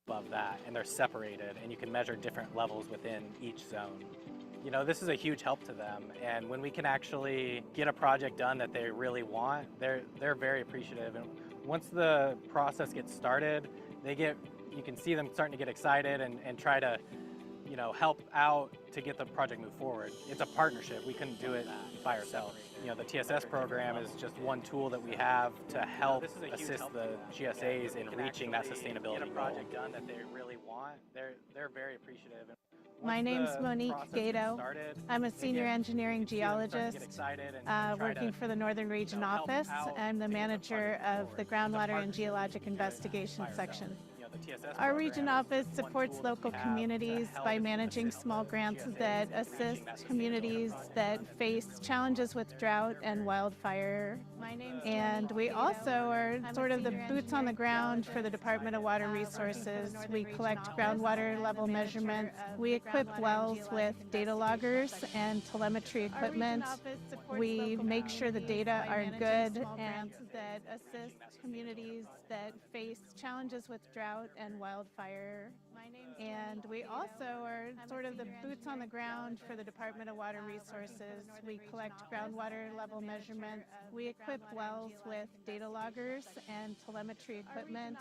Above that, and they're separated, and you can measure different levels within each zone. You know, this is a huge help to them, and when we can actually get a project done that they really want, they're very appreciative. And once the process gets started, you can see them starting to get excited and try to help out to get the project move forward. It's a partnership. We couldn't do it by ourselves. The TSS program is just one tool that we have to help assist the GSAs in reaching that sustainability goal. Project done that they really want. They're very appreciative. My name's Monique Gato. I'm a senior engineering geologist working for the Northern Region Office. I'm the manager of the Groundwater and Geologic Investigation Section. Our region office supports local communities by managing small grants that assist communities that face challenges with drought and wildfire. And we also are sort of the boots on the ground for the Department of Water Resources. We collect groundwater level measurements. We equip wells with data loggers and telemetry equipment. We make sure the data are good and that assist communities that face challenges with drought and wildfire. And we also are sort of the boots on the ground for the Department of Water Resources. We collect groundwater level measurements. We equip wells with data loggers and telemetry equipment.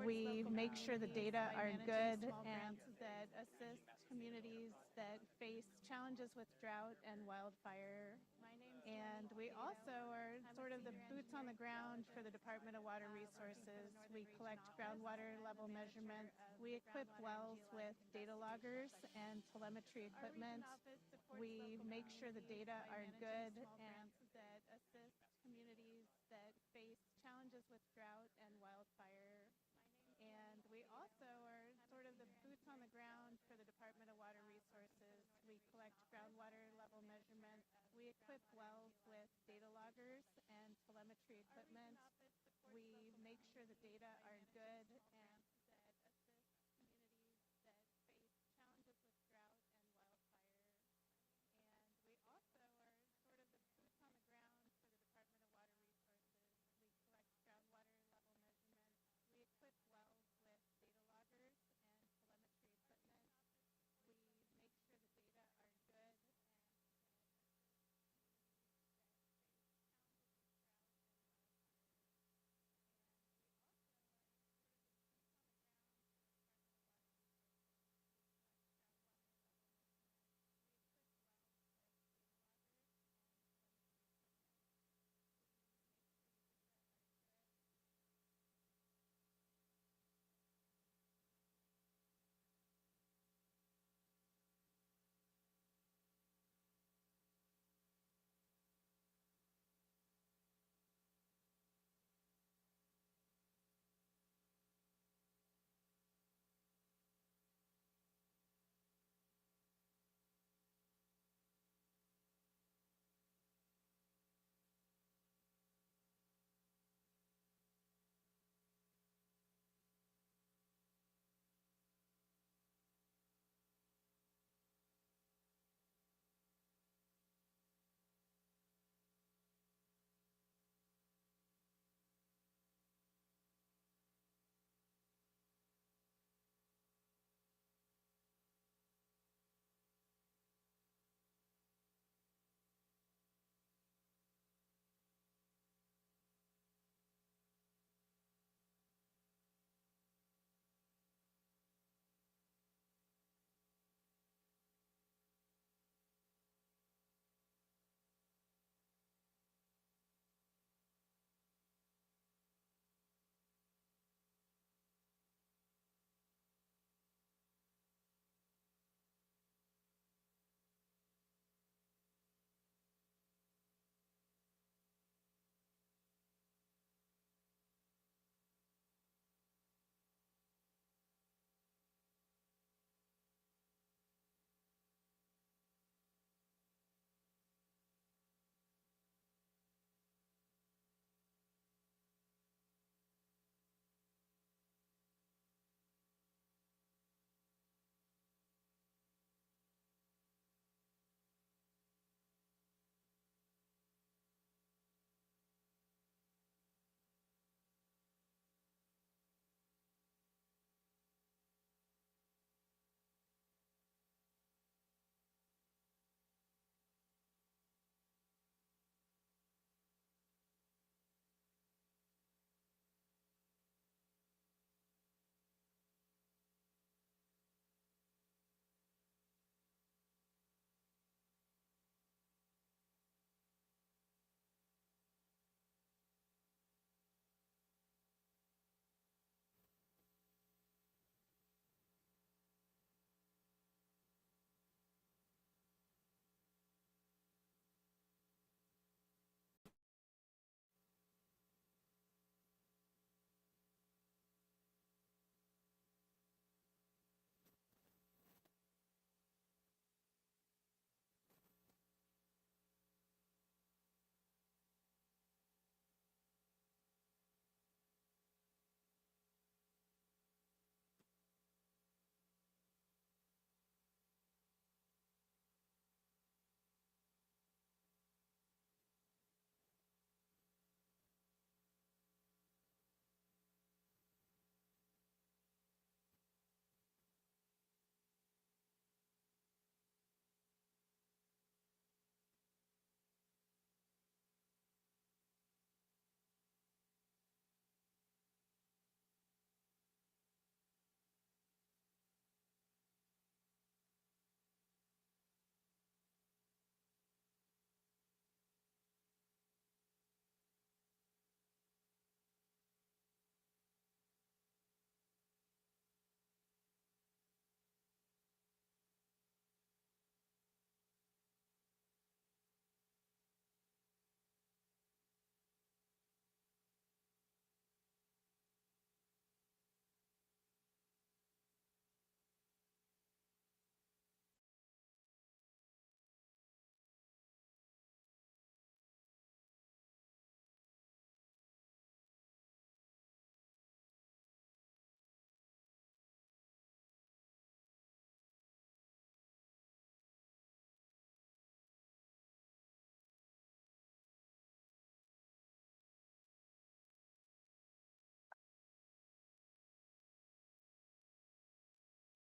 We make sure the data are good and that assist communities that face challenges with drought and wildfire. And we also are sort of the boots on the ground for the Department of Water Resources. We collect groundwater level measurements. We equip wells with data loggers and telemetry equipment. We make sure the data are good and that assist communities that face challenges with drought and wildfire. And we also are sort of the boots on the ground for the Department of Water Resources. We collect groundwater level measurements. We equip wells with data loggers and telemetry equipment. We make sure the data are good and that assist communities that face challenges with drought and wildfire. And we also are sort of the boots on the ground for the Department of Water Resources. We collect groundwater level measurements. We equip wells with data loggers and telemetry equipment. We make sure the data are good.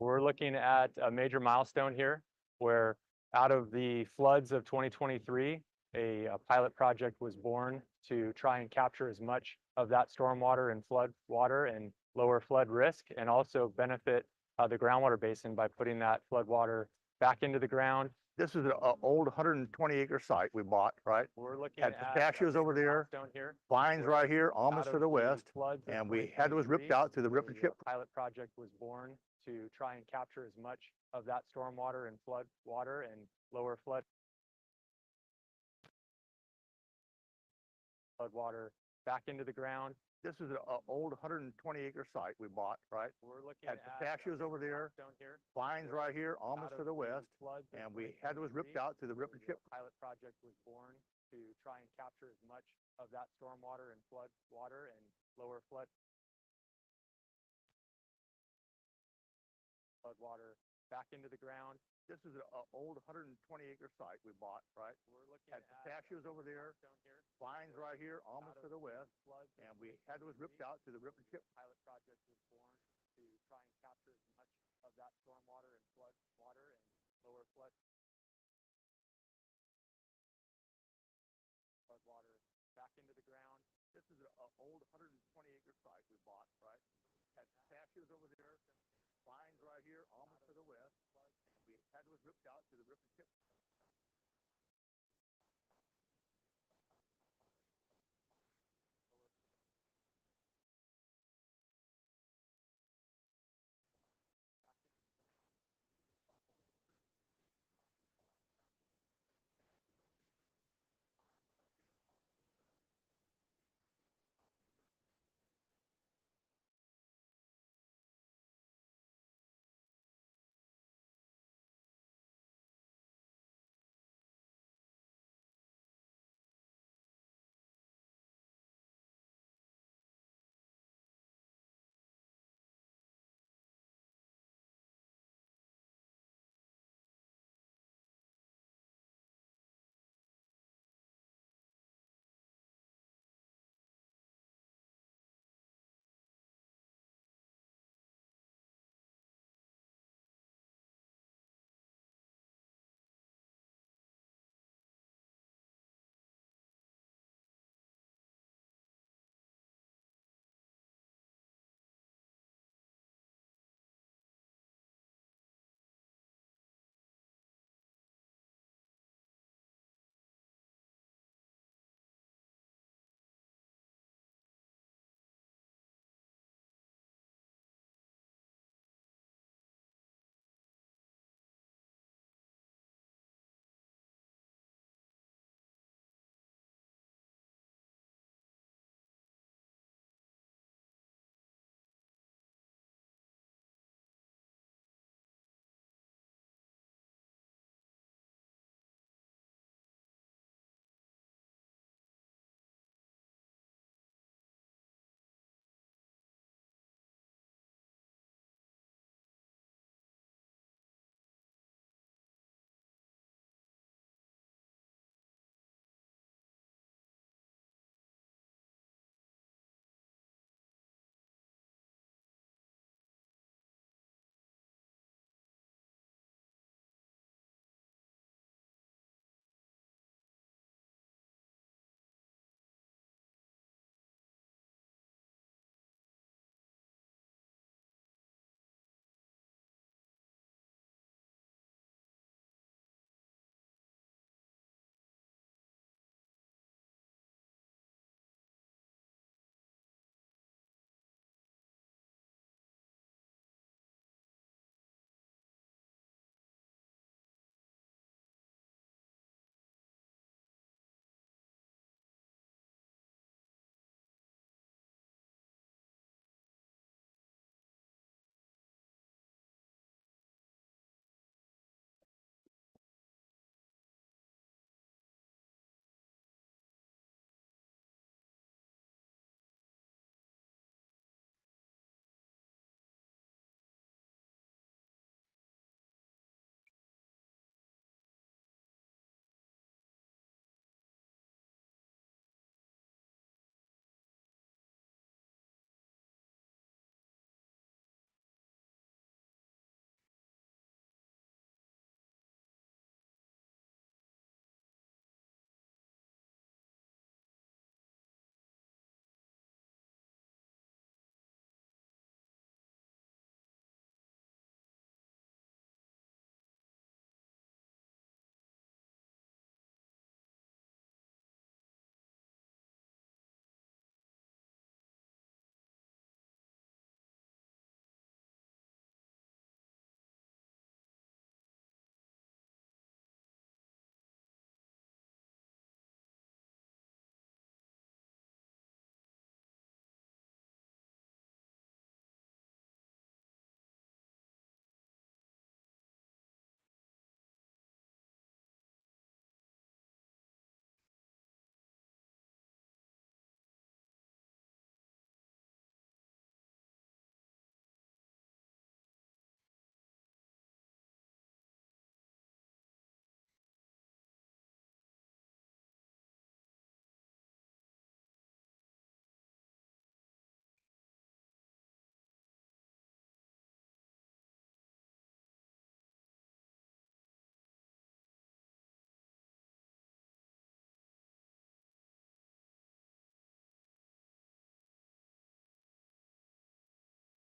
We're looking at a major milestone here where out of the floods of 2023, a pilot project was born to try and capture as much of that stormwater and flood water and lower flood risk, and also benefit the groundwater basin by putting that flood water back into the ground. This is an old 120-acre site we bought, right? We're looking Had at pistachios over there, here, vines right here, almost out to of the west, floods of and we had those ripped 2023, out through the rip and chip. pilot project was born to try and capture as much of that stormwater and flood water and lower flood water back into the ground. This is an old 120-acre site we bought, right? We're looking Had at pistachios over there, here, vines right here, almost out to of the west, floods of and we had those ripped 2023, out through the rip and chip. pilot project was born to try and capture as much of that stormwater and flood water and lower flood water back into the ground. This is an old 120-acre site we bought, right? We're looking Had at pistachios over there, here, vines right here, almost to the west, floods of and we had those ripped out through the rip and chip. pilot project was born to try and capture as much of that stormwater and flood water and lower flood water back into the ground. This is an old 120-acre site we bought, right? Had pistachios over there, vines right here, almost to the west. We had those ripped out through the rip and chip.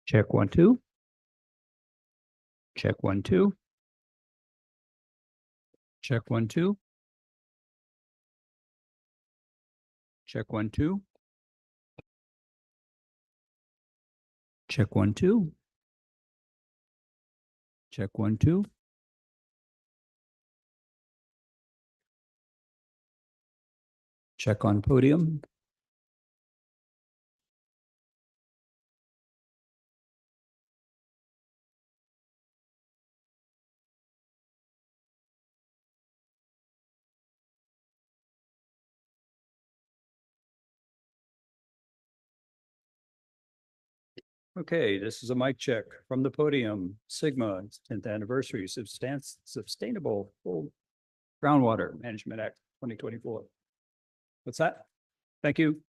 Check 1, 2. Check 1, 2. Check 1, 2. Check 1, 2. Check 1, 2. Check 1, 2. Check on podium. Okay, this is a mic check from the podium. Sigma, 10th anniversary, sustainable full groundwater management act 2024. What's that? Thank you.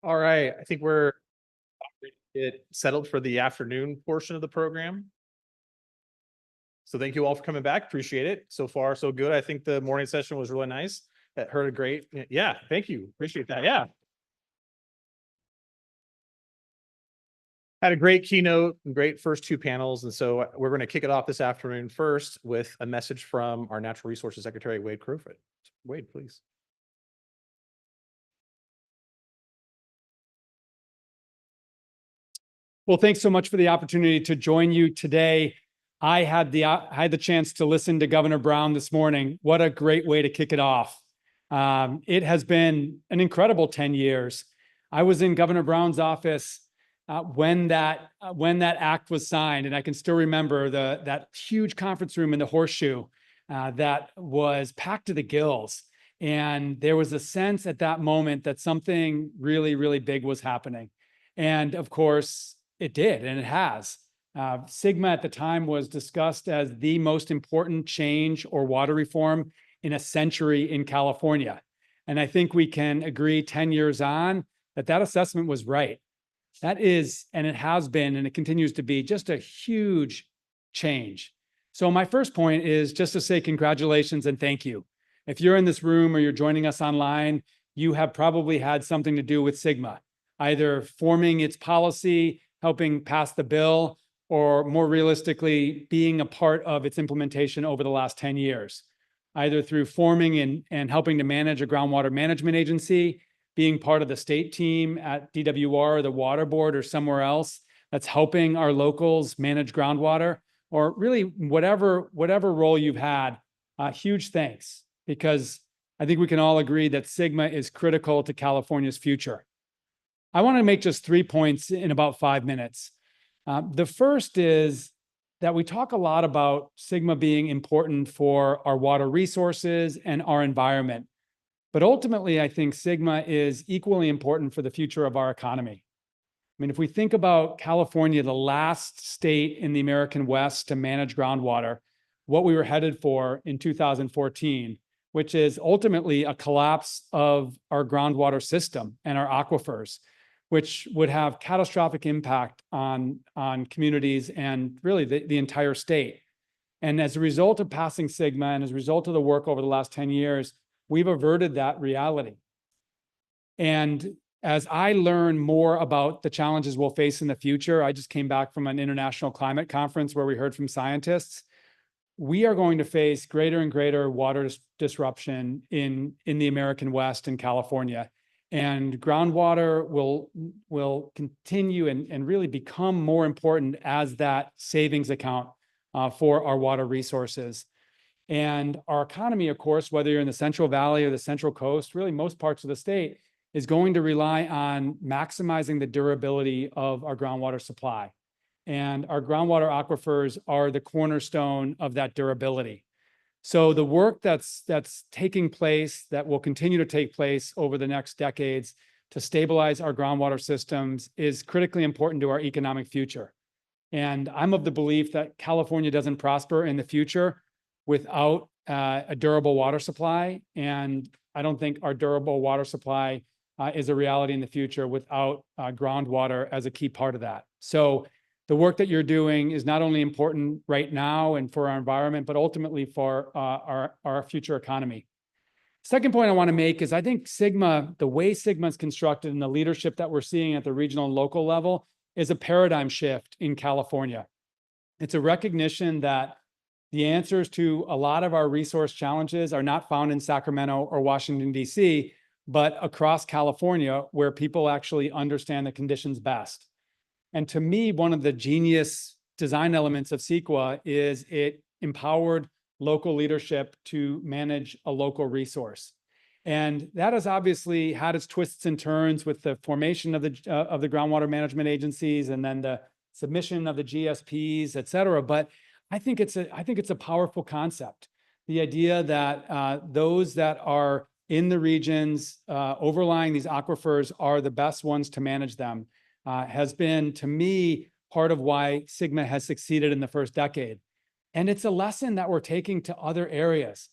All right, I think we're get settled for the afternoon portion of the program. So thank you all for coming back. Appreciate it. So far, so good. I think the morning session was really nice. Heard a great, yeah, thank you. Appreciate that. Yeah. Had a great keynote and great first two panels. And so we're going to kick it off this afternoon first with a message from our Natural Resources Secretary, Wade Crowfoot. Wade, please. Well, thanks so much for the opportunity to join you today. I had the chance to listen to Governor Brown this morning. What a great way to kick it off. It has been an incredible 10 years. I was in Governor Brown's office when that act was signed, and I can still remember that huge conference room in the Horseshoe that was packed to the gills. And there was a sense at that moment that something really, really big was happening. And of course, it did, and it has. SGMA at the time was discussed as the most important change or water reform in a century in California. And I think we can agree 10 years on that assessment was right. That is, and it has been, and it continues to be just a huge change. So my first point is just to say congratulations and thank you. If you're in this room or you're joining us online, you have probably had something to do with SGMA, either forming its policy, helping pass the bill, or more realistically, being a part of its implementation over the last 10 years, either through forming and helping to manage a groundwater management agency, being part of the state team at DWR, or the Water Board, or somewhere else that's helping our locals manage groundwater, or really whatever role you've had, huge thanks, because I think we can all agree that SGMA is critical to California's future. I want to make just 3 points in about 5 minutes. The first is that we talk a lot about Sigma being important for our water resources and our environment. But ultimately, I think Sigma is equally important for the future of our economy. I mean, if we think about California, the last state in the American West to manage groundwater, what we were headed for in 2014, which is ultimately a collapse of our groundwater system and our aquifers, which would have catastrophic impact on communities and really the entire state. And as a result of passing Sigma and as a result of the work over the last 10 years, we've averted that reality. And as I learn more about the challenges we'll face in the future, I just came back from an international climate conference where we heard from scientists. We are going to face greater and greater water disruption in the American West and California. And groundwater will continue and really become more important as that savings account for our water resources. And our economy, of course, whether you're in the Central Valley or the Central Coast, really most parts of the state, is going to rely on maximizing the durability of our groundwater supply. And our groundwater aquifers are the cornerstone of that durability. So the work that's taking place, that will continue to take place over the next decades to stabilize our groundwater systems is critically important to our economic future. And I'm of the belief that California doesn't prosper in the future without a durable water supply. And I don't think our durable water supply is a reality in the future without groundwater as a key part of that. So the work that you're doing is not only important right now and for our environment, but ultimately for our future economy. Second point I want to make is I think Sigma, the way Sigma is constructed and the leadership that we're seeing at the regional and local level is a paradigm shift in California. It's a recognition that the answers to a lot of our resource challenges are not found in Sacramento or Washington, D.C., but across California, where people actually understand the conditions best. And to me, one of the genius design elements of CEQA is it empowered local leadership to manage a local resource. And that has obviously had its twists and turns with the formation of the groundwater management agencies and then the submission of the GSPs, et cetera. But I think it's a powerful concept. The idea that those that are in the regions overlying these aquifers are the best ones to manage them has been, to me, part of why Sigma has succeeded in the first decade. And it's a lesson that we're taking to other areas.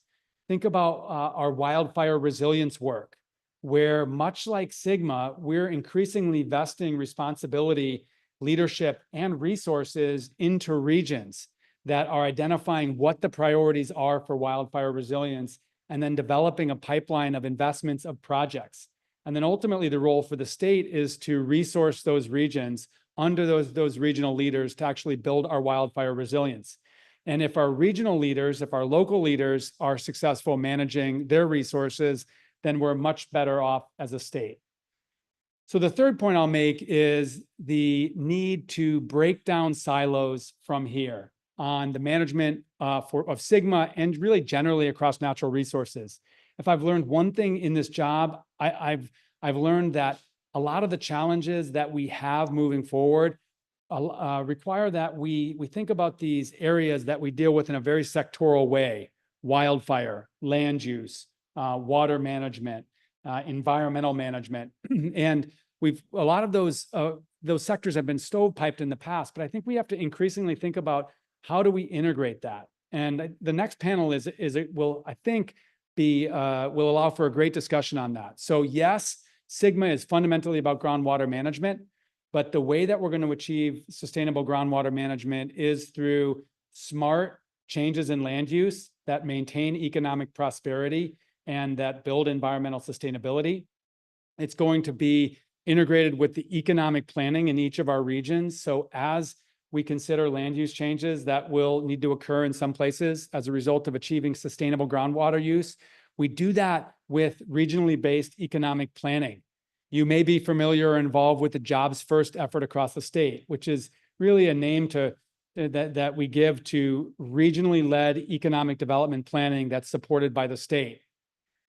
Think about our wildfire resilience work, where much like Sigma, we're increasingly vesting responsibility, leadership, and resources into regions that are identifying what the priorities are for wildfire resilience and then developing a pipeline of investments of projects. And then ultimately the role for the state is to resource those regions under those regional leaders to actually build our wildfire resilience. And if our regional leaders, if our local leaders are successful managing their resources, then we're much better off as a state. So the third point I'll make is the need to break down silos from here on the management of Sigma and really generally across natural resources. If I've learned one thing in this job, I've learned that a lot of the challenges that we have moving forward require that we think about these areas that we deal with in a very sectoral way: wildfire, land use, water management, environmental management. And a lot of those sectors have been stovepiped in the past, but I think we have to increasingly think about how do we integrate that? And the next panel will allow for a great discussion on that. So yes, Sigma is fundamentally about groundwater management, but the way that we're going to achieve sustainable groundwater management is through smart changes in land use that maintain economic prosperity and that build environmental sustainability. It's going to be integrated with the economic planning in each of our regions. So as we consider land use changes that will need to occur in some places as a result of achieving sustainable groundwater use, we do that with regionally based economic planning. You may be familiar or involved with the Jobs First effort across the state, which is really a name that we give to regionally led economic development planning that's supported by the state.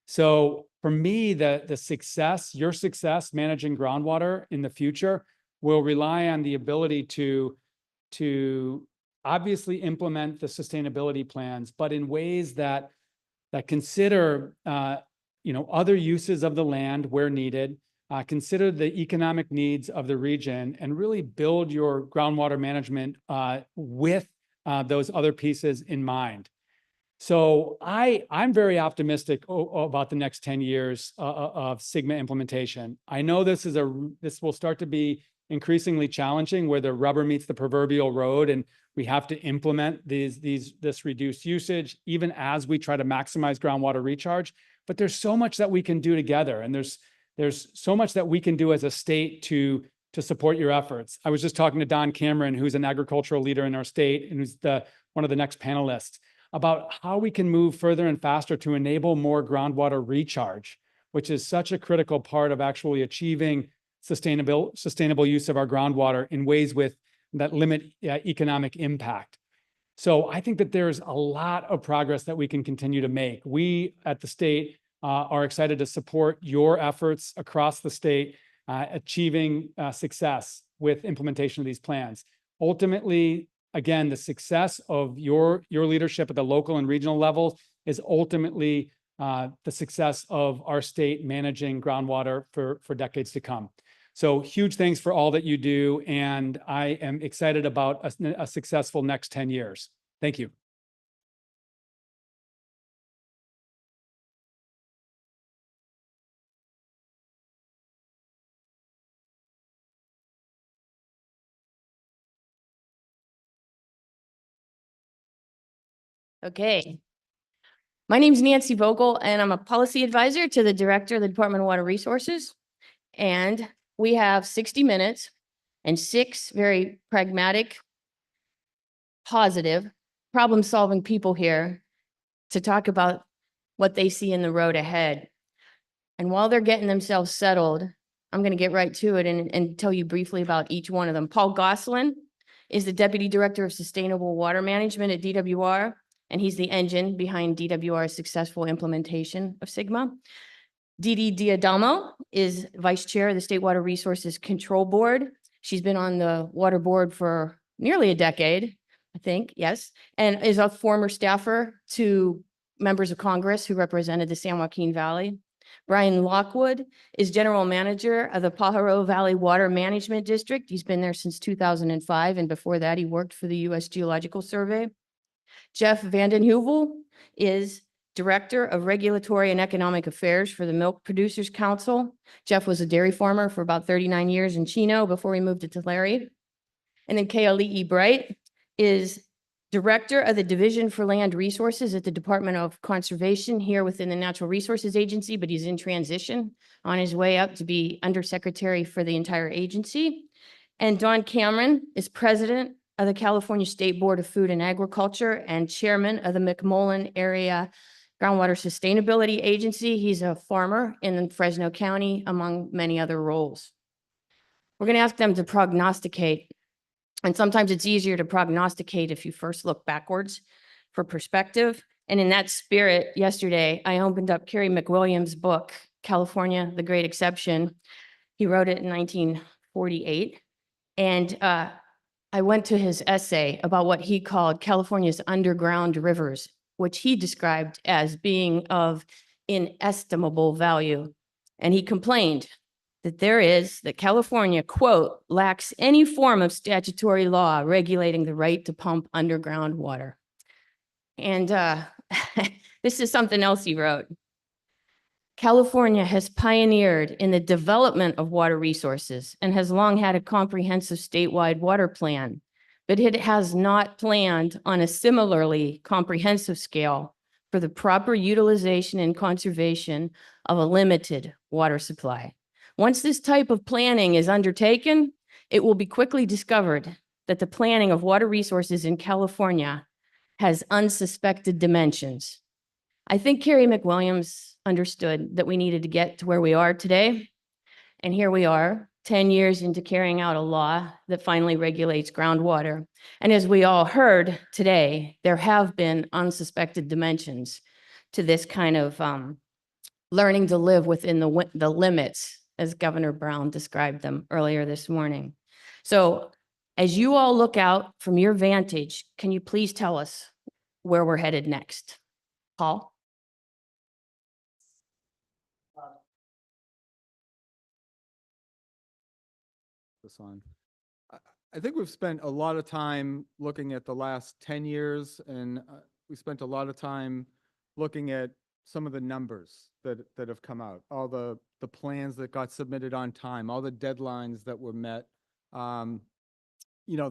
So for me, the success, your success managing groundwater in the future will rely on the ability to obviously implement the sustainability plans, but in ways that consider other uses of the land where needed, consider the economic needs of the region, and really build your groundwater management with those other pieces in mind. So I'm very optimistic about the next 10 years of Sigma implementation. I know this will start to be increasingly challenging, where the rubber meets the proverbial road, and we have to implement this reduced usage, even as we try to maximize groundwater recharge. But there's so much that we can do together, and there's so much that we can do as a state to support your efforts. I was just talking to Don Cameron, who's an agricultural leader in our state, and who's one of the next panelists, about how we can move further and faster to enable more groundwater recharge, which is such a critical part of actually achieving sustainable use of our groundwater in ways that limit economic impact. So I think that there's a lot of progress that we can continue to make. We at the state are excited to support your efforts across the state, achieving success with implementation of these plans. Ultimately, again, the success of your leadership at the local and regional levels is ultimately the success of our state managing groundwater for decades to come. So huge thanks for all that you do, and I am excited about a successful next 10 years. Thank you. Okay. My name's Nancy Vogel, and I'm a policy advisor to the director of the Department of Water Resources. And we have 60 minutes and 6 very pragmatic, positive, problem-solving people here to talk about what they see in the road ahead. And while they're getting themselves settled, I'm going to get right to it and tell you briefly about each one of them. Paul Gosselin is the Deputy Director of Sustainable Water Management at DWR, and he's the engine behind DWR's successful implementation of Sigma. Didi Diadamo is Vice Chair of the State Water Resources Control Board. She's been on the Water Board for nearly a decade, I think, yes, and is a former staffer to members of Congress who represented the San Joaquin Valley. Brian Lockwood is General Manager of the Pajaro Valley Water Management District. He's been there since 2005, and before that, he worked for the U.S. Geological Survey. Jeff Vanden Heuvel is Director of Regulatory and Economic Affairs for the Milk Producers Council. Jeff was a dairy farmer for about 39 years in Chino before he moved to Tulare. And then Keali'i Bright is Director of the Division for Land Resources at the Department of Conservation here within the Natural Resources Agency, but he's in transition on his way up to be Undersecretary for the entire agency. And Don Cameron is President of the California State Board of Food and Agriculture and Chairman of the McMullen Area Groundwater Sustainability Agency. He's a farmer in Fresno County, among many other roles. We're going to ask them to prognosticate. And sometimes it's easier to prognosticate if you first look backwards for perspective. And in that spirit, yesterday, I opened up Kerry McWilliams' book, California, The Great Exception. He wrote it in 1948. And I went to his essay about what he called California's underground rivers, which he described as being of inestimable value. And he complained that California, quote, lacks any form of statutory law regulating the right to pump underground water. And this is something else he wrote. California has pioneered in the development of water resources and has long had a comprehensive statewide water plan, but it has not planned on a similarly comprehensive scale for the proper utilization and conservation of a limited water supply. Once this type of planning is undertaken, it will be quickly discovered that the planning of water resources in California has unsuspected dimensions. I think Kerry McWilliams understood that we needed to get to where we are today. And here we are, 10 years into carrying out a law that finally regulates groundwater. And as we all heard today, there have been unsuspected dimensions to this kind of learning to live within the limits as Governor Brown described them earlier this morning. So as you all look out from your vantage, can you please tell us where we're headed next? Paul? This on. I think we've spent a lot of time looking at the last 10 years, and we spent a lot of time looking at some of the numbers that have come out, all the plans that got submitted on time, all the deadlines that were met, the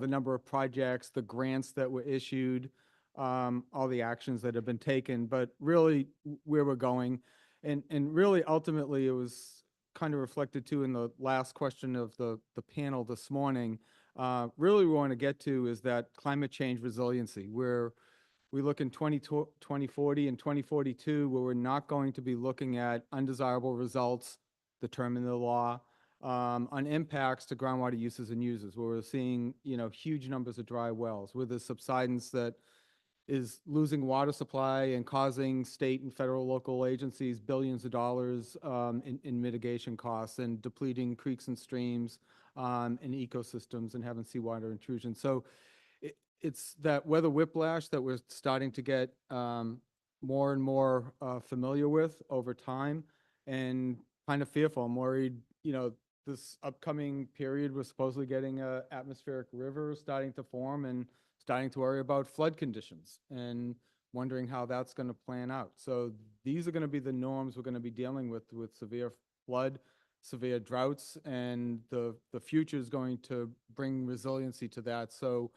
number of projects, the grants that were issued, all the actions that have been taken, but really where we're going. And really, ultimately, it was kind of reflected too in the last question of the panel this morning. Really, we want to get to is that climate change resiliency, where we look in 2040 and 2042, where we're not going to be looking at undesirable results determined in the law on impacts to groundwater uses and users, where we're seeing, huge numbers of dry wells, with the subsidence that is losing water supply and causing state and federal local agencies billions of dollars in mitigation costs, and depleting creeks and streams and ecosystems, and having seawater intrusion. So it's that weather whiplash that we're starting to get more and more familiar with over time, and kind of fearful. I'm worried, this upcoming period, we're supposedly getting a atmospheric river starting to form, and starting to worry about flood conditions and wondering how that's going to plan out. So these are going to be the norms we're going to be dealing with severe flood, severe droughts, and the future is going to bring resiliency to that. So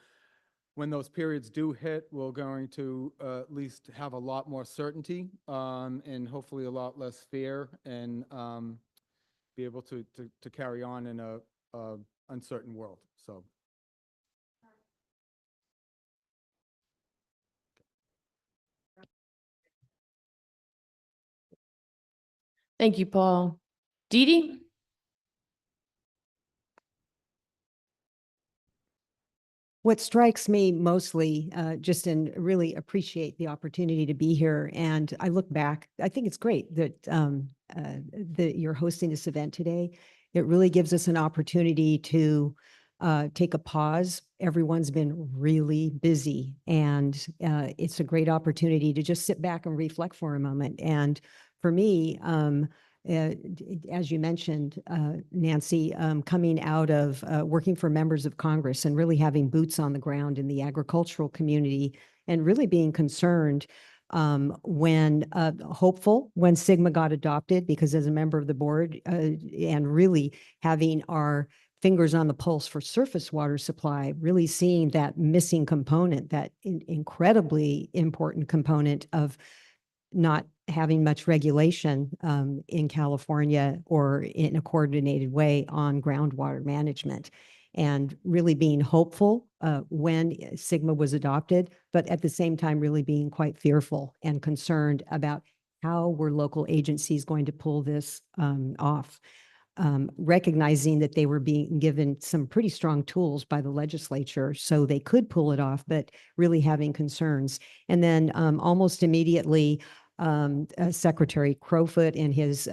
when those periods do hit, we're going to at least have a lot more certainty and hopefully a lot less fear, and be able to carry on in a uncertain world. So. Thank you, Paul. Dee Dee? What strikes me mostly, just and really appreciate the opportunity to be here. And I look back, I think it's great that that you're hosting this event today. It really gives us an opportunity to take a pause. Everyone's been really busy, and it's a great opportunity to just sit back and reflect for a moment. And for me, as you mentioned, Nancy, coming out of working for members of Congress and really having boots on the ground in the agricultural community, and really being concerned when hopeful when SGMA got adopted, because as a member of the board and really having our fingers on the pulse for surface water supply, really seeing that missing component, that incredibly important component of not having much regulation in California or in a coordinated way on groundwater management, and really being hopeful when SGMA was adopted, but at the same time really being quite fearful and concerned about how were local agencies going to pull this off. Recognizing that they were being given some pretty strong tools by the legislature so they could pull it off, but really having concerns. And then almost immediately, Secretary Crowfoot in his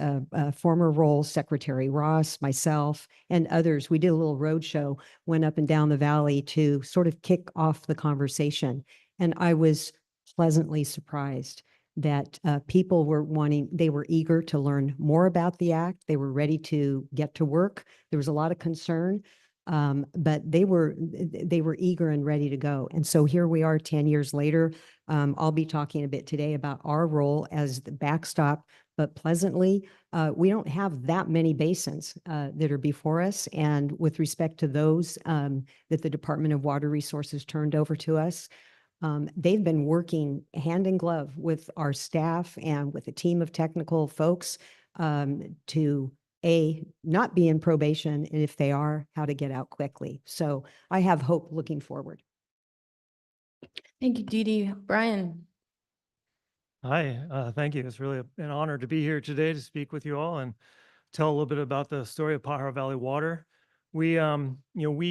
former role, Secretary Ross, myself, and others, we did a little roadshow, went up and down the valley to sort of kick off the conversation. And I was pleasantly surprised that people were they were eager to learn more about the act. They were ready to get to work. There was a lot of concern, but they were eager and ready to go. And so here we are 10 years later. I'll be talking a bit today about our role as the backstop, but pleasantly, we don't have that many basins that are before us. And with respect to those that the Department of Water Resources turned over to us, they've been working hand in glove with our staff and with a team of technical folks to not be in probation, and if they are, how to get out quickly. So I have hope looking forward. Thank you, Dee Dee. Brian? Hi, thank you. It's really an honor to be here today to speak with you all and tell a little bit about the story of Pajaro Valley Water. We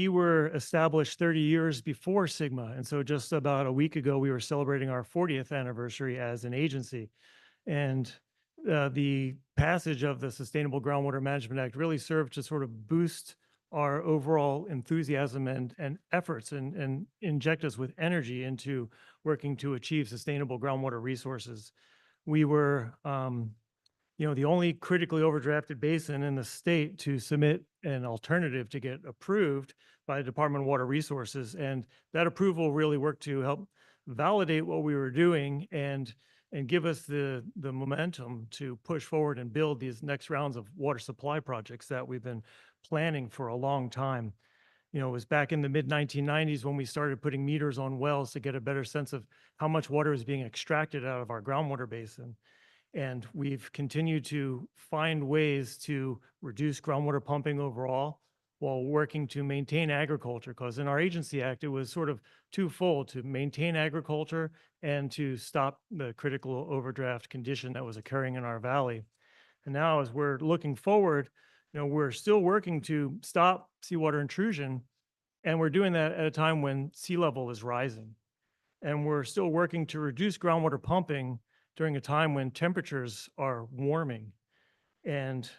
were established 30 years before SGMA, and so just about a week ago, we were celebrating our 40th anniversary as an agency. And the passage of the Sustainable Groundwater Management Act really served to sort of boost our overall enthusiasm and efforts and inject us with energy into working to achieve sustainable groundwater resources. We were, the only critically overdrafted basin in the state to submit an alternative to get approved by the Department of Water Resources. And that approval really worked to help validate what we were doing and give us the momentum to push forward and build these next rounds of water supply projects that we've been planning for a long time. It was back in the mid 1990s when we started putting meters on wells to get a better sense of how much water is being extracted out of our groundwater basin. And we've continued to find ways to reduce groundwater pumping overall while working to maintain agriculture, because in our agency act, it was sort of twofold: to maintain agriculture and to stop the critical overdraft condition that was occurring in our valley. And now, as we're looking forward, we're still working to stop seawater intrusion, and we're doing that at a time when sea level is rising. And we're still working to reduce groundwater pumping during a time when temperatures are warming. And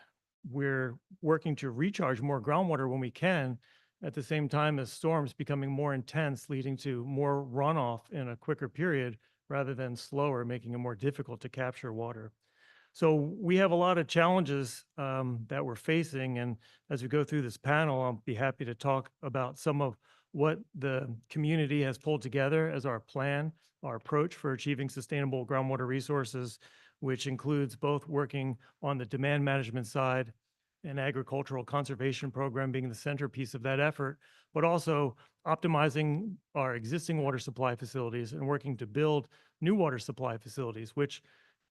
we're working to recharge more groundwater when we can, at the same time as storms becoming more intense, leading to more runoff in a quicker period rather than slower, making it more difficult to capture water. So we have a lot of challenges that we're facing. And as we go through this panel, I'll be happy to talk about some of what the community has pulled together as our plan, our approach for achieving sustainable groundwater resources, which includes both working on the demand management side and agricultural conservation program being the centerpiece of that effort, but also optimizing our existing water supply facilities and working to build new water supply facilities, which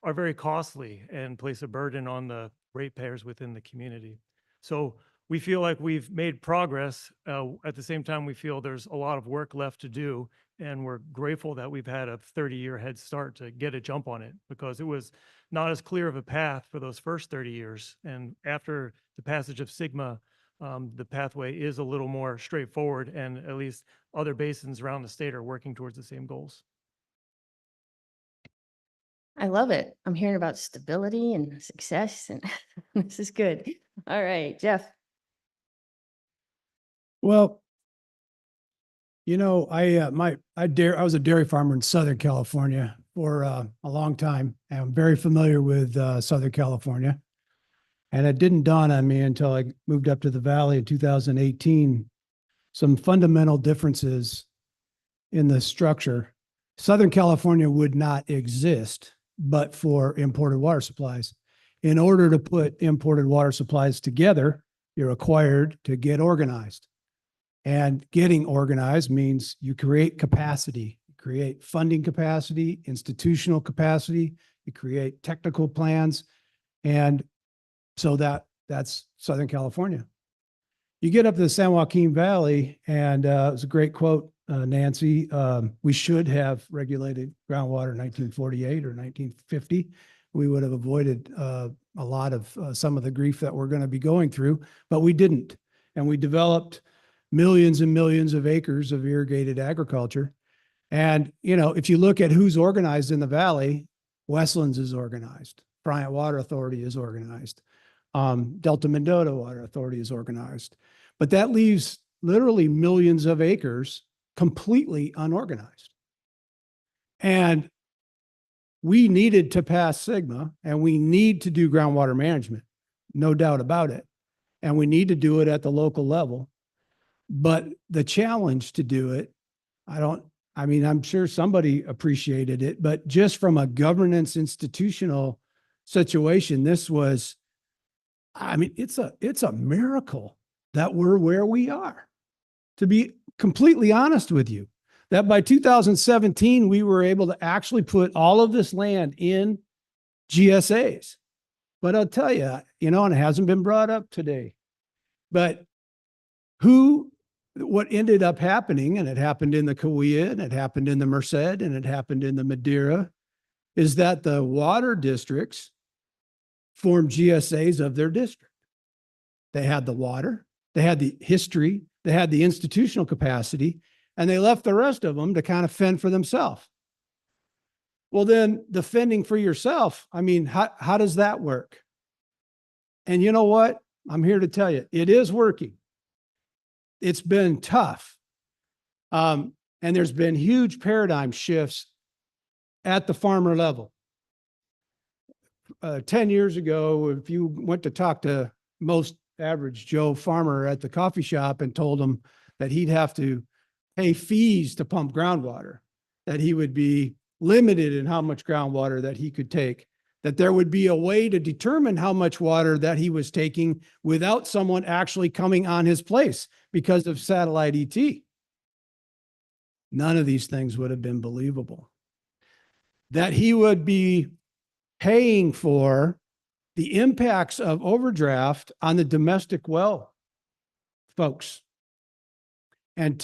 are very costly and place a burden on the ratepayers within the community. So we feel like we've made progress. At the same time, we feel there's a lot of work left to do, and we're grateful that we've had a 30-year head start to get a jump on it, because it was not as clear of a path for those first 30 years. And after the passage of SGMA, the pathway is a little more straightforward, and at least other basins around the state are working towards the same goals. I love it. I'm hearing about stability and success, and this is good. All right, Jeff. Well, I was a dairy farmer in Southern California for a long time, and I'm very familiar with Southern California. And it didn't dawn on me until I moved up to the Valley in 2018, some fundamental differences in the structure. Southern California would not exist but for imported water supplies. In order to put imported water supplies together, you're required to get organized. And getting organized means you create capacity, you create funding capacity, institutional capacity, you create technical plans. And so that's Southern California. You get up to the San Joaquin Valley, and it was a great quote, Nancy. We should have regulated groundwater in 1948 or 1950. We would have avoided a lot of some of the grief that we're going to be going through, but we didn't. And we developed millions and millions of acres of irrigated agriculture. And, if you look at who's organized in the Valley, Westlands is organized. Bryant Water Authority is organized. Delta Mendota Water Authority is organized. But that leaves literally millions of acres completely unorganized. And we needed to pass SGMA, and we need to do groundwater management, no doubt about it. And we need to do it at the local level. But the challenge to do it, I'm sure somebody appreciated it, but just from a governance institutional situation, this was, it's a miracle that we're where we are. To be completely honest with you, that by 2017, we were able to actually put all of this land in GSAs. But I'll tell you, and it hasn't been brought up today, but what ended up happening, and it happened in the Cahuilla, and it happened in the Merced, and it happened in the Madeira, is that the water districts formed GSAs of their district. They had the water, they had the history, they had the institutional capacity, and they left the rest of them to kind of fend for themselves. Well, then the fending for yourself, I mean, how does that work? And you know what? I'm here to tell you, it is working. It's been tough. And there's been huge paradigm shifts at the farmer level. 10 years ago, if you went to talk to most average Joe farmer at the coffee shop and told him that he'd have to pay fees to pump groundwater, that he would be limited in how much groundwater that he could take, that there would be a way to determine how much water that he was taking without someone actually coming on his place because of satellite ET. None of these things would have been believable. That he would be paying for the impacts of overdraft on the domestic well folks. And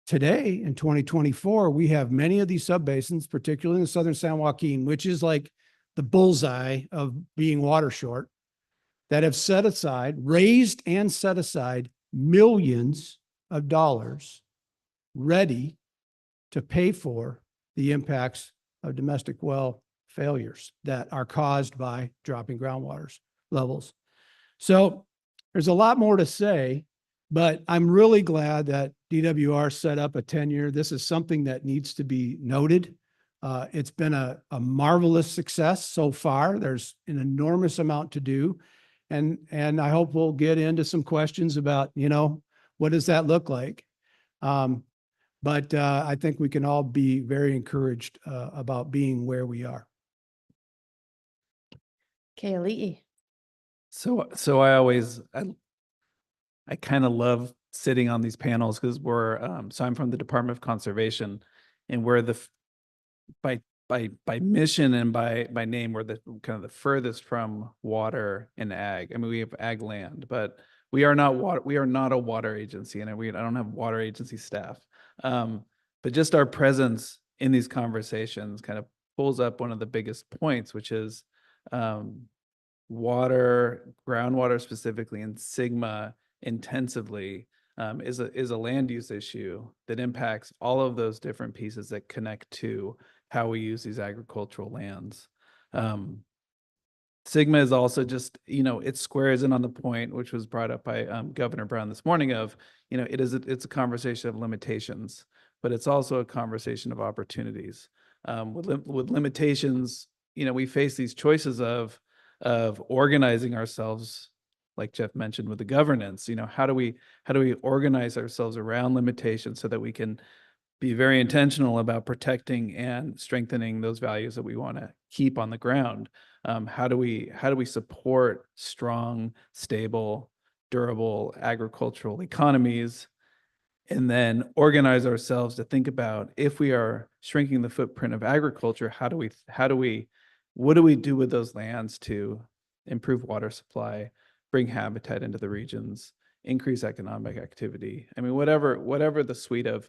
today in 2024, we have many of these subbasins, particularly in the southern San Joaquin, which is like the bullseye of being water short, that have set aside, raised and set aside millions of dollars ready to pay for the impacts of domestic well failures that are caused by dropping groundwater levels. So there's a lot more to say, but I'm really glad that DWR set up a 10-year. This is something that needs to be noted. It's been a marvelous success so far. There's an enormous amount to do. And I hope we'll get into some questions about, what does that look like? But I think we can all be very encouraged about being where we are. Kaylee. So I kind of love sitting on these panels because so I'm from the Department of Conservation, and we're by mission and by name, we're the kind of the furthest from water and ag. I mean, we have ag land, but we are not water. We are not a water agency, and I don't have water agency staff. But just our presence in these conversations kind of pulls up one of the biggest points, which is groundwater specifically, and SGMA intensively is a land use issue that impacts all of those different pieces that connect to how we use these agricultural lands. SGMA is also just, it squares in on the point, which was brought up by Governor Brown this morning of, it's a conversation of limitations, but it's also a conversation of opportunities. With limitations, we face these choices of organizing ourselves, like Jeff mentioned with the governance. How do we organize ourselves around limitations so that we can be very intentional about protecting and strengthening those values that we want to keep on the ground? How do we support strong, stable, durable agricultural economies, and then organize ourselves to think about, if we are shrinking the footprint of agriculture, what do we do with those lands to improve water supply, bring habitat into the regions, increase economic activity? I mean, whatever the suite of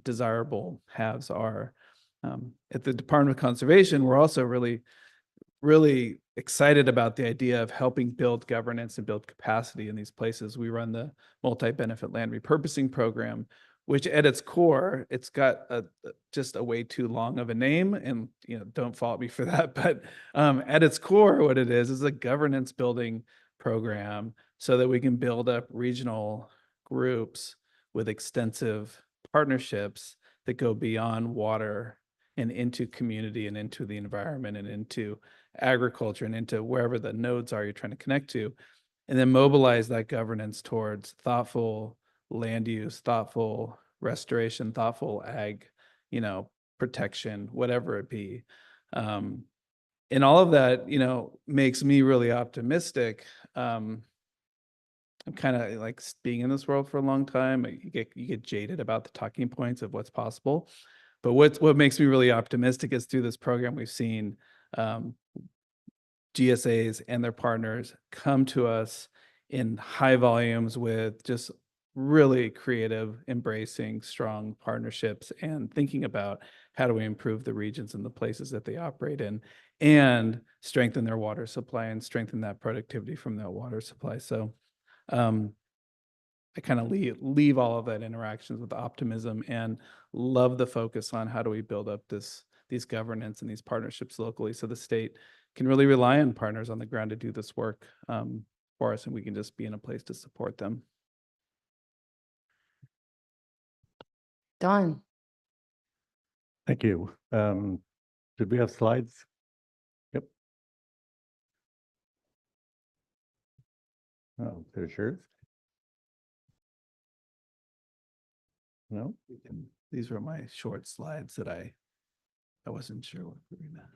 desirable halves are. At the Department of Conservation, we're also really excited about the idea of helping build governance and build capacity in these places. We run the multi-benefit land repurposing program, which at its core, it's got just a way too long of a name, and don't fault me for that. But at its core, what it is a governance building program so that we can build up regional groups with extensive partnerships that go beyond water and into community and into the environment and into agriculture and into wherever the nodes are you're trying to connect to, and then mobilize that governance towards thoughtful land use, thoughtful restoration, thoughtful ag, protection, whatever it be. And all of that, makes me really optimistic. I'm kind of like being in this world for a long time. You get jaded about the talking points of what's possible. But what makes me really optimistic is through this program, we've seen GSAs and their partners come to us in high volumes with just really creative, embracing, strong partnerships and thinking about how do we improve the regions and the places that they operate in and strengthen their water supply and strengthen that productivity from that water supply. So I kind of leave all of that interactions with optimism and love the focus on how do we build up this these governance and these partnerships locally. So the state can really rely on partners on the ground to do this work for us, and we can just be in a place to support them. Don, Thank you. Did we have slides? Yep. Oh, there's yours. No? These were my short slides that I wasn't sure what we were gonna.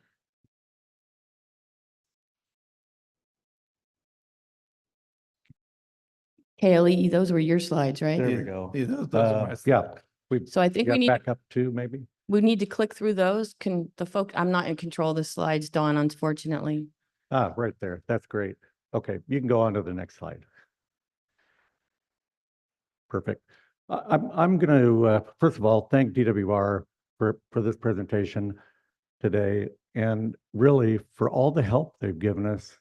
Kaylee, those were your slides, right? There we Yeah, go. yeah, those are my Yeah. slides. We So I think we got need, back up to maybe? we need to click through those. Can the folk, I'm not in control of the slides, Dawn, unfortunately. Ah, right there. That's great. Okay, you can go on to the next slide. Perfect. I'm going to, first of all, thank DWR for this presentation today, and really for all the help they've given us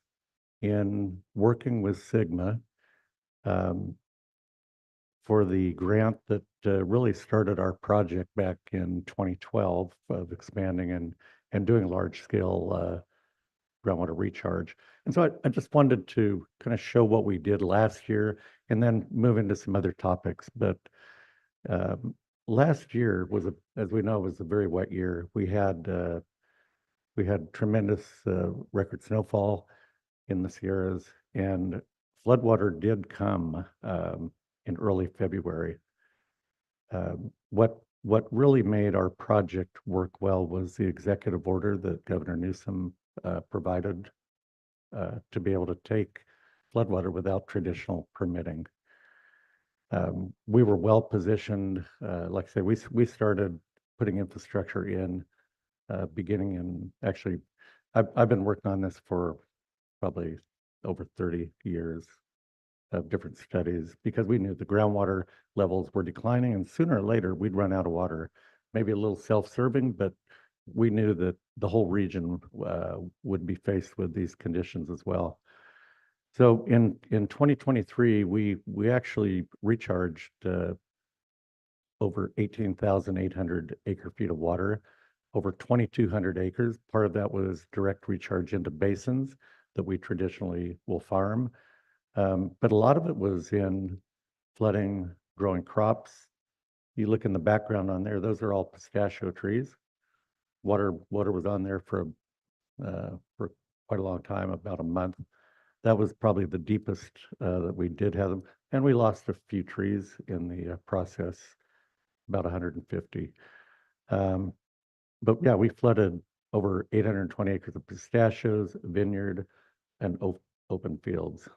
in working with SGMA for the grant that really started our project back in 2012 of expanding and doing large-scale groundwater recharge. And so I just wanted to kind of show what we did last year and then move into some other topics. But last year was, as we know, was a very wet year. We had tremendous record snowfall in the Sierras, and floodwater did come in early February. What really made our project work well was the executive order that Governor Newsom provided to be able to take floodwater without traditional permitting. We were well positioned. Like I say, we started putting infrastructure in beginning in, actually, I've been working on this for probably over 30 years of different studies, because we knew the groundwater levels were declining, and sooner or later we'd run out of water. Maybe a little self-serving, but we knew that the whole region would be faced with these conditions as well. So in 2023, we actually recharged over 18,800 acre-feet of water, over 2,200 acres. Part of that was direct recharge into basins that we traditionally will farm. But a lot of it was in flooding, growing crops. You look in the background on there, those are all pistachio trees. Water was on there for quite a long time, about a month. That was probably the deepest that we did have them. And we lost a few trees in the process, about 150. But yeah, we flooded over 820 acres of pistachios, vineyard, and open fields.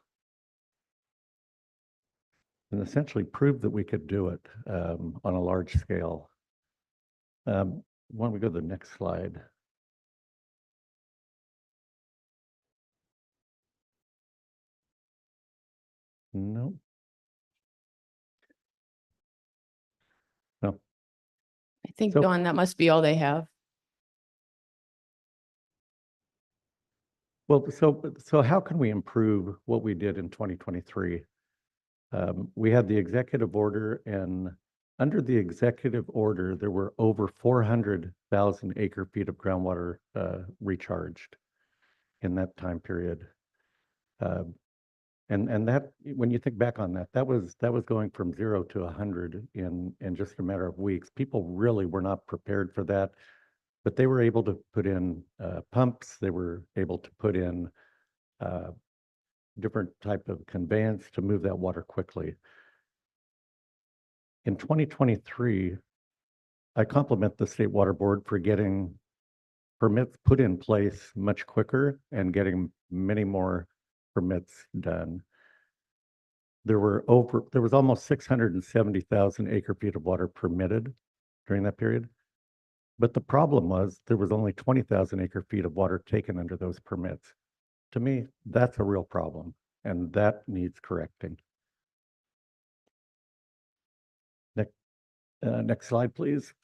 And essentially proved that we could do it on a large scale. Why don't we go to the next slide? No. No. I think, So- Dawn, that must be all they have. Well, so how can we improve what we did in 2023? We had the executive order, and under the executive order, there were over 400,000 acre-feet of groundwater recharged in that time period. And that, when you think back on that, that was going from 0 to 100 in just a matter of weeks. People really were not prepared for that, but they were able to put in pumps. They were able to put in different type of conveyance to move that water quickly. In 2023, I compliment the State Water Board for getting permits put in place much quicker and getting many more permits done. There was almost 670,000 acre-feet of water permitted during that period. But the problem was there was only 20,000 acre-feet of water taken under those permits. To me, that's a real problem, and that needs correcting. Next slide, please.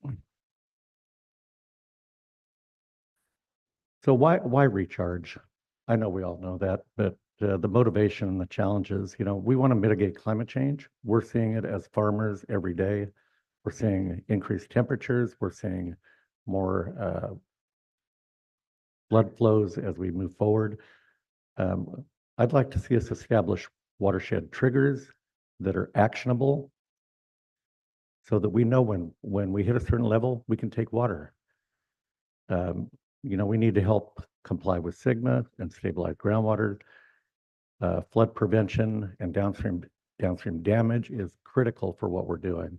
So why recharge? I know we all know that, but the motivation and the challenges, we want to mitigate climate change. We're seeing it as farmers every day. We're seeing increased temperatures. We're seeing more flood flows as we move forward. I'd like to see us establish watershed triggers that are actionable so that we know when we hit a certain level, we can take water. We need to help comply with SGMA and stabilize groundwater. Flood prevention and downstream damage is critical for what we're doing.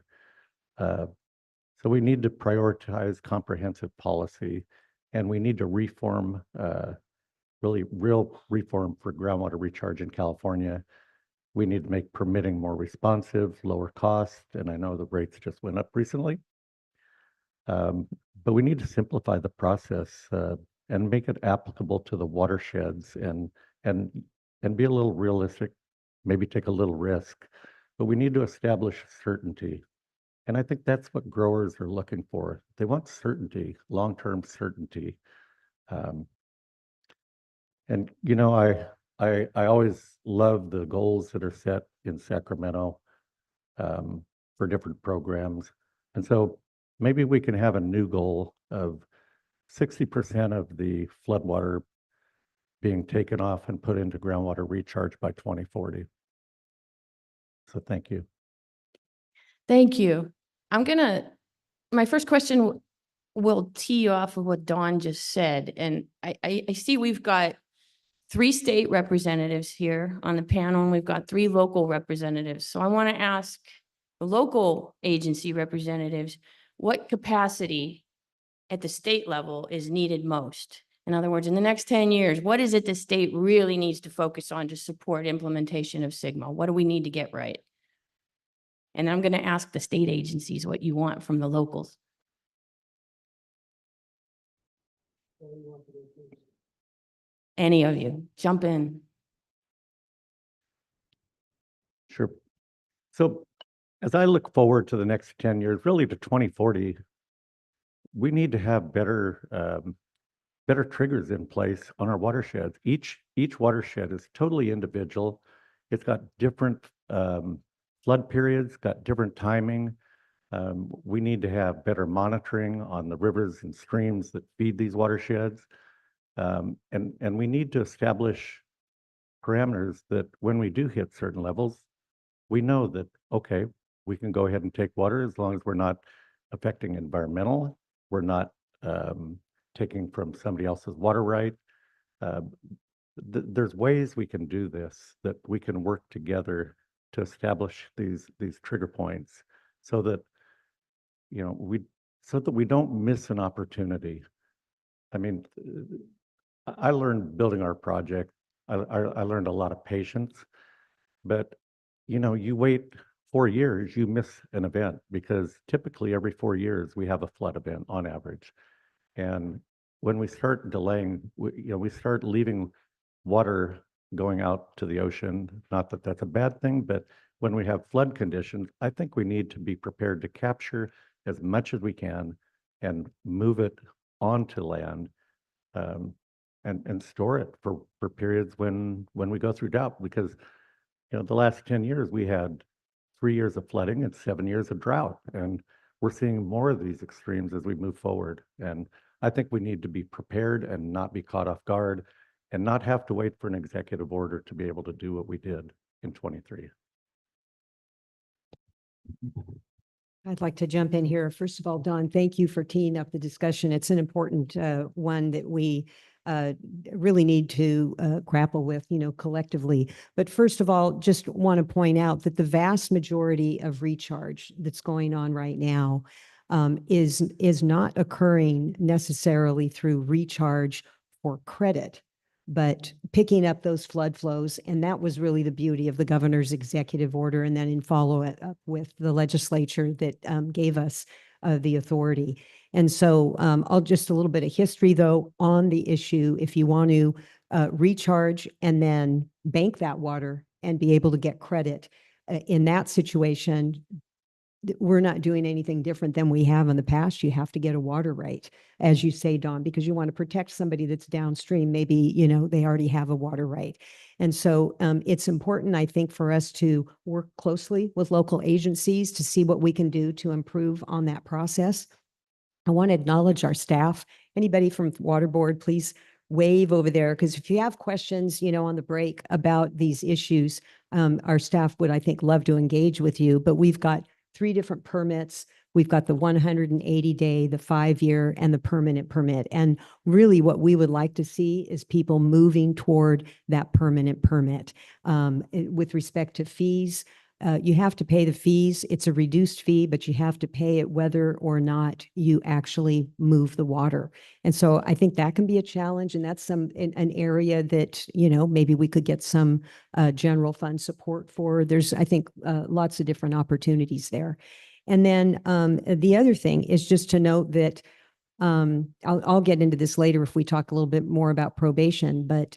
So we need to prioritize comprehensive policy, and we need to reform, real reform for groundwater recharge in California. We need to make permitting more responsive, lower cost, and I know the rates just went up recently. But we need to simplify the process and make it applicable to the watersheds and be a little realistic, maybe take a little risk. But we need to establish certainty. And I think that's what growers are looking for. They want certainty, long-term certainty. I always love the goals that are set in Sacramento for different programs. And so maybe we can have a new goal of 60% of the floodwater being taken off and put into groundwater recharge by 2040. So thank you. Thank you. My first question will tee you off of what Dawn just said. And I see we've got 3 state representatives here on the panel, and we've got 3 local representatives. So I want to ask the local agency representatives, what capacity at the state level is needed most? In other words, in the next 10 years, what is it the state really needs to focus on to support implementation of SGMA? What do we need to get right? And I'm going to ask the state agencies what you want from the locals. Any of you, jump in. Sure. So as I look forward to the next 10 years, really to 2040, we need to have better triggers in place on our watersheds. Each watershed is totally individual. It's got different flood periods, got different timing. We need to have better monitoring on the rivers and streams that feed these watersheds. And we need to establish parameters that when we do hit certain levels, we know that, okay, we can go ahead and take water as long as we're not affecting environmental, we're not taking from somebody else's water right. There's ways we can do this, that we can work together to establish these trigger points so that, we don't miss an opportunity. I mean, I learned building our project, I learned a lot of patience, but you wait 4 years, you miss an event, because typically every 4 years we have a flood event on average. And when we start delaying, we start leaving water going out to the ocean. Not that that's a bad thing, but when we have flood conditions, I think we need to be prepared to capture as much as we can and move it onto land and store it for periods when we go through drought. Because the last 10 years we had 3 years of flooding and 7 years of drought, and we're seeing more of these extremes as we move forward. And I think we need to be prepared and not be caught off guard and not have to wait for an executive order to be able to do what we did in 23. I'd like to jump in here. First of all, Don, thank you for teeing up the discussion. It's an important one that we really need to grapple with, collectively. But first of all, just want to point out that the vast majority of recharge that's going on right now is not occurring necessarily through recharge for credit, but picking up those flood flows. And that was really the beauty of the governor's executive order, and then in follow up with the legislature that gave us the authority. And so I'll just a little bit of history, though, on the issue. If you want to recharge and then bank that water and be able to get credit in that situation, we're not doing anything different than we have in the past. You have to get a water right, as you say, Dawn, because you want to protect somebody that's downstream. Maybe, they already have a water right. And so it's important, I think, for us to work closely with local agencies to see what we can do to improve on that process. I want to acknowledge our staff. Anybody from Water Board, please wave over there, because if you have questions, on the break about these issues, our staff would, I think, love to engage with you. But we've got 3 different permits. We've got the 180-day, the 5-year, and the permanent permit. And really what we would like to see is people moving toward that permanent permit. With respect to fees, you have to pay the fees. It's a reduced fee, but you have to pay it whether or not you actually move the water. And so I think that can be a challenge, and that's an area that, maybe we could get some general fund support for. There's, I think, lots of different opportunities there. And then the other thing is just to note that I'll get into this later if we talk a little bit more about probation, but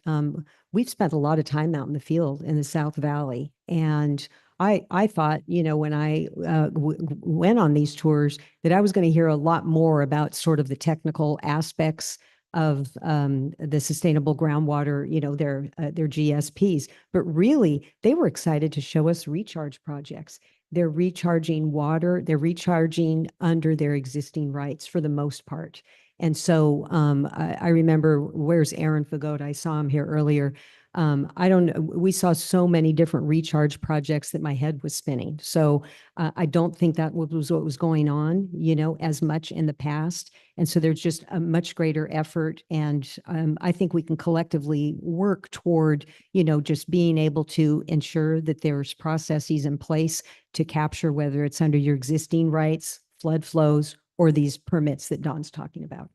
we've spent a lot of time out in the field in the South Valley. And I thought, when I went on these tours, that I was going to hear a lot more about sort of the technical aspects of the sustainable groundwater, their GSPs. But really, they were excited to show us recharge projects. They're recharging water. They're recharging under their existing rights for the most part. And so I remember, where's Aaron Fagoda? I saw him here earlier. I don't know. We saw so many different recharge projects that my head was spinning. So I don't think that was what was going on, as much in the past. And so there's just a much greater effort. And I think we can collectively work toward, just being able to ensure that there's processes in place to capture, whether it's under your existing rights, flood flows, or these permits that Don's talking about.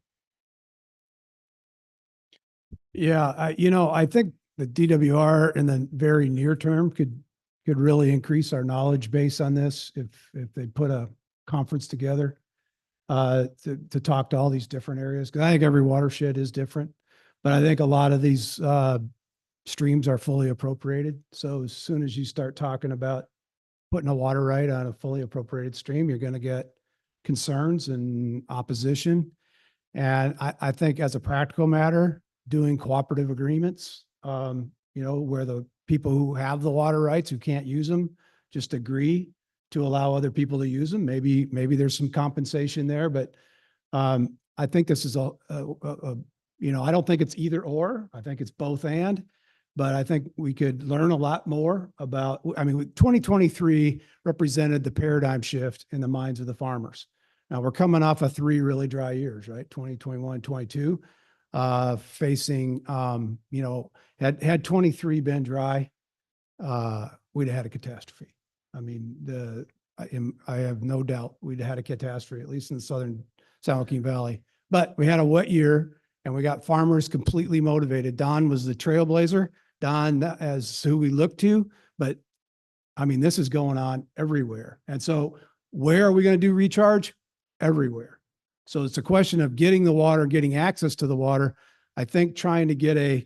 Yeah, I think the DWR in the very near term could really increase our knowledge base on this if they put a conference together to talk to all these different areas. Because I think every watershed is different, but I think a lot of these streams are fully appropriated. So as soon as you start talking about putting a water right on a fully appropriated stream, you're going to get concerns and opposition. And I think as a practical matter, doing cooperative agreements, where the people who have the water rights, who can't use them, just agree to allow other people to use them. Maybe there's some compensation there, but I think this is I don't think it's either or. I think it's both and. But I think we could learn a lot more about, 2023 represented the paradigm shift in the minds of the farmers. Now we're coming off of 3 really dry years, right? 2021, 22, facing, had 23 been dry, we'd have had a catastrophe. I have no doubt we'd have had a catastrophe, at least in the southern San Joaquin Valley. But we had a wet year and we got farmers completely motivated. Don was the trailblazer. Don as who we look to, but this is going on everywhere. And so where are we going to do recharge? Everywhere. So it's a question of getting the water, getting access to the water. I think trying to get a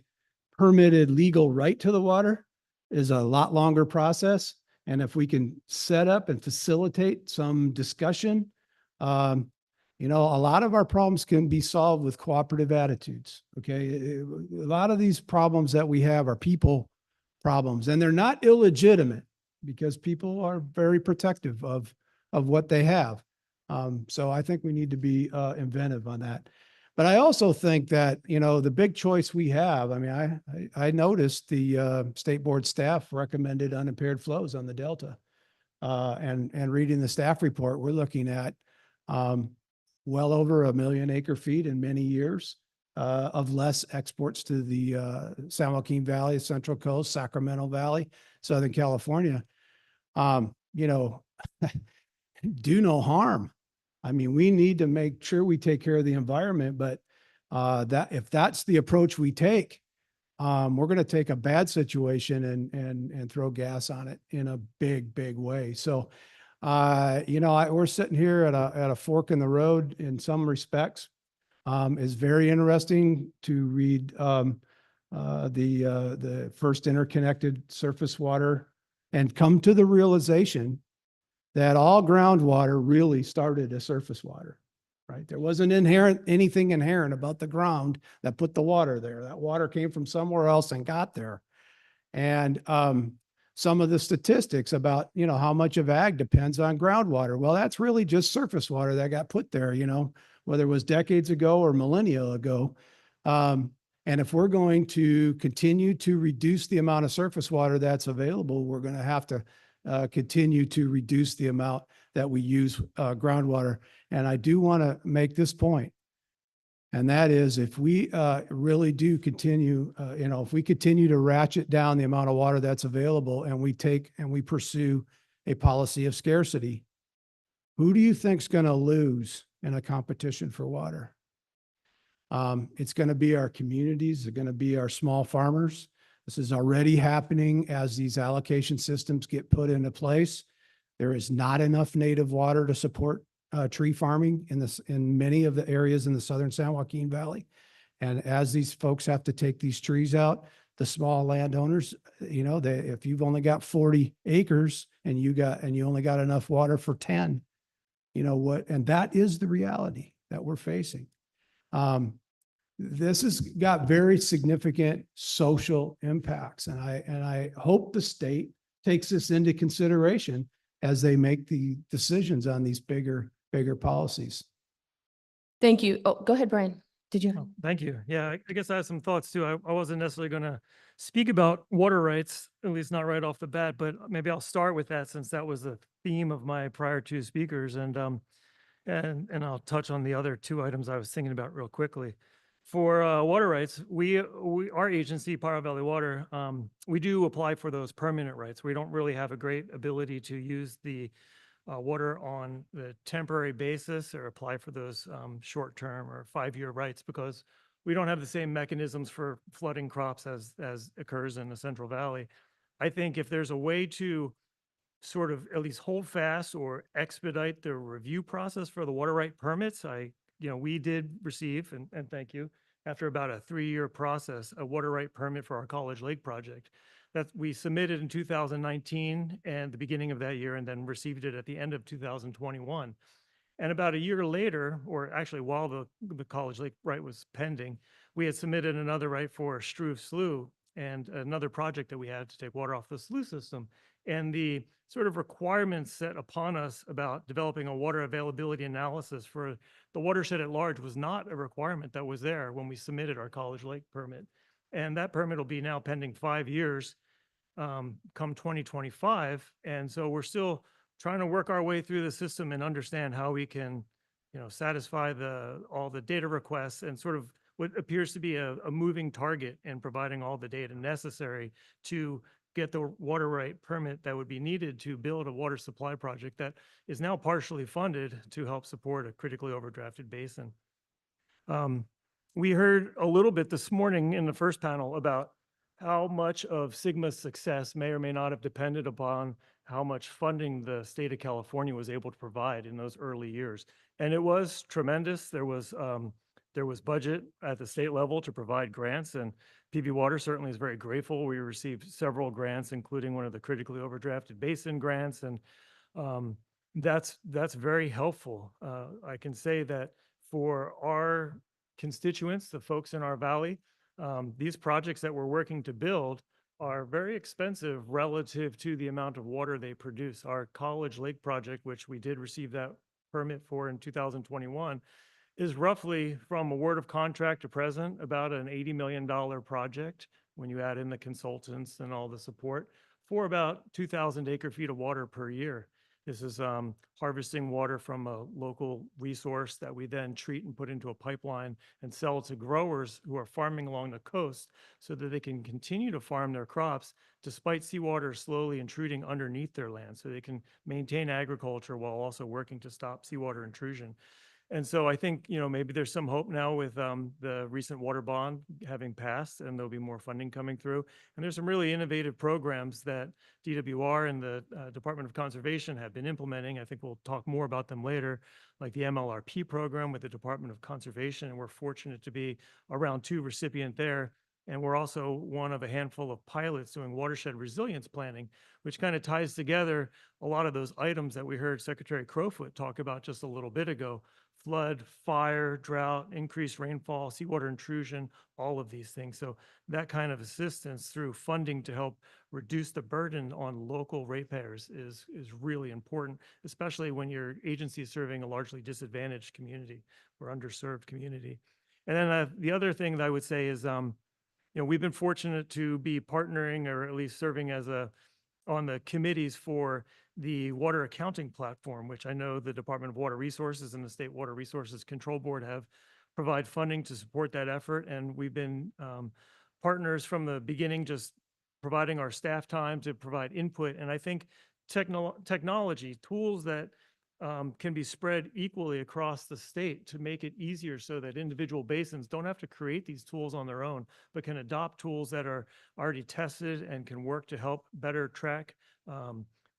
permitted legal right to the water is a lot longer process. And if we can set up and facilitate some discussion, a lot of our problems can be solved with cooperative attitudes. Okay. A lot of these problems that we have are people problems, and they're not illegitimate because people are very protective of what they have. So I think we need to be inventive on that. But I also think that, the big choice we have, I noticed the state board staff recommended unimpaired flows on the Delta. And reading the staff report, we're looking at well over 1 million acre feet in many years of less exports to the San Joaquin Valley, Central Coast, Sacramento Valley, Southern California. Do no harm. We need to make sure we take care of the environment, but that if that's the approach we take, we're going to take a bad situation and throw gas on it in a big way. So, we're sitting here at a fork in the road in some respects. It's very interesting to read the first interconnected surface water and come to the realization that all groundwater really started as surface water, right? There wasn't anything inherent about the ground that put the water there. That water came from somewhere else and got there. And some of the statistics about, how much of ag depends on groundwater. Well, that's really just surface water that got put there, whether it was decades ago or millennia ago. And if we're going to continue to reduce the amount of surface water that's available, we're going to have to continue to reduce the amount that we use groundwater. And I do want to make this point, and that is if we really do continue, if we continue to ratchet down the amount of water that's available and we pursue a policy of scarcity, who do you think's going to lose in a competition for water? It's going to be our communities. It's going to be our small farmers. This is already happening as these allocation systems get put into place. There is not enough native water to support tree farming in many of the areas in the southern San Joaquin Valley. And as these folks have to take these trees out, the small landowners, if you've only got 40 acres and you only got enough water for 10, and that is the reality that we're facing. This has got very significant social impacts, and I hope the state takes this into consideration as they make the decisions on these bigger policies. Thank you. Oh, go ahead, Brian. Did you? Oh, thank you. Yeah, I guess I have some thoughts too. I wasn't necessarily going to speak about water rights, at least not right off the bat, but maybe I'll start with that since that was the theme of my prior two speakers, and I'll touch on the other two items I was thinking about real quickly. For water rights, our agency, Pajaro Valley Water, we do apply for those permanent rights. We don't really have a great ability to use the water on the temporary basis or apply for those short-term or 5-year rights because we don't have the same mechanisms for flooding crops as occurs in the Central Valley. I think if there's a way to sort of at least hold fast or expedite the review process for the water right permits, we did receive, and thank you, after about a 3-year process, a water right permit for our College Lake project that we submitted in 2019 and the beginning of that year, and then received it at the end of 2021. And about a year later, or actually while the College Lake right was pending, we had submitted another right for Struve Slough and another project that we had to take water off the slough system. And the sort of requirements set upon us about developing a water availability analysis for the watershed at large was not a requirement that was there when we submitted our College Lake permit. And that permit will be now pending 5 years come 2025. And so we're still trying to work our way through the system and understand how we can, satisfy all the data requests and sort of what appears to be a moving target in providing all the data necessary to get the water right permit that would be needed to build a water supply project that is now partially funded to help support a critically overdrafted basin. We heard a little bit this morning in the first panel about how much of Sigma's success may or may not have depended upon how much funding the state of California was able to provide in those early years. And it was tremendous. There was budget at the state level to provide grants, and PV Water certainly is very grateful. We received several grants, including one of the critically overdrafted basin grants, and that's very helpful. I can say that for our constituents, the folks in our valley, these projects that we're working to build are very expensive relative to the amount of water they produce. Our College Lake project, which we did receive that permit for in 2021, is roughly, from award of contract to present, about an $80 million project when you add in the consultants and all the support for about 2,000 acre feet of water per year. This is harvesting water from a local resource that we then treat and put into a pipeline and sell to growers who are farming along the coast so that they can continue to farm their crops despite seawater slowly intruding underneath their land, so they can maintain agriculture while also working to stop seawater intrusion. And so I think, maybe there's some hope now with the recent water bond having passed, and there'll be more funding coming through. And there's some really innovative programs that DWR and the Department of Conservation have been implementing. I think we'll talk more about them later, like the MLRP program with the Department of Conservation. And we're fortunate to be a round 2 recipient there. And we're also one of a handful of pilots doing watershed resilience planning, which kind of ties together a lot of those items that we heard Secretary Crowfoot talk about just a little bit ago. Flood, fire, drought, increased rainfall, seawater intrusion, all of these things. So that kind of assistance through funding to help reduce the burden on local ratepayers is really important, especially when your agency is serving a largely disadvantaged community or underserved community. And then the other thing that I would say is, we've been fortunate to be partnering or at least serving as on the committees for the water accounting platform, which I know the Department of Water Resources and the State Water Resources Control Board have provide funding to support that effort. And we've been partners from the beginning, just providing our staff time to provide input. And I think technology, tools that can be spread equally across the state to make it easier so that individual basins don't have to create these tools on their own, but can adopt tools that are already tested and can work to help better track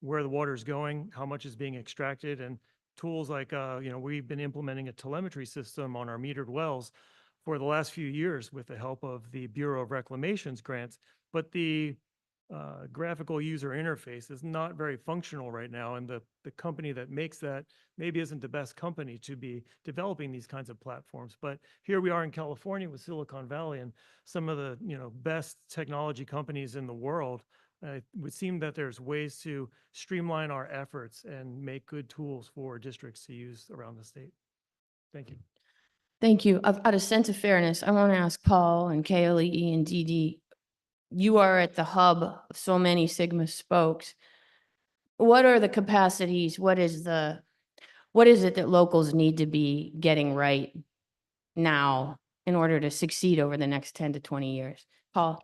where the water is going, how much is being extracted, and tools like, we've been implementing a telemetry system on our metered wells for the last few years with the help of the Bureau of Reclamation's grants, but the graphical user interface is not very functional right now, and the company that makes that maybe isn't the best company to be developing these kinds of platforms. But here we are in California with Silicon Valley and some of the best technology companies in the world. It would seem that there's ways to streamline our efforts and make good tools for districts to use around the state. Thank you. Thank you. Out of sense of fairness, I want to ask Paul and KLEE and DD, you are at the hub of so many Sigma spokes. What are the capacities? What is it that locals need to be getting right now in order to succeed over the next 10 to 20 years? Paul?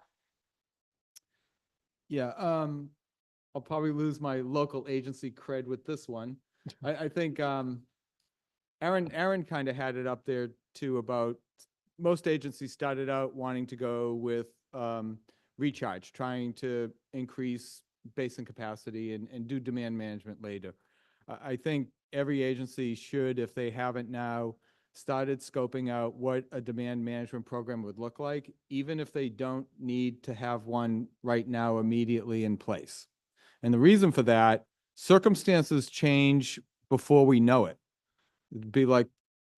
Yeah, I'll probably lose my local agency cred with this one. I think Aaron kind of had it up there too about most agencies started out wanting to go with recharge, trying to increase basin capacity and do demand management later. I think every agency should, if they haven't now, started scoping out what a demand management program would look like, even if they don't need to have one right now immediately in place. And the reason for that, circumstances change before we know it. It'd be like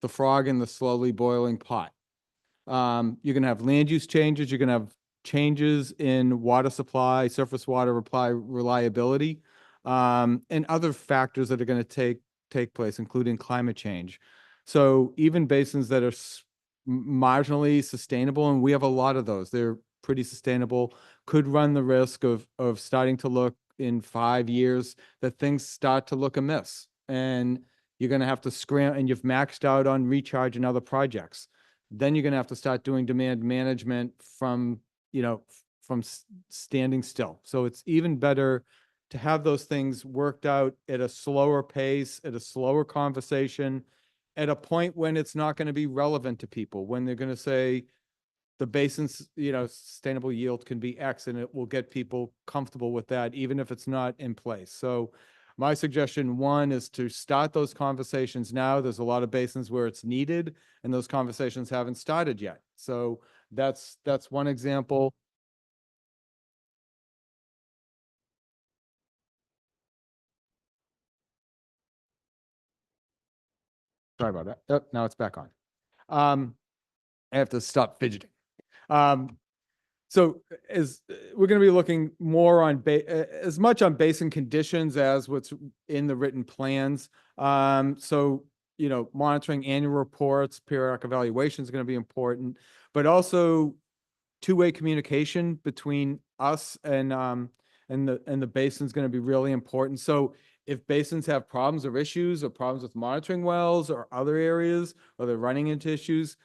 the frog in the slowly boiling pot. You're going to have land use changes. You're going to have changes in water supply, surface water reliability, and other factors that are going to take place, including climate change. So even basins that are marginally sustainable, and we have a lot of those, they're pretty sustainable, could run the risk of starting to look in 5 years that things start to look amiss. And you're going to have to scramble, and you've maxed out on recharge and other projects. Then you're going to have to start doing demand management from standing still. So it's even better to have those things worked out at a slower pace, at a slower conversation, at a point when it's not going to be relevant to people, when they're going to say the basin's, sustainable yield can be X, and it will get people comfortable with that, even if it's not in place. So my suggestion, one, is to start those conversations now. There's a lot of basins where it's needed, and those conversations haven't started yet. So that's one example. Sorry about that. Oh, now it's back on. I have to stop fidgeting. So as we're going to be looking more on as much on basin conditions as what's in the written plans. So, monitoring annual reports, periodic evaluation is going to be important, but also two-way communication between us and the basin is going to be really important. So if basins have problems or issues or problems with monitoring wells or other areas, or they're running into issues,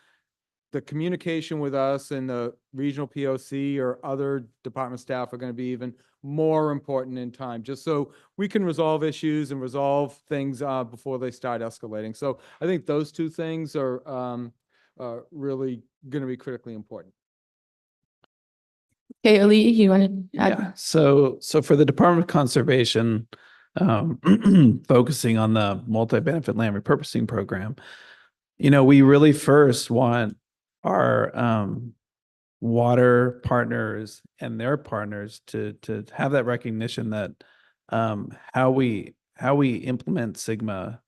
the communication with us and the regional POC or other department staff are going to be even more important in time, just so we can resolve issues and resolve things before they start escalating. So I think those two things are really going to be critically important. KLEE, you want to add? Yeah. So for the Department of Conservation, focusing on the multi-benefit land repurposing program, we really first want our water partners and their partners to have that recognition that how we implement Sigma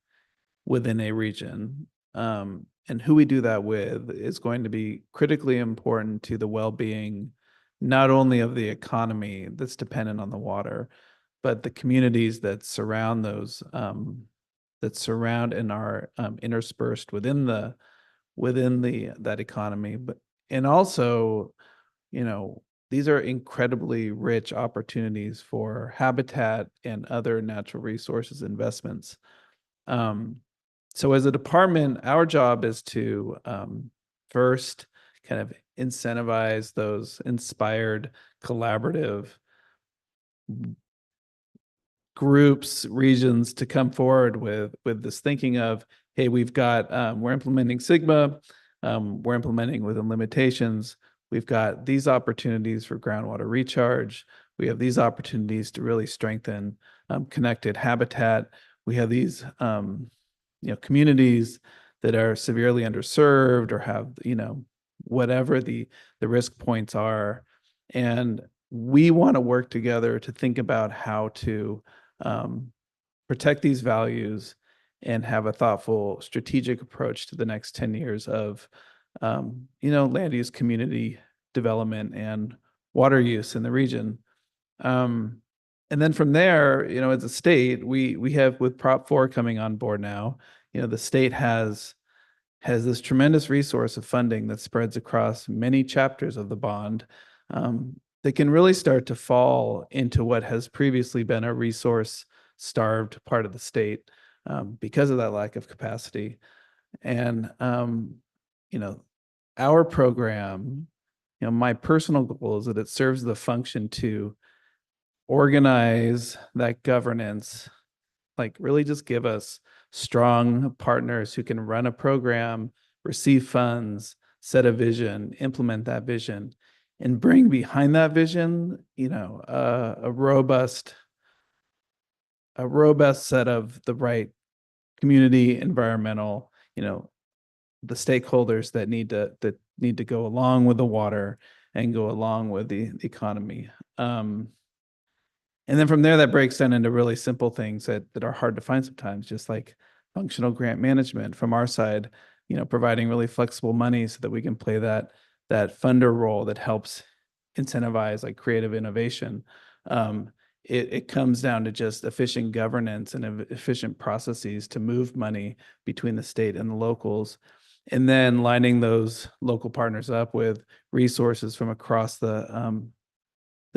within a region and who we do that with is going to be critically important to the well-being not only of the economy that's dependent on the water, but the communities that surround those that surround and are interspersed within within that economy. And also, these are incredibly rich opportunities for habitat and other natural resources investments. So as a department, our job is to first kind of incentivize those inspired, collaborative groups, regions to come forward with this thinking of, hey, we've got, we're implementing SGMA, we're implementing within limitations, we've got these opportunities for groundwater recharge, we have these opportunities to really strengthen connected habitat, we have these communities that are severely underserved or have, whatever the risk points are. And we want to work together to think about how to protect these values and have a thoughtful strategic approach to the next 10 years of, land use, community development, and water use in the region. And then from there, as a state, we have, with Prop 4 coming on board now, the state has this tremendous resource of funding that spreads across many chapters of the bond, that can really start to fall into what has previously been a resource-starved part of the state, because of that lack of capacity. And our program, my personal goal is that it serves the function to organize that governance, like really just give us strong partners who can run a program, receive funds, set a vision, implement that vision, and bring behind that vision, a robust set of the right community, environmental, the stakeholders that need to go along with the water and go along with the economy. And then from there, that breaks down into really simple things that are hard to find sometimes, just like functional grant management from our side, providing really flexible money so that we can play that funder role that helps incentivize like creative innovation. It comes down to just efficient governance and efficient processes to move money between the state and the locals, and then lining those local partners up with resources from across the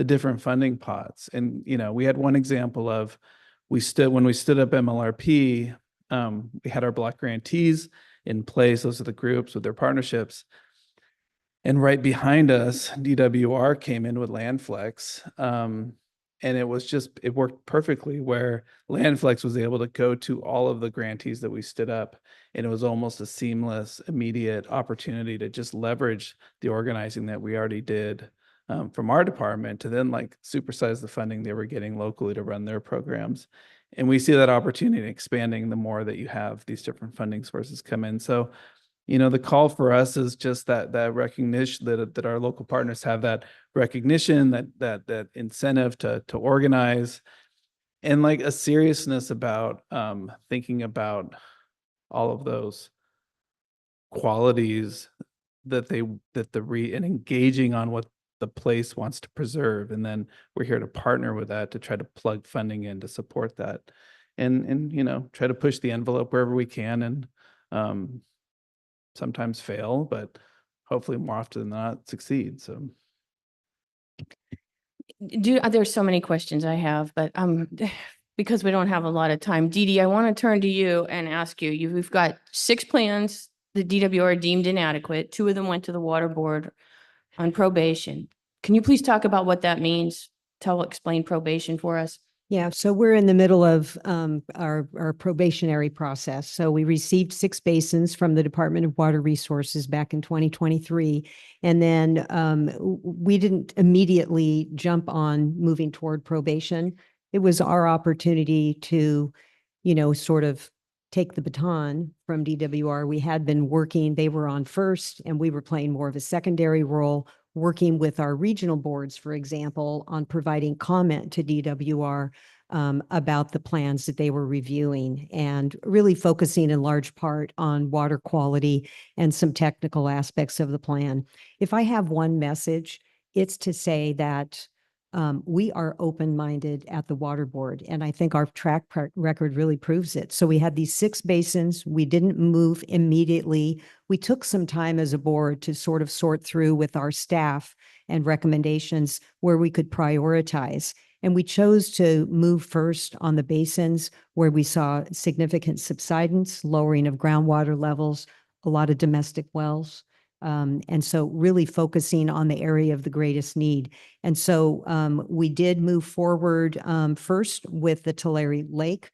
different funding pots. And, we had one example of when we stood up MLRP, we had our block grantees in place. Those are the groups with their partnerships. And right behind us, DWR came in with Landflex. And it worked perfectly where Landflex was able to go to all of the grantees that we stood up. And it was almost a seamless, immediate opportunity to just leverage the organizing that we already did from our department to then like supersize the funding they were getting locally to run their programs. And we see that opportunity expanding the more that you have these different funding sources come in. So, the call for us is just that recognition that our local partners have that recognition, that incentive to organize, and like a seriousness about thinking about all of those qualities and engaging on what the place wants to preserve. And then we're here to partner with that to try to plug funding in to support that and try to push the envelope wherever we can, and sometimes fail, but hopefully more often than not succeed. So there's so many questions I have, but because we don't have a lot of time, Dee Dee, I want to turn to you and ask you, we've got 6 plans the DWR deemed inadequate. 2 of them went to the water board on probation. Can you please talk about what that means? Explain probation for us. Yeah, so we're in the middle of our probationary process. So we received 6 basins from the Department of Water Resources back in 2023. And then we didn't immediately jump on moving toward probation. It was our opportunity to, sort of take the baton from DWR. We had been working, they were on first, and we were playing more of a secondary role, working with our regional boards, for example, on providing comment to DWR about the plans that they were reviewing, and really focusing in large part on water quality and some technical aspects of the plan. If I have one message, it's to say that we are open-minded at the Water Board, and I think our record really proves it. So we had these 6 basins. We didn't move immediately. We took some time as a board to sort of sort through with our staff and recommendations where we could prioritize. And we chose to move first on the basins where we saw significant subsidence, lowering of groundwater levels, a lot of domestic wells. And so really focusing on the area of the greatest need. And so we did move forward first with the Tulare Lake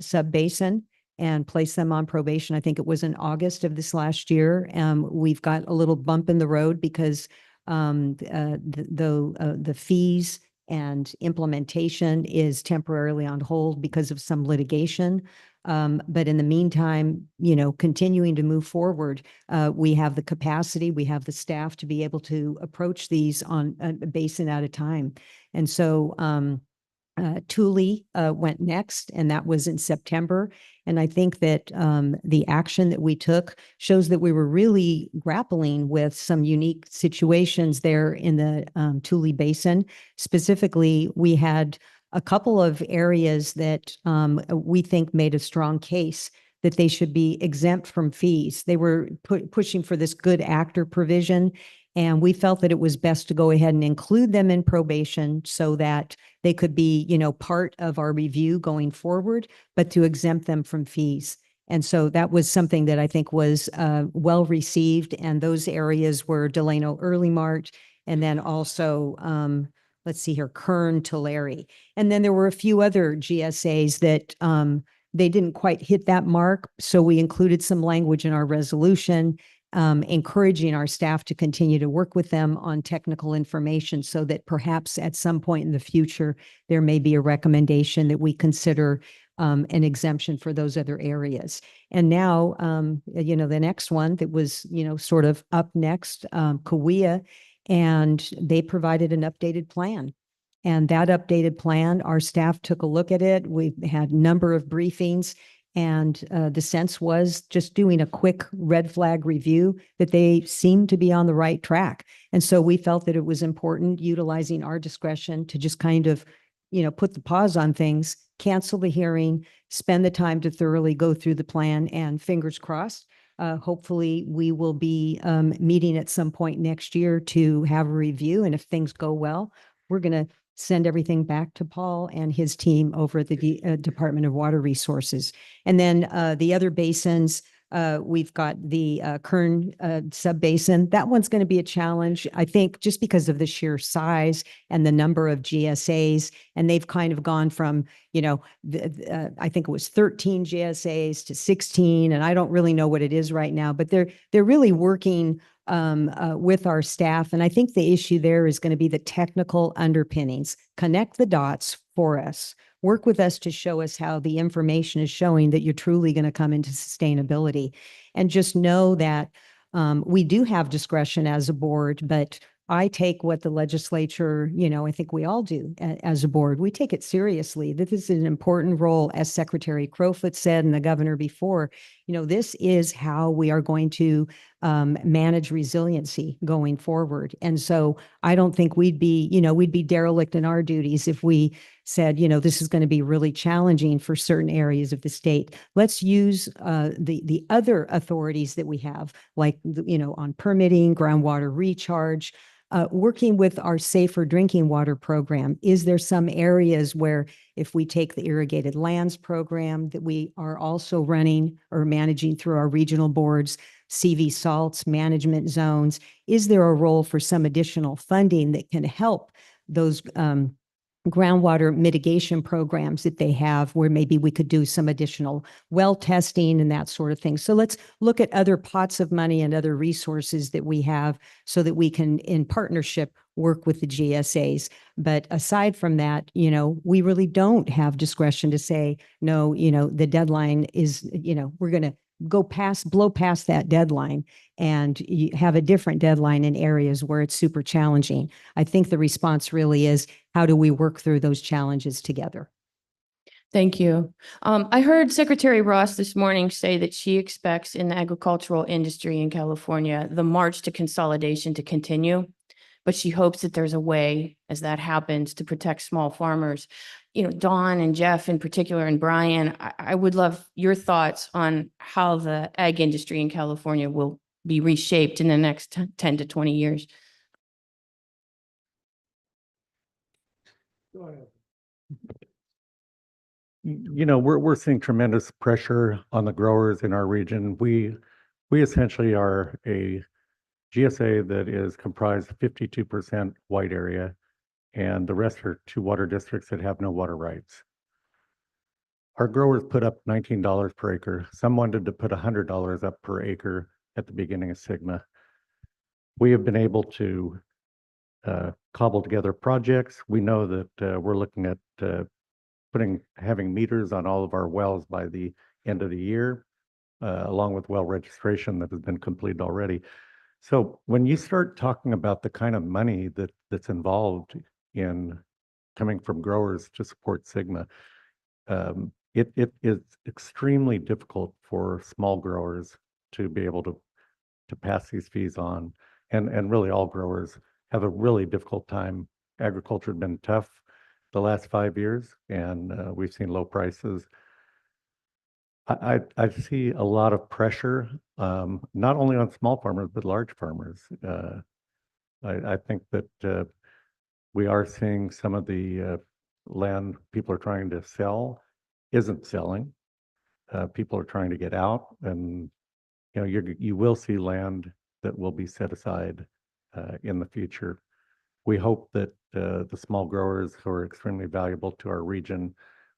sub-basin and place them on probation. I think it was in August of this last year. We've got a little bump in the road because the fees and implementation is temporarily on hold because of some litigation. But in the meantime, continuing to move forward, we have the capacity, we have the staff to be able to approach these on a basin at a time. And so Thule went next, and that was in September. And I think that the action that we took shows that we were really grappling with some unique situations there in the Thule Basin. Specifically, we had a couple of areas that we think made a strong case that they should be exempt from fees. They were pushing for this good actor provision, and we felt that it was best to go ahead and include them in probation so that they could be, part of our review going forward, but to exempt them from fees. And so that was something that I think was well received. And those areas were Delano Early Mart, and then also, let's see here, Kern, Tulare. And then there were a few other GSAs that they didn't quite hit that mark. So we included some language in our resolution encouraging our staff to continue to work with them on technical information so that perhaps at some point in the future, there may be a recommendation that we consider an exemption for those other areas. And now, the next one that was, sort of up next, Kauai, and they provided an updated plan. And that updated plan, our staff took a look at it. We've had a number of briefings. And the sense was just doing a quick red flag review that they seemed to be on the right track. And so we felt that it was important utilizing our discretion to just kind of, put the pause on things, cancel the hearing, spend the time to thoroughly go through the plan, and fingers crossed. Hopefully we will be meeting at some point next year to have a review. And if things go well, we're going to send everything back to Paul and his team over at the Department of Water Resources. And then the other basins, we've got the Kern sub-basin. That one's going to be a challenge, I think, just because of the sheer size and the number of GSAs. And they've kind of gone from, I think it was 13 GSAs to 16, and I don't really know what it is right now, but they're really working with our staff. And I think the issue there is going to be the technical underpinnings. Connect the dots for us. Work with us to show us how the information is showing that you're truly going to come into sustainability. And just know that we do have discretion as a board, but I take what the legislature, I think we all do as a board. We take it seriously. This is an important role, as Secretary Crowfoot said and the governor before. This is how we are going to manage resiliency going forward. And so I don't think we'd be derelict in our duties if we said, this is going to be really challenging for certain areas of the state. Let's use the other authorities that we have, like, on permitting, groundwater recharge, working with our safer drinking water program. Is there some areas where if we take the irrigated lands program that we are also running or managing through our regional boards, CV salts, management zones, is there a role for some additional funding that can help those groundwater mitigation programs that they have, where maybe we could do some additional well testing and that sort of thing. So let's look at other pots of money and other resources that we have so that we can, in partnership, work with the GSAs. But aside from that, we really don't have discretion to say, no, the deadline is, we're going to blow past that deadline and you have a different deadline in areas where it's super challenging. I think the response really is, how do we work through those challenges together? Thank you. I heard Secretary Ross this morning say that she expects in the agricultural industry in California, the march to consolidation to continue. but she hopes that there's a way, as that happens, to protect small farmers. You know, Dawn and Jeff in particular, and Brian, I would love your thoughts on how the ag industry in California will be reshaped in the next 10 to 20 years. You know, we're seeing tremendous pressure on the growers in our region. We essentially are a GSA that is comprised of 52% white area, and the rest are two water districts that have no water rights. Our growers put up $19 per acre. Some wanted to put $100 up per acre at the beginning of SGMA. We have been able to cobble together projects. We know that we're looking at having meters on all of our wells by the end of the year, along with well registration that has been completed already. So when you start talking about the kind of money that's involved in coming from growers to support SGMA, it is extremely difficult for small growers to be able to pass these fees on. And really all growers have a really difficult time. Agriculture has been tough the last 5 years, and we've seen low prices. I see a lot of pressure, not only on small farmers, but large farmers. I think that we are seeing some of the land people are trying to sell isn't selling. People are trying to get out, and you know, you will see land that will be set aside in the future. We hope that the small growers who are extremely valuable to our region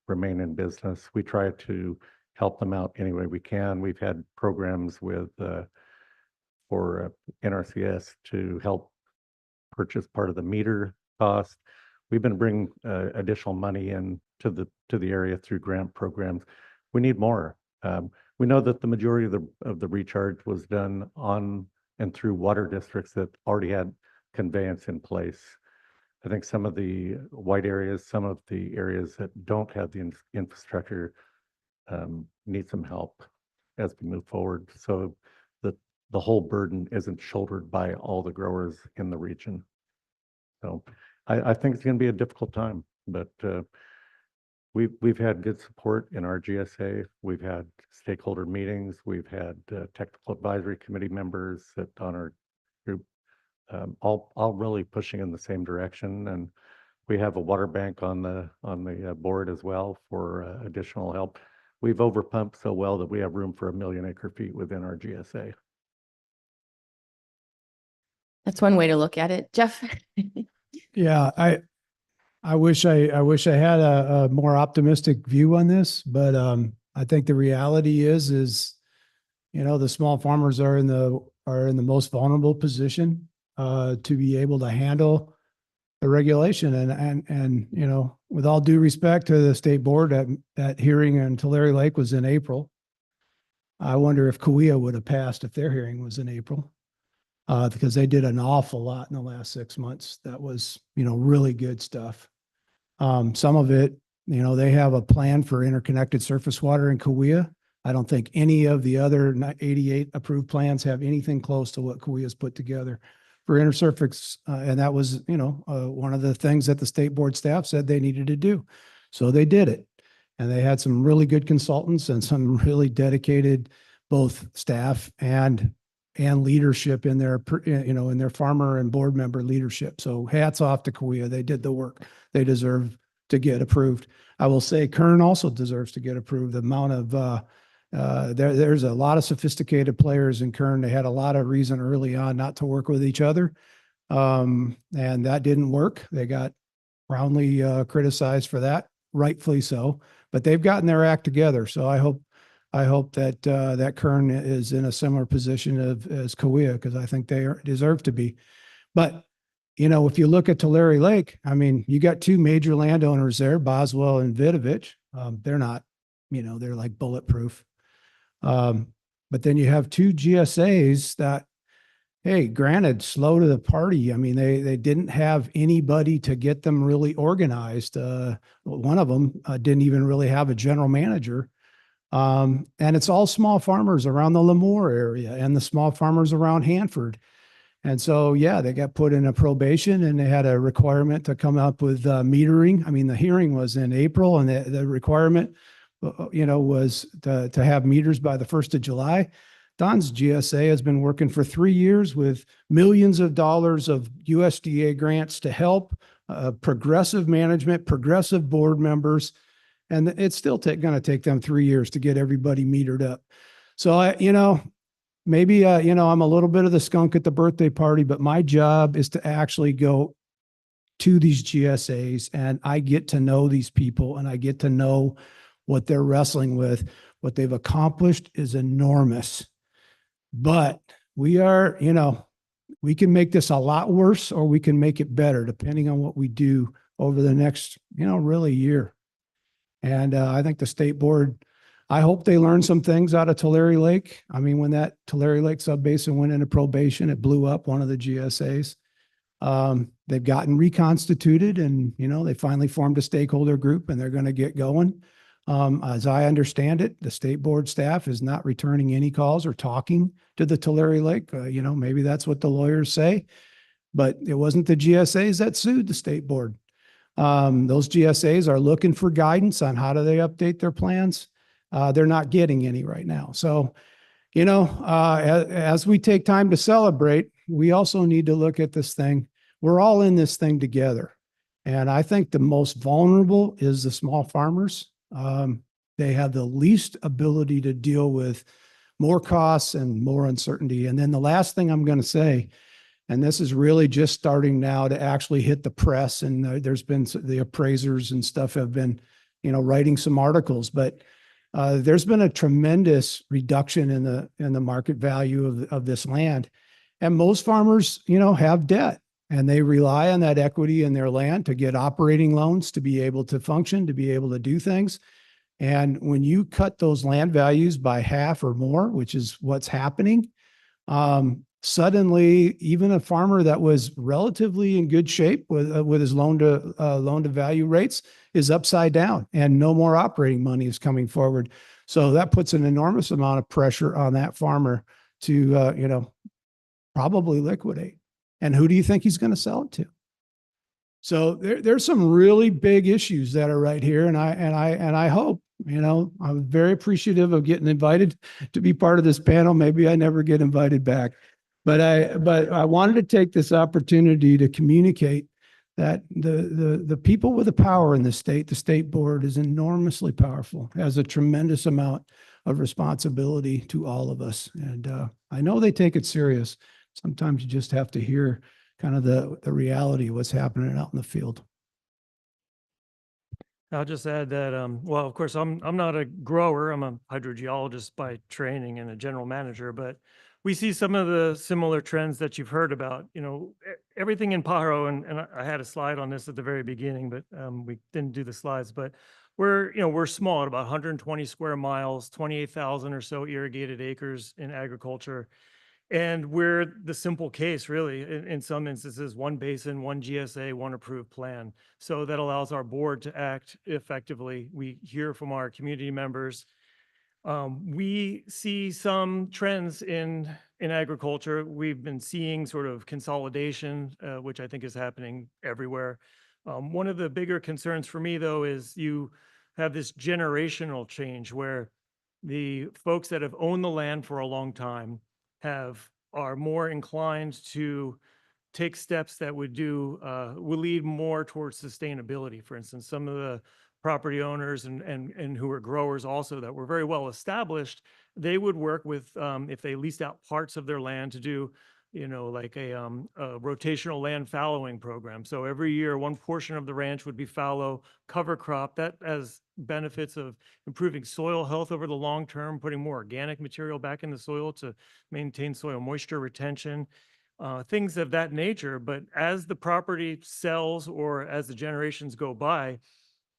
remain in business. We try to help them out any way we can. We've had programs with for NRCS to help purchase part of the meter cost. We've been bringing additional money in to the area through grant programs. We need more. We know that the majority of the recharge was done on and through water districts that already had conveyance in place. I think some of the white areas, some of the areas that don't have the infrastructure need some help as we move forward, so that the whole burden isn't shouldered by all the growers in the region. So I think it's going to be a difficult time, but we've had good support in our GSA. We've had stakeholder meetings. We've had technical advisory committee members that on our group, all really pushing in the same direction. And we have a water bank on the board as well for additional help. We've overpumped so well that we have room for 1 million acre feet within our GSA. That's one way to look at it. Jeff? Yeah, I wish I had a more optimistic view on this, but I think the reality is, you know, the small farmers are in the most vulnerable position to be able to handle the regulation. And you know, with all due respect to the state board, that hearing in Tulare Lake was in April. I wonder if Kauai would have passed if their hearing was in April. Because they did an awful lot in the last 6 months. That was, you know, really good stuff. Some of it, you know, they have a plan for interconnected surface water in Kauai. I don't think any of the other 88 approved plans have anything close to what Kauai has put together for intersurface. And that was, you know, one of the things that the state board staff said they needed to do. So they did it. And they had some really good consultants and some really dedicated both staff and leadership in their, you know, in their farmer and board member leadership. So hats off to Kauai. They did the work. They deserve to get approved. I will say Kern also deserves to get approved. The amount of, there's a lot of sophisticated players in Kern. They had a lot of reason early on not to work with each other. And that didn't work. They got roundly criticized for that, rightfully so, but they've gotten their act together. So I hope that that Kern is in a similar position as Kauai, because I think they deserve to be. But, you know, if you look at Tulare Lake, I mean, you got two major landowners there, Boswell and Vidovich. They're not, you know, they're like bulletproof. But then you have two GSAs that, hey, granted, slow to the party. I mean, they didn't have anybody to get them really organized. One of them didn't even really have a general manager. And it's all small farmers around the Lemoore area and the small farmers around Hanford. And so, yeah, they got put in a probation and they had a requirement to come up with metering. I mean, the hearing was in April and the requirement, was to have meters by the 1st of July. Don's GSA has been working for 3 years with millions of dollars of USDA grants to help progressive management, progressive board members, and it's still going to take them 3 years to get everybody metered up. So, maybe, I'm a little bit of the skunk at the birthday party, but my job is to actually go to these GSAs and I get to know these people and I get to know what they're wrestling with. What they've accomplished is enormous, but we are, we can make this a lot worse or we can make it better depending on what we do over the next, really year. And I think the state board, I hope they learn some things out of Tulare Lake. I mean, when that Tulare Lake subbasin went into probation, it blew up one of the GSAs. They've gotten reconstituted and, they finally formed a stakeholder group and they're going to get going. As I understand it, the state board staff is not returning any calls or talking to the Tulare Lake. Maybe that's what the lawyers say, but it wasn't the GSAs that sued the state board. Those GSAs are looking for guidance on how do they update their plans. They're not getting any right now. So, as we take time to celebrate, we also need to look at this thing. We're all in this thing together. And I think the most vulnerable is the small farmers. They have the least ability to deal with more costs and more uncertainty. And then the last thing I'm going to say, and this is really just starting now to actually hit the press, and there's been the appraisers and stuff have been, writing some articles, but there's been a tremendous reduction in the market value of this land. And most farmers, have debt and they rely on that equity in their land to get operating loans, to be able to function, to be able to do things. And when you cut those land values by half or more, which is what's happening, suddenly even a farmer that was relatively in good shape with his loan to value rates is upside down and no more operating money is coming forward. So that puts an enormous amount of pressure on that farmer to, probably liquidate. And who do you think he's going to sell it to? So there's some really big issues that are right here. And I hope, I'm very appreciative of getting invited to be part of this panel. Maybe I never get invited back, but I wanted to take this opportunity to communicate that the people with the power in the state board is enormously powerful, has a tremendous amount of responsibility to all of us. And I know they take it serious. Sometimes you just have to hear kind of the reality of what's happening out in the field. I'll just add that, well, of course, I'm not a grower. I'm a hydrogeologist by training and a general manager, but we see some of the similar trends that you've heard about. Everything in Pajaro, and I had a slide on this at the very beginning, but we didn't do the slides. But we're small at about 120 square miles, 28,000 or so irrigated acres in agriculture. And we're the simple case, really, in some instances, one basin, one GSA, one approved plan. So that allows our board to act effectively. We hear from our community members. We see some trends in agriculture. We've been seeing sort of consolidation, which I think is happening everywhere. One of the bigger concerns for me, though, is you have this generational change where the folks that have owned the land for a long time are more inclined to take steps that would lead more towards sustainability. For instance, some of the property owners and who are growers also that were very well established, they would work with, if they leased out parts of their land to do, like a rotational land fallowing program. So every year, one portion of the ranch would be fallow, cover crop. That has benefits of improving soil health over the long term, putting more organic material back in the soil to maintain soil moisture retention, things of that nature. But as the property sells or as the generations go by,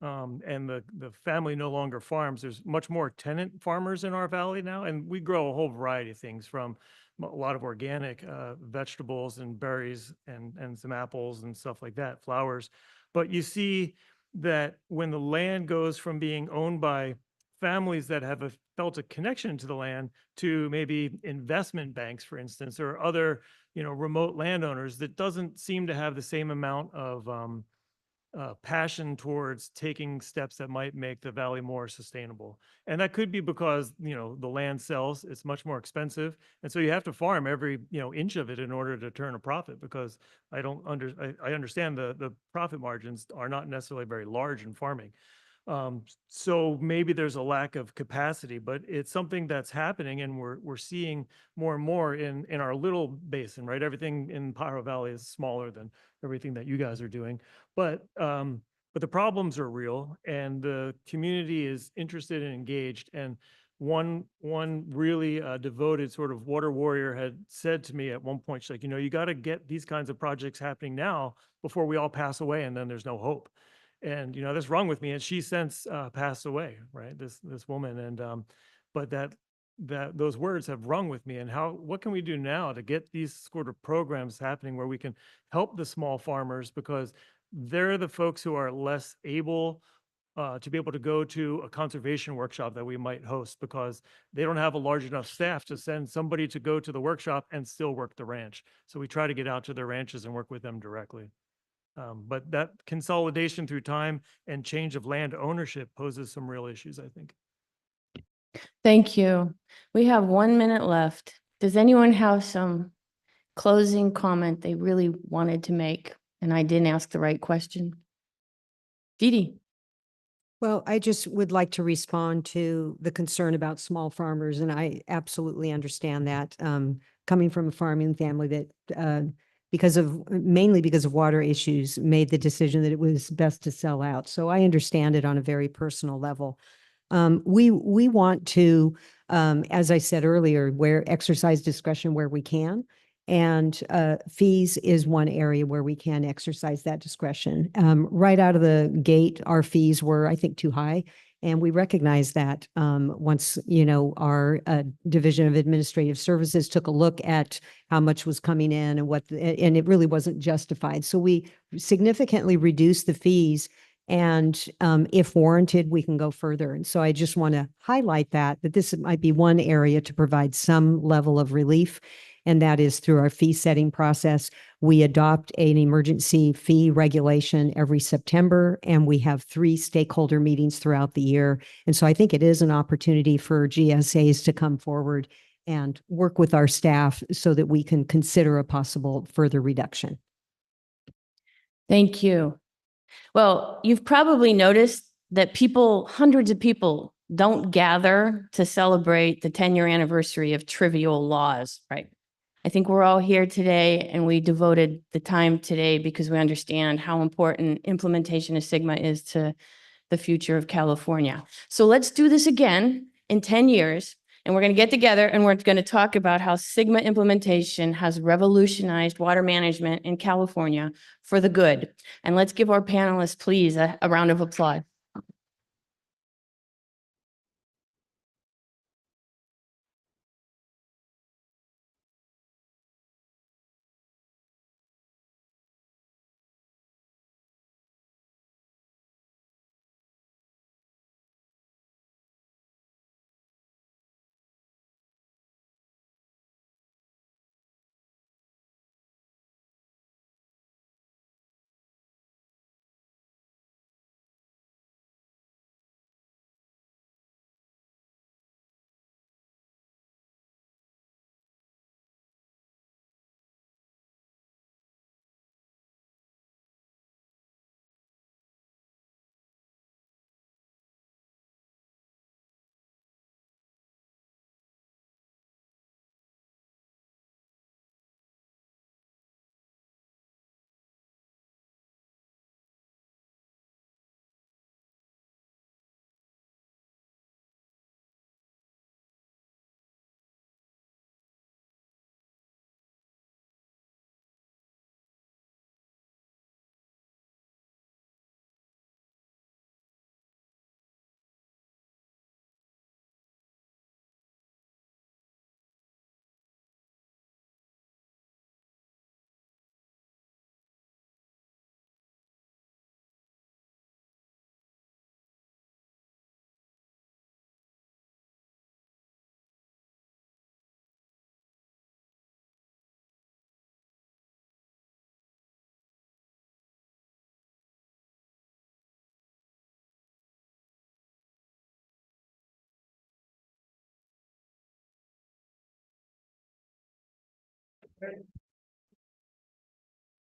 and the family no longer farms, there's much more tenant farmers in our valley now, and we grow a whole variety of things, from a lot of organic vegetables and berries and some apples and stuff like that, flowers. But you see that when the land goes from being owned by families that have felt a connection to the land to maybe investment banks, for instance, or other remote landowners that doesn't seem to have the same amount of passion towards taking steps that might make the valley more sustainable. And that could be because, the land sells, it's much more expensive. And so you have to farm every, inch of it in order to turn a profit, because I understand the profit margins are not necessarily very large in farming. So maybe there's a lack of capacity, but it's something that's happening, and we're seeing more and more in our little basin, right? Everything in Pajaro Valley is smaller than everything that you guys are doing, but the problems are real, and the community is interested and engaged. And one really devoted sort of water warrior had said to me at one point, she's like, you got to get these kinds of projects happening now before we all pass away, and then there's no hope. And that's wrong with me. And she since passed away, right? This woman. And but that those words have rung with me. And what can we do now to get these sort of programs happening where we can help the small farmers, because they're the folks who are less able to be able to go to a conservation workshop that we might host, because they don't have a large enough staff to send somebody to go to the workshop and still work the ranch. So we try to get out to their ranches and work with them directly. But that consolidation through time and change of land ownership poses some real issues, I think. Thank you. We have 1 minute left. Does anyone have some closing comment they really wanted to make and I didn't ask the right question? Dee Dee. Well, I just would like to respond to the concern about small farmers, and I absolutely understand that. Coming from a farming family that, mainly because of water issues, made the decision that it was best to sell out. So I understand it on a very personal level. We want to, as I said earlier, exercise discretion where we can. And fees is one area where we can exercise that discretion. Right out of the gate, our fees were, I think, too high. And we recognize that once, our Division of Administrative Services took a look at how much was coming in and it really wasn't justified. So we significantly reduced the fees. And if warranted, we can go further. And so I just want to highlight that this might be one area to provide some level of relief. And that is through our fee setting process. We adopt an emergency fee regulation every September, and we have 3 stakeholder meetings throughout the year. And so I think it is an opportunity for GSAs to come forward and work with our staff so that we can consider a possible further reduction. Thank you. Well, you've probably noticed that hundreds of people don't gather to celebrate the 10-year anniversary of trivial laws, right? I think we're all here today, and we devoted the time today because we understand how important implementation of SGMA is to the future of California. So let's do this again in 10 years, and we're going to get together and we're going to talk about how SGMA implementation has revolutionized water management in California for the good. And let's give our panelists, please, a round of applause.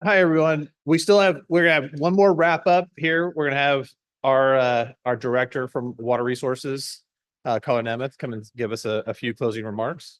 Hi, everyone. We're gonna have one more wrap up here. We're gonna have our director from Water Resources, Colin Nemeth, come and give us a few closing remarks.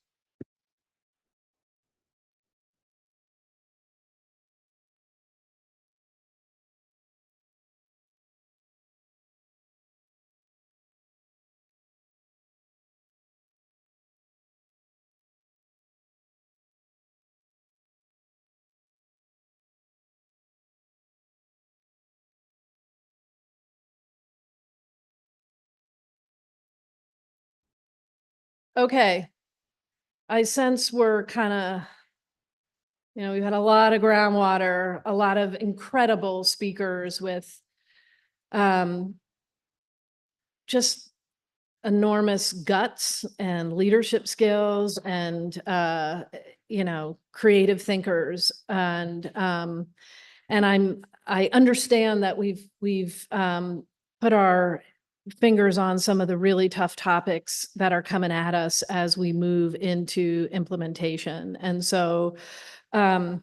Okay. I sense we're kind of, we've had a lot of groundwater, a lot of incredible speakers with just enormous guts and leadership skills and creative thinkers. And I understand that we've put our fingers on some of the really tough topics that are coming at us as we move into implementation. And so, given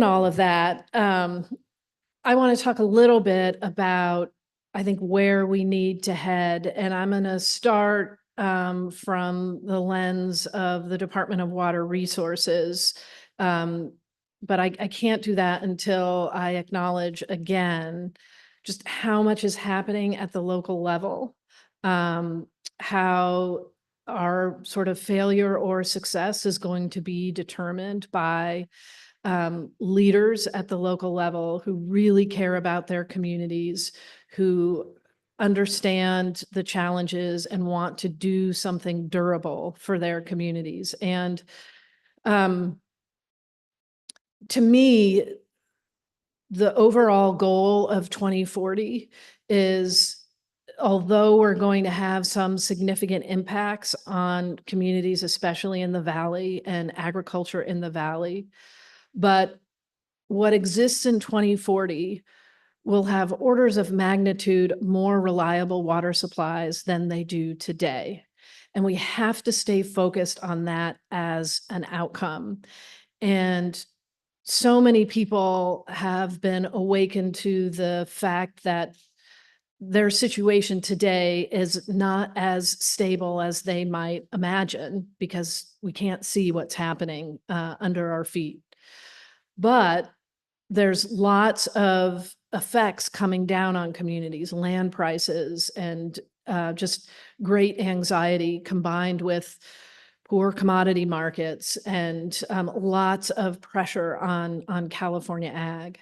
all of that, I want to talk a little bit about, I think, where we need to head. And I'm going to start from the lens of the Department of Water Resources. But I can't do that until I acknowledge again just how much is happening at the local level, how our sort of failure or success is going to be determined by leaders at the local level who really care about their communities, who understand the challenges and want to do something durable for their communities. And to me, the overall goal of 2040 is, although we're going to have some significant impacts on communities, especially in the valley and agriculture in the valley, but what exists in 2040 will have orders of magnitude more reliable water supplies than they do today. And we have to stay focused on that as an outcome. And so many people have been awakened to the fact that their situation today is not as stable as they might imagine because we can't see what's happening under our feet. But there's lots of effects coming down on communities, land prices, and just great anxiety combined with poor commodity markets and lots of pressure on California ag.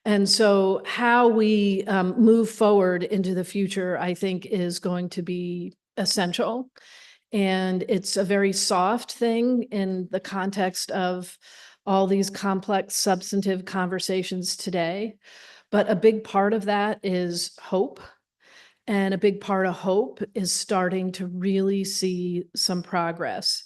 And so how we move forward into the future, I think, is going to be essential. And it's a very soft thing in the context of all these complex substantive conversations today. But a big part of that is hope. And a big part of hope is starting to really see some progress.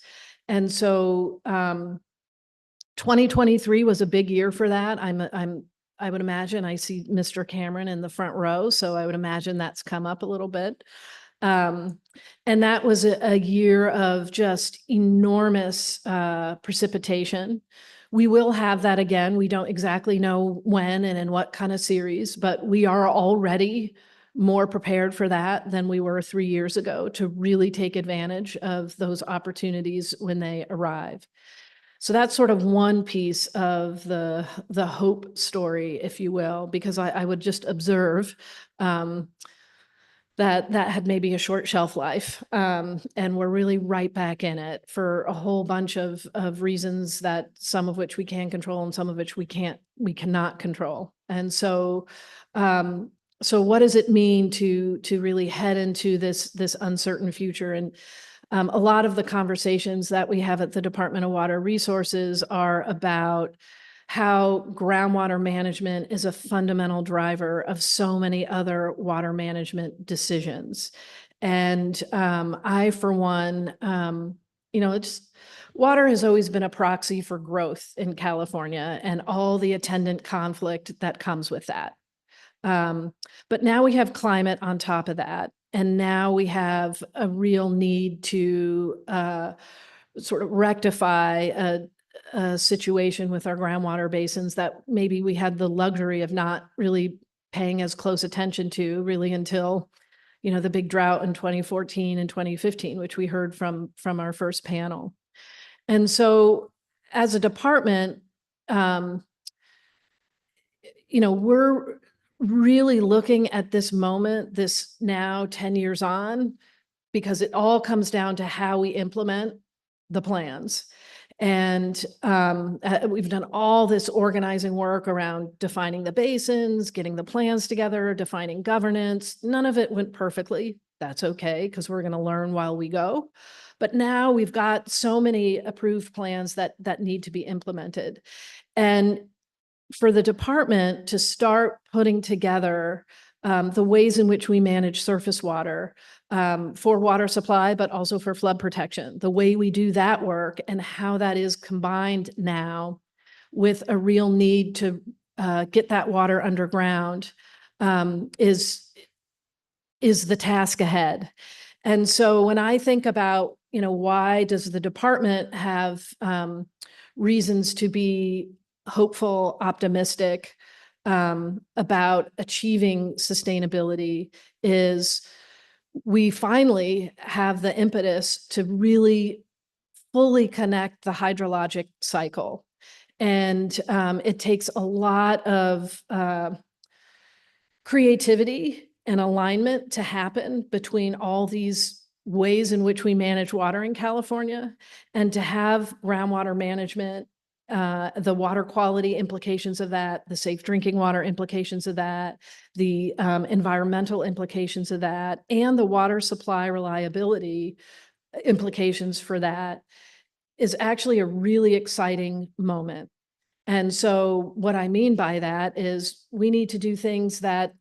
And so 2023 was a big year for that. I would imagine, I see Mr. Cameron in the front row, so I would imagine that's come up a little bit. And that was a year of just enormous precipitation. We will have that again. We don't exactly know when and in what kind of series, but we are already more prepared for that than we were 3 years ago to really take advantage of those opportunities when they arrive. So that's sort of one piece of the hope story, if you will, because I would just observe that had maybe a short shelf life. And we're really right back in it for a whole bunch of reasons, that some of which we can control and some of which we cannot control. And so, so what does it mean to really head into this uncertain future? And a lot of the conversations that we have at the Department of Water Resources are about how groundwater management is a fundamental driver of so many other water management decisions. And I, for one, water has always been a proxy for growth in California and all the attendant conflict that comes with that. But now we have climate on top of that. And now we have a real need to sort of rectify a situation with our groundwater basins that maybe we had the luxury of not really paying as close attention to really until, the big drought in 2014 and 2015, which we heard from our first panel. And so as a department, we're really looking at this moment, this now 10 years on, because it all comes down to how we implement the plans. And we've done all this organizing work around defining the basins, getting the plans together, defining governance. None of it went perfectly. That's okay, because we're going to learn while we go. But now we've got so many approved plans that need to be implemented. And for the department to start putting together the ways in which we manage surface water for water supply, but also for flood protection, the way we do that work and how that is combined now with a real need to get that water underground is the task ahead. And so when I think about, why does the department have reasons to be hopeful, optimistic about achieving sustainability, is we finally have the impetus to really fully connect the hydrologic cycle. And it takes a lot of creativity and alignment to happen between all these ways in which we manage water in California, and to have groundwater management, the water quality implications of that, the safe drinking water implications of that, the environmental implications of that, and the water supply reliability implications for that, is actually a really exciting moment. And so what I mean by that is we need to do things that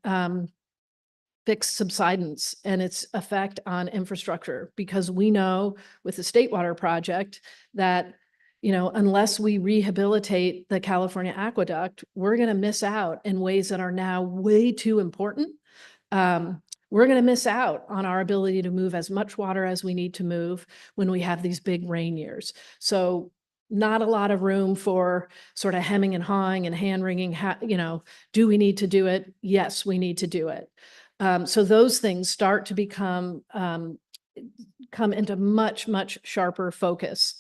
fix subsidence and its effect on infrastructure, because we know with the State Water Project that, unless we rehabilitate the California aqueduct, we're going to miss out in ways that are now way too important. We're going to miss out on our ability to move as much water as we need to move when we have these big rain years. So not a lot of room for sort of hemming and hawing and hand wringing. Do we need to do it? Yes, we need to do it. So those things start to come into much, much sharper focus.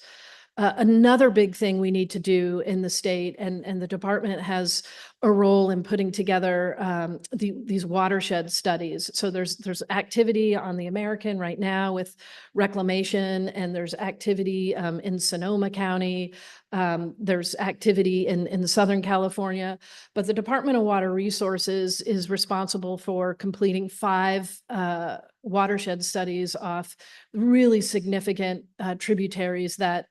Another big thing we need to do in the state, and the department has a role in putting together these watershed studies. So there's activity on the American right now with reclamation, and there's activity in Sonoma County. There's activity in Southern California, but the Department of Water Resources is responsible for completing 5 watershed studies off really significant tributaries that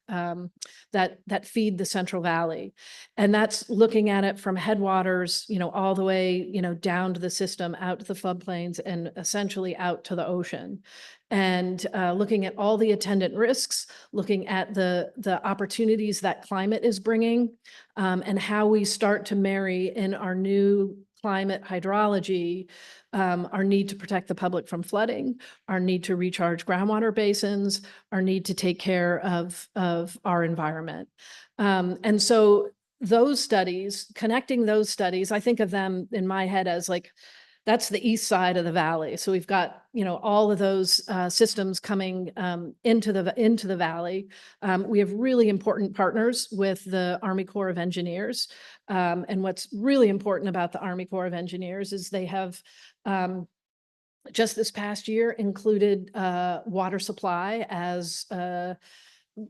feed the Central Valley. And that's looking at it from headwaters, all the way, down to the system, out to the floodplains, and essentially out to the ocean. And looking at all the attendant risks, looking at the opportunities that climate is bringing, and how we start to marry in our new climate hydrology, our need to protect the public from flooding, our need to recharge groundwater basins, our need to take care of our environment. And so those studies, connecting those studies, I think of them in my head as like, that's the east side of the valley. So we've got, all of those systems coming into the valley. We have really important partners with the Army Corps of Engineers. And what's really important about the Army Corps of Engineers is they have just this past year included water supply as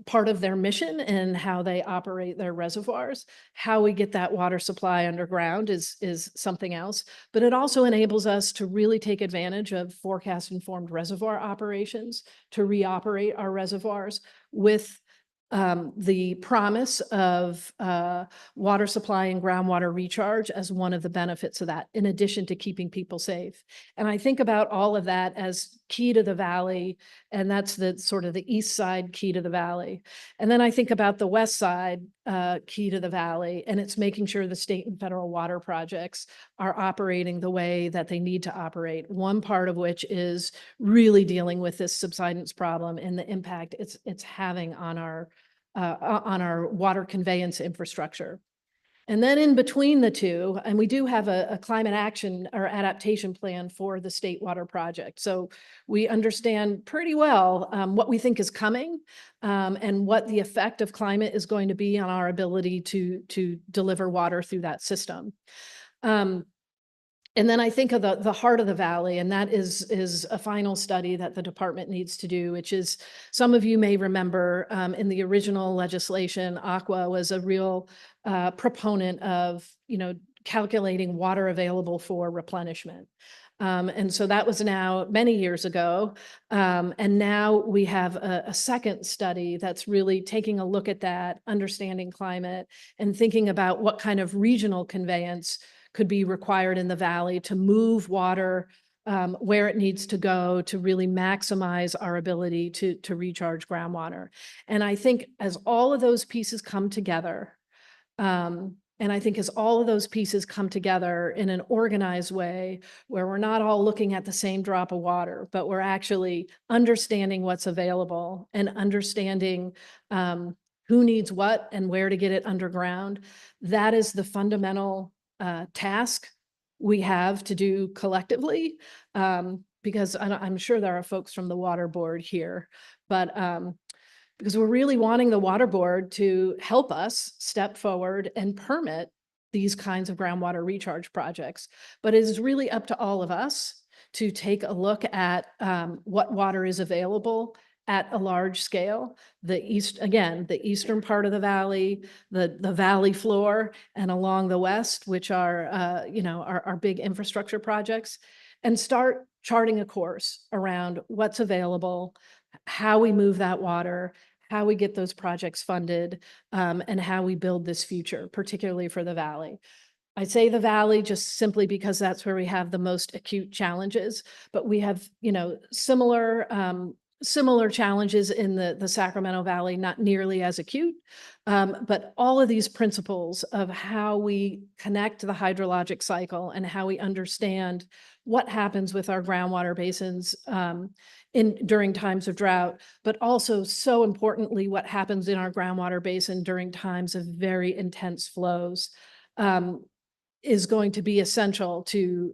part of their mission and how they operate their reservoirs. How we get that water supply underground is something else, but it also enables us to really take advantage of forecast-informed reservoir operations, to reoperate our reservoirs with the promise of water supply and groundwater recharge as one of the benefits of that, in addition to keeping people safe. And I think about all of that as key to the valley, and that's the sort of the east side key to the valley. And then I think about the west side key to the valley, and it's making sure the state and federal water projects are operating the way that they need to operate. One part of which is really dealing with this subsidence problem and the impact it's having on our water conveyance infrastructure. And then in between the two, and we do have a climate action or adaptation plan for the state water project. So we understand pretty well what we think is coming and what the effect of climate is going to be on our ability to deliver water through that system. And then I think of the heart of the valley, and that is a final study that the department needs to do, which is, some of you may remember in the original legislation, Aqua was a real proponent of, calculating water available for replenishment. And so that was now many years ago. And now we have a second study that's really taking a look at that, understanding climate, and thinking about what kind of regional conveyance could be required in the valley to move water where it needs to go to really maximize our ability to recharge groundwater. And I think as all of those pieces come together, in an organized way where we're not all looking at the same drop of water, but we're actually understanding what's available and understanding who needs what and where to get it underground, that is the fundamental task we have to do collectively, because I'm sure there are folks from the water board here, but because we're really wanting the water board to help us step forward and permit these kinds of groundwater recharge projects. But it is really up to all of us to take a look at what water is available at a large scale. The eastern part of the valley, the valley floor, and along the west, which are our big infrastructure projects, and start charting a course around what's available, how we move that water, how we get those projects funded, and how we build this future, particularly for the valley. I say the valley just simply because that's where we have the most acute challenges, but we have, similar challenges in the Sacramento Valley, not nearly as acute, but all of these principles of how we connect the hydrologic cycle and how we understand what happens with our groundwater basins during times of drought, but also, so importantly, what happens in our groundwater basin during times of very intense flows, is going to be essential to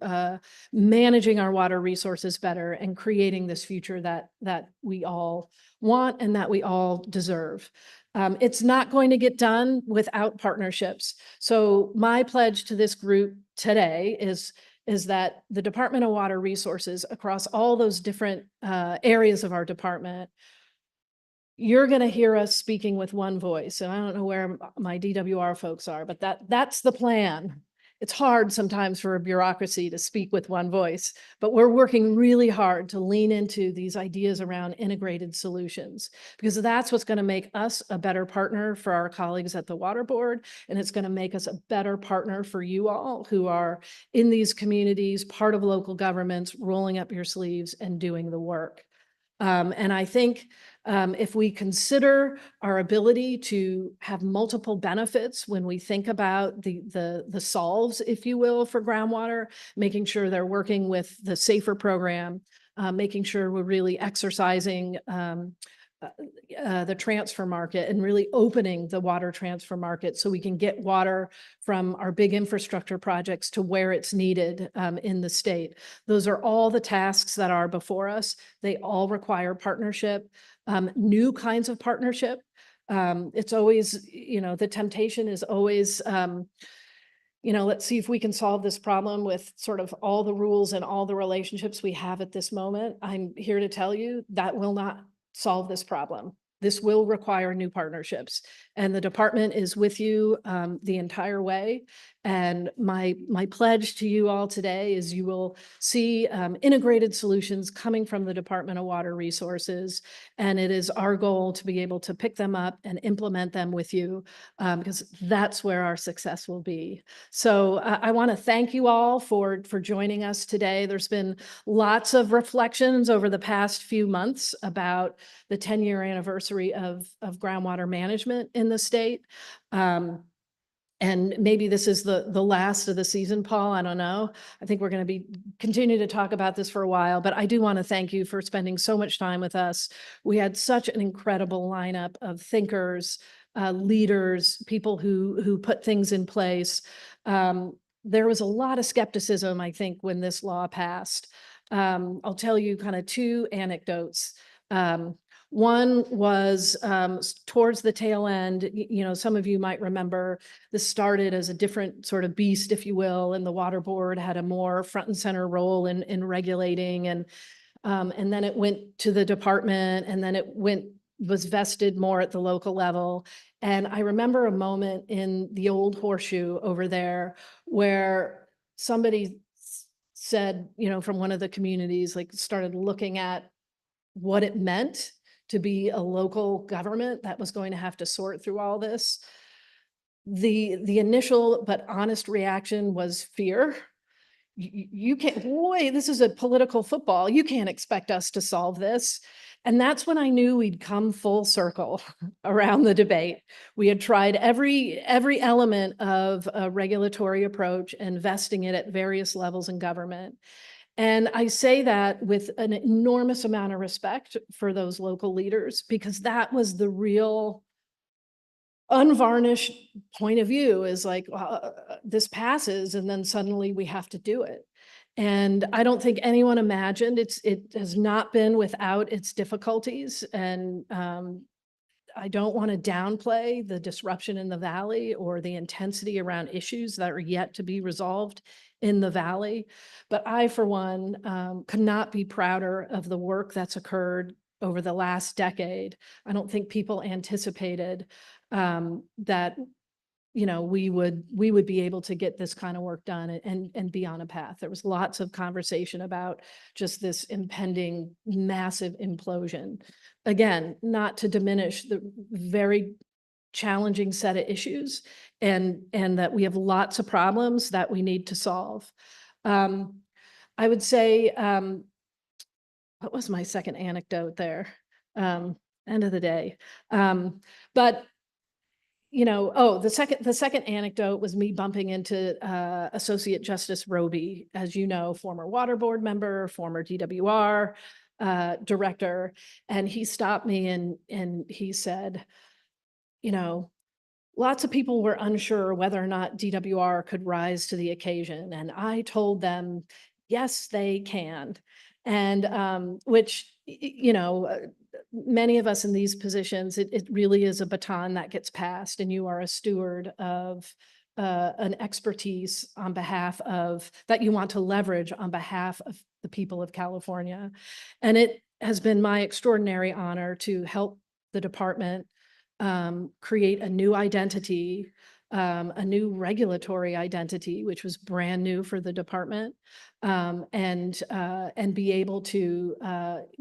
managing our water resources better and creating this future that we all want and that we all deserve. It's not going to get done without partnerships. So my pledge to this group today is that the Department of Water Resources, across all those different areas of our department, you're going to hear us speaking with one voice. And I don't know where my DWR folks are, but that's the plan. It's hard sometimes for a bureaucracy to speak with one voice, but we're working really hard to lean into these ideas around integrated solutions, because that's what's going to make us a better partner for our colleagues at the Water Board, and it's going to make us a better partner for you all who are in these communities, part of local governments, rolling up your sleeves and doing the work. And I think if we consider our ability to have multiple benefits when we think about the solves, if you will, for groundwater, making sure they're working with the SAFER program, making sure we're really exercising the transfer market and really opening the water transfer market so we can get water from our big infrastructure projects to where it's needed in the state. Those are all the tasks that are before us. They all require partnership, new kinds of partnership. It's always, the temptation is always, let's see if we can solve this problem with sort of all the rules and all the relationships we have at this moment. I'm here to tell you that will not solve this problem. This will require new partnerships, and the department is with you the entire way. And my pledge to you all today is you will see integrated solutions coming from the Department of Water Resources. And it is our goal to be able to pick them up and implement them with you, because that's where our success will be. So I want to thank you all for joining us today. There's been lots of reflections over the past few months about the 10-year anniversary of groundwater management in the state. And maybe this is the last of the season, Paul, I don't know. I think we're going to continue to talk about this for a while, but I do want to thank you for spending so much time with us. We had such an incredible lineup of thinkers, leaders, people who put things in place. There was a lot of skepticism, I think, when this law passed. I'll tell you kind of two anecdotes. One was towards the tail end, some of you might remember this started as a different sort of beast, if you will, and the water board had a more front and center role in regulating, and then it went to the department, and then was vested more at the local level. And I remember a moment in the old Horseshoe over there where somebody said, from one of the communities, like started looking at what it meant to be a local government that was going to have to sort through all this. The initial but honest reaction was fear. You can't, boy, this is a political football. You can't expect us to solve this. And that's when I knew we'd come full circle around the debate. We had tried every element of a regulatory approach, investing it at various levels in government. And I say that with an enormous amount of respect for those local leaders, because that was the real unvarnished point of view, is like, this passes and then suddenly we have to do it. And I don't think anyone imagined it has not been without its difficulties. And I don't want to downplay the disruption in the Valley or the intensity around issues that are yet to be resolved in the Valley. But I, for one, could not be prouder of the work that's occurred over the last decade. I don't think people anticipated that we would be able to get this kind of work done and be on a path. There was lots of conversation about just this impending massive implosion. Again, not to diminish the very challenging set of issues, and that we have lots of problems that we need to solve. I would say, what was my second anecdote there? End of the day. But the second anecdote was me bumping into Associate Justice Roby, as you know, former water board member, former DWR director. And he stopped me and he said, lots of people were unsure whether or not DWR could rise to the occasion. And I told them, yes, they can. And which, many of us in these positions, it really is a baton that gets passed, and you are a steward of an expertise on behalf of, that you want to leverage on behalf of the people of California. And it has been my extraordinary honor to help the department create a new identity, a new regulatory identity, which was brand new for the department, and be able to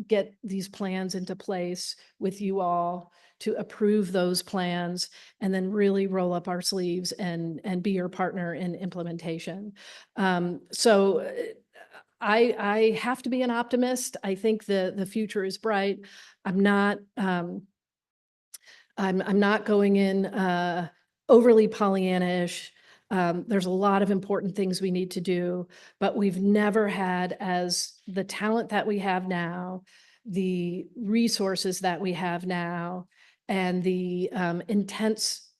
get these plans into place with you all, to approve those plans, and then really roll up our sleeves and be your partner in implementation. So I have to be an optimist. I think the future is bright. I'm not going in overly Pollyanna-ish. There's a lot of important things we need to do, but we've never had, as the talent that we have now, the resources that we have now, and the intense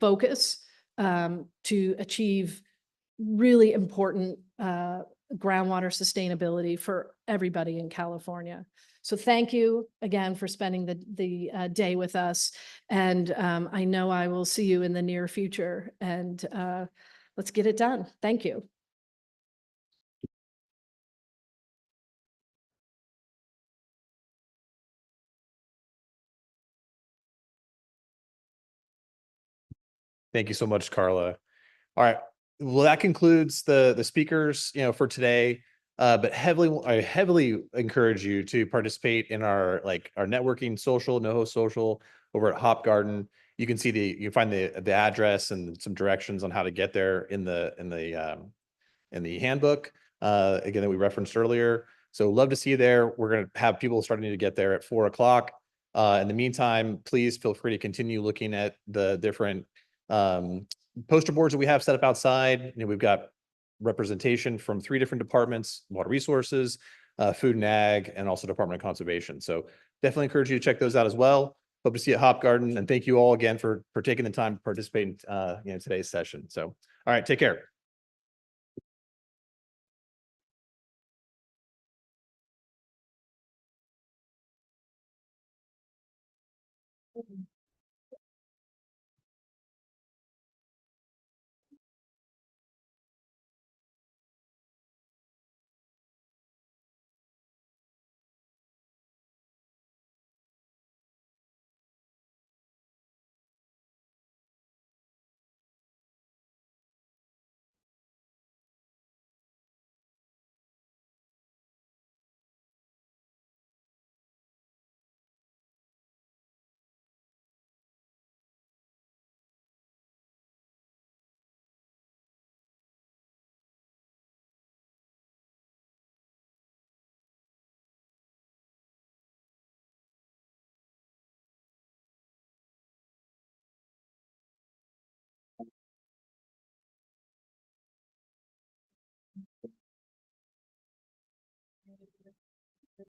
focus to achieve really important groundwater sustainability for everybody in California. So thank you again for spending the day with us. And I know I will see you in the near future, and let's get it done. Thank you. Thank you so much, Carla. All right. Well, that concludes the speakers, for today. But I heavily encourage you to participate in our networking social, NoHo social over at Hop Garden. You can you can find the address and some directions on how to get there in the handbook, again, that we referenced earlier. So love to see you there. We're going to have people starting to get there at 4 o'clock. In the meantime, please feel free to continue looking at the different poster boards that we have set up outside. We've got representation from 3 different departments: water resources, food and ag, and also Department of Conservation. So definitely encourage you to check those out as well. Hope to see you at Hop Garden, and thank you all again for taking the time to participate in today's session. So, all right, take care.